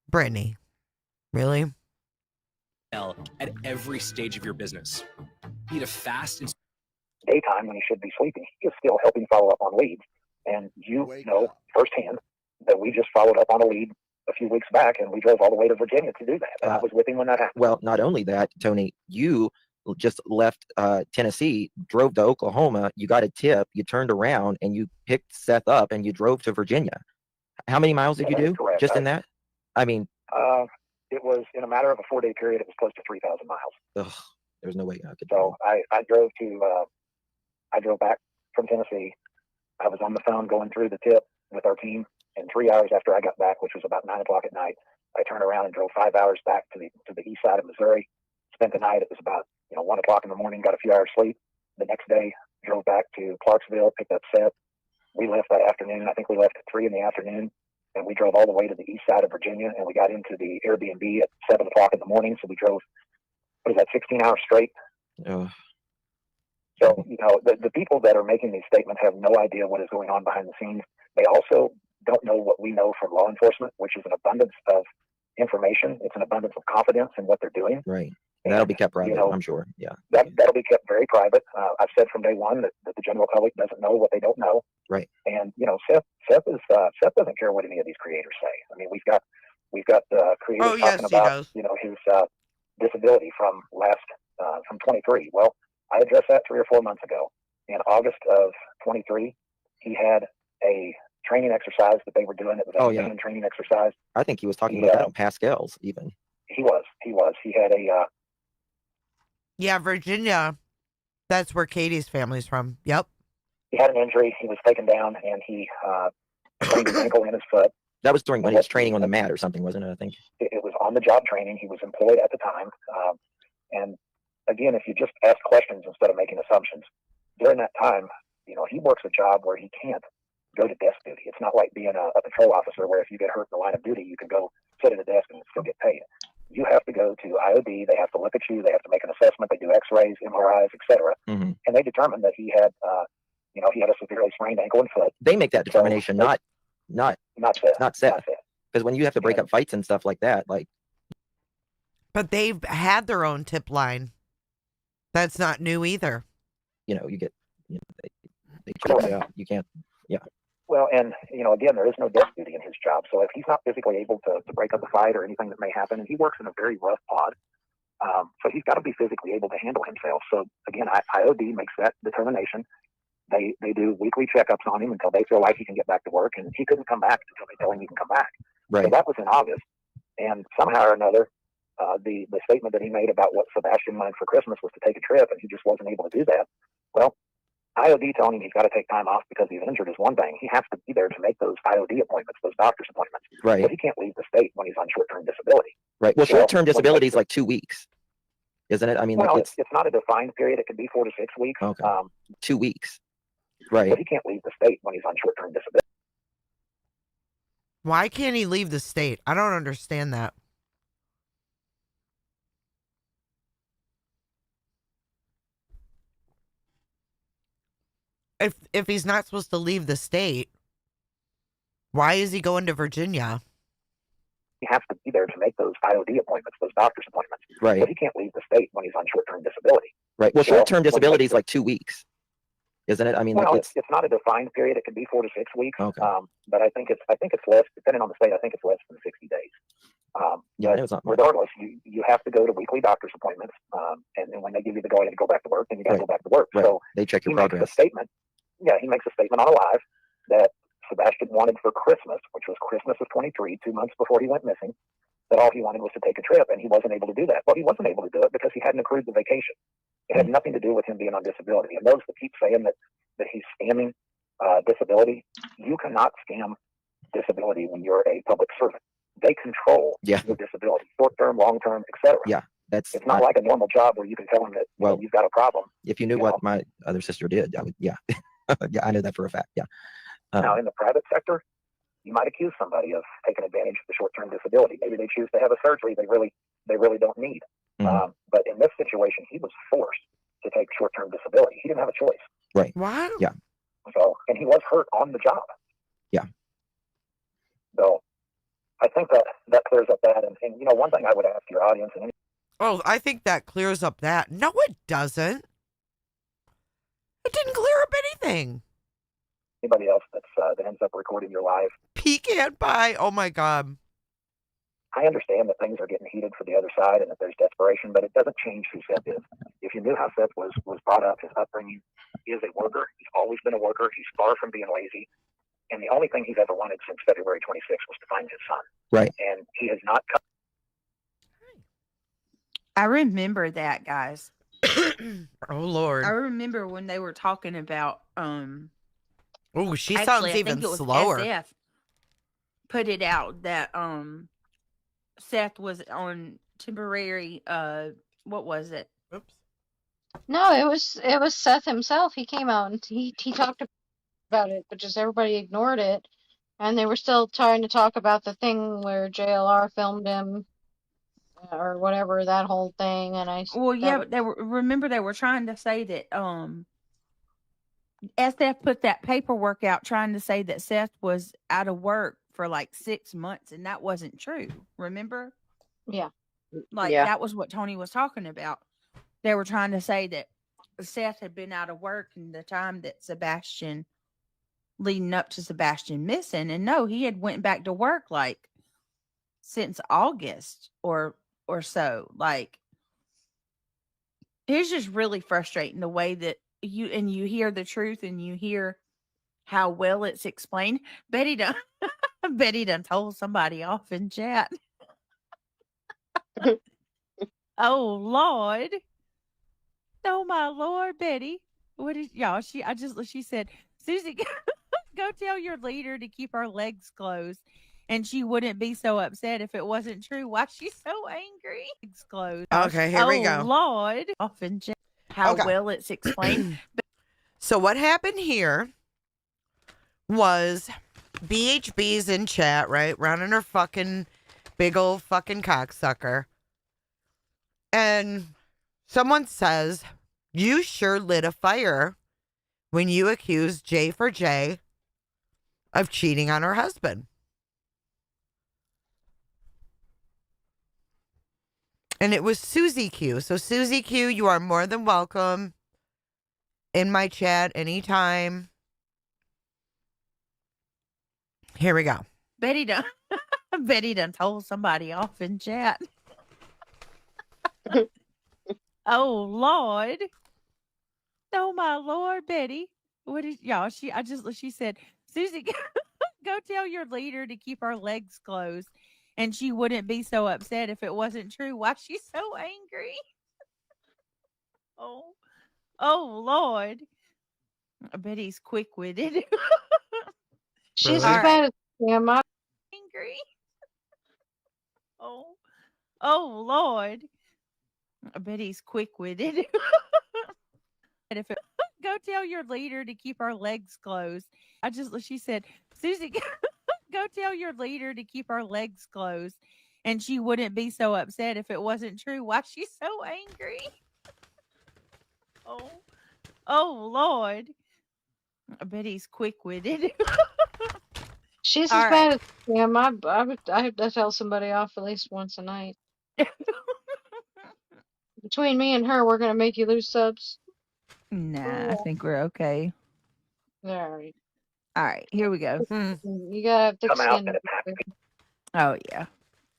Brittany, really? At every stage of your business. Need a fast and daytime when he should be sleeping. He is still helping follow up on leads. And you know firsthand that we just followed up on a lead a few weeks back, and we drove all the way to Virginia to do that. And I was with him when that happened. Well, not only that, Tony, you just left Tennessee, drove to Oklahoma, you got a tip, you turned around, and you picked Seth up, and you drove to Virginia. How many miles did you do just in that? I mean, it was in a matter of a 4-day period. It was close to 3,000 miles. Ugh, there's no way I could. So I drove back from Tennessee. I was on the phone going through the tip with our team, and 3 hours after I got back, which was about 9 o'clock at night, I turned around and drove 5 hours back to the east side of Missouri. Spent the night. It was about 1 o'clock in the morning. Got a few hours sleep. The next day, drove back to Clarksville, picked up Seth. We left that afternoon. I think we left at 3 in the afternoon. And we drove all the way to the east side of Virginia, and we got into the Airbnb at 7 o'clock in the morning. So we drove, 16 hours straight? Oh. So, the people that are making these statements have no idea what is going on behind the scenes. They also don't know what we know from law enforcement, which is an abundance of information. It's an abundance of confidence in what they're doing. Right. And that'll be kept private, I'm sure. Yeah. That'll be kept very private. I've said from day one that the general public doesn't know what they don't know. Right. And Seth doesn't care what any of these creators say. I mean, we've got the creators talking about his disability from 23. Well, I addressed that 3 or 4 months ago. In August of 23, he had a training exercise that they were doing. It was a training exercise. I think he was talking about that on Pascal's even. He was. He had a Yeah, Virginia. That's where Katie's family's from. Yep. He had an injury. He was taken down, and he sprained his ankle and his foot. That was during when he was training on the mat or something, wasn't it? I think it was on the job training. He was employed at the time. And again, if you just ask questions instead of making assumptions, during that time, he works a job where he can't go to desk duty. It's not like being a patrol officer where if you get hurt in the line of duty, you can go sit at a desk and still get paid. You have to go to IOD. They have to look at you. They have to make an assessment. They do X-rays, MRIs, etc. Mm-hmm. And they determined that he had, he had a severely sprained ankle and foot. They make that determination, not Seth. Because when you have to break up fights and stuff like that, But they've had their own tip line. That's not new either. You get, they check it out. You can't, yeah. Well, and, again, there is no desk duty in his job. So if he's not physically able to break up a fight or anything that may happen, and he works in a very rough pod, so he's got to be physically able to handle himself. So, again, IOD makes that determination. They do weekly checkups on him until they feel like he can get back to work, and he couldn't come back until they tell him he can come back. Right. So that was in August. And somehow or another, the statement that he made about what Sebastian wanted for Christmas was to take a trip, and he just wasn't able to do that. Well, IOD telling him he's got to take time off because he's injured is one thing. He has to be there to make those IOD appointments, those doctor's appointments. Right. But he can't leave the state when he's on short-term disability. Right. Well, short-term disability is like 2 weeks, isn't it? I mean, well, it's not a defined period. It could be 4 to 6 weeks. Okay. 2 weeks. Right. But he can't leave the state when he's on short-term disability. Why can't he leave the state? I don't understand that. If he's not supposed to leave the state, why is he going to Virginia? He has to be there to make those IOD appointments, those doctor's appointments. Right. But he can't leave the state when he's on short-term disability. Right. Well, short-term disability is like 2 weeks, isn't it? I mean, Well, like it's not a defined period. It could be 4 to 6 weeks. Okay. But I think it's less, depending on the state. I think it's less than 60 days. Yeah, I know it's not much. Regardless, you have to go to weekly doctor's appointments, and then when they give you the go ahead to go back to work, then you got to Right. go back to work. Right. So They check your he makes progress. a statement. Yeah, he makes a statement on a live that Sebastian wanted for Christmas, which was Christmas of 23, 2 months before he went missing. That all he wanted was to take a trip, and he wasn't able to do that. Well, he wasn't able to do it because he hadn't accrued the vacation. It had nothing to do with him being on disability. And those that keep saying that he's scamming disability, you cannot scam disability when you're a public servant. They control Yeah. your disability, short term, long term, etc. Yeah, that's It's not like a normal job where you can tell them that Well, you've got a problem. if you knew what my other sister did, I would. Yeah, yeah, I know that for a fact. Yeah. Now, in the private sector, you might accuse somebody of taking advantage of the short-term disability. Maybe they choose to have a surgery they really don't need. But in this situation, he was forced to take short-term disability. He didn't have a choice. Right. Wow. Yeah. So, and he was hurt on the job. Yeah. So, I think that clears up that. And you know, one thing I would ask your audience, and Oh, I think that clears up that. No, it doesn't. It didn't clear up anything. anybody else that ends up recording your live, Pecan pie. Oh my God. I understand that things are getting heated for the other side and that there's desperation, but it doesn't change who Seth is. If you knew how Seth was brought up, his upbringing, he is a worker. He's always been a worker. He's far from being lazy. And the only thing he's ever wanted since February 26th was to find his son. Right. And he has not come. I remember that, guys. Oh Lord. I remember when they were talking about Oh, she actually, sounds I think even it was slower. SF put it out that Seth was on temporary what was it? Oops. No, it was Seth himself. He came out and he talked about it, but just everybody ignored it. And they were still trying to talk about the thing where JLR filmed him or whatever, that whole thing. And Well, yeah, but they were trying to say that SF put that paperwork out trying to say that Seth was out of work for like 6 months, and that wasn't true. Remember? Yeah. Like Yeah. that was what Tony was talking about. They were trying to say that Seth had been out of work in the time that Sebastian, leading up to Sebastian missing, and no, he had went back to work like since August or so. Like it's just really frustrating the way that you hear the truth and you hear how well it's explained. Betty done told somebody off in chat. Oh Lord. Oh my Lord, Betty. What is y'all? She said, Susie, go tell your leader to keep her legs closed. And she wouldn't be so upset if it wasn't true. Why she's so angry? Legs closed. Okay, here we go. Oh Lord. Off in chat. How Okay. well it's explained. So what happened here was BHB's in chat, right? Running her fucking big old fucking cocksucker. And someone says, you sure lit a fire when you accused J4J of cheating on her husband. And it was Susie Q. So Susie Q, you are more than welcome in my chat anytime. Here we go. Betty done told somebody off in chat. Oh Lord. Oh my Lord, Betty. What is y'all? She said, Susie, go tell your leader to keep her legs closed. And she wouldn't be so upset if it wasn't true. Why she's so angry? Oh Lord. Betty's quick witted. she's Really? as bad as him. Angry. Oh Lord. Betty's quick witted. Go tell your leader to keep her legs closed. She said, Susie, go tell your leader to keep her legs closed. And she wouldn't be so upset if it wasn't true. Why she's so angry? Oh Lord. Betty's quick witted. She's All as bad as him. I tell somebody off at least once a night. Between me and her, we're gonna make you lose subs. Nah, I think we're okay. All right. All right, here we go. You gotta have thick Come out skin. and attack Oh yeah.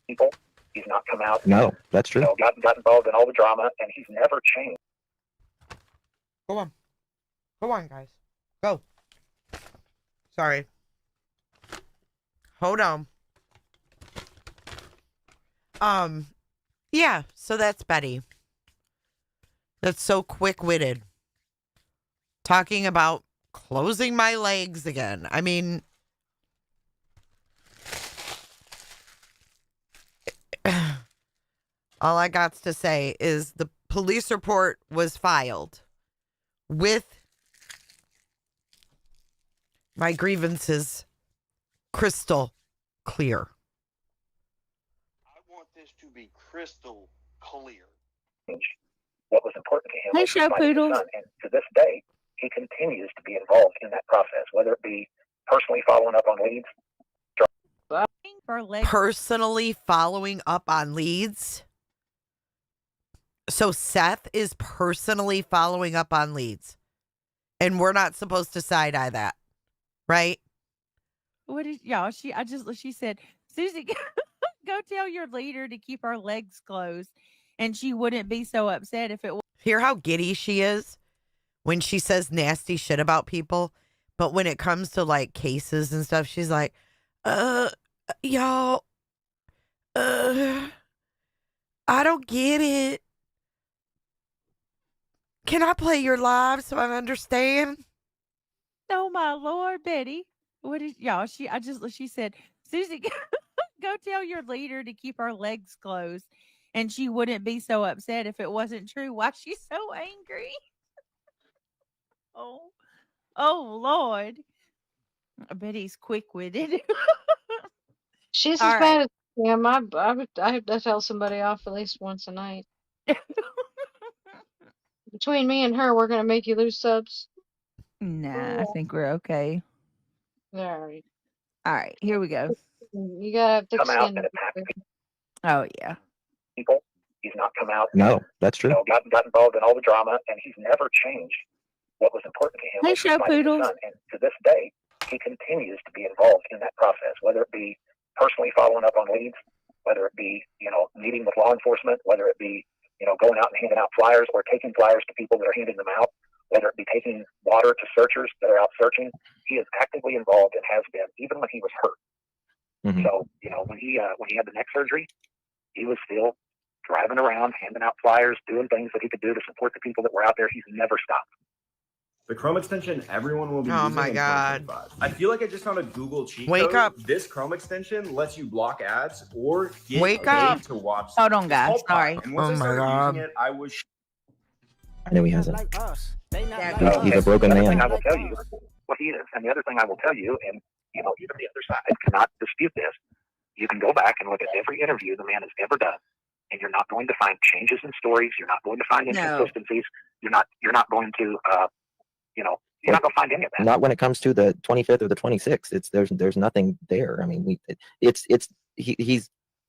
people. He's not come out. No, that's true. Got involved in all the drama, and he's never changed. Go on. Go on, guys. Go. Sorry. Hold on. Yeah, so that's Betty. That's so quick-witted. Talking about closing my legs again. I mean, all I got to say is the police report was filed with my grievances crystal clear. I want this to be crystal clear. What was important to him Hey, was Show fighting his Poodles. son, and to this day, he continues to be involved in that process, whether it be personally following up on leads. Personally following up on leads. So Seth is personally following up on leads. And we're not supposed to side-eye that. Right? What is y'all? She said, Susie, go tell your leader to keep our legs closed. And she wouldn't be so upset if it was. Hear how giddy she is when she says nasty shit about people. But when it comes to like cases and stuff, she's like, y'all, I don't get it. Can I play your live so I understand? Oh my Lord, Betty. What is y'all? She said, Susie, go tell your leader to keep our legs closed. And she wouldn't be so upset if it wasn't true. Why she's so angry? Oh Lord. Betty's quick-witted. She's All as right. bad as Sam. I have to tell somebody off at least once a night. Between me and her, we're gonna make you lose subs. Nah, I think we're okay. All right. All right, here we go. You gotta have thick Come out skin. and attack Oh yeah. people. He's not come out. No, that's true. Got involved in all the drama, and he's never changed. What was important to him Hey, was Show fighting his Poodles. son, and to this day, he continues to be involved in that process, whether it be personally following up on leads, whether it be meeting with law enforcement, whether it be going out and handing out flyers or taking flyers to people that are handing them out, whether it be taking water to searchers that are out searching. He is actively involved and has been, even when he was hurt. Mm-hmm. So when he had the neck surgery, he was still driving around, handing out flyers, doing things that he could do to support the people that were out there. He's never stopped. The Chrome extension everyone will be Oh using my in God. 2025. I feel like I just found a Google cheat Wake code. up. This Chrome extension lets you block ads or get Wake paid up. to watch. Hold on, It's guys. called Pi, Sorry. And once Oh I my started God. using it, I was. I know he hasn't. Like us. They not like He's us. a broken The other man. thing I will tell you, well, he is. And the other thing I will tell you, and even the other side cannot dispute this, you can go back and look at every interview the man has ever done, and you're not going to find changes in stories. You're not going to find inconsistencies. You're not going to you're not going to find any of that. Not when it comes to the 25th or the 26th. There's nothing there. I mean, he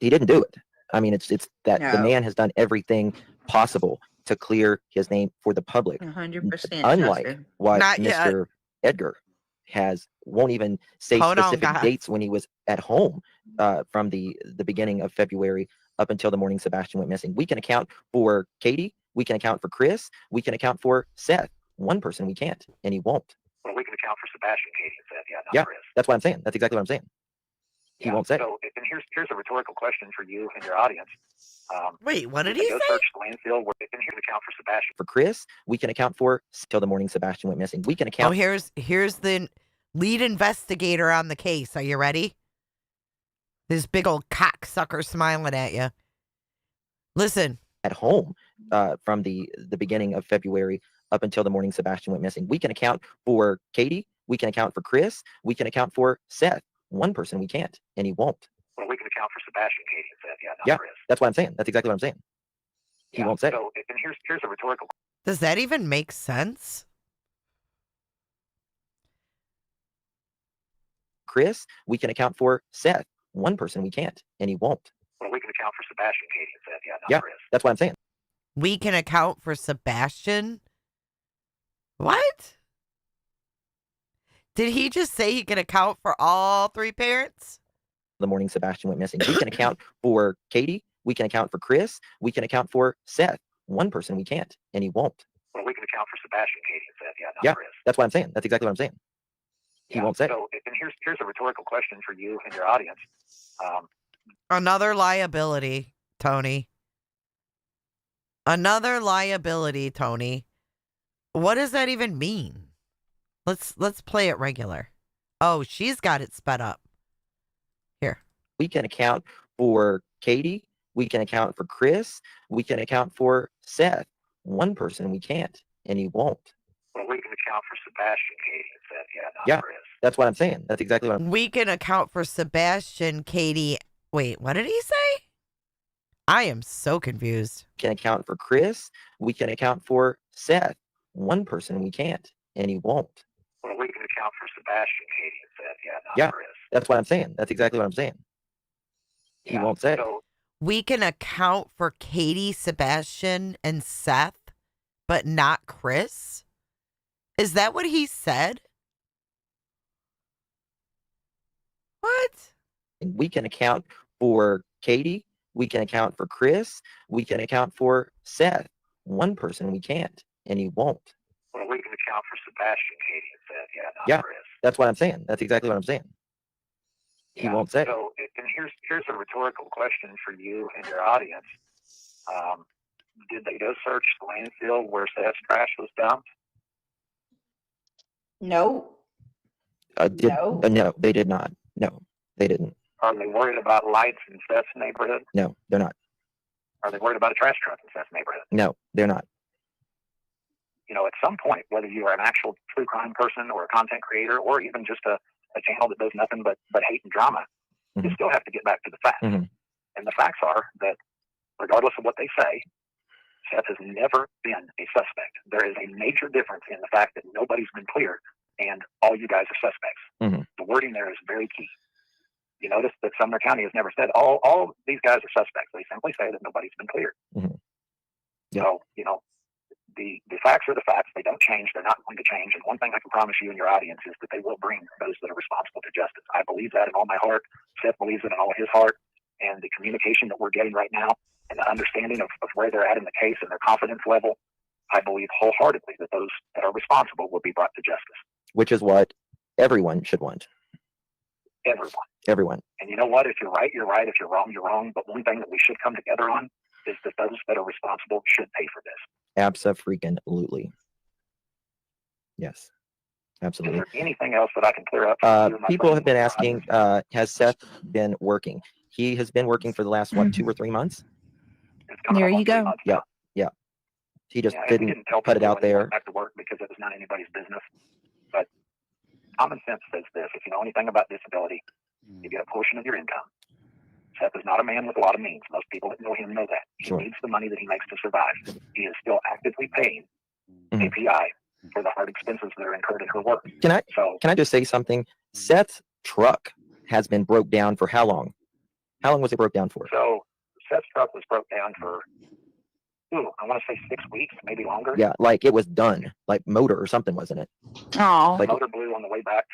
didn't do it. I mean, it's that the man has done everything possible to clear his name for the public. 100%. Unlike what Not yet. Mr. Edgar won't even say Hold on, specific guys. dates when he was at home from the beginning of February up until the morning Sebastian went missing. We can account for Katie. We can account for Chris. We can account for Seth. One person we can't, and he won't. Well, we can account for Sebastian, Katie, and Seth, not Yeah, Chris. that's what I'm saying. That's exactly what I'm saying. He won't say. So, and here's a rhetorical question for you and your audience. Wait, what did we he can say? go search the landfill. We can account for Sebastian. For Chris, we can account for till the morning Sebastian went missing. We can Oh, account. here's the lead investigator on the case. Are you ready? This big old cocksucker smiling at you. Listen. At home from the beginning of February up until the morning Sebastian went missing. We can account for Katie. We can account for Chris. We can account for Seth. One person we can't, and he won't. Well, we can account for Sebastian, Katie, and Seth, not Yeah, Chris. that's what I'm saying. That's exactly what I'm saying. He won't say. So, and here's a rhetorical. Does that even make sense? Chris, we can account for Seth. One person we can't, and he won't. Well, we can account for Sebastian, Katie, and Seth, not Yeah, Chris. that's what I'm saying. We can account for Sebastian. What? Did he just say he can account for all three parents? The morning Sebastian went missing. We can account for Katie. We can account for Chris. We can account for Seth. One person we can't, and he won't. Well, we can account for Sebastian, Katie, and Seth, not Yeah, Chris. that's what I'm saying. That's exactly what I'm saying. He won't say. So, and here's a rhetorical question for you and your audience. Another liability, Tony. Another liability, Tony. What does that even mean? Let's play it regular. Oh, she's got it sped up. Here. We can account for Katie. We can account for Chris. We can account for Seth. One person we can't, and he won't. Well, we can account for Sebastian, Katie, and Seth, not Yeah, Chris. that's what I'm saying. That's exactly what I'm We can account for Sebastian, Katie. Wait, what did he say? I am so confused. can account for Chris. We can account for Seth. One person we can't, and he won't. Well, we can account for Sebastian, Katie, and Seth, not Yeah, Chris. that's what I'm saying. That's exactly what I'm saying. He won't say. So, We can account for Katie, Sebastian, and Seth, but not Chris? Is that what he said? What? We can account for Katie. We can account for Chris. We can account for Seth. One person we can't, and he won't. well, we can account for Sebastian, Katie, and Seth, not Yeah, Chris. that's what I'm saying. That's exactly what I'm saying. He won't say. So, and here's a rhetorical question for you and your audience. Did they go search the landfill where Seth's trash was dumped? No. No, they did not. No, they didn't. Are they worried about lights in Seth's neighborhood? No, they're not. Are they worried about a trash truck in Seth's neighborhood? No, they're not. At some point, whether you are an actual true crime person or a content creator or even just a channel that does nothing but hate and drama, you still have to get back to the facts. And the facts are that regardless of what they say, Seth has never been a suspect. There is a major difference in the fact that nobody's been cleared and all you guys are suspects. The wording there is very key. You notice that Sumner County has never said all these guys are suspects. They simply say that nobody's been cleared. So, the facts are the facts. They don't change. They're not going to change. And one thing I can promise you and your audience is that they will bring those that are responsible to justice. I believe that in all my heart. Seth believes it in all of his heart. And the communication that we're getting right now and the understanding of where they're at in the case and their confidence level, I believe wholeheartedly that those that are responsible will be brought to justice. Which is what everyone should want. Everyone. And you know what? If you're right, you're right. If you're wrong, you're wrong. But one thing that we should come together on is that those that are responsible should pay for this. Abso-freaking-lutely. Yes, absolutely. Is there anything else that I can clear up? For you, my People friend? have been asking, has Seth been working? He has been working for the last, 2 or 3 months? There you go. Yeah, yeah. He just we didn't tell put it people out when he there. went back to work because it was not anybody's business. But common sense says this: if you know anything about disability, you get a portion of your income. Seth is not a man with a lot of means. Most people that know him know that. He needs the money that he makes to survive. He is still actively paying API for the hard expenses that are incurred in her work. Can I just say something? Seth's truck has been broke down for how long? How long was it broke down for? So Seth's truck was broke down for, I want to say 6 weeks, maybe longer. Yeah, like it was done, like motor or something, wasn't it? Oh, Like- Motor blew on the way back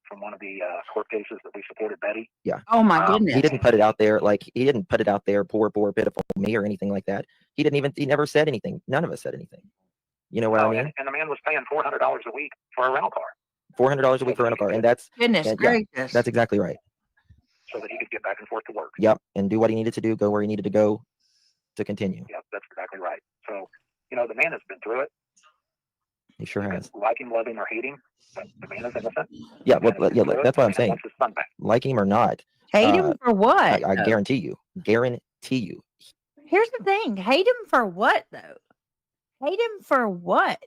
from one of the court cases that we supported Betty. Yeah. Oh my goodness. He didn't put it out there. Like he didn't put it out there. Poor, pitiful me or anything like that. He never said anything. None of us said anything. You know what I mean? And the man was paying $400 a week for a rental car. $400 a week for a rental car, and that's Goodness and, yeah, gracious. that's exactly right. So that he could get back and forth to work. Yep, and do what he needed to do, go where he needed to go, to continue. Yep, that's exactly right. So, the man has been through it. He sure has. Like him, love him, or hate him, but the man is innocent. Yeah, The man has been through that's it, what I'm and he saying. wants his son back. Like him or not, Hate him for what? I though? guarantee you. Guarantee you. Here's the thing. Hate him for what though? Hate him for what?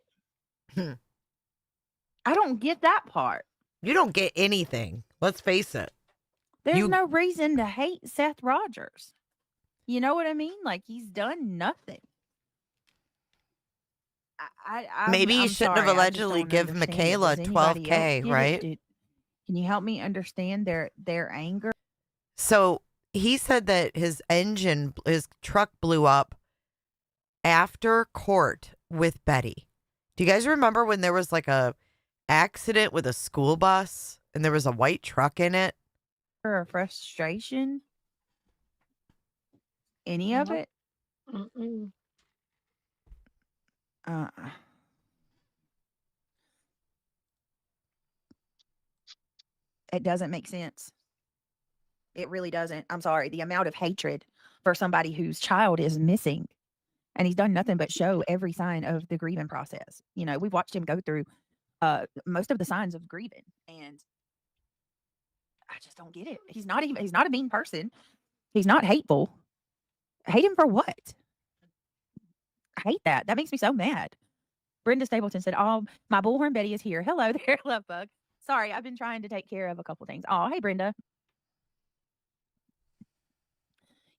I don't get that part. You don't get anything. Let's face it. There's no reason to hate Seth Rogers. You know what I mean? Like he's done nothing. Maybe you I'm shouldn't sorry, have I just allegedly don't give understand it. Michaela Does anybody else $12K, get it? right? Can you help me understand their anger? So he said that his truck blew up after court with Betty. Do you guys remember when there was like a accident with a school bus and there was a white truck in it? Or frustration? Any of it? Mm-mm. Uh, it doesn't make sense. It really doesn't. I'm sorry. The amount of hatred for somebody whose child is missing, and he's done nothing but show every sign of the grieving process. You know, we've watched him go through most of the signs of grieving, and I just don't get it. He's not a mean person. He's not hateful. Hate him for what? I hate that. That makes me so mad. Brenda Stapleton said, "Oh, my bullhorn Betty is here. Hello there, love bug. Sorry, I've been trying to take care of a couple things. Oh, hey, Brenda.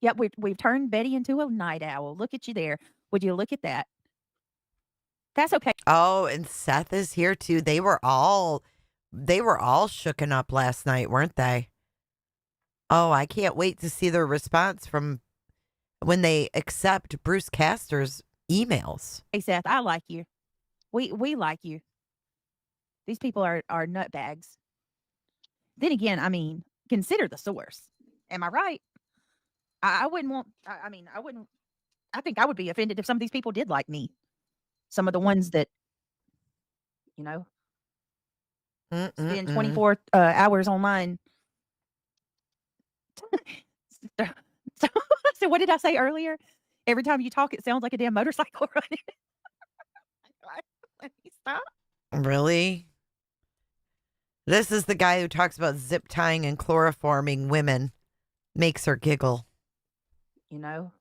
Yep, we've turned Betty into a night owl. Look at you there. Would you look at that? That's okay. Oh, and Seth is here too. They were all shooken up last night, weren't they? Oh, I can't wait to see their response from when they accept Bruce Castor's emails. Hey, Seth, I like you. We like you. These people are nutbags. Then again, I mean, consider the source. Am I right? I wouldn't want. I mean, I wouldn't. I think I would be offended if some of these people did like me. Some of the ones that, you know, spend 24 hours online. So what did I say earlier? Every time you talk, it sounds like a damn motorcycle running. Let me stop. Really? This is the guy who talks about zip tying and chloroforming women. Makes her giggle. You know?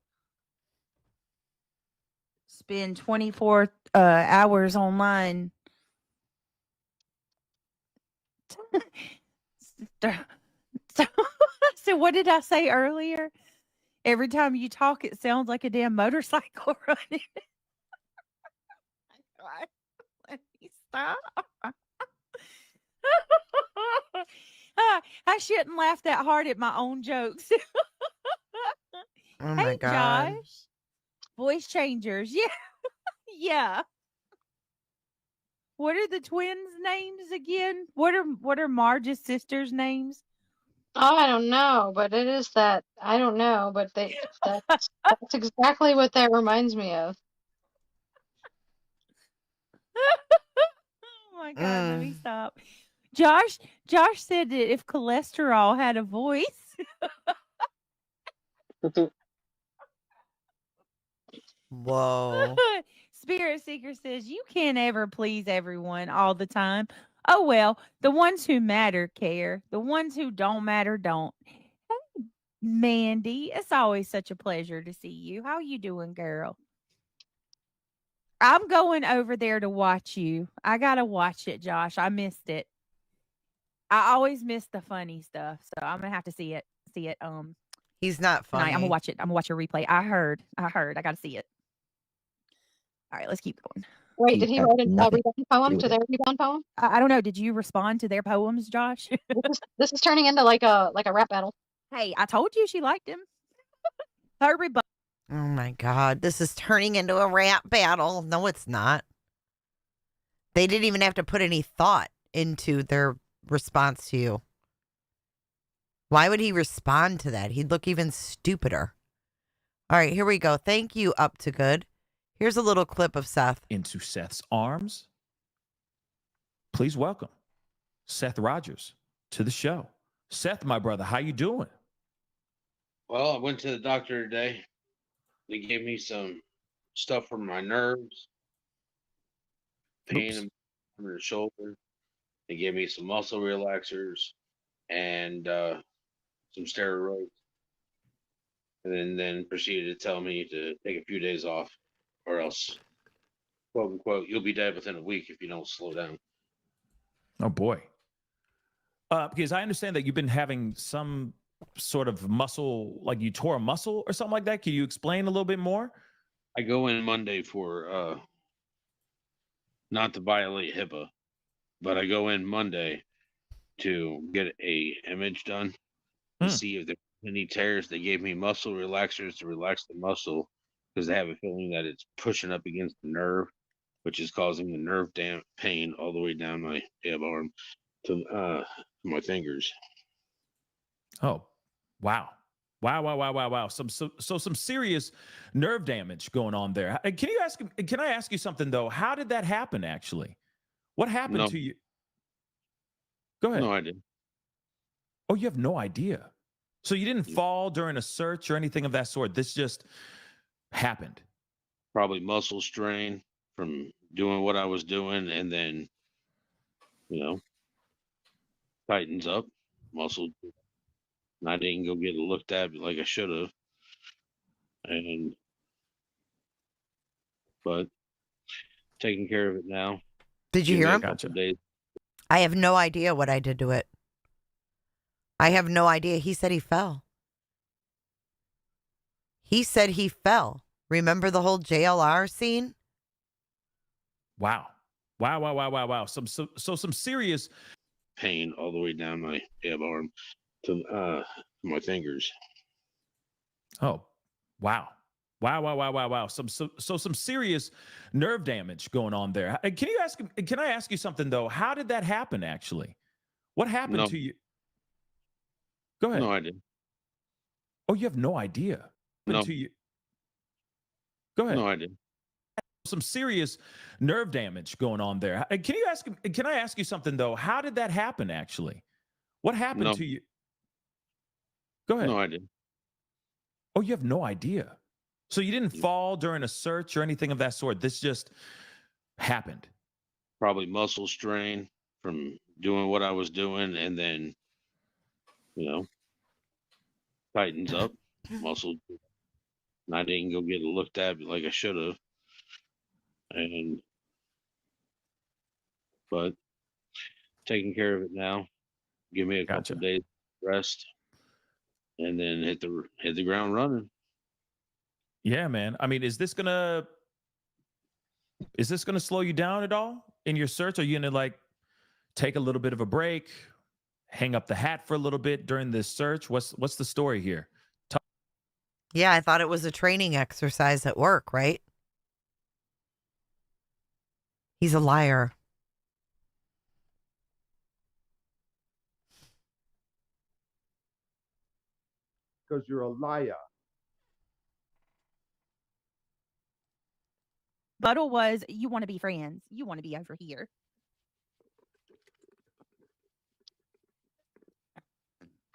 Spend 24 hours online. So what did I say earlier? Every time you talk, it sounds like a damn motorcycle running. Let me stop. I shouldn't laugh that hard at my own jokes. Oh my Hey, God. Josh. Voice changers. Yeah. Yeah. What are the twins' names again? What are Marge's sisters' names? Oh, I don't know, but it is that. I don't know, but that's exactly what that reminds me of. Oh my God, let me stop. Josh said that if cholesterol had a voice. Whoa. Spirit Seeker says you can't ever please everyone all the time. Oh well, the ones who matter care. The ones who don't matter don't. Hey, Mandy, it's always such a pleasure to see you. How you doing, girl? I'm going over there to watch you. I gotta watch it, Josh. I missed it. I always miss the funny stuff, so I'm gonna have to see it. He's not Tonight. funny. I'm gonna watch it. I'm gonna watch a replay. I heard. I gotta see it. All right, let's keep going. Wait, did he write a rebound poem to their rebound poem? I don't know. Did you respond to their poems, Josh? This is turning into like a rap battle. Hey, I told you she liked him. Her rebuttal. Oh my God. This is turning into a rap battle. No, it's not. They didn't even have to put any thought into their response to you. Why would he respond to that? He'd look even stupider. All right, here we go. Thank you, Up to Good. Here's a little clip of Seth. Into Seth's arms. Please welcome Seth Rogers to the show. Seth, my brother, how you doing? Well, I went to the doctor today. They gave me some stuff for my nerves, pain in the shoulder. They gave me some muscle relaxers and some steroids, and then proceeded to tell me to take a few days off, or else, quote unquote, you'll be dead within a week if you don't slow down. Oh boy. Because I understand that you've been having some sort of muscle, like you tore a muscle or something like that. Can you explain a little bit more? I go in Monday for not to violate HIPAA, but I go in Monday to get a image done to see if there's any tears. They gave me muscle relaxers to relax the muscle because they have a feeling that it's pushing up against the nerve. which is causing a nerve pain all the way down my arm to my fingers. Oh, wow. Wow. Some serious nerve damage going on there. Can I ask you something though? How did that happen actually? What happened No, to you? Go ahead. no idea. Oh, you have no idea. So you didn't fall during a search or anything of that sort. This just happened. Probably muscle strain from doing what I was doing, and then tightens up muscle. And I didn't go get it looked at like I should have. But taking care of it now. Did you Give me hear a him? couple days. I have no idea what I did to it. I have no idea. He said he fell. He said he fell. Remember the whole JLR scene? Wow. Some serious pain all the way down my arm to my fingers. Oh, wow. Some serious nerve damage going on there. Can I ask you something though? How did that happen actually? What happened No. to you? Go ahead. No idea. Oh, you have no idea. No. To you? Go ahead. No idea. Some serious nerve damage going on there. Can I ask you something though? How did that happen actually? What happened No. to you? Go ahead. No idea. Oh, you have no idea. So you didn't fall during a search or anything of that sort. This just happened. Probably muscle strain from doing what I was doing, and then tightens up muscle. And I didn't go get it looked at like I should have. But taking care of it now. Give me a couple days rest, and then hit the ground running. Yeah, man. I mean, is this gonna slow you down at all in your search? Are you gonna like take a little bit of a break, hang up the hat for a little bit during this search? What's the story here? Yeah, I thought it was a training exercise at work, right? He's a liar. Because you're a liar. Buttle was, you want to be friends. You want to be over here.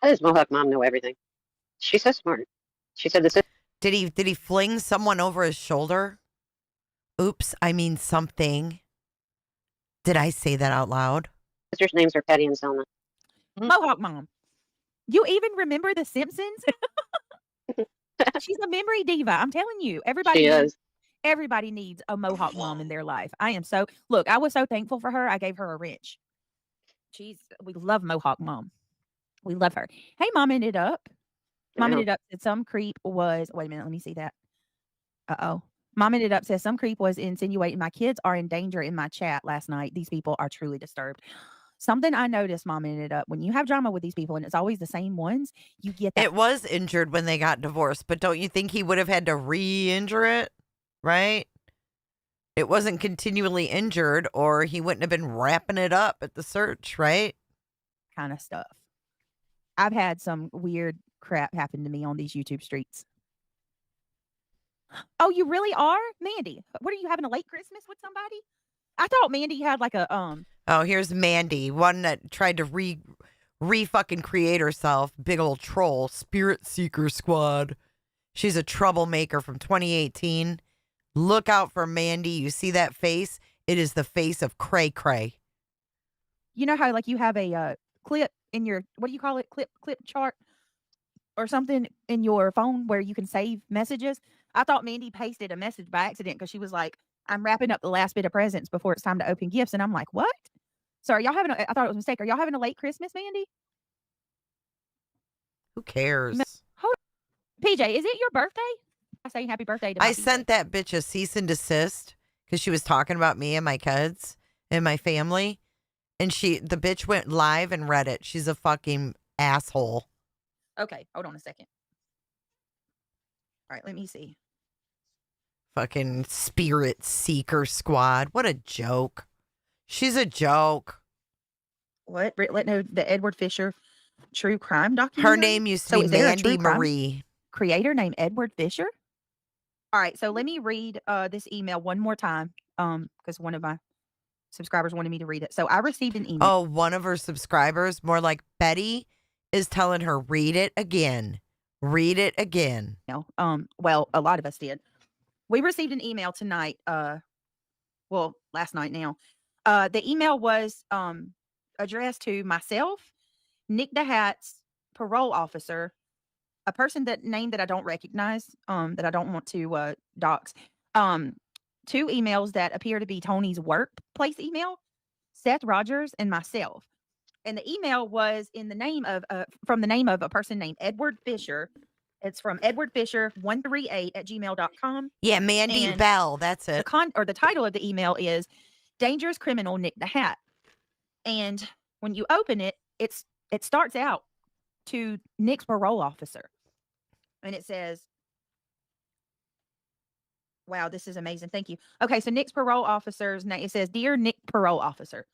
How does Mohawk Mom know everything? She's so smart. She said this. Did he fling someone over his shoulder? Oops, I mean something. Did I say that out loud? Sisters' names are Patty and Selma. Mohawk Mom. You even remember The Simpsons? She's a memory diva. I'm telling you. Everybody needs a Mohawk Mom in their life. I was so thankful for her. I gave her a wrench. We love Mohawk Mom. We love her. Hey, Mom ended up. Mom ended up said some creep was, wait a minute, let me see that. Mom ended up says some creep was insinuating my kids are in danger in my chat last night. These people are truly disturbed. Something I noticed, Mom ended up, when you have drama with these people and it's always the same ones, you get that. It was injured when they got divorced, but don't you think he would have had to re-injure it? Right? It wasn't continually injured, or he wouldn't have been wrapping it up at the search, right? Kind of stuff. I've had some weird crap happen to me on these YouTube streets. Oh, you really are? Mandy, what are you having a late Christmas with somebody? I thought Mandy had like a Oh, here's Mandy, one that tried to re-fucking create herself. Big old troll, Spirit Seeker Squad. She's a troublemaker from 2018. Look out for Mandy. You see that face? It is the face of Cray Cray. You know how like you have a clip in your, what do you call it? Clip chart or something in your phone where you can save messages. I thought Mandy pasted a message by accident because she was like, I'm wrapping up the last bit of presents before it's time to open gifts. And I'm like, what? So are y'all having I thought it was a mistake. Are y'all having a late Christmas, Mandy? Who cares? Hold on. PJ, is it your birthday? I say happy birthday to my I PJ. sent that bitch a cease and desist because she was talking about me and my kids and my family. And the bitch went live and read it. She's a fucking asshole. Okay, hold on a second. All right, let me see. Fucking spirit seeker squad. What a joke. She's a joke. What? Let know the Edward Fisher true crime Her documentary? name used to So be is there a Mandy true crime Marie. creator named Edward Fisher? All right, so let me read this email one more time because one of my subscribers wanted me to read it. So I received an email. Oh, one of her subscribers, more like Betty, is telling her, read it again. Read it again. Well, a lot of us did. We received an email tonight. Well, last night now. The email was addressed to myself, Nick DeHat's parole officer, a person name that I don't recognize, that I don't want to dox. 2 emails that appear to be Tony's workplace email, Seth Rogers and myself. And the email was in the name of from the name of a person named Edward Fisher. It's from edwardfisher138@gmail.com. Yeah, Mandy And Bell. That's it. the title of the email is Dangerous Criminal Nick DeHat. And when you open it, it starts out to Nick's parole officer. And it says, wow, this is amazing. Thank you. Okay, so Nick's parole officer's name, it says, Dear Nick Parole Officer,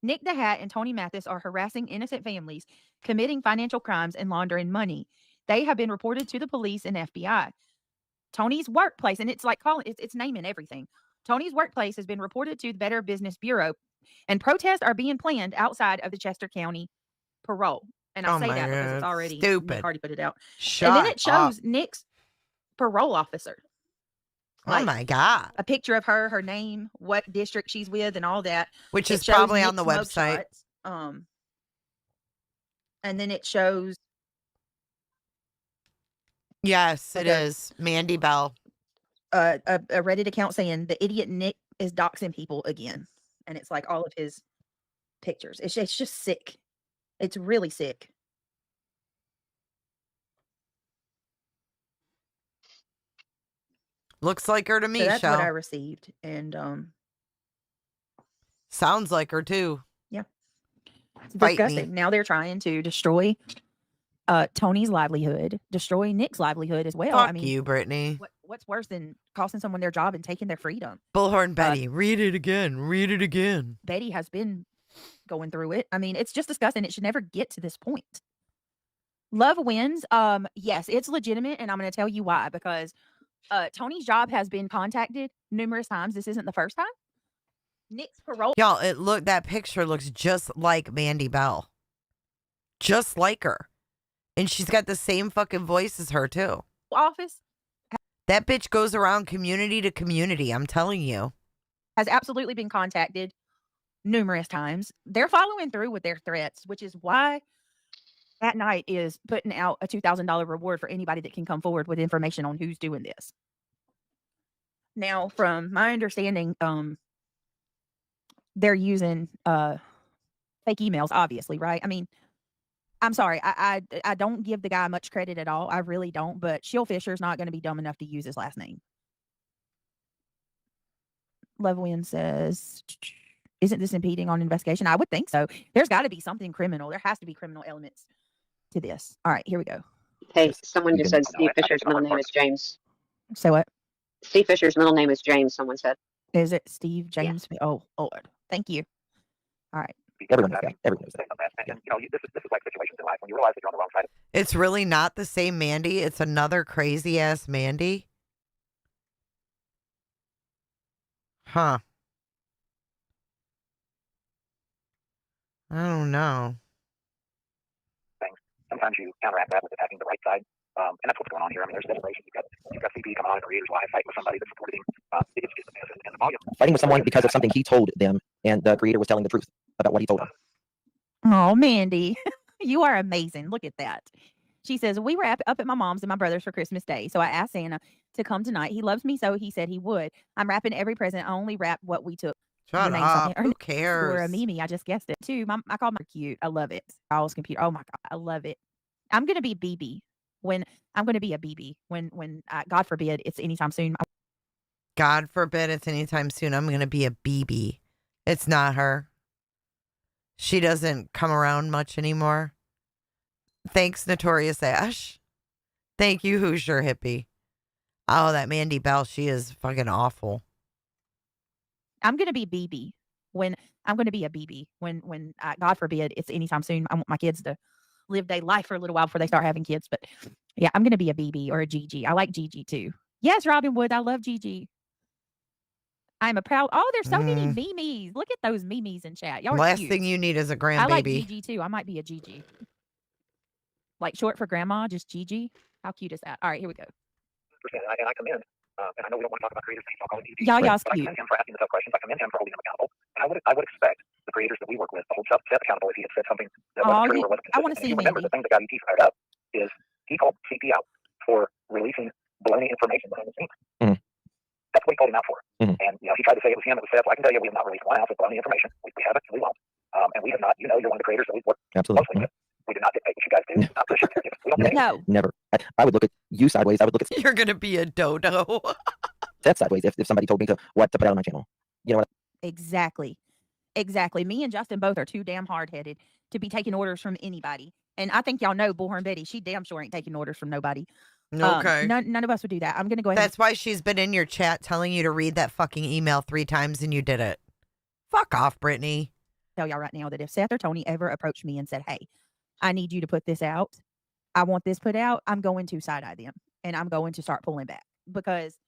Nick DeHat and Tony Mathis are harassing innocent families, committing financial crimes, and laundering money. They have been reported to the police and FBI. Tony's workplace, and it's like it's naming everything. Tony's workplace has been reported to the Better Business Bureau, and protests are being planned outside of the Chester County parole. And I say that because it's already stupid. Nick already put it out. Shut and then it shows up. Nick's parole officer. Oh my God. A picture of her name, what district she's with, and all that. Which It is shows probably on the Nick's website. mugshots, and then it shows. Yes, it is. Mandy Bell. A Reddit account saying the idiot Nick is doxing people again. And it's like all of his pictures. It's just sick. It's really sick. Looks like her to me, So that's what I Shell. received. And Sounds like her too. yeah. It's Fight me. disgusting. Now they're trying to destroy Tony's livelihood, destroy Nick's livelihood as well. Fuck I mean, you, Brittany. What's worse than costing someone their job and taking their freedom? Bullhorn Betty. Read it again. Read it again. Betty has been going through it. I mean, it's just disgusting. It should never get to this point. Love wins. Yes, it's legitimate, and I'm going to tell you why. Because Tony's job has been contacted numerous times. This isn't the first time. Nick's parole. Y'all, that picture looks just like Mandy Bell. Just like her. And she's got the same fucking voice as her too. Office. That bitch goes around community to community. I'm telling you. Has absolutely been contacted numerous times. They're following through with their threats, which is why that night is putting out a $2,000 reward for anybody that can come forward with information on who's doing this. Now, from my understanding, they're using fake emails, obviously, right? I mean, I'm sorry, I don't give the guy much credit at all. I really don't. But Shill Fisher's not going to be dumb enough to use his last name. Levwin says, isn't this impeding on investigation? I would think so. There's got to be something criminal. There has to be criminal elements to this. All right, here we go. Hey, someone just said Steve Fisher's middle name is James. Say what? Steve Fisher's middle name is James, someone said. Is it Steve James? Yeah. Oh, Lord. Thank you. All right. Everyone knows that. Everyone knows that. And, this is like situations in life when you realize that you're on the wrong side. It's really not the same Mandy. It's another crazy ass Mandy. Huh. I don't know. Sometimes you counteract that with attacking the right side. And that's what's going on here. I mean, there's desperation. You've got CP coming on in the Creator's life, fighting with somebody that supported him. It's just a mess. And the volume. Fighting with someone because of something he told them, and the creator was telling the truth about what he told them. Oh, Mandy, you are amazing. Look at that. She says, we were up at my mom's and my brother's for Christmas Day. So I asked Santa to come tonight. He loves me, so he said he would. I'm wrapping every present. I only wrap what we took. Shut up. Who cares? Or a Mimi. I just guessed it too. I call my cute. I love it. Owl's computer. Oh my God. I love it. I'm going to be BB when I'm going to be a BB when God forbid it's anytime soon. God forbid it's anytime soon. I'm going to be a BB. It's not her. She doesn't come around much anymore. Thanks, Notorious Ash. Thank you, Hoosier Hippie. Oh, that Mandy Bell, she is fucking awful. I'm gonna be BB when I'm gonna be a BB when God forbid it's anytime soon. I want my kids to live their life for a little while before they start having kids. But yeah, I'm gonna be a BB or a GG. I like GG too. Yes, Robin Wood, I love GG. I'm a proud. Oh, there's so many memes. Look at those memes in chat. Y'all are Last cute. thing you need is a I like grandbaby. GG too. I might be a GG. Like short for grandma, just GG. How cute is that? All right, here we go. And I commend, and I know we don't want to talk about creators, so I'll call it DD, Y'all's but I cute. commend him for asking the tough questions. I commend him for holding them accountable. And I would expect the creators that we work with to hold Seth accountable if he had said something that wasn't true or wasn't I consistent. want to And if see you remember, Mandy. the thing that got ET fired up is he called CP out for releasing baloney information behind the scenes. Mhm. That's what he called him out for. Mhm. And he tried to say it was him, it was Seth. Well, I can tell you, we have not released one ounce of baloney information. We haven't, and we won't. And we have not. You're one of the creators that we've worked Absolutely. closely with. We do not dictate what you guys do. We do not push it. We don't do anything. No. Never. I would look at you sideways. I would look at You're gonna be a dodo. Seth sideways if somebody told me what to put out on my channel. You know what? Exactly. Me and Justin both are too damn hard headed to be taking orders from anybody. And I think y'all know Bullhorn Betty. She damn sure ain't taking orders from nobody. Okay. None of us would do that. I'm gonna go ahead. That's why she's been in your chat telling you to read that fucking email 3 times and you did it. Fuck off, Brittany. Tell y'all right now that if Seth or Tony ever approached me and said, "Hey, I need you to put this out. I want this put out," I'm going to side eye them and I'm going to start pulling back because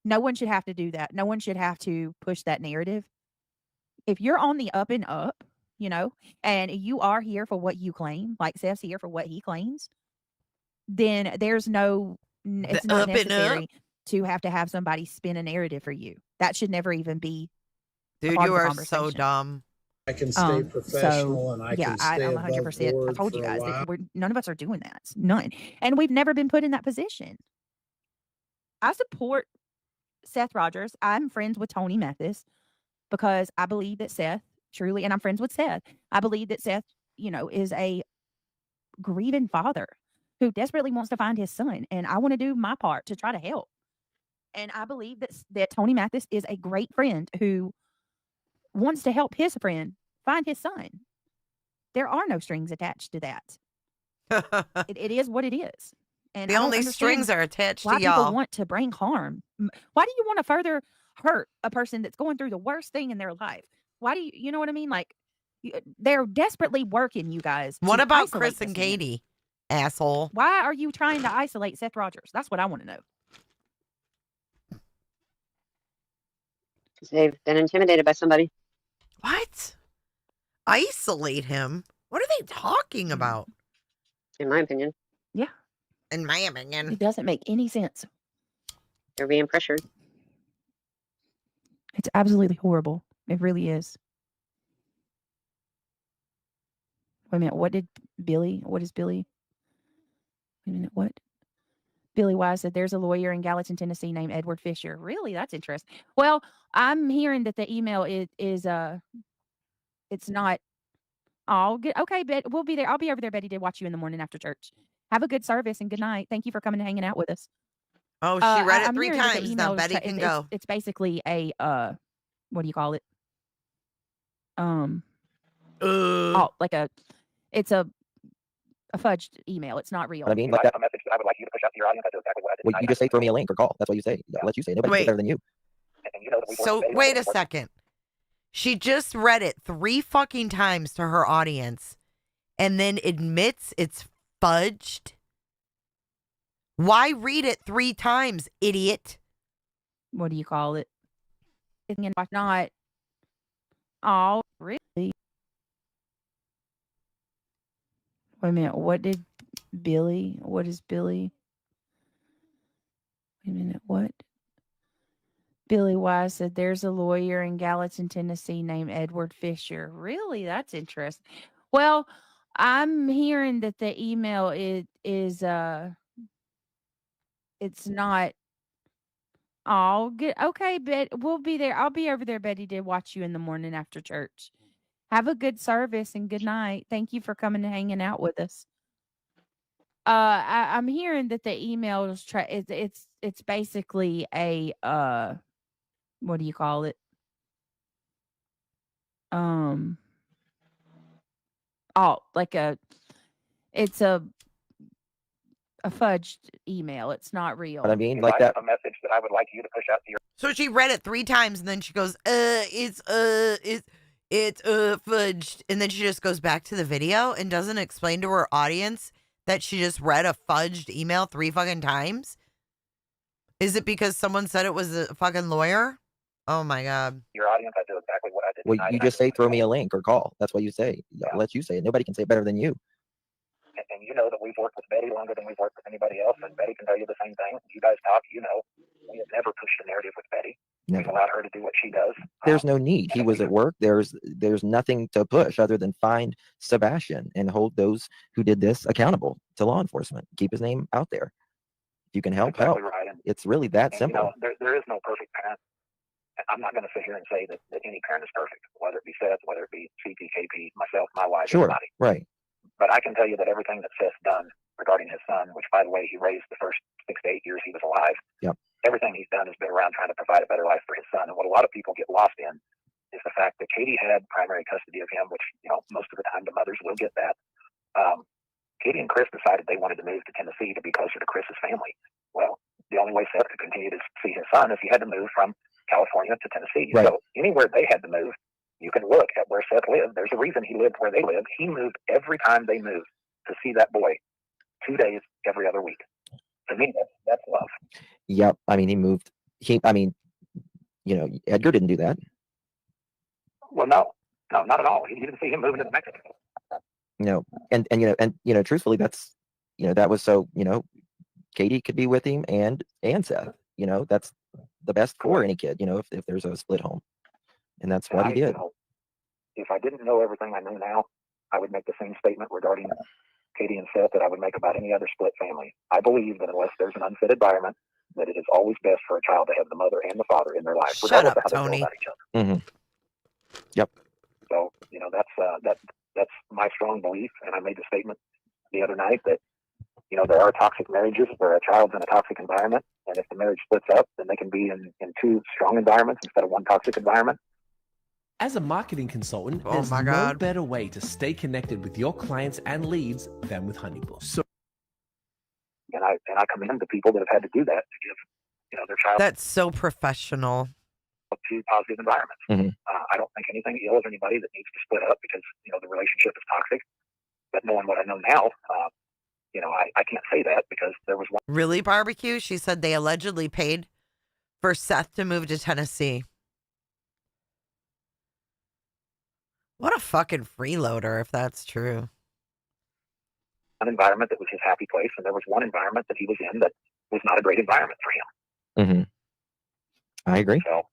no one should have to do that. No one should have to push that narrative. If you're on the up and up, and you are here for what you claim, like Seth's here for what he claims, then there's it's not necessary to have somebody spin a narrative for you. That should never even be a Dude, part you of the are so conversation. dumb. I can stay professional and I can stay I'm above 100%. I board told for you a guys while. that none of us are doing that. None. And we've never been put in that position. I support Seth Rogers. I'm friends with Tony Mathis because I believe that Seth truly, and I'm friends with Seth. I believe that Seth, is a grieving father who desperately wants to find his son. And I want to do my part to try to help. And I believe that Tony Mathis is a great friend who wants to help his friend find his son. There are no strings attached to that. It is what it is. And The I don't only understand strings are attached why to people y'all. want to bring harm. Why do you want to further hurt a person that's going through the worst thing in their life? Why do you know what I mean? Like, they're desperately working, you guys. What to about isolate Chris this and man. Katie? Asshole. Why are you trying to isolate Seth Rogers? That's what I want to know. Because they've been intimidated by somebody. What? Isolate him? What are they talking about? In my opinion. Yeah. In my opinion. It doesn't make any sense. They're being pressured. It's absolutely horrible. It really is. Wait a minute. What is Billy? Wait a minute. What? Billy Wise said there's a lawyer in Gallatin, Tennessee named Edward Fisher. Really? That's interesting. Well, I'm hearing that the email is it's not all good. Okay, but we'll be there. I'll be over there, Betty, to watch you in the morning after church. Have a good service and good night. Thank you for coming and hanging out with us. Oh, she read it I'm 3 hearing that the times. email Now is Betty can go. It's basically a what do you call it? It's a fudged email. It's not real. But I mean, If I have a message that I would like you to push out to your audience, I do exactly what I did. well, you just say throw me a link or call. That's what you say. I'll let you say. Nobody knows better than you. And you know that we've worked So together wait a before. second. She just read it 3 fucking times to her audience and then admits it's fudged. Why read it 3 times, idiot? What do you call it? It's not. Oh, really? Wait a minute. What is Billy? Wait a minute. What? Billy Wise said there's a lawyer in Gallatin, Tennessee named Edward Fisher. Really? That's interesting. Well, I'm hearing that the email is it's not all good. Okay, but we'll be there. I'll be over there, Betty, to watch you in the morning after church. Have a good service and good night. Thank you for coming and hanging out with us. I'm hearing that the email is it's basically a what do you call it? It's a a fudged email. It's not real. But I mean, If like I that. have a message that I would like you to push out to your So she read it 3 times and then she goes, it's fudged. And then she just goes back to the video and doesn't explain to her audience that she just read a fudged email 3 fucking times. Is it because someone said it was a fucking lawyer? Oh my God. your audience, I do exactly what I did Well, tonight. you and I just do say, it throw me a link or call. That's what you say. I'll let you say it. Nobody can say it better than you. And you know that we've worked with Betty longer than we've worked with anybody else, and Betty can tell you the same thing. You guys talk, you know, we have never pushed a narrative with Betty. We've Never. allowed her to do what she does. There's no need. He was at work. There's nothing to push other than find Sebastian and hold those who did this accountable to law enforcement. Keep his name out there. If you can help, Exactly help. right. And, It's really that you simple. know, there is no perfect parent. And I'm not going to sit here and say that any parent is perfect, whether it be Seth, whether it be CP, KP, myself, my wife, Sure. anybody. Right. But I can tell you that everything that Seth's done regarding his son, which, by the way, he raised the first 6 to 8 years he was alive, Yep. everything he's done has been around trying to provide a better life for his son. And what a lot of people get lost in is the fact that Katie had primary custody of him, which, you know, most of the time the mothers will get that. Katie and Chris decided they wanted to move to Tennessee to be closer to Chris's family. Well, the only way Seth could continue to see his son is he had to move from California to Tennessee. Right. So anywhere they had to move, you can look at where Seth lived. There's a reason he lived where they lived. He moved every time they moved to see that boy 2 days every other week. To me, that's love. Yep. I mean, he moved. You know, Edgar didn't do that. Well, no, not at all. He didn't see him moving to Mexico. You know, and truthfully, that's, you know, that was so, you know, Katie could be with him and Seth. You know, that's the best for any kid, you know, if there's a split home. And that's what he did. You know, if I didn't know everything I know now, I would make the same statement regarding Katie and Seth that I would make about any other split family. I believe that unless there's an unfit environment, that it is always best for a child to have the mother and the father in their life, Shut regardless up, of how Tony. they feel about each other. Mm-hmm. Yep. So, you know, that's my strong belief. And I made the statement the other night that, you know, there are toxic marriages where a child's in a toxic environment, and if the marriage splits up, then they can be in 2 strong environments instead of 1 toxic environment. As a marketing consultant, Oh there's my no God. better way to stay connected with your clients and leads than with Honeybook. So, And I commend the people that have had to do that to give, you know, their child That's so professional. 2 positive environments. Mm-hmm. I don't think anything ill of anybody that needs to split up because, you know, the relationship is toxic. But knowing what I know now, you know, I can't say that because there was one. Really, Barbecue? She said they allegedly paid for Seth to move to Tennessee. What a fucking freeloader if that's true. An environment that was his happy place, and there was one environment that he was in that was not a great environment for him. Mm-hmm. I agree. So,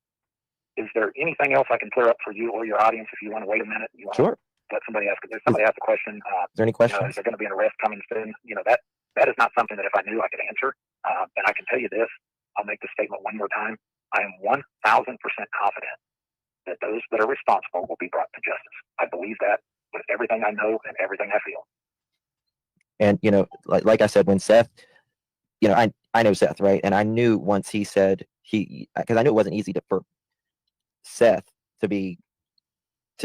is there anything else I can clear up for you or your audience if you want to wait a minute? You want Sure. to let somebody ask? There's somebody asked a question. Is there any You know, questions? is there going to be an arrest coming soon? You know, that is not something that if I knew I could answer. And I can tell you this. I'll make the statement one more time. I am 1,000% confident that those that are responsible will be brought to justice. I believe that with everything I know and everything I feel. And, you know, like I said, when Seth, you know, I know Seth, right? And I knew once he said because I knew it wasn't easy for Seth to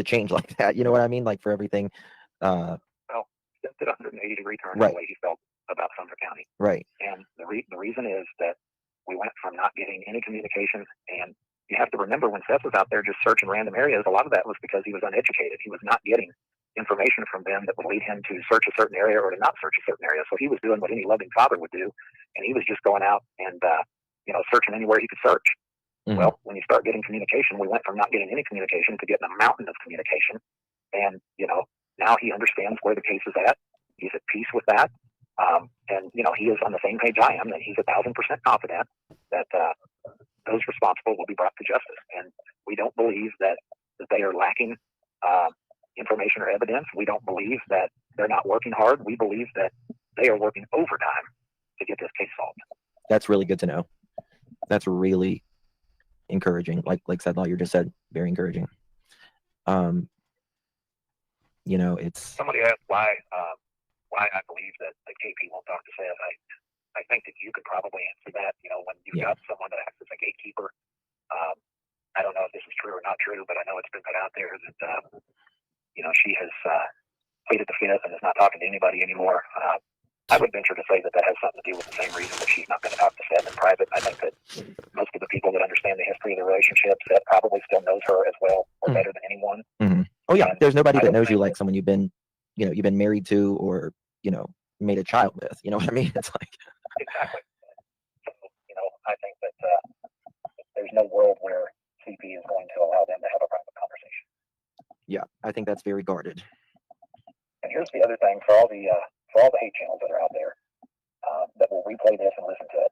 change like that. You know what I mean? Like for everything. Well, Seth did a 180-degree turn Right. in the way he felt about Sumner County. Right. And the reason is that we went from not getting any communication, and you have to remember when Seth was out there just searching random areas, a lot of that was because he was uneducated. He was not getting information from them that would lead him to search a certain area or to not search a certain area. So he was doing what any loving father would do, and he was just going out and you know, searching anywhere he could search. Mm-hmm. Well, when you start getting communication, we went from not getting any communication to getting a mountain of communication, and you know, now he understands where the case is at. He's at peace with that. And, you know, he is on the same page I am, and he's 1,000% confident that those responsible will be brought to justice. And we don't believe that they are lacking information or evidence. We don't believe that they're not working hard. We believe that they are working overtime to get this case solved. That's really good to know. That's really encouraging. Like said, Lawyer just said, very encouraging. You know, it's somebody asked why I believe that the KP won't talk to Seth. I think that you could probably answer that. You know, when you've got someone that acts as a gatekeeper. I don't know if this is true or not true, but I know it's been put out there that you know, she has pleaded the fifth and is not talking to anybody anymore. I would venture to say that that has something to do with the same reason that she's not going to talk to Seth in private. I think that most of the people that understand the history of the relationship, Seth probably still knows her as well or better than anyone. Oh yeah, And there's nobody I that don't knows you think like someone you've been married to or made a child with. You know what I mean? It's like exactly. So, I think that there's no world where CP is going to allow them to have a private conversation. yeah, I think that's very guarded. And here's the other thing for all the hate channels that are out there that will replay this and listen to it.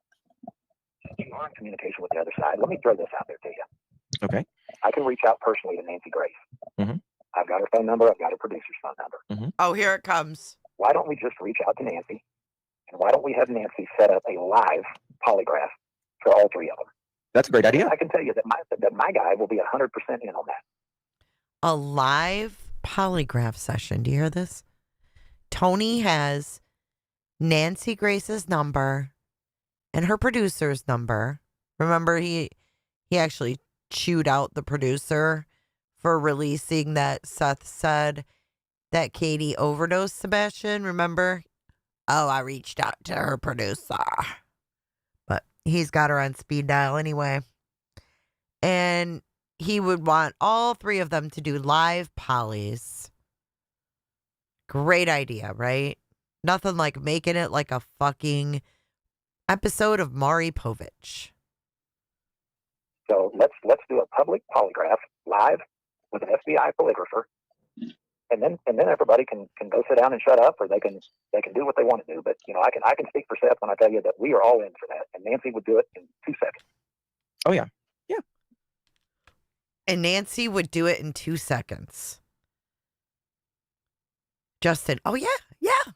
Since you are in communication with the other side, let me throw this out there to you. Okay. I can reach out personally to Nancy Grace. Mm-hmm. I've got her phone number. I've got her producer's phone number. Mm-hmm. Oh, here it comes. Why don't we just reach out to Nancy? And why don't we have Nancy set up a live polygraph for all three of them? That's a great idea. And I can tell you that my guy will be 100% in on that. A live polygraph session. Do you hear this? Tony has Nancy Grace's number and her producer's number. Remember, he actually chewed out the producer for releasing that Seth said that Katie overdosed Sebastian. Remember? Oh, I reached out to her producer. But he's got her on speed dial anyway. And he would want all three of them to do live polys. Great idea, right? Nothing like making it like a fucking episode of Maury Povich. So let's do a public polygraph live with an FBI polygrapher, and then everybody can go sit down and shut up, or they can do what they want to do. But I can speak for Seth when I tell you that we are all in for that, and Nancy would do it in 2 seconds. Oh yeah, yeah. And Nancy would do it in 2 seconds. Justin, oh yeah, yeah.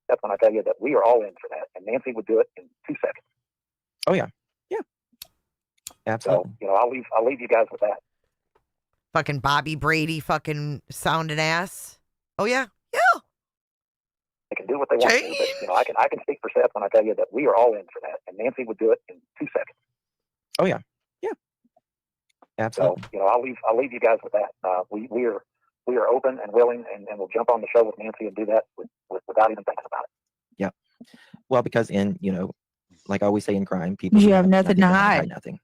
That's when I tell you that we are all in for that, and Nancy would do it in 2 seconds. Oh yeah, yeah. Absolutely. So I'll leave you guys with that. Fucking Bobby Brady fucking sounding ass. Oh yeah, yeah. They can do what they want to do, but I can speak for Seth when I tell you that we are all in for that, and Nancy would do it in 2 seconds. Oh yeah, yeah. Absolutely. So I'll leave you guys with that. We are open and willing, and we'll jump on the show with Nancy and do that without even thinking about it. Yeah. Well, because like I always say in crime, people You have nothing to hide. Nothing.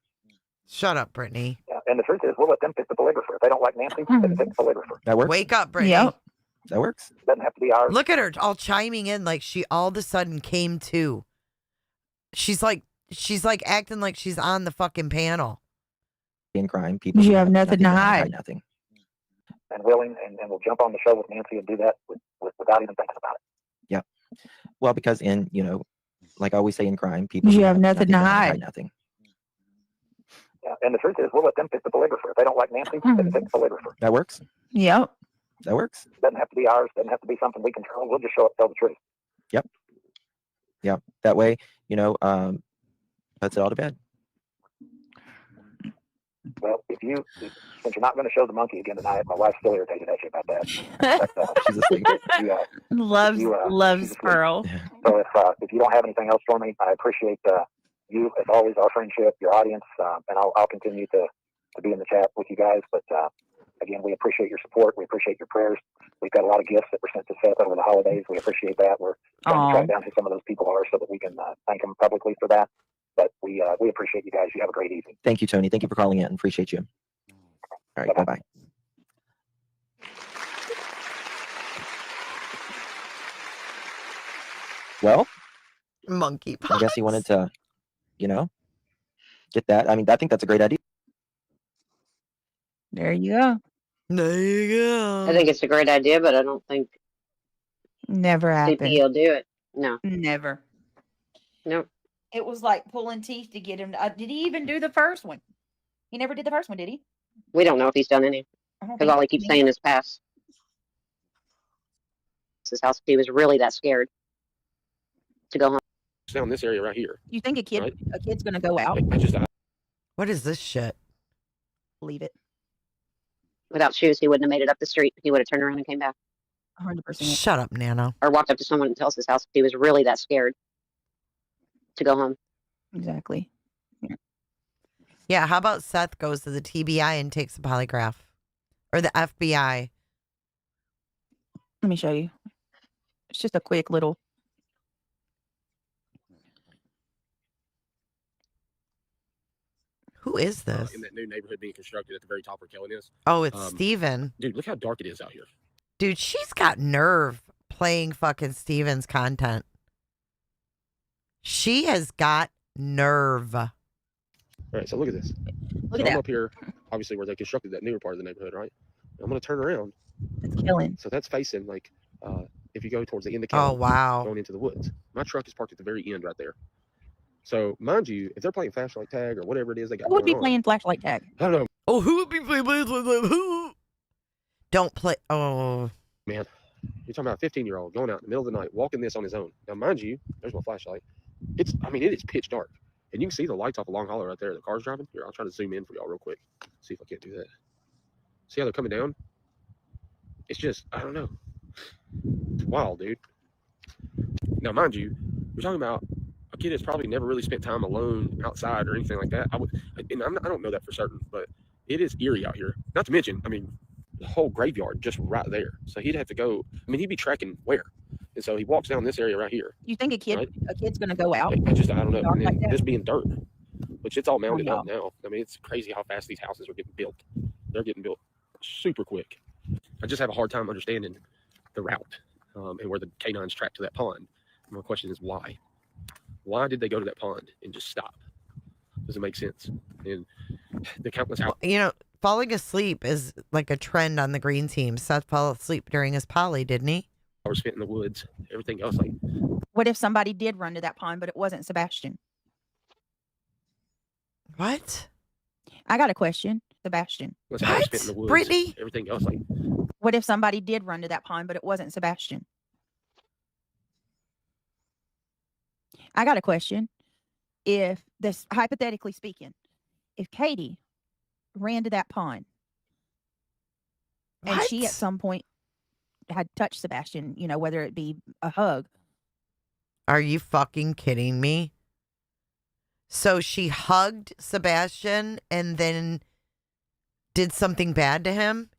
Shut up, Brittany. Yeah, and the truth is, we'll let them pick the polygrapher. If they don't like Nancy, they can pick the polygrapher. That works. Wake up, Brittany. Yep. That works. Doesn't have to be ours. Look at her all chiming in like she all of a sudden came to. She's like acting like she's on the fucking panel. In crime, people You have nothing to hide. Nothing. And willing, and we'll jump on the show with Nancy and do that without even thinking about it. Yeah. Well, because like I always say in crime, people You have nothing to hide. Nothing. Yeah, and the truth is, we'll let them pick the polygrapher. If they don't like Nancy, they can pick the polygrapher. That works. Yep. That works. Doesn't have to be ours. Doesn't have to be something we control. We'll just show up, tell the truth. Yep. Yeah. That way, puts it all to bed. Well, since you're not going to show the monkey again tonight, my wife's still irritated at you about that. She's asleep. Loves Pearl. So if you don't have anything else for me, I appreciate you as always, our friendship, your audience, and I'll continue to be in the chat with you guys. But again, we appreciate your support. We appreciate your prayers. We've got a lot of gifts that were sent to Seth over the holidays. We appreciate that. We're trying to track down who some of those people are so that we can thank them publicly for that. But we appreciate you guys. You have a great evening. Thank you, Tony. Thank you for calling in. Appreciate you. All right. Bye-bye. Well, monkey. I guess he wanted to, get that. I mean, I think that's a great idea. There you go. There you go. I think it's a great idea, but I don't think Never happened. CP will do it. No. Never. Nope. It was like pulling teeth to get him. Did he even do the first one? He never did the first one, did he? We don't know if he's done any. Because all he keeps saying is pass. His house, he was really that scared to go home. Down this area right here. You think a kid's gonna go out? What is this shit? Leave it. Without shoes, he wouldn't have made it up the street. He would have turned around and came back. 100%. Shut up, Nano. Or walked up to someone and tells his house he was really that scared to go home. Exactly. Yeah, how about Seth goes to the TBI and takes a polygraph? Or the FBI. Let me show you. It's just a quick little. Who is this? In that new neighborhood being constructed at the very top where Kellen is. Oh, it's Steven. Dude, look how dark it is out here. Dude, she's got nerve playing fucking Steven's content. She has got nerve. All right, so look at this. Look at I'm that. up here, obviously, where they constructed that newer part of the neighborhood, right? I'm going to turn around. It's killing. So that's facing, like, if you go towards the end of Oh, Kellen, wow. going into the woods. My truck is parked at the very end right there. So, mind you, if they're playing flashlight tag or whatever it is they got Who would be going on, playing flashlight tag? I don't know. Oh, who would be playing? Who? Don't play. Oh. Man, you're talking about a 15-year-old going out in the middle of the night, walking this on his own. Now, mind you, there's my flashlight. It is pitch dark. And you can see the lights off a long hollow right there. The car's driving. Here, I'll try to zoom in for y'all real quick. See if I can't do that. See how they're coming down? It's just, I don't know. It's wild, dude. Now, mind you, we're talking about a kid that's probably never really spent time alone outside or anything like that. I don't know that for certain, but it is eerie out here. Not to mention, the whole graveyard just right there. So he'd have to go. He'd be tracking where? And so he walks down this area right here. You think a kid's gonna go out? I don't know. Dark And like then that? this being dirt, which it's all mounded no. up now. It's crazy how fast these houses are getting built. They're getting built super quick. I just have a hard time understanding the route and where the canines track to that pond. And my question is why? Why did they go to that pond and just stop? Does it make sense? And the countless hours. You know, falling asleep is like a trend on the green team. Seth fell asleep during his poly, didn't he? Hours spent in the woods, everything else. Like, What if somebody did run to that pond, but it wasn't Sebastian? What? I got a question, Sebastian. hours spent in the woods, Brittany? everything else. Like, What if somebody did run to that pond, but it wasn't Sebastian? I got a question. If this, hypothetically speaking, if Katie ran to that pond and she at some point had touched Sebastian, whether it be a hug. Are you fucking kidding me? So she hugged Sebastian and then did something bad to him?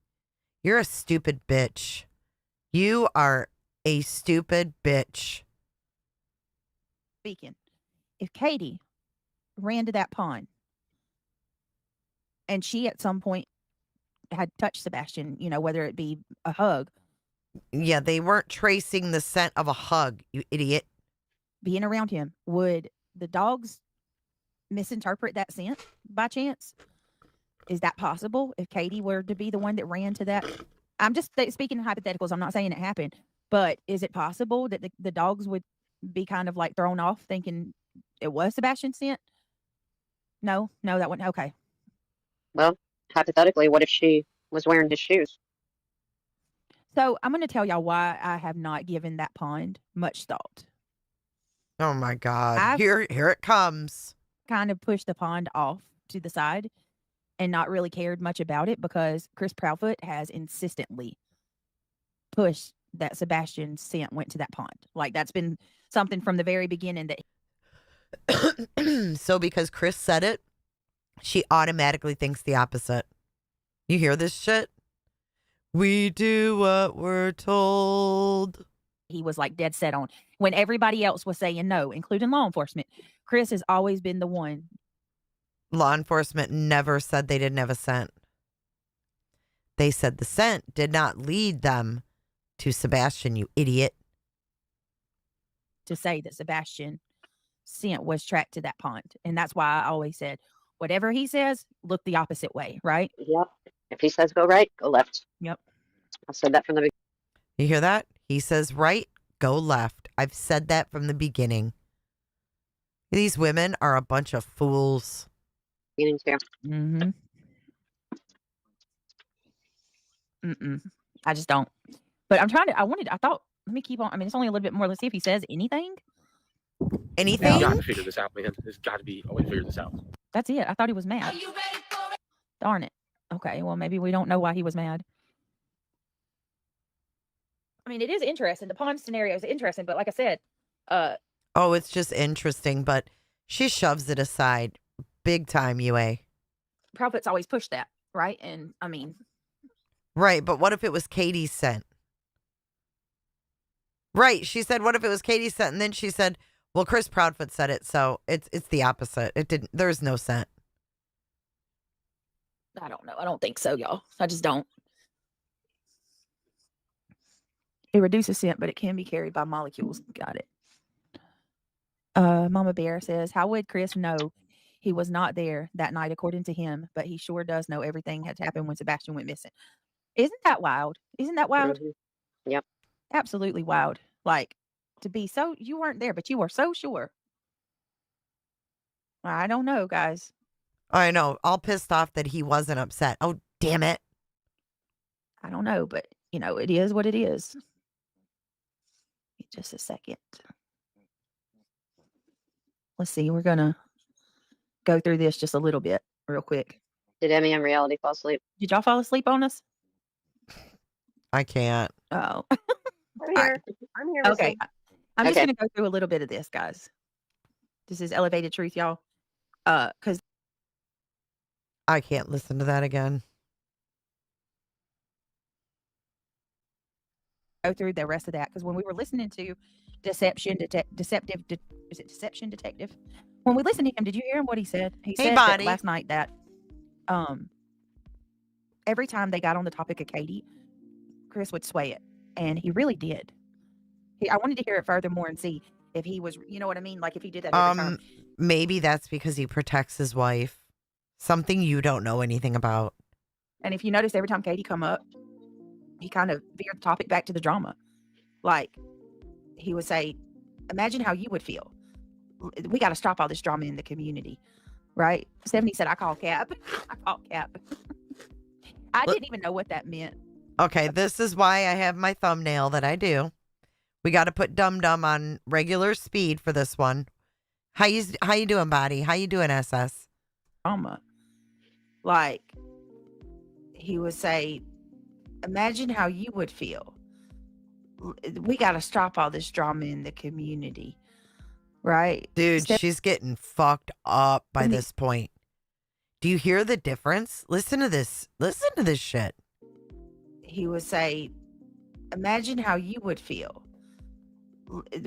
You're a stupid bitch. You are a stupid bitch. Speaking, if Katie ran to that pond and she at some point had touched Sebastian, whether it be a hug. Yeah, they weren't tracing the scent of a hug, you idiot. Being around him, would the dogs misinterpret that scent by chance? Is that possible if Katie were to be the one that ran to that? I'm just speaking in hypotheticals. I'm not saying it happened, but is it possible that the dogs would be kind of like thrown off thinking it was Sebastian's scent? No, that wouldn't. Okay. Well, hypothetically, what if she was wearing his shoes? So I'm going to tell y'all why I have not given that pond much thought. Oh my God. Here it comes. Kind of pushed the pond off to the side and not really cared much about it because Chris Proudfoot has insistently pushed that Sebastian's scent went to that pond. Like that's been something from the very beginning that. So because Chris said it, she automatically thinks the opposite. You hear this shit? We do what we're told. He was like dead set on when everybody else was saying no, including law enforcement. Chris has always been the one. Law enforcement never said they didn't have a scent. They said the scent did not lead them to Sebastian, you idiot. To say that Sebastian scent was tracked to that pond. And that's why I always said, whatever he says, look the opposite way, right? Yep. If he says go right, go left. Yep. I said that from the beginning. You hear that? He says right, go left. I've said that from the beginning. These women are a bunch of fools. Too. Mm-hmm. I just don't. But I thought, let me keep on. I mean, it's only a little bit more. Let's see if he says anything. Anything? You got to figure this out, man. There's got to be a way to figure this out. That's it. I thought he was mad. Darn it. Okay, well, maybe we don't know why he was mad. I mean, it is interesting. The pond scenario is interesting, but like I said, oh, it's just interesting, but she shoves it aside big time, UA. Prophets always push that, right? And I mean, right, but what if it was Katie's scent? Right. She said, what if it was Katie sent? And then she said, well, Chris Proudfoot said it. So it's the opposite. It didn't, there's no scent. I don't know. I don't think so, y'all. I just don't. It reduces scent, but it can be carried by molecules. Got it. Mama Bear says, how would Chris know he was not there that night according to him, but he sure does know everything had happened when Sebastian went missing. Isn't that wild? Isn't that wild? Yep. Absolutely wild. Like, to be so, you weren't there, but you were so sure. I don't know, guys. I know. All pissed off that he wasn't upset. Oh, damn it. I don't know, but, you know, it is what it is. Just a second. Let's see. We're going to go through this just a little bit real quick. Did Emmy and Reality fall asleep? Did y'all fall asleep on us? I can't. Oh. I'm here. I'm here. Okay. I'm just Okay. going to go through a little bit of this, guys. This is elevated truth, y'all. Because I can't listen to that again. go through the rest of that, because when we were listening to Deception Detective? When we listened to him, did you hear him what he said? He Hey, said that buddy. last night that every time they got on the topic of Katie, Chris would sway it, and he really did. I wanted to hear it furthermore and see if he was, you know what I mean, like if he did that every time. Maybe that's because he protects his wife. Something you don't know anything about. And if you notice, every time Katie come up, he kind of veered the topic back to the drama. Like, he would say, imagine how you would feel. We got to stop all this drama in the community, right? Stephanie said, I call Cap. I call Cap. I didn't even know what that meant. Okay, this is why I have my thumbnail that I do. We got to put Dum Dum on regular speed for this one. How you doing, Body? How you doing, SS? Drama. Like, he would say, imagine how you would feel. We got to stop all this drama in the community, right? Dude, she's getting fucked up by this point. Do you hear the difference? Listen to this. Listen to this shit. He would say, imagine how you would feel.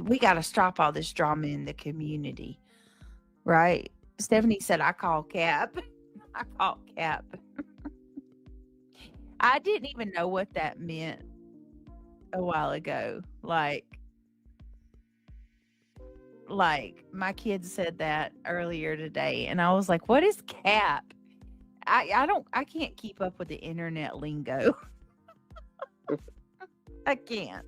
We got to stop all this drama in the community, right? Stephanie said, I call Cap. I call Cap. I didn't even know what that meant a while ago. Like my kids said that earlier today, and I was like, what is Cap? I can't keep up with the internet lingo. I can't.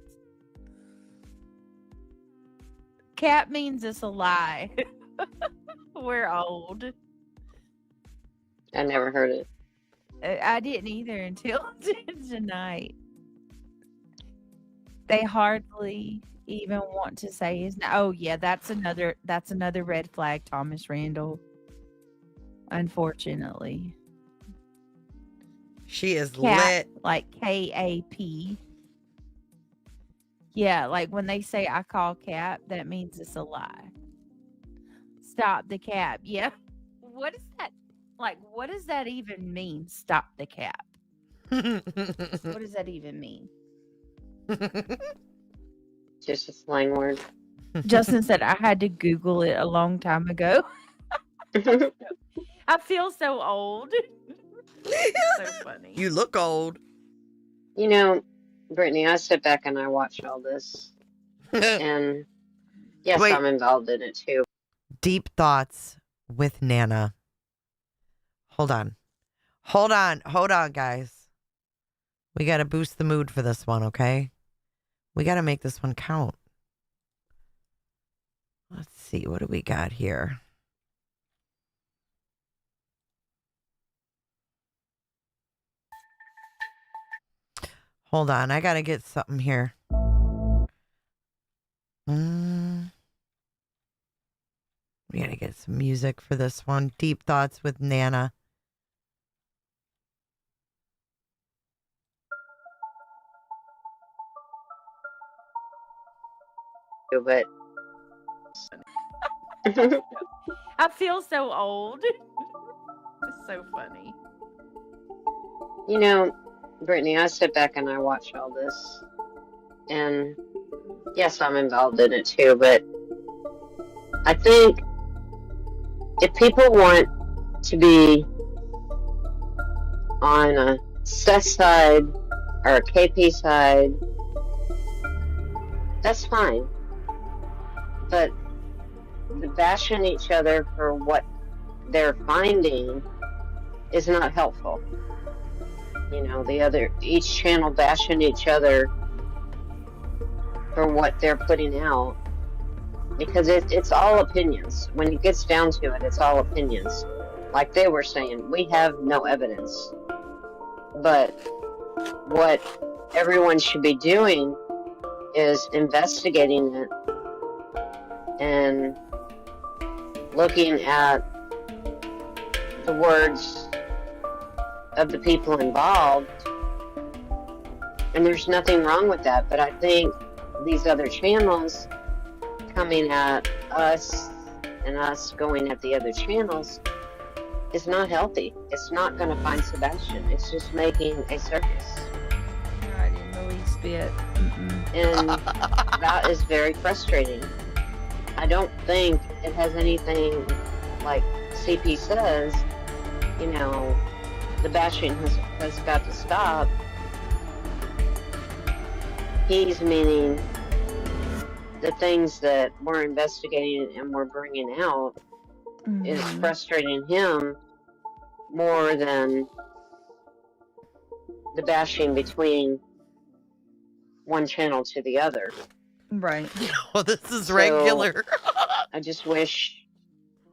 Cap means it's a lie. We're old. I never heard it. I didn't either until tonight. They hardly even want to say his name. Oh yeah, that's another red flag, Thomas Randall. Unfortunately. She is Cap, lit. like KAP. Yeah, like when they say I call Cap, that means it's a lie. Stop the cap. Yeah. What is that? Like, what does that even mean? Stop the cap. What does that even mean? Just a slang word. Justin said I had to Google it a long time ago. I feel so old. So funny. You look old. You know, Brittany, I sit back and I watch all this. And yes, Wait. I'm involved in it too. Deep thoughts with Nana. Hold on, guys. We got to boost the mood for this one, okay? We got to make this one count. Let's see, what do we got here? Hold on, I got to get something here. We got to get some music for this one. Deep thoughts with Nana. But I feel so old. It's so funny. you know, Brittany, I sit back and I watch all this. And Yes, I'm involved in it too, but I think if people want to be on a Seth side or a KP side, that's fine. But the bashing each other for what they're finding is not helpful. You know, each channel bashing each other for what they're putting out, because it's all opinions. When it gets down to it, it's all opinions. Like they were saying, we have no evidence. But what everyone should be doing is investigating it and looking at the words of the people involved. And there's nothing wrong with that. But I think these other channels coming at us and us going at the other channels is not healthy. It's not going to find Sebastian. It's just making a circus. Not in the least bit. And that is very frustrating. I don't think it has anything, like CP says, you know, the bashing has got to stop. He's meaning the things that we're investigating and we're bringing out is frustrating him more than the bashing between one channel to the other. Right. Well, this is regular. I just wish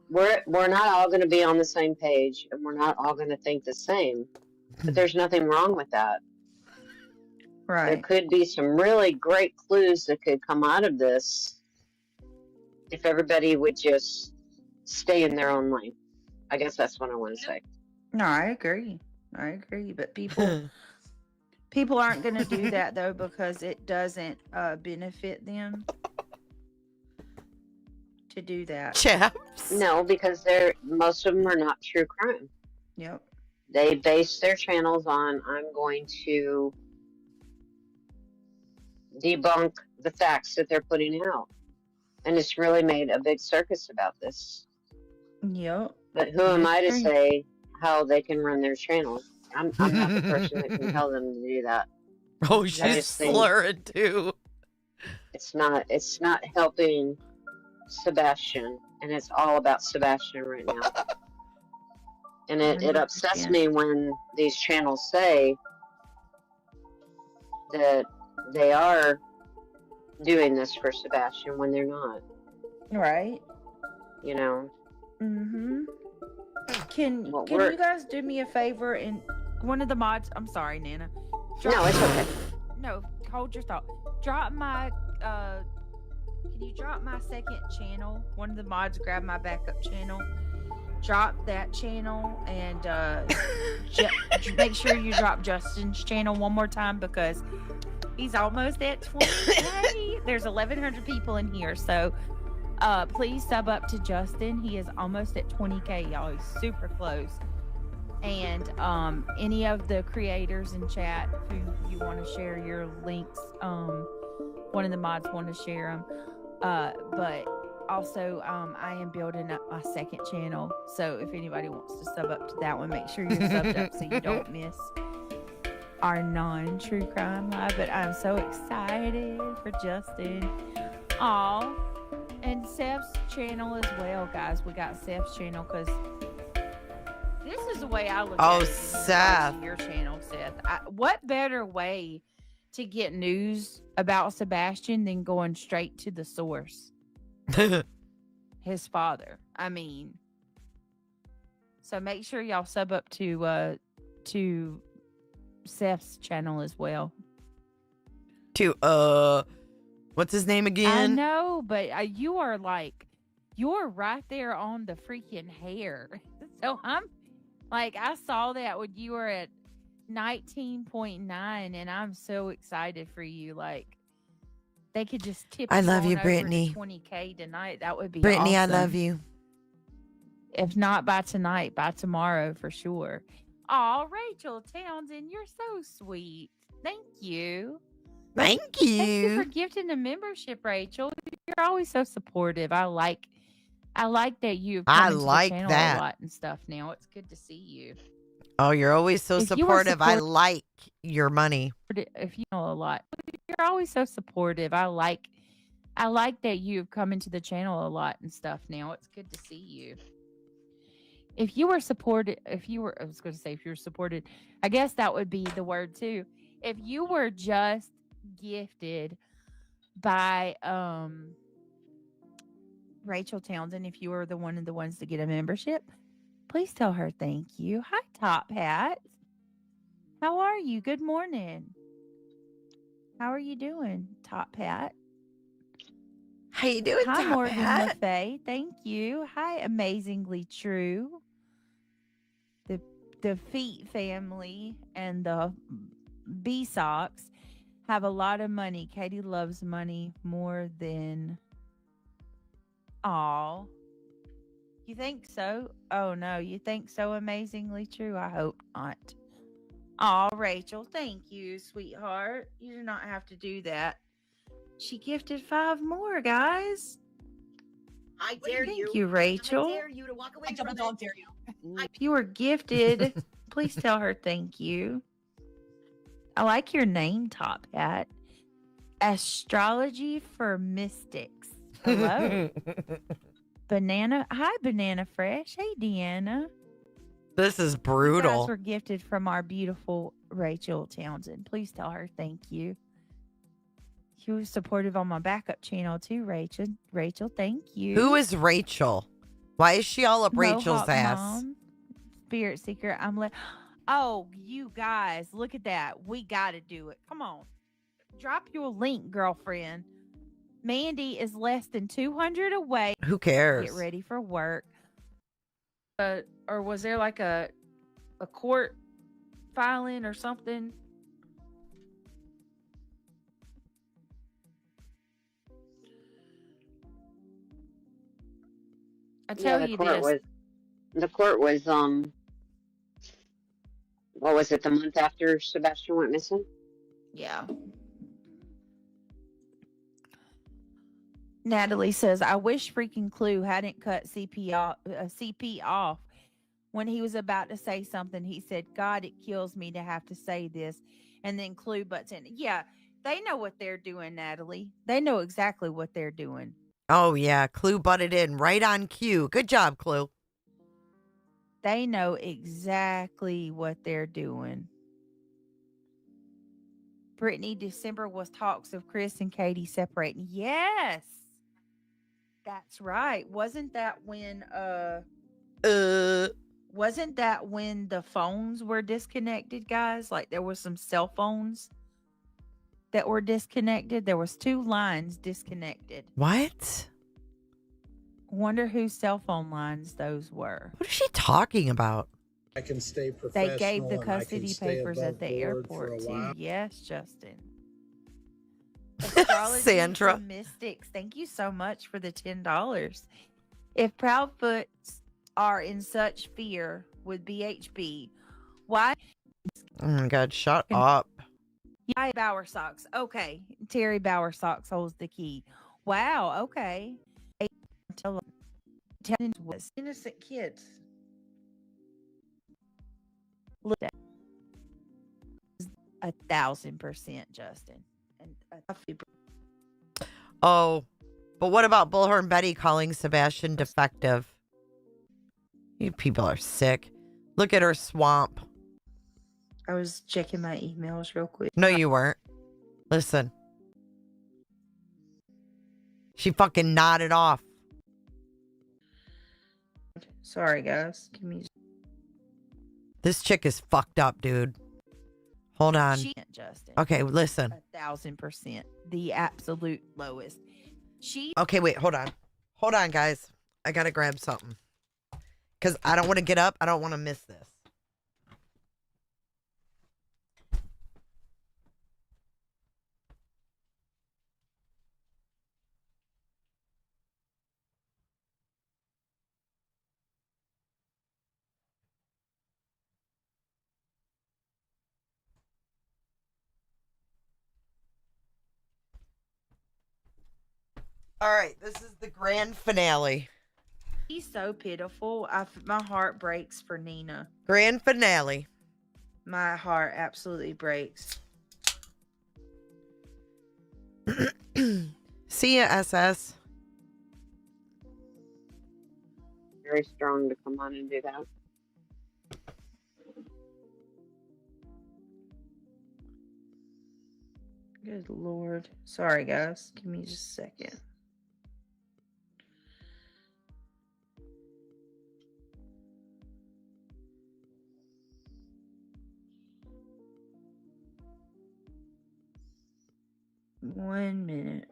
we're not all going to be on the same page and we're not all going to think the same. But there's nothing wrong with that. Right. There could be some really great clues that could come out of this if everybody would just stay in their own lane. I guess that's what I want to say. No, I agree. But people aren't going to do that though, because it doesn't benefit them to do that. Chaps. No, because most of them are not true crime. Yep. They base their channels on, I'm going to debunk the facts that they're putting out. And it's really made a big circus about this. Yep. But who am I to say how they can run their channel? I'm not the person that can tell them to do that. Oh, she's slurring too. It's not helping Sebastian, and it's all about Sebastian right now. And it upsets me when these channels say that they are doing this for Sebastian when they're not. Right. You know. Can you guys do me a favor and one of the mods? I'm sorry, Nana. No, it's okay. No, hold your thought. Can you drop my second channel? One of the mods grab my backup channel. Drop that channel and make sure you drop Justin's channel one more time, because he's almost at 20K. There's 1,100 people in here, so please sub up to Justin. He is almost at 20K, y'all. He's super close. And any of the creators in chat who you want to share your links, one of the mods want to share them. But also, I am building up my second channel, so if anybody wants to sub up to that one, make sure you're subbed up so you don't miss our non-true crime live. But I'm so excited for Justin. Aw. And Seth's channel as well, guys. We got Seth's channel, because this is the way I look at it. Seth. Your channel, Seth. What better way to get news about Sebastian than going straight to the source? His father. I mean, so make sure y'all sub up to Seth's channel as well. To what's his name again? I know, but you're right there on the freaking hair. So I'm like, I saw that when you were at 19.9, and I'm so excited for you. Like, they could just tip. I love you, over to Brittany. 20K tonight. That would be Brittany, awesome. I love you. If not by tonight, by tomorrow for sure. Oh, Rachel Townsend, you're so sweet. Thank you. Thank Thank you for you. gifting the membership, Rachel. You're always so supportive. I like that you've I come into the like channel a that. lot and stuff now. It's good to see you. Oh, you're always so If you were supportive. I like your money. if you know a lot. You're always so supportive. I like that you've come into the channel a lot and stuff now. It's good to see you. If you were supported, I was going to say if you were supported, I guess that would be the word too. If you were just gifted by Rachel Townsend, if you were one of the ones to get a membership, please tell her thank you. Hi, Top Hat. How are you? Good morning. How are you doing, Top Hat? How you doing, Hi, Top Morgan Le Hat? Fay. Thank you. Hi, Amazingly True. The Feet family and the B-Sox have a lot of money. Katie loves money more than all. You think so? Oh no, you think so? Amazingly true. I hope not. Oh, Rachel, thank you, sweetheart. You do not have to do that. She gifted 5 more, guys. I dare Thank you. you, Rachel. I dare you to walk away from it. Dare you. If you were gifted, please tell her thank you. I like your name, Top Hat. Astrology for Mystics. Hello. Banana. Hi, Banana Fresh. Hey, Deanna. This is You guys brutal. were gifted from our beautiful Rachel Townsend. Please tell her thank you. She was supportive on my backup channel too, Rachel. Rachel, thank you. Who is Rachel? Why is she all up Rachel's Mohawk ass? Mom, Spirit Seeker. Oh, you guys, look at that. We got to do it. Come on. Drop your link, girlfriend. Mandy is less than 200 away. Who cares? Get ready for work. Or was there like a court filing or something? I tell the you court this. was what was it, the month after Sebastian went missing? Yeah. Natalie says, I wish freaking Clue hadn't cut CP off when he was about to say something. He said, God, it kills me to have to say this. And then Clue butts in. Yeah, they know what they're doing, Natalie. They know exactly what they're doing. Oh, yeah. Clue butted in right on cue. Good job, Clue. They know exactly what they're doing. Brittany, December was talks of Chris and Katie separating. Yes. That's right. Wasn't that when the phones were disconnected, guys? Like there was some cell phones that were disconnected. There was 2 lines disconnected. What? Wonder whose cell phone lines those were. What is she talking about? I can stay professional. They gave the and I can custody stay papers above at the board airport for a too. while. Yes, Justin. Astrology Sandra. for Mystics. Thank you so much for the $10. If Proudfoots are in such fear with BHB, why? Oh my God, shut up. Hi, bowersox. Okay, Terry bowersox holds the key. Wow. Okay. Was innocent kids. Look at 1,000%, Justin. And Oh, but what about Bullhorn Betty calling Sebastian defective? You people are sick. Look at her swamp. I was checking my emails real quick. No, you weren't. Listen. She fucking nodded off. Sorry, guys. Give me. This chick is fucked up, dude. Hold on. Justin. Okay, listen. 1,000%. The absolute lowest. Okay, wait, hold on. Hold on, guys. I gotta grab something. Because I don't want to get up. I don't want to miss this. All right, this is the grand finale. He's so pitiful. My heart breaks for Nina. Grand finale. My heart absolutely breaks. See ya, SS. Very strong to come on and do that. Good Lord. Sorry, guys. Give me just a second. One minute.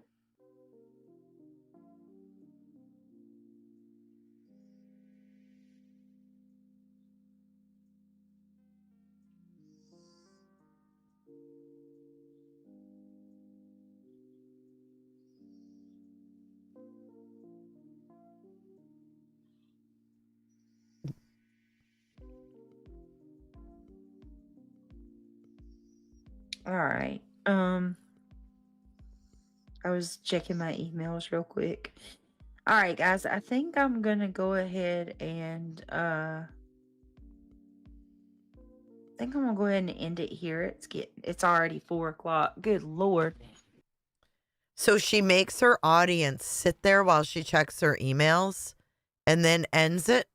All right. I was checking my emails real quick. All right, guys. I think I'm gonna go ahead and I think I'm gonna go ahead and end it here. It's already 4:00. Good Lord. So she makes her audience sit there while she checks her emails and then ends it.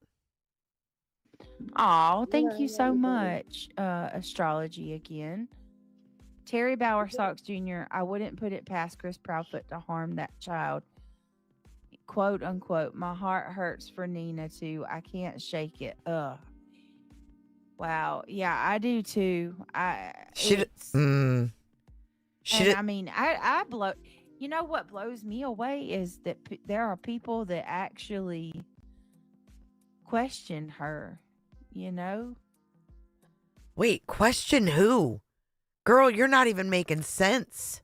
Oh, thank you so much, astrology again. Terry Bowersox Jr., I wouldn't put it past Chris Proudfoot to harm that child. Quote unquote, my heart hurts for Nina too. I can't shake it. Ugh. Wow. Yeah, I do too. I mean, I blow. You know what blows me away is that there are people that actually question her, you know? Wait, question who? Girl, you're not even making sense.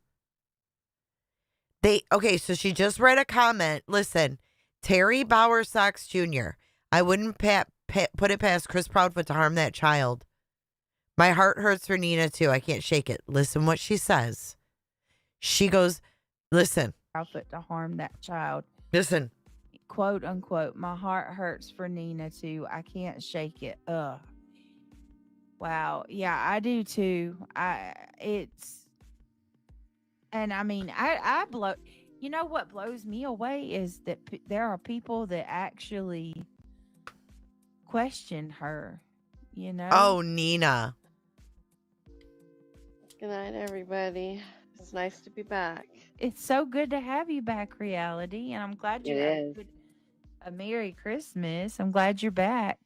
Okay, so she just read a comment. Listen, Terry Bowersox Jr., I wouldn't put it past Chris Proudfoot to harm that child. My heart hurts for Nina too. I can't shake it. Listen what she says. She goes, listen. Proudfoot to harm that child. Listen. Quote unquote, my heart hurts for Nina too. I can't shake it. Ugh. Wow. Yeah, I do too. I mean, I blow. You know what blows me away is that there are people that actually question her, you know? Oh, Nina. Good night, everybody. It's nice to be back. It's so good to have you back, Reality, and I'm glad you had a Merry Christmas. I'm glad you're back.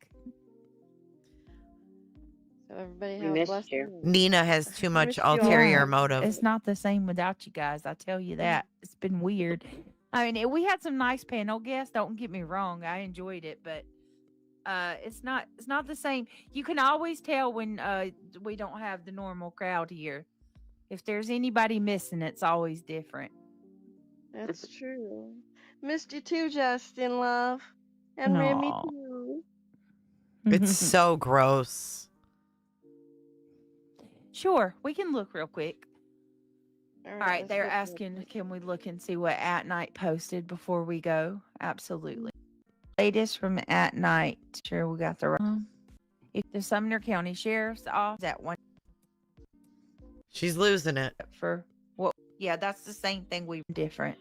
So everybody have a blessed day. Nina has too much ulterior motive. It's not the same without you guys. I tell you that. It's been weird. I mean, we had some nice panel guests. Don't get me wrong. I enjoyed it, but it's not the same. You can always tell when we don't have the normal crowd here. If there's anybody missing, it's always different. That's true. Missed you too, Justin, love. And Remy too. It's so gross. Sure, we can look real quick. All right, they're asking, can we look and see what At Night posted before we go? Absolutely. Latest from At Night. Sure, we got the if the Sumner County Sheriff's Office at one. She's losing it. For what? Yeah, that's the same thing. We different.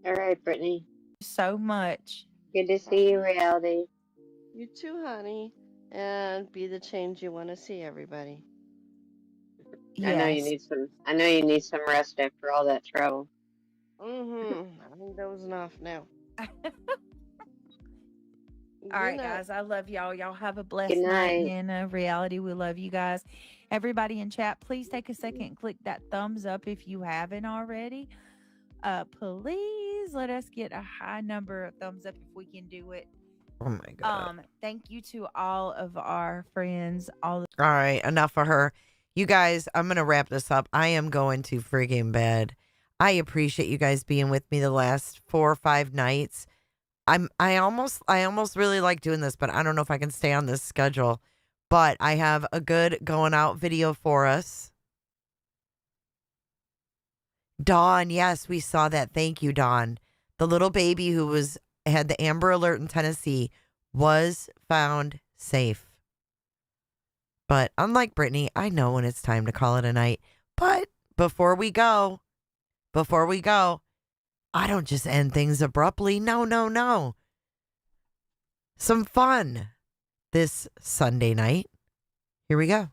All right, Brittany. So much. Good to see you, Reality. You too, honey. And be the change you want to see, everybody. I know you need some rest after all that travel. I think dozing off now. All right, guys. I love y'all. Y'all have a blessed night. And Reality, we love you guys. Everybody in chat, please take a second and click that thumbs up if you haven't already. Please let us get a high number of thumbs up if we can do it. Oh my God. Thank you to all of our friends. All right, enough of her. You guys, I'm going to wrap this up. I am going to friggin' bed. I appreciate you guys being with me the last 4 or 5 nights. I almost really like doing this, but I don't know if I can stay on this schedule. But I have a good going out video for us. Dawn, yes, we saw that. Thank you, Dawn. the little baby who had the Amber Alert in Tennessee was found safe. But unlike Brittany, I know when it's time to call it a night. But before we go, I don't just end things abruptly. No. Some fun this Sunday night. Here we go.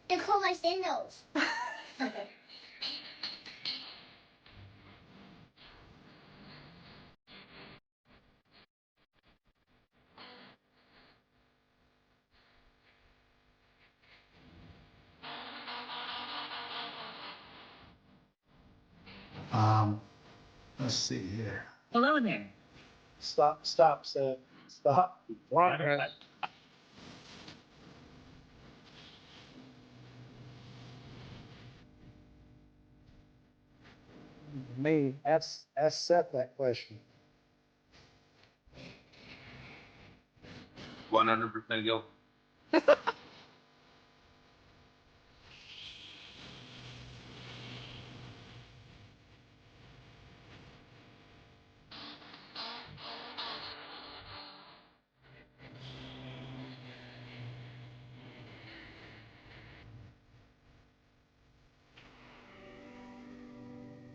They're called my sandals. Let's see here. Hello there. Stop, Seth. Stop. Me, ask Seth that question. 100% guilt.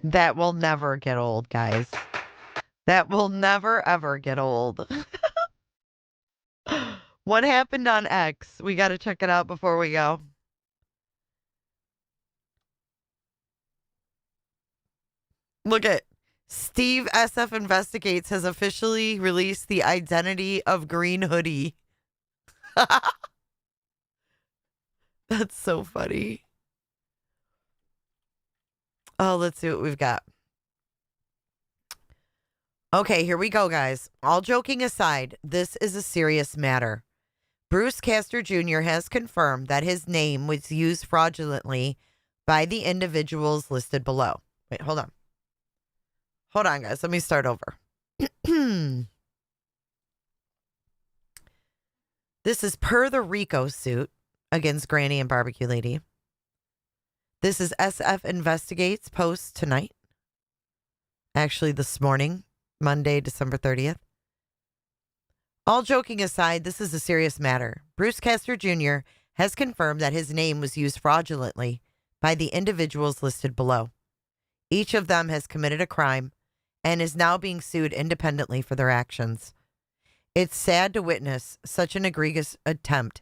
That will never get old, guys. That will never, ever get old. What happened on X? We got to check it out before we go. Look at Steve SF Investigates has officially released the identity of Green Hoodie. That's so funny. Oh, let's see what we've got. Okay, here we go, guys. All joking aside, this is a serious matter. Bruce Castor Jr. has confirmed that his name was used fraudulently by the individuals listed below. Wait, hold on. Hold on, guys. Let me start over. This is per the RICO suit against Granny and Barbecue Lady. This is SF Investigates post tonight. Actually, this morning, Monday, December 30th. All joking aside, this is a serious matter. Bruce Castor Jr. has confirmed that his name was used fraudulently by the individuals listed below. Each of them has committed a crime and is now being sued independently for their actions. It's sad to witness such an egregious attempt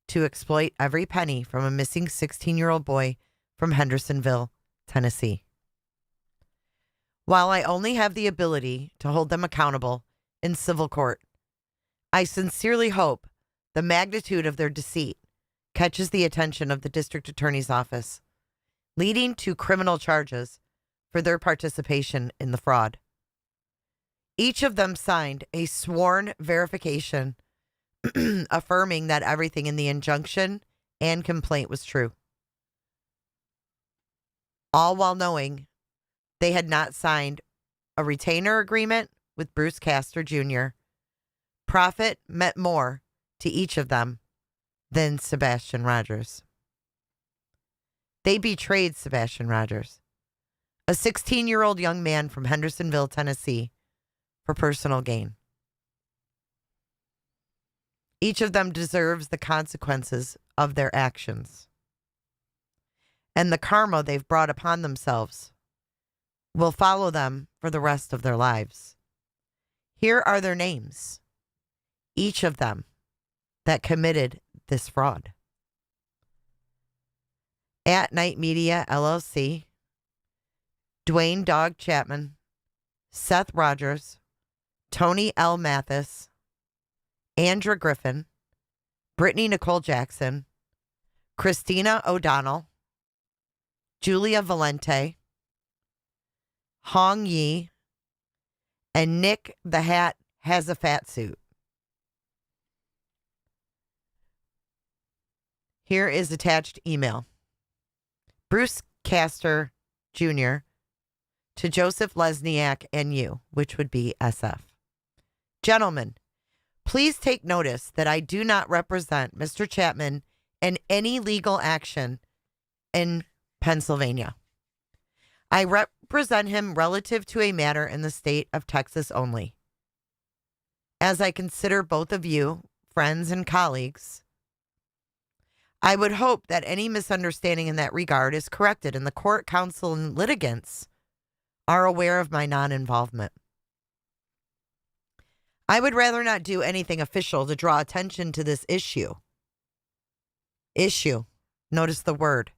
to exploit every penny from a missing 16-year-old boy from Hendersonville, Tennessee. While I only have the ability to hold them accountable in civil court, I sincerely hope the magnitude of their deceit catches the attention of the district attorney's office, leading to criminal charges for their participation in the fraud. Each of them signed a sworn verification affirming that everything in the injunction and complaint was true. All while knowing they had not signed a retainer agreement with Bruce Castor Jr. Profit meant more to each of them than Sebastian Rogers. They betrayed Sebastian Rogers, a 16-year-old young man from Hendersonville, Tennessee, for personal gain. Each of them deserves the consequences of their actions. And the karma they've brought upon themselves will follow them for the rest of their lives. Here are their names, each of them that committed this fraud. At Night Media, LLC, Dwayne Dog Chapman, Seth Rogers, Tony L. Mathis, Andra Griffin, Brittney Nicole Jackson, Christina O'Donnell, Julia Valente, Hong Yi, and Nick the Hat Has a Fat Suit. Here is attached email. Bruce Castor Jr. to Joseph Lesniak and you, which would be SF. Gentlemen, please take notice that I do not represent Mr. Chapman in any legal action in Pennsylvania. I represent him relative to a matter in the state of Texas only. As I consider both of you friends and colleagues, I would hope that any misunderstanding in that regard is corrected and the court, counsel, and litigants are aware of my non-involvement. I would rather not do anything official to draw attention to this issue. Issue. Notice the word.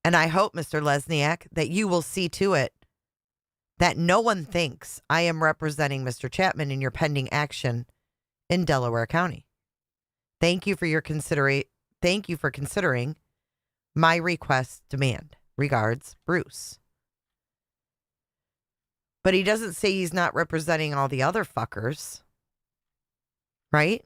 And I hope, Mr. Lesniak, that you will see to it that no one thinks I am representing Mr. Chapman in your pending action in Delaware County. Thank you for considering my request demand. Regards, Bruce. But he doesn't say he's not representing all the other fuckers. Right?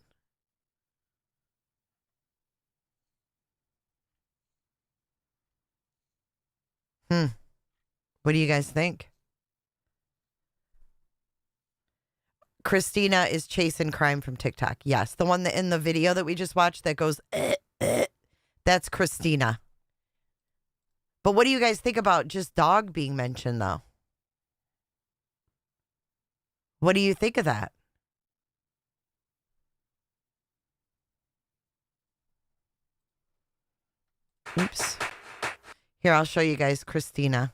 What do you guys think? Christina is chasing crime from TikTok. Yes, the one that in the video that we just watched that goes, that's Christina. But what do you guys think about just dog being mentioned, though? What do you think of that? Oops. Here, I'll show you guys Christina.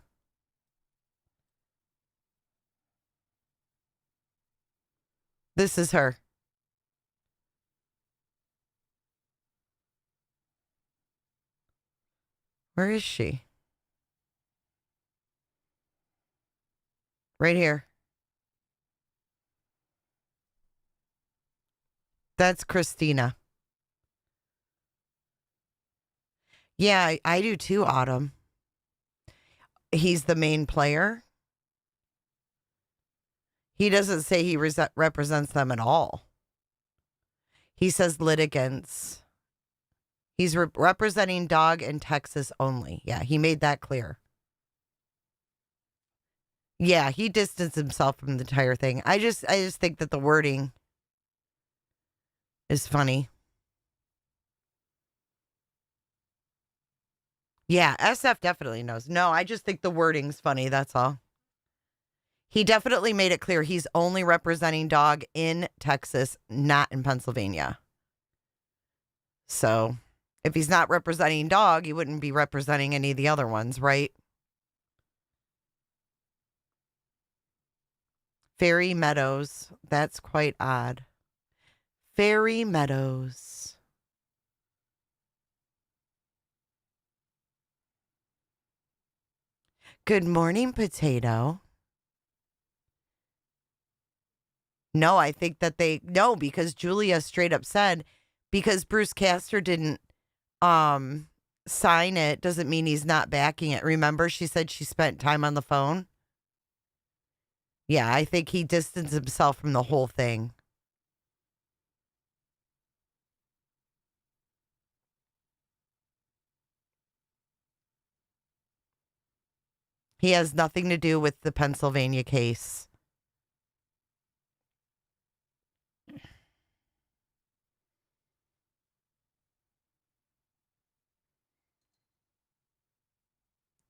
This is her. Where is she? Right here. That's Christina. Yeah, I do too, Autumn. He's the main player. He doesn't say he represents them at all. He says litigants. He's representing dog in Texas only. Yeah, he made that clear. Yeah, he distanced himself from the entire thing. I just think that the wording is funny. Yeah, SF definitely knows. No, I just think the wording's funny, that's all. He definitely made it clear he's only representing dog in Texas, not in Pennsylvania. So, if he's not representing dog, he wouldn't be representing any of the other ones, right? Fairy Meadows. That's quite odd. Fairy Meadows. Good morning, Potato. No, I think that because Julia straight up said, because Bruce Castor didn't sign it doesn't mean he's not backing it. Remember, she said she spent time on the phone? Yeah, I think he distanced himself from the whole thing. He has nothing to do with the Pennsylvania case.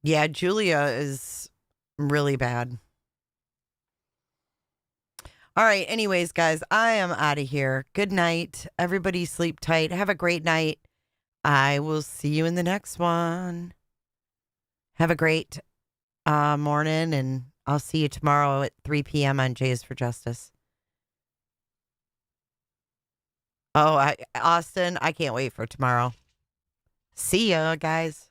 Yeah, Julia is really bad. All right. Anyways, guys, I am out of here. Good night. Everybody sleep tight. Have a great night. I will see you in the next one. Have a great morning, and I'll see you tomorrow at 3 p.m. on Jays for Justice. Oh, Austin, I can't wait for tomorrow. See ya, guys.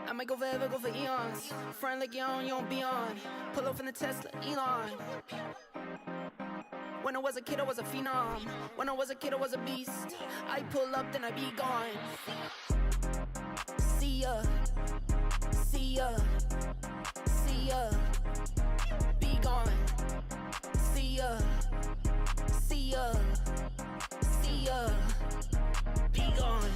I might go forever, go for eons. Friend like you don't be on. Pull off in the Tesla, Elon. When I was a kid, I was a phenom. When I was a kid, I was a beast. I pull up, then I be gone. See ya, see ya, see ya. Be gone. See ya, see ya, see ya. Be gone.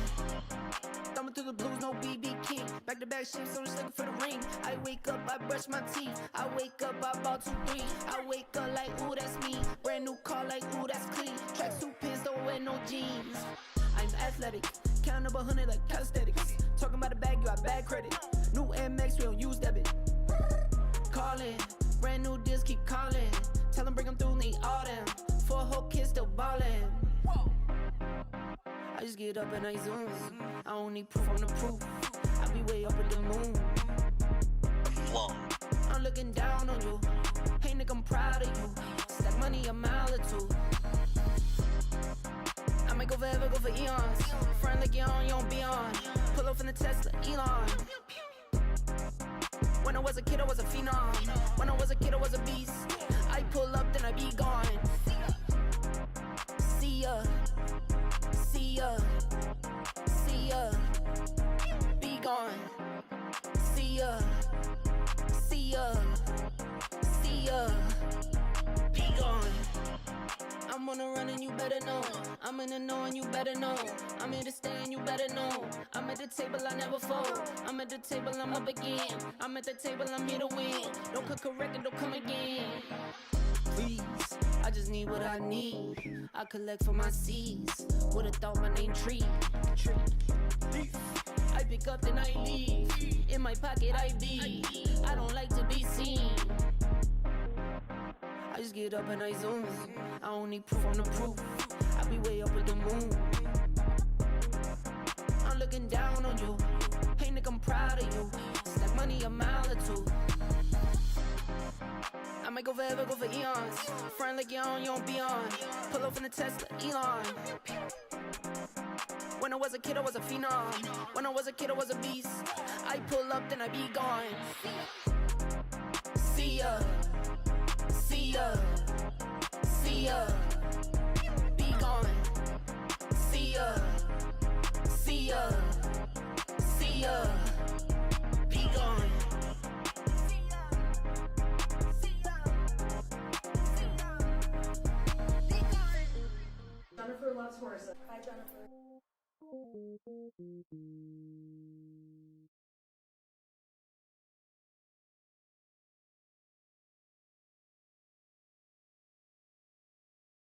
Thumbing through the blues, no BB King. Back to back shit, so just looking for the ring. I wake up, I brush my teeth. I wake up, I bought 2, 3. I wake up like, ooh, that's me. Brand new car, like, ooh, that's clean. Tracksuit pins, don't wear no jeans. I'm athletic, count up 100 like calisthenics. Talking about a bag, you got bad credit. New MX, we don't use debit. Calling, brand new deals, keep calling. Tell them bring them through, need all them. For a whole kid, still ballin'. I just get up and I zoom. I don't need proof, I'm the proof. I be way up at the moon. I'm looking down on you. Hey nigga, I'm proud of you. Stack money a mile or 2. I might go forever, go for eons. Friend like you don't be on. Pull off in the Tesla, Elon. When I was a kid, I was a phenom. When I was a kid, I was a beast. I pull up, then I be gone. See ya. See ya, see ya, be gone. See ya, see ya, see ya, be gone. I'm on a run and you better know. I'm in the know and you better know. I'm here to stay and you better know. I'm at the table, I never fold. I'm at the table, I'm up again. I'm at the table, I'm here to win. Don't cook a record, don't come again. Please, I just need what I need. I collect for my seeds. Would've thought my name Tree. I pick up then I leave. In my pocket I be. I don't like to be seen. I just get up and I zoom. I don't need proof on the proof. I be way up at the moon. I'm looking down on you. Hey nigga, I'm proud of you. Stack money a mile or 2. I might go forever, go for eons. Friend like you don't be on. Pull off in the Tesla, Elon. When I was a kid, I was a phenom. When I was a kid, I was a beast. I pull up, then I be gone. See ya, see ya, see ya. Be gone. See ya, see ya, see ya. Be gone. Hi, Jennifer.